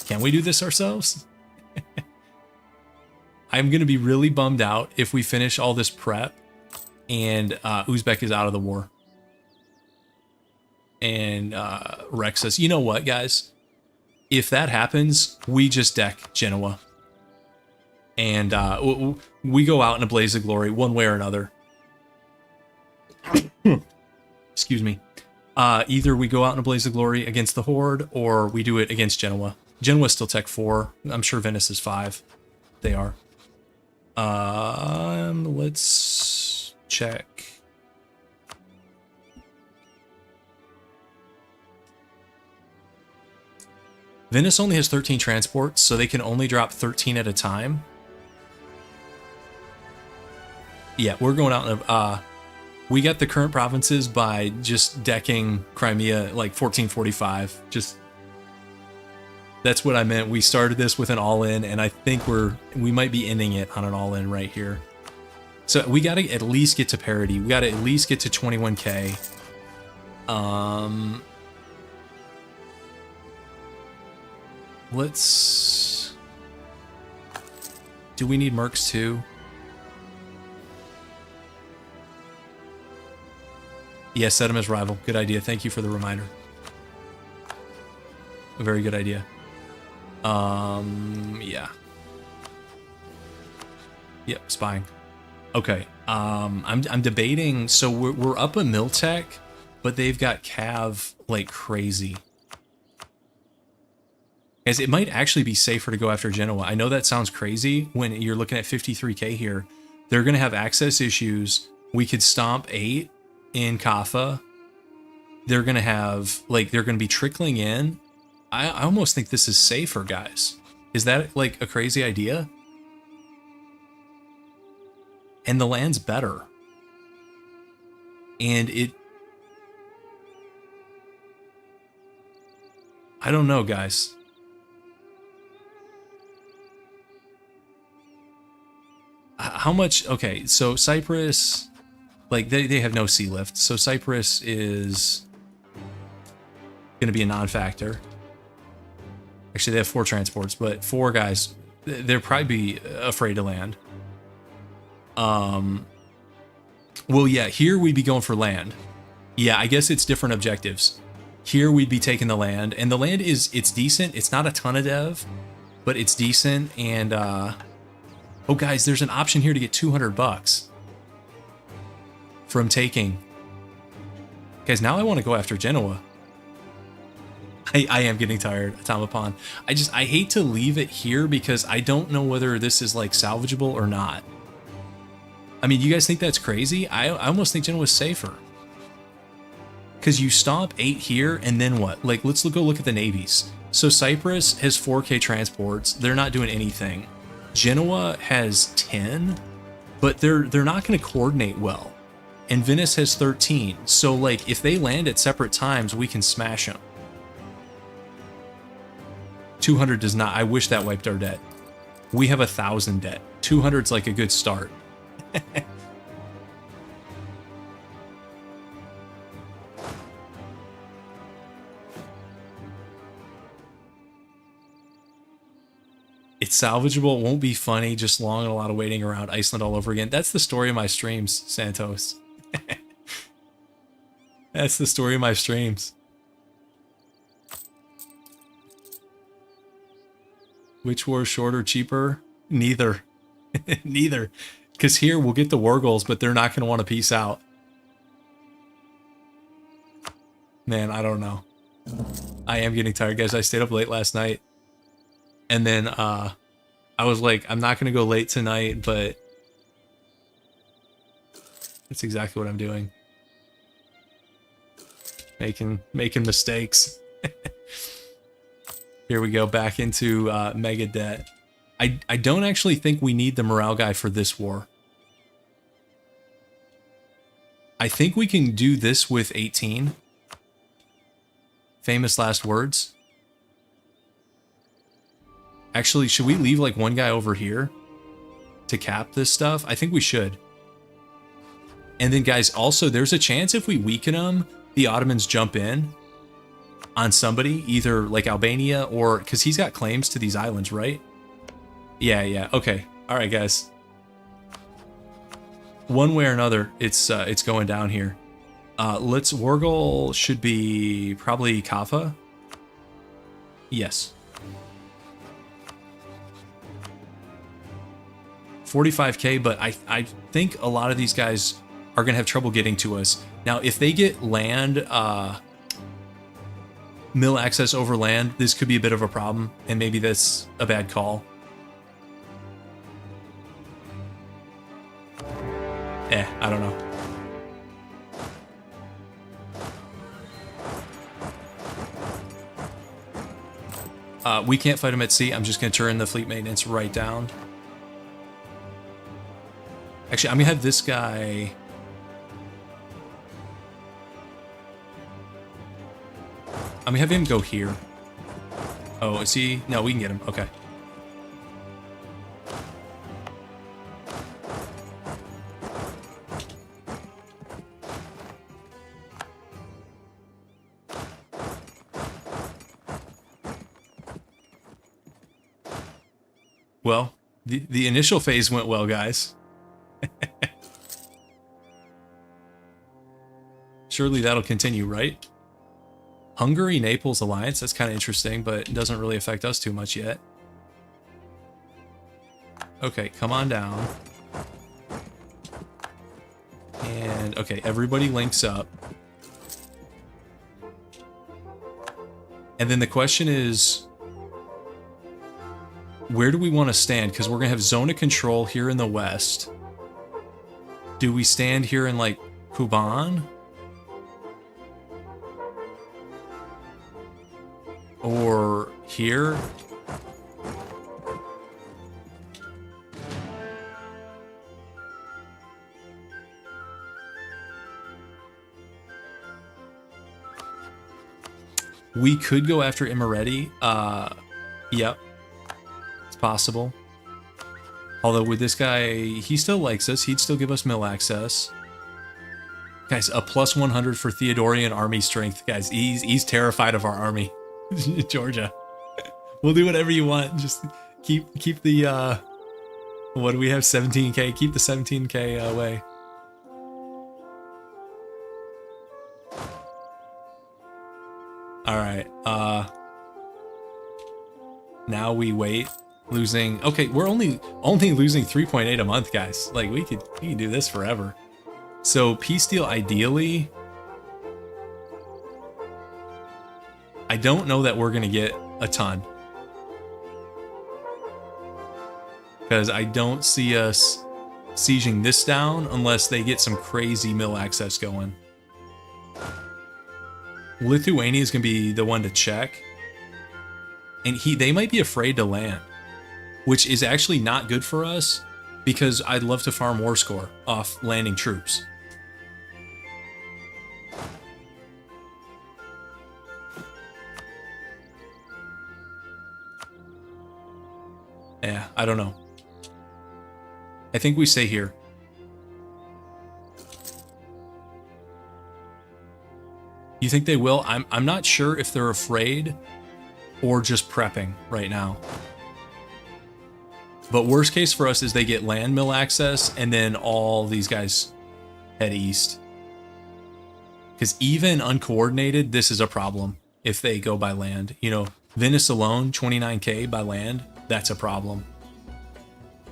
do this ourselves? I'm going to be really bummed out if we finish all this prep and Uzbek is out of the war. And wrecks us. You know what, guys? If that happens, we just deck Genoa. And we go out in a blaze of glory one way or another. Excuse me. Either we go out in a blaze of glory against the Horde, or we do it against Genoa. Genoa's still Tech 4. I'm sure Venice is 5. They are. Let's check. Venice only has 13 transports, so they can only drop 13 at a time. Yeah, we're going out in we got the current provinces by just decking Crimea like 1445. Just that's what I meant. We started this with an all-in, and I think we might be ending it on an all-in right here. So we got to at least get to parity. We got to at least get to 21K. Let's... Do we need mercs too? Yes, set them as rival. Good idea. Thank you for the reminder. A very good idea. Yeah. Yep, spying. Okay. I'm debating. So we're up a Miltech, but they've got Cav like crazy. Guys, it might actually be safer to go after Genoa. I know that sounds crazy when you're looking at 53K here. They're going to have access issues. We could stomp 8 in Kaffa. They're going to have, like, they're going to be trickling in. I almost think this is safer, guys. Is that, like, a crazy idea? And the land's better. And it... I don't know, guys. How much? Okay, so Cyprus, like they have no sea lift, so Cyprus is going to be a non-factor. Actually, they have 4 transports, but 4 guys, they'll probably be afraid to land. Well, yeah, here we'd be going for land. Yeah, I guess it's different objectives. Here we'd be taking the land, and the land it's decent. It's not a ton of dev, but it's decent, and oh, guys, there's an option here to get $200 from taking. Guys, now I want to go after Genoa. I am getting tired, Atomapon. I hate to leave it here because I don't know whether this is like salvageable or not. I mean, you guys think that's crazy? I almost think Genoa's safer. Because you stomp 8 here, and then what? Like, let's go look at the navies. So Cyprus has 4K transports. They're not doing anything. Genoa has 10, but they're not going to coordinate well. And Venice has 13. So, like, if they land at separate times, we can smash them. 200 does not. I wish that wiped our debt. We have 1,000 debt. 200's like a good start. It's salvageable. It won't be funny. Just long and a lot of waiting around Iceland all over again. That's the story of my streams, Santos. That's the story of my streams. Which war shorter, cheaper? Neither. Neither. Because here we'll get the war goals, but they're not going to want to peace out. Man, I don't know. I am getting tired, guys. I stayed up late last night. And then I was like, I'm not going to go late tonight, but that's exactly what I'm doing. Making mistakes. Here we go, back into mega debt. I don't actually think we need the morale guy for this war. I think we can do this with 18. Famous last words. Actually, should we leave like one guy over here to cap this stuff? I think we should. And then guys, also there's a chance if we weaken them, the Ottomans jump in on somebody, either like Albania or, because he's got claims to these islands, right? Yeah, okay. All right, guys. One way or another, it's going down here. War goal should be probably Kaffa. Yes. 45k, but I think a lot of these guys are gonna have trouble getting to us. Now, if they get land, mill access over land, this could be a bit of a problem, and maybe that's a bad call. I don't know. We can't fight them at sea. I'm just gonna turn the fleet maintenance right down. Actually, I'm gonna have this guy. I'm gonna have him go here. Oh, is he? No, we can get him. Okay. Well, the initial phase went well, guys. Surely that'll continue, right? Hungary-Naples alliance, that's kind of interesting, but it doesn't really affect us too much yet. Okay, come on down. And, okay, everybody links up. And then the question is, where do we want to stand? Because we're going to have zone of control here in the west. Do we stand here in, like, Kuban? Or here? We could go after Imereti. Yep. It's possible. Although with this guy, he still likes us. He'd still give us mill access. Guys, a plus 100 for Theodorian army strength. Guys, he's terrified of our army. Georgia. We'll do whatever you want. Just keep the what do we have? 17k. Keep the 17k away. All right. Now we wait. Losing. Okay, we're only losing 3.8 a month, guys. Like we could do this forever. So peace deal ideally. I don't know that we're gonna get a ton. Because I don't see us sieging this down unless they get some crazy mill access going. Lithuania is going to be the one to check. And they might be afraid to land, which is actually not good for us because I'd love to farm war score off landing troops. Yeah, I don't know. I think we stay here. You think they will? I'm not sure if they're afraid or just prepping right now. But worst case for us is they get land mill access and then all these guys head east. Because even uncoordinated, this is a problem if they go by land. You know, Venice alone, 29k by land, that's a problem.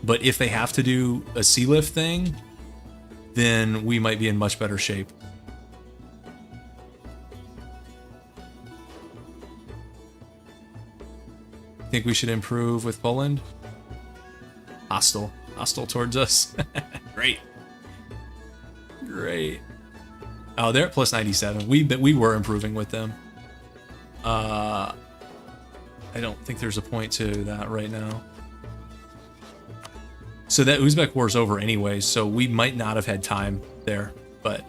But if they have to do a sea lift thing, then we might be in much better shape. Think we should improve with Poland? Hostile towards us. Great. Oh, they're at plus 97. We were improving with them. I don't think there's a point to that right now. So that Uzbek war's over anyway, so we might not have had time there, but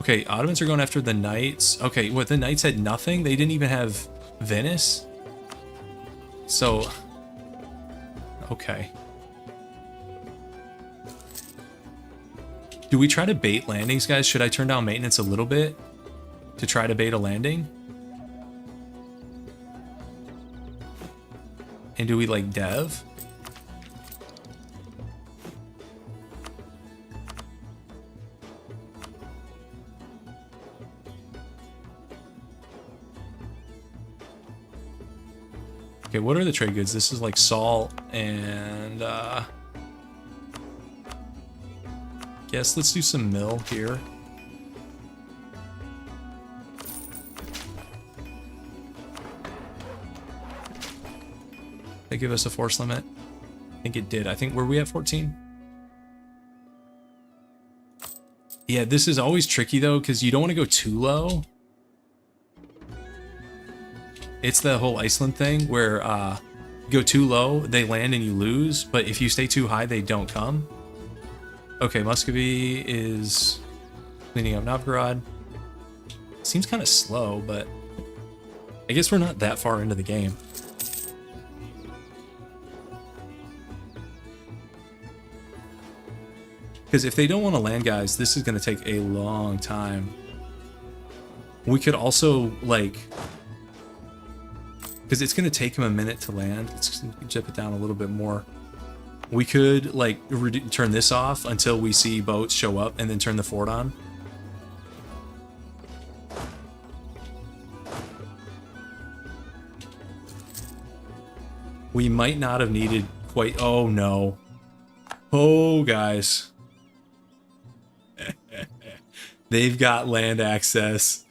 okay, Ottomans are going after the Knights. Okay, what, the Knights had nothing? They didn't even have Venice? So, okay. Do we try to bait landings, guys? Should I turn down maintenance a little bit to try to bait a landing? And do we like dev? Okay, what are the trade goods? This is like salt and guess let's do some mill here. They give us a force limit. I think it did. I think, were we at 14? Yeah, this is always tricky though, because you don't want to go too low. It's the whole Iceland thing where you go too low, they land and you lose, but if you stay too high, they don't come. Okay, Muscovy is cleaning up Novgorod. Seems kind of slow, but I guess we're not that far into the game. Because if they don't want to land, guys, this is going to take a long time. We could also, like, because it's going to take him a minute to land. Let's jump it down a little bit more. We could, like, turn this off until we see boats show up and then turn the fort on. We might not have needed quite... Oh, no. Oh, guys. They've got land access.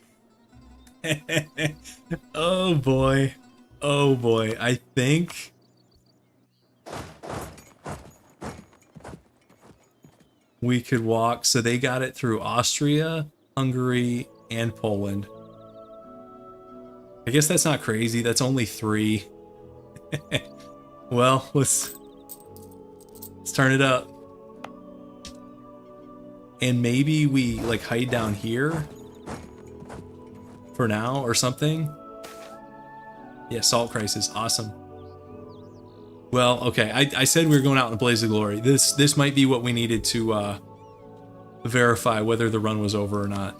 Oh, boy. Oh, boy. I think... we could walk. So they got it through Austria, Hungary, and Poland. I guess that's not crazy. That's only 3. Well, let's turn it up. And maybe we like hide down here for now or something. Yeah, salt crisis. Awesome. Well, okay. I said we were going out in a blaze of glory. This might be what we needed to verify whether the run was over or not.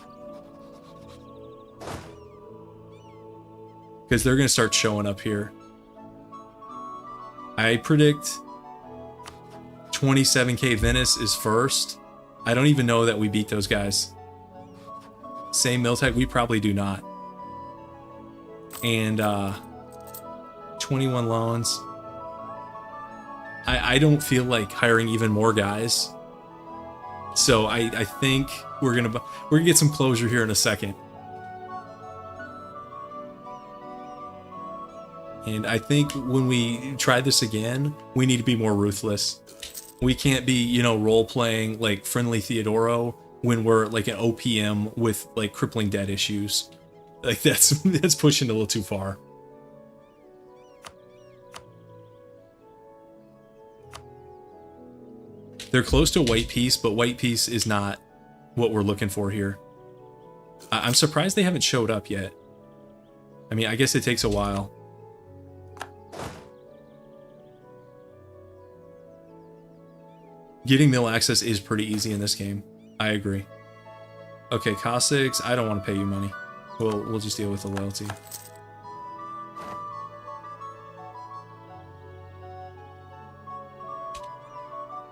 Because they're going to start showing up here. I predict 27k Venice is first. I don't even know that we beat those guys. Same mill tech, we probably do not. And 21 loans. I don't feel like hiring even more guys. So I think we're gonna get some closure here in a second. And I think when we try this again, we need to be more ruthless. We can't be, you know, role-playing like friendly Theodoro when we're like an OPM with like crippling debt issues. Like that's pushing a little too far. They're close to white peace, but white peace is not what we're looking for here. I'm surprised they haven't showed up yet. I mean, I guess it takes a while. Getting mill access is pretty easy in this game. I agree. Okay, Cossacks, I don't want to pay you money. We'll just deal with the loyalty.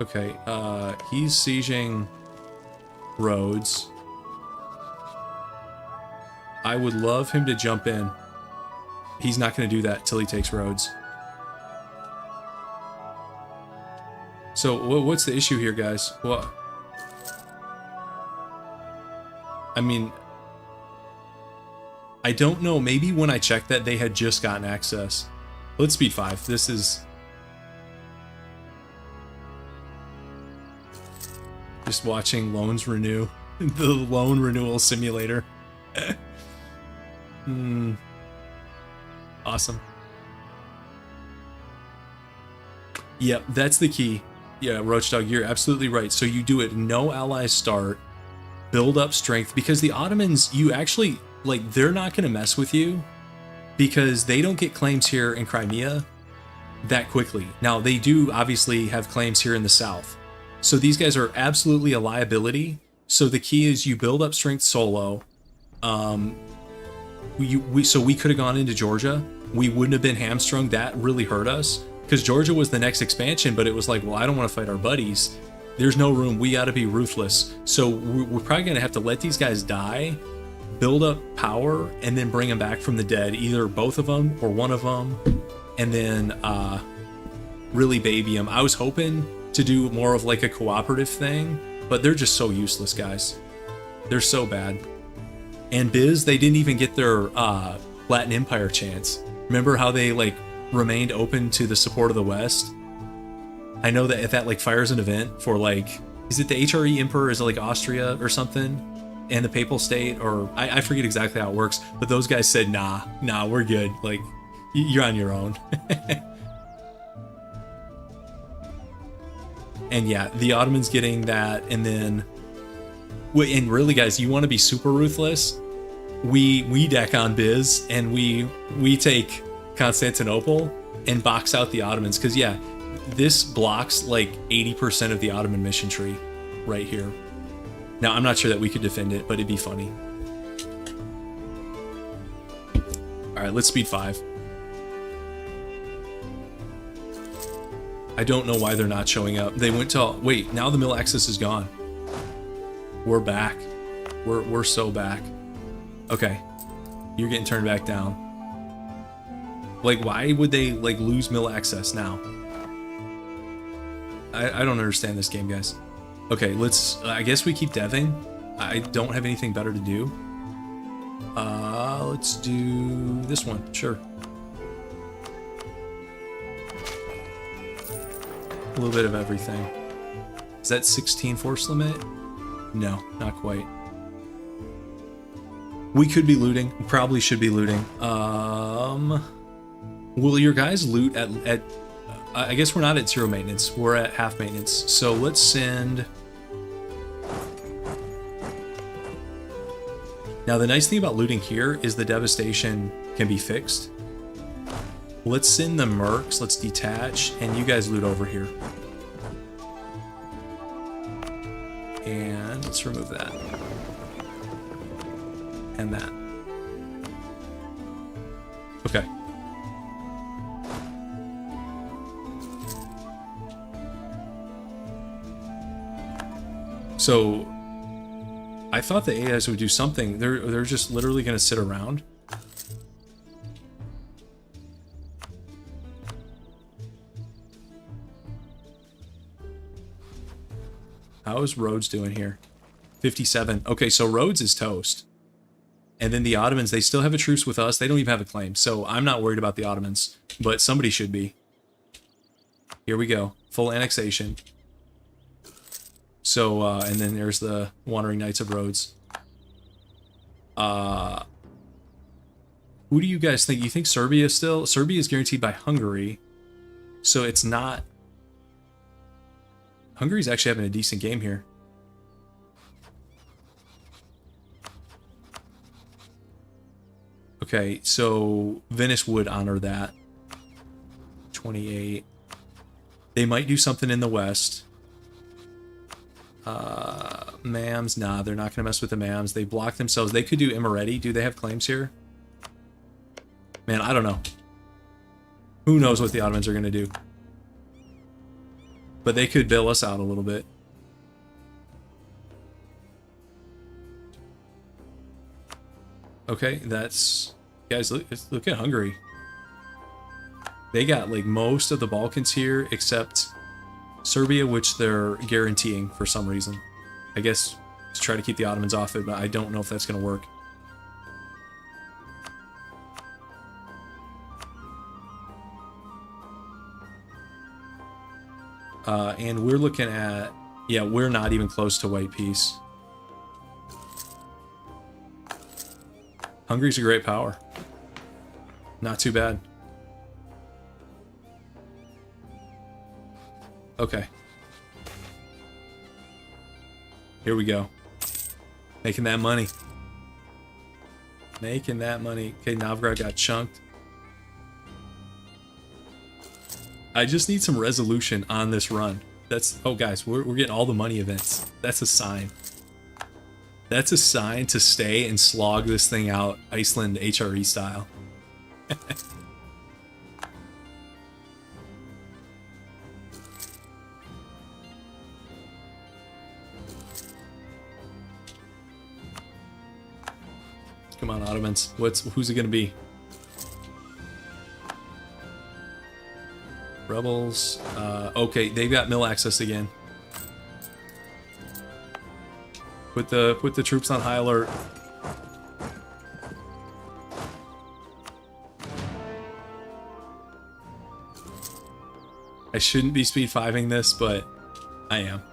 Okay, he's sieging Rhodes. I would love him to jump in. He's not going to do that till he takes Rhodes. So what's the issue here, guys? What? I mean, I don't know. Maybe when I checked that, they had just gotten access. Let's speed 5. This is just watching loans renew. The loan renewal simulator. Awesome. Yep, that's the key. Yeah, Roachdog, you're absolutely right. So you do it, no allies start, build up strength, because the Ottomans, you actually, like, they're not going to mess with you because they don't get claims here in Crimea that quickly. Now, they do obviously have claims here in the south. So these guys are absolutely a liability. So the key is you build up strength solo. So we could have gone into Georgia. We wouldn't have been hamstrung. That really hurt us. Because Georgia was the next expansion, but it was like, well, I don't want to fight our buddies. There's no room. We got to be ruthless. So we're probably going to have to let these guys die, build up power, and then bring them back from the dead, either both of them or one of them, and then really baby them. I was hoping to do more of like a cooperative thing, but they're just so useless, guys. They're so bad. And Biz, they didn't even get their Latin Empire chance. Remember how they like remained open to the support of the West? I know that if that like fires an event for like, is it the HRE Emperor, is it like Austria or something, and the Papal State, or I forget exactly how it works, but those guys said, nah, we're good, like, you're on your own. And yeah, the Ottomans getting that, and then, and really guys, you want to be super ruthless, we deck on Biz, and we take Constantinople and box out the Ottomans, because yeah, this blocks like 80% of the Ottoman mission tree right here. Now, I'm not sure that we could defend it, but it'd be funny. All right, let's speed 5. I don't know why they're not showing up. They went to, wait, now the mill access is gone. We're back. We're so back. Okay, you're getting turned back down. Like, why would they like lose mill access now? I don't understand this game, guys. Okay, let's, I guess we keep deving. I don't have anything better to do. Let's do this one, sure. A little bit of everything. Is that 16 force limit? No, not quite. We could be looting. We probably should be looting. Will your guys loot at I guess we're not at 0 maintenance. We're at half maintenance. So let's send... Now the nice thing about looting here is the devastation can be fixed. Let's send the mercs, let's detach, and you guys loot over here. And let's remove that. And that. Okay. So, I thought the AIs would do something. They're just literally going to sit around. How is Rhodes doing here? 57. Okay, so Rhodes is toast. And then the Ottomans, they still have a truce with us. They don't even have a claim. So I'm not worried about the Ottomans. but somebody should be. Here we go. Full annexation. So, and then there's the Wandering Knights of Rhodes. Who do you guys think? You think Serbia still? Serbia is guaranteed by Hungary. So it's not... Hungary's actually having a decent game here. Okay, so Venice would honor that. 28. They might do something in the west. Mams, nah, they're not gonna mess with the Mams. They block themselves. They could do Imereti. Do they have claims here? Man, I don't know. Who knows what the Ottomans are gonna do? But they could bail us out a little bit. Okay, that's... Guys, look at Hungary. They got, like, most of the Balkans here, except Serbia, which they're guaranteeing for some reason. I guess to try to keep the Ottomans off it, but I don't know if that's going to work. And we're looking at... Yeah, we're not even close to white peace. Hungary's a great power. Not too bad. Okay. Here we go. Making that money. Making that money. Okay, Novgorod got chunked. I just need some resolution on this run. That's... Oh, guys, we're getting all the money events. That's a sign. That's a sign to stay and slog this thing out Iceland HRE style. Come on, Ottomans. Who's it gonna be? Rebels. Okay, they've got mill access again. Put the troops on high alert. I shouldn't be speed 5ing this, but I am.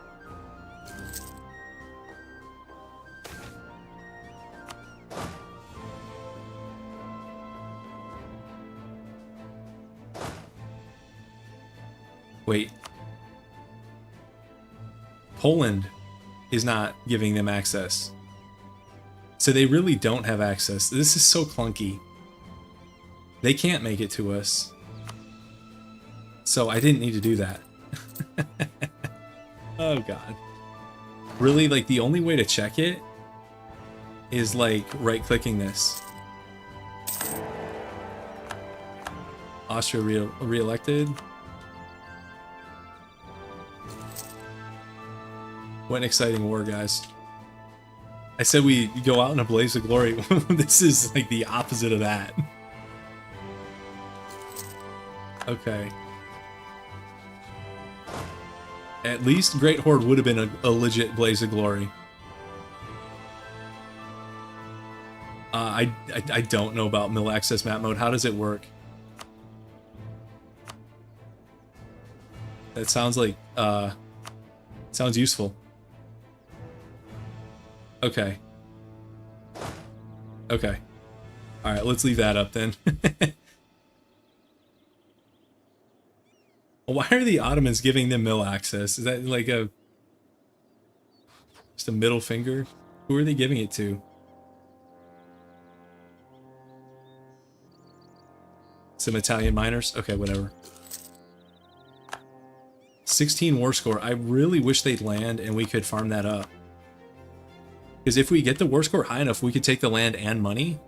Wait. Poland is not giving them access. So they really don't have access. This is so clunky. They can't make it to us. So I didn't need to do that. Oh god. Really, like, the only way to check it is, like, right-clicking this. Austria re-elected. What an exciting war, guys. I said we go out in a blaze of glory. This is like the opposite of that. Okay. At least Great Horde would have been a legit blaze of glory. I don't know about mill access map mode. How does it work? That sounds like, sounds useful. Okay. Okay. Alright, let's leave that up then. Why are the Ottomans giving them mill access? Is that like just a middle finger? Who are they giving it to? Some Italian miners? Okay, whatever. 16 war score. I really wish they'd land and we could farm that up. Because if we get the war score high enough, we could take the land and money,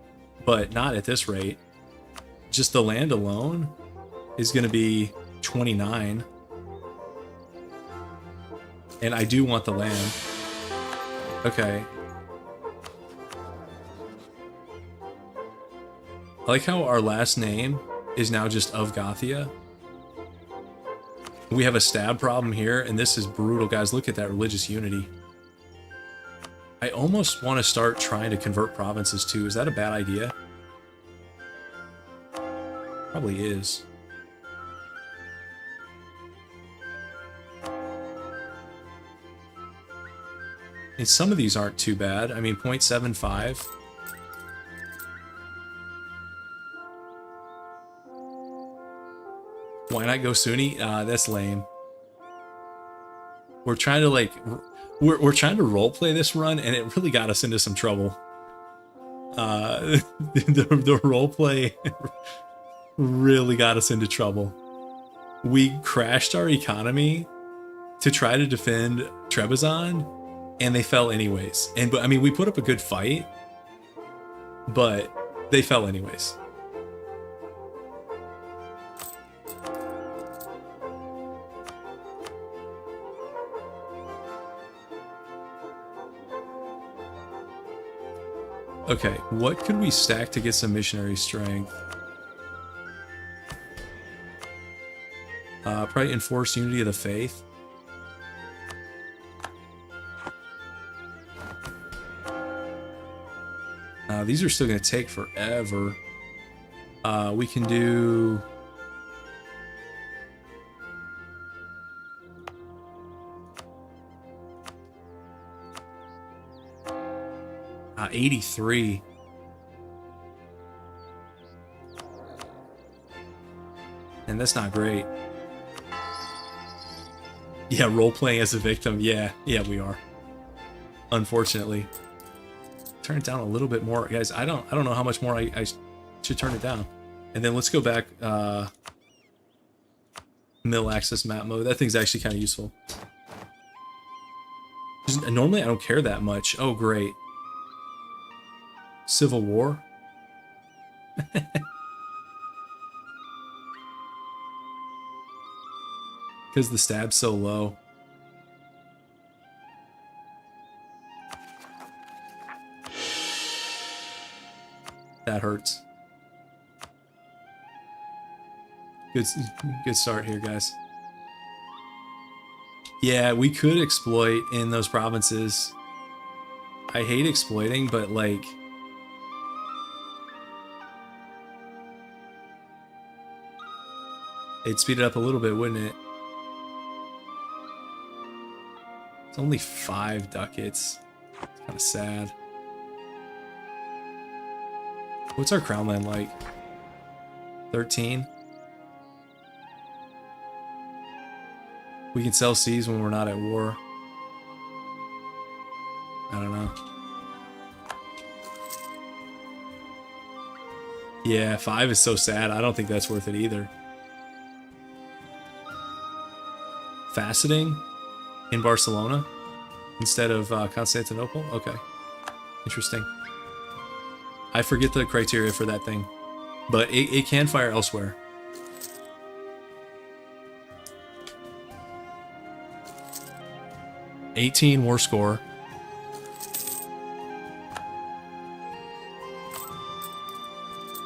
but not at this rate. Just the land alone is going to be 29. And I do want the land. Okay. I like how our last name is now just of Gothia. We have a stab problem here, and this is brutal, guys. Look at that religious unity. I almost want to start trying to convert provinces too. Is that a bad idea? Probably is. And some of these aren't too bad. I mean, 0.75. Why not go Sunni? That's lame. We're trying to like, we're trying to roleplay this run, and it really got us into some trouble. The roleplay really got us into trouble. We crashed our economy to try to defend Trebizond, and they fell anyways. But I mean, we put up a good fight, but they fell anyways. Okay, what could we stack to get some missionary strength? Probably enforce unity of the faith. These are still going to take forever. We can do... 83. And that's not great. Yeah, role-playing as a victim. Yeah, we are. Unfortunately. Turn it down a little bit more. Guys, I don't know how much more I should turn it down. And then let's go back mill access map mode. That thing's actually kind of useful. Normally I don't care that much. Oh, great. Civil War? Because the stab's so low. That hurts. Good start here, guys. Yeah, we could exploit in those provinces. I hate exploiting, but like... it'd speed it up a little bit, wouldn't it? It's only 5 ducats. It's kind of sad. What's our crown land like? 13? We can sell seas when we're not at war. I don't know. Yeah, 5 is so sad. I don't think that's worth it either. Faceting in Barcelona instead of Constantinople? Okay. Interesting. I forget the criteria for that thing, but it can fire elsewhere. $18 war score.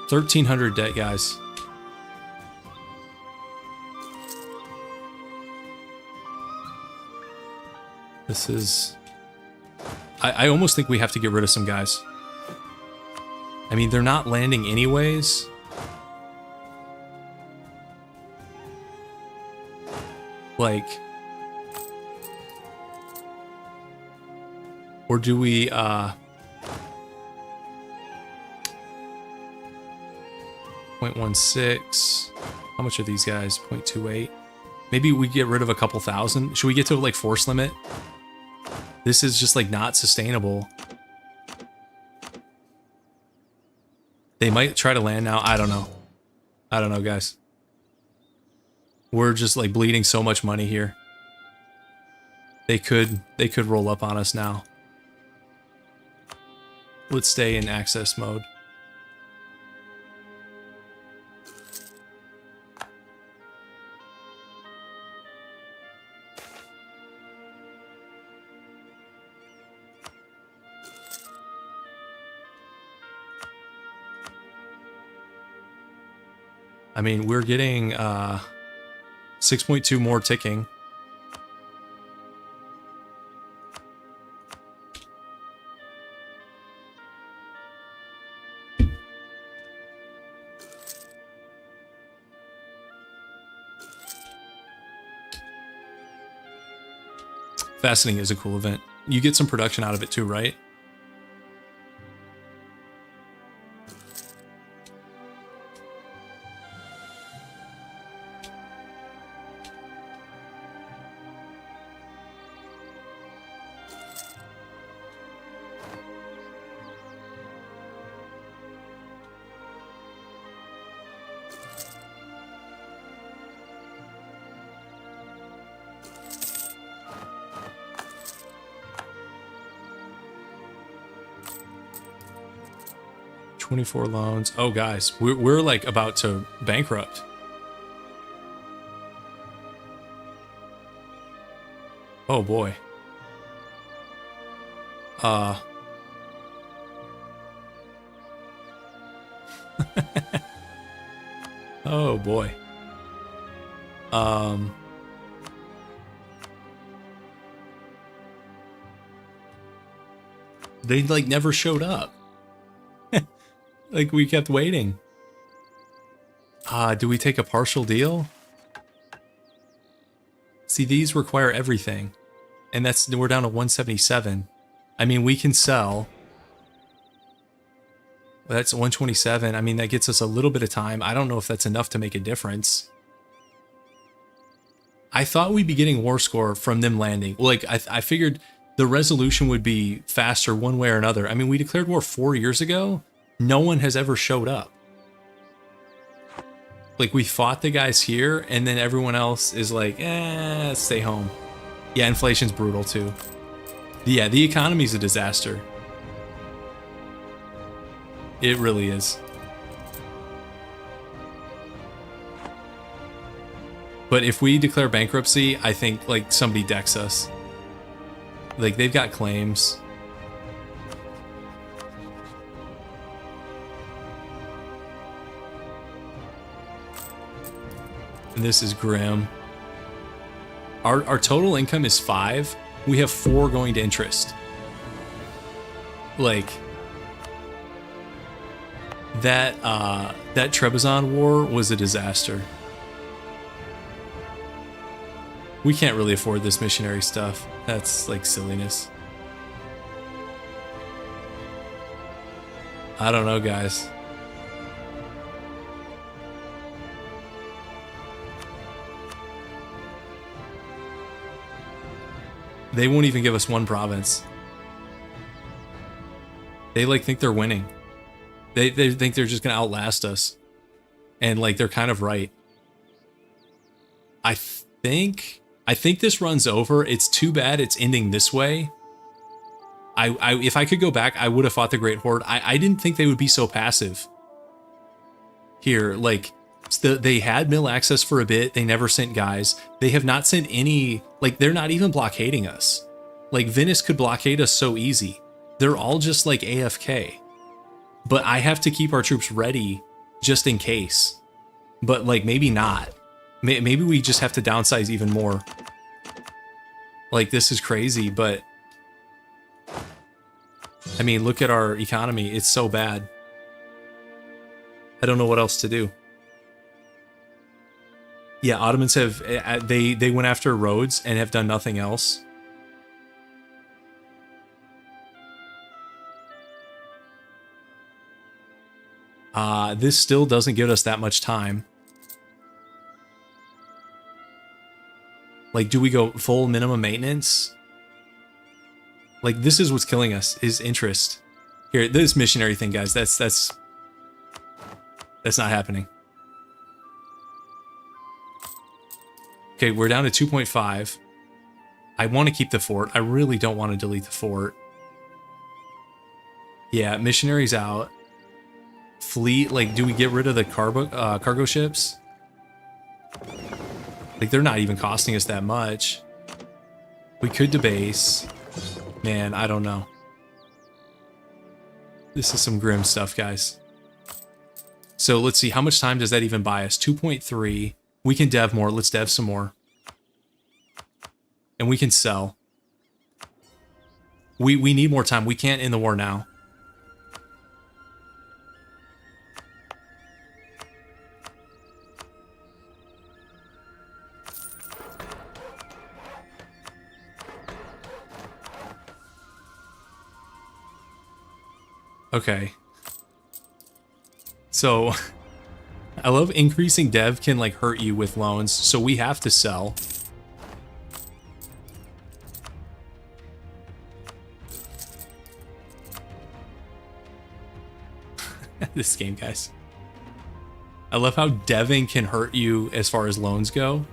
$1,300 debt, guys. This is... I almost think we have to get rid of some guys. I mean, they're not landing anyways. Like... or do we, 0.16. How much are these guys? 0.28. Maybe we get rid of a couple thousand. Should we get to like force limit? This is just like not sustainable. They might try to land now. I don't know. I don't know, guys. We're just like bleeding so much money here. They could roll up on us now. Let's stay in access mode. I mean, we're getting 6.2 more ticking. Fastening is a cool event. You get some production out of it too, right? $24 loans. Oh, guys, we're like about to bankrupt. Oh boy. Oh boy. They like never showed up. Like we kept waiting. Do we take a partial deal? See, these require everything. And we're down to 177. I mean, we can sell. That's 127. I mean, that gets us a little bit of time. I don't know if that's enough to make a difference. I thought we'd be getting war score from them landing. Like, I figured the resolution would be faster one way or another. I mean, we declared war 4 years ago. No one has ever showed up. Like, we fought the guys here, and then everyone else is like, stay home. Yeah, inflation's brutal, too. Yeah, the economy's a disaster. It really is. But if we declare bankruptcy, I think, like, somebody decks us. Like, they've got claims. And this is grim. Our total income is 5. We have 4 going to interest. Like, that Trebizond war was a disaster. We can't really afford this missionary stuff. That's like silliness. I don't know, guys. They won't even give us 1 province. They like think they're winning. They think they're just gonna outlast us. And like they're kind of right. I think this runs over. It's too bad it's ending this way. If I could go back, I would have fought the Great Horde. I didn't think they would be so passive. Here, like, they had mill access for a bit. They never sent guys. They have not sent any, like, they're not even blockading us. Like, Venice could blockade us so easy. They're all just, like, AFK. But I have to keep our troops ready just in case. But, like, maybe not. Maybe we just have to downsize even more. Like, this is crazy, but... I mean, look at our economy. It's so bad. I don't know what else to do. Yeah, Ottomans have... They went after Rhodes and have done nothing else. This still doesn't give us that much time. Like, do we go full minimum maintenance? Like, this is what's killing us, is interest. Here, this missionary thing, guys, that's not happening. Okay, we're down to 2.5. I want to keep the fort. I really don't want to delete the fort. Yeah, missionaries out. Fleet, like, do we get rid of the cargo ships? Like, they're not even costing us that much. We could debase. Man, I don't know. This is some grim stuff, guys. So let's see, how much time does that even buy us? 2.3. We can dev more. Let's dev some more. And we can sell. We need more time. We can't end the war now. Okay. So I love increasing dev can like hurt you with loans, so we have to sell. This game, guys. I love how deving can hurt you as far as loans go.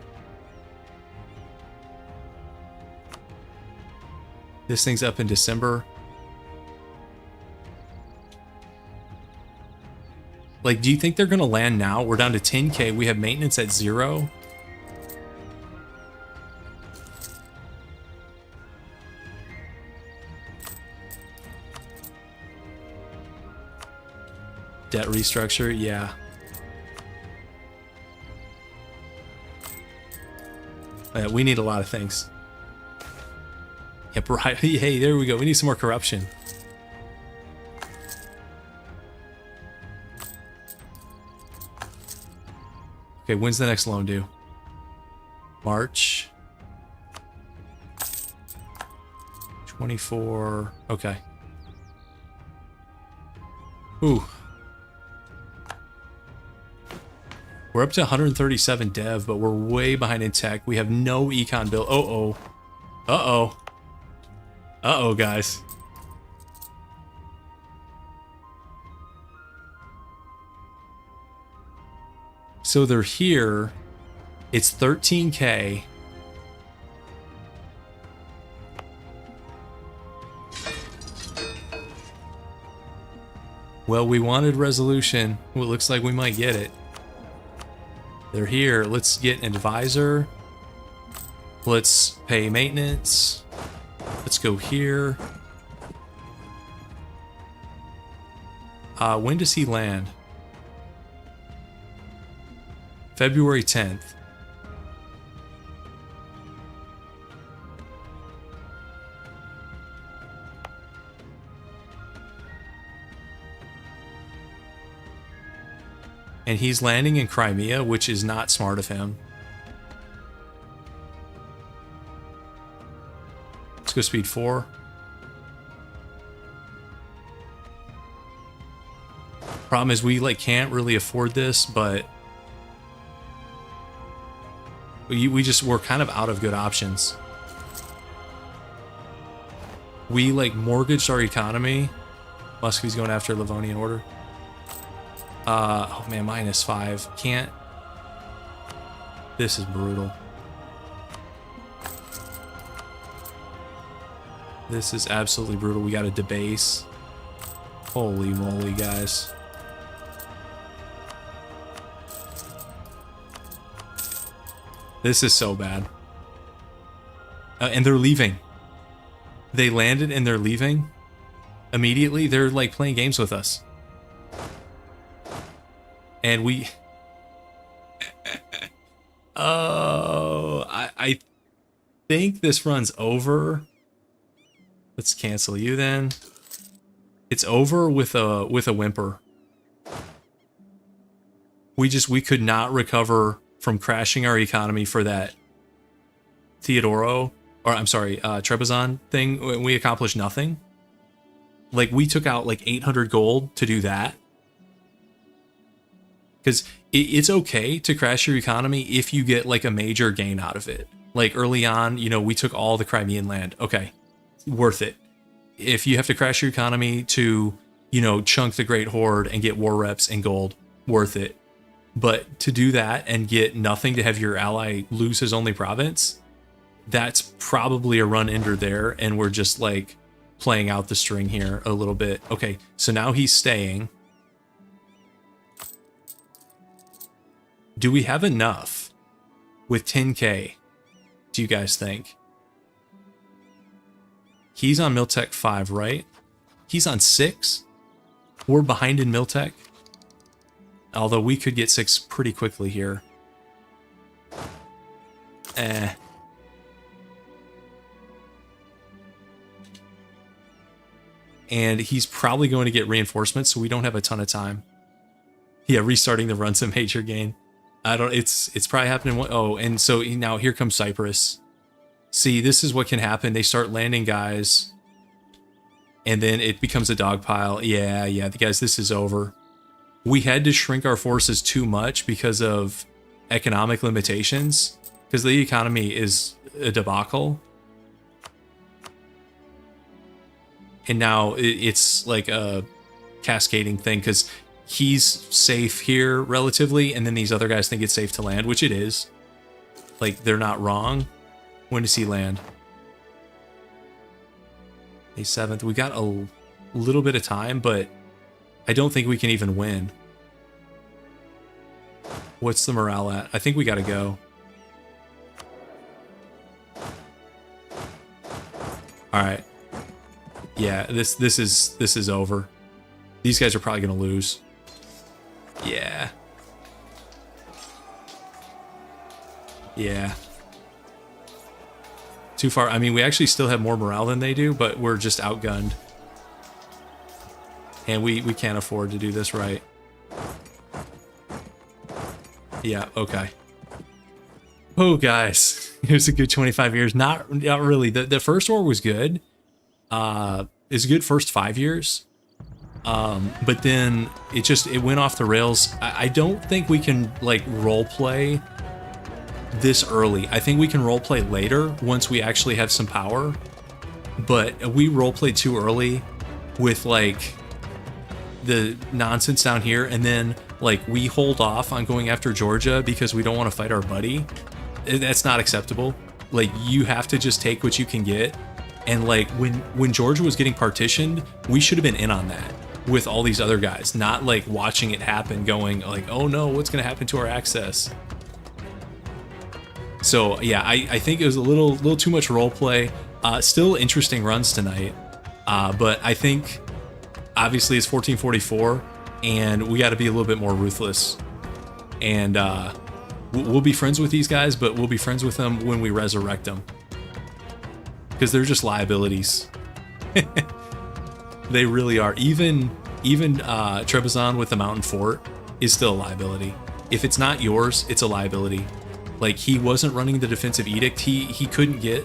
This thing's up in December. Like, do you think they're gonna land now? We're down to 10K. We have maintenance at 0. Debt restructure, yeah. Yeah, we need a lot of things. Yep, right. Hey, there we go. We need some more corruption. Okay, when's the next loan due? March 24. Okay. Ooh. We're up to 137 dev, but we're way behind in tech. We have no econ build. Uh-oh. Uh-oh. Uh-oh, guys. So they're here. It's 13K. Well, we wanted resolution. Well, it looks like we might get it. They're here. Let's get an advisor. Let's pay maintenance. Let's go here. When does he land? February 10th. And he's landing in Crimea, which is not smart of him. Let's go speed 4. Problem is we like can't really afford this, but we're kind of out of good options. We like mortgaged our economy. Muscovy's going after Livonian order. Oh man, -5. Can't. This is brutal. This is absolutely brutal. We got to debase. Holy moly, guys. This is so bad. And they're leaving. They landed and they're leaving. Immediately, they're like playing games with us. And we... Oh, I think this run's over. Let's cancel you then. It's over with a whimper. We could not recover from crashing our economy for that Theodoro, or I'm sorry, Trebizond thing. We accomplished nothing. Like, we took out like 800 gold to do that. Because it's okay to crash your economy if you get like a major gain out of it. Like early on, you know, we took all the Crimean land. Okay, worth it. If you have to crash your economy to, you know, chunk the Great Horde and get war reps and gold, worth it. But to do that and get nothing to have your ally lose his only province, that's probably a run ender there. And we're just like playing out the string here a little bit. Okay, so now he's staying. Do we have enough with 10K, do you guys think? He's on Miltech 5, right? He's on 6? We're behind in Miltech. Although we could get 6 pretty quickly here. And he's probably going to get reinforcements, so we don't have a ton of time. Yeah, restarting the run's a major gain. I don't, it's probably happening. Oh, and so now here comes Cyprus. See, this is what can happen. They start landing guys. and then it becomes a dog pile. Yeah, guys, this is over. We had to shrink our forces too much because of economic limitations, because the economy is a debacle. And now it's like a cascading thing, because he's safe here relatively, and then these other guys think it's safe to land, which it is. Like, they're not wrong. When does he land? May 7th. We got a little bit of time, but I don't think we can even win. What's the morale at? I think we gotta go. Alright. Yeah, this is over. These guys are probably gonna lose. Yeah. Yeah. Too far. I mean, we actually still have more morale than they do, but we're just outgunned. And we can't afford to do this right. Yeah, okay. Oh, guys. It was a good 25 years. Not really. The first war was good. It's a good first 5 years. But then it went off the rails. I don't think we can, like, role play this early. I think we can role play later once we actually have some power. But we role played too early with, like, the nonsense down here, and then, like, we hold off on going after Georgia because we don't want to fight our buddy. That's not acceptable. Like, you have to just take what you can get. And, like, when Georgia was getting partitioned, we should have been in on that with all these other guys, not, like, watching it happen, going, like, oh no, what's going to happen to our access? So, yeah, I think it was a little too much role play. Still interesting runs tonight. But I think, obviously, it's 1444, and we got to be a little bit more ruthless. And we'll be friends with these guys, but we'll be friends with them when we resurrect them. Because they're just liabilities. They really are. Even Trebizond with the mountain fort is still a liability. If it's not yours, it's a liability. Like, he wasn't running the defensive edict. He couldn't get,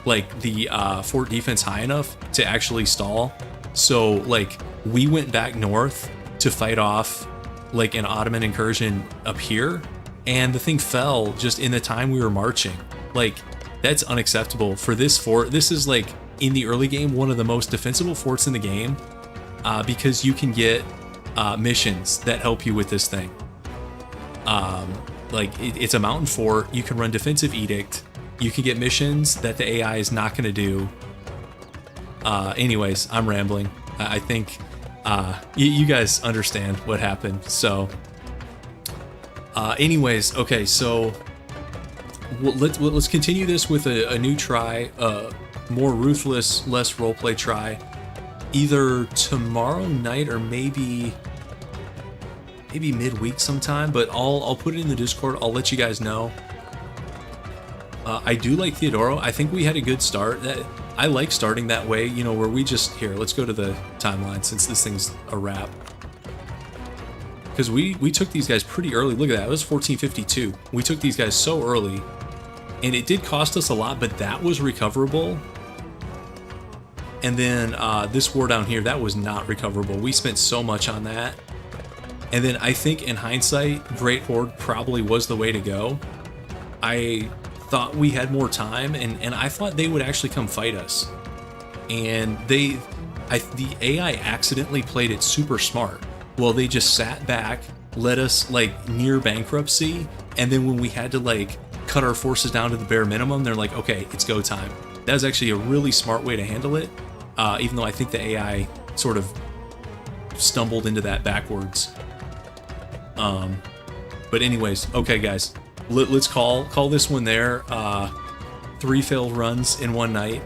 like, the fort defense high enough to actually stall. So, like, we went back north to fight off, like, an Ottoman incursion up here, and the thing fell just in the time we were marching. Like, that's unacceptable for this fort. This is, like, in the early game, one of the most defensible forts in the game, because you can get missions that help you with this thing. Like, it's a mountain fort. You can run defensive edict. You can get missions that the AI is not going to do. Anyways, I'm rambling. I think you guys understand what happened. So, anyways, okay, so let's continue this with a new try, more ruthless, less roleplay try, either tomorrow night or maybe midweek sometime. But I'll put it in the Discord. I'll let you guys know. I do like Theodoro. I think we had a good start. I like starting that way, you know, where we just, here, let's go to the timeline since this thing's a wrap. Because we took these guys pretty early. Look at that, it was 1452. We took these guys so early, and it did cost us a lot, but that was recoverable. And then this war down here, that was not recoverable. We spent so much on that. And then I think in hindsight, Great Horde probably was the way to go. I thought we had more time, and I thought they would actually come fight us. And the AI accidentally played it super smart. Well, they just sat back, let us, like, near bankruptcy, and then when we had to, like, cut our forces down to the bare minimum, they're like, okay, it's go time. That was actually a really smart way to handle it, even though I think the AI sort of stumbled into that backwards. But anyways, okay, guys, let's call this one there. 3 failed runs in one night.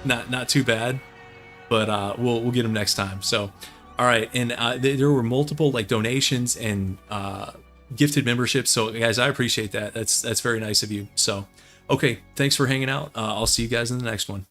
Not too bad, but we'll get them next time. So, all right, and there were multiple, like, donations and gifted memberships. So, guys, I appreciate that. That's very nice of you. So, okay, thanks for hanging out. I'll see you guys in the next one.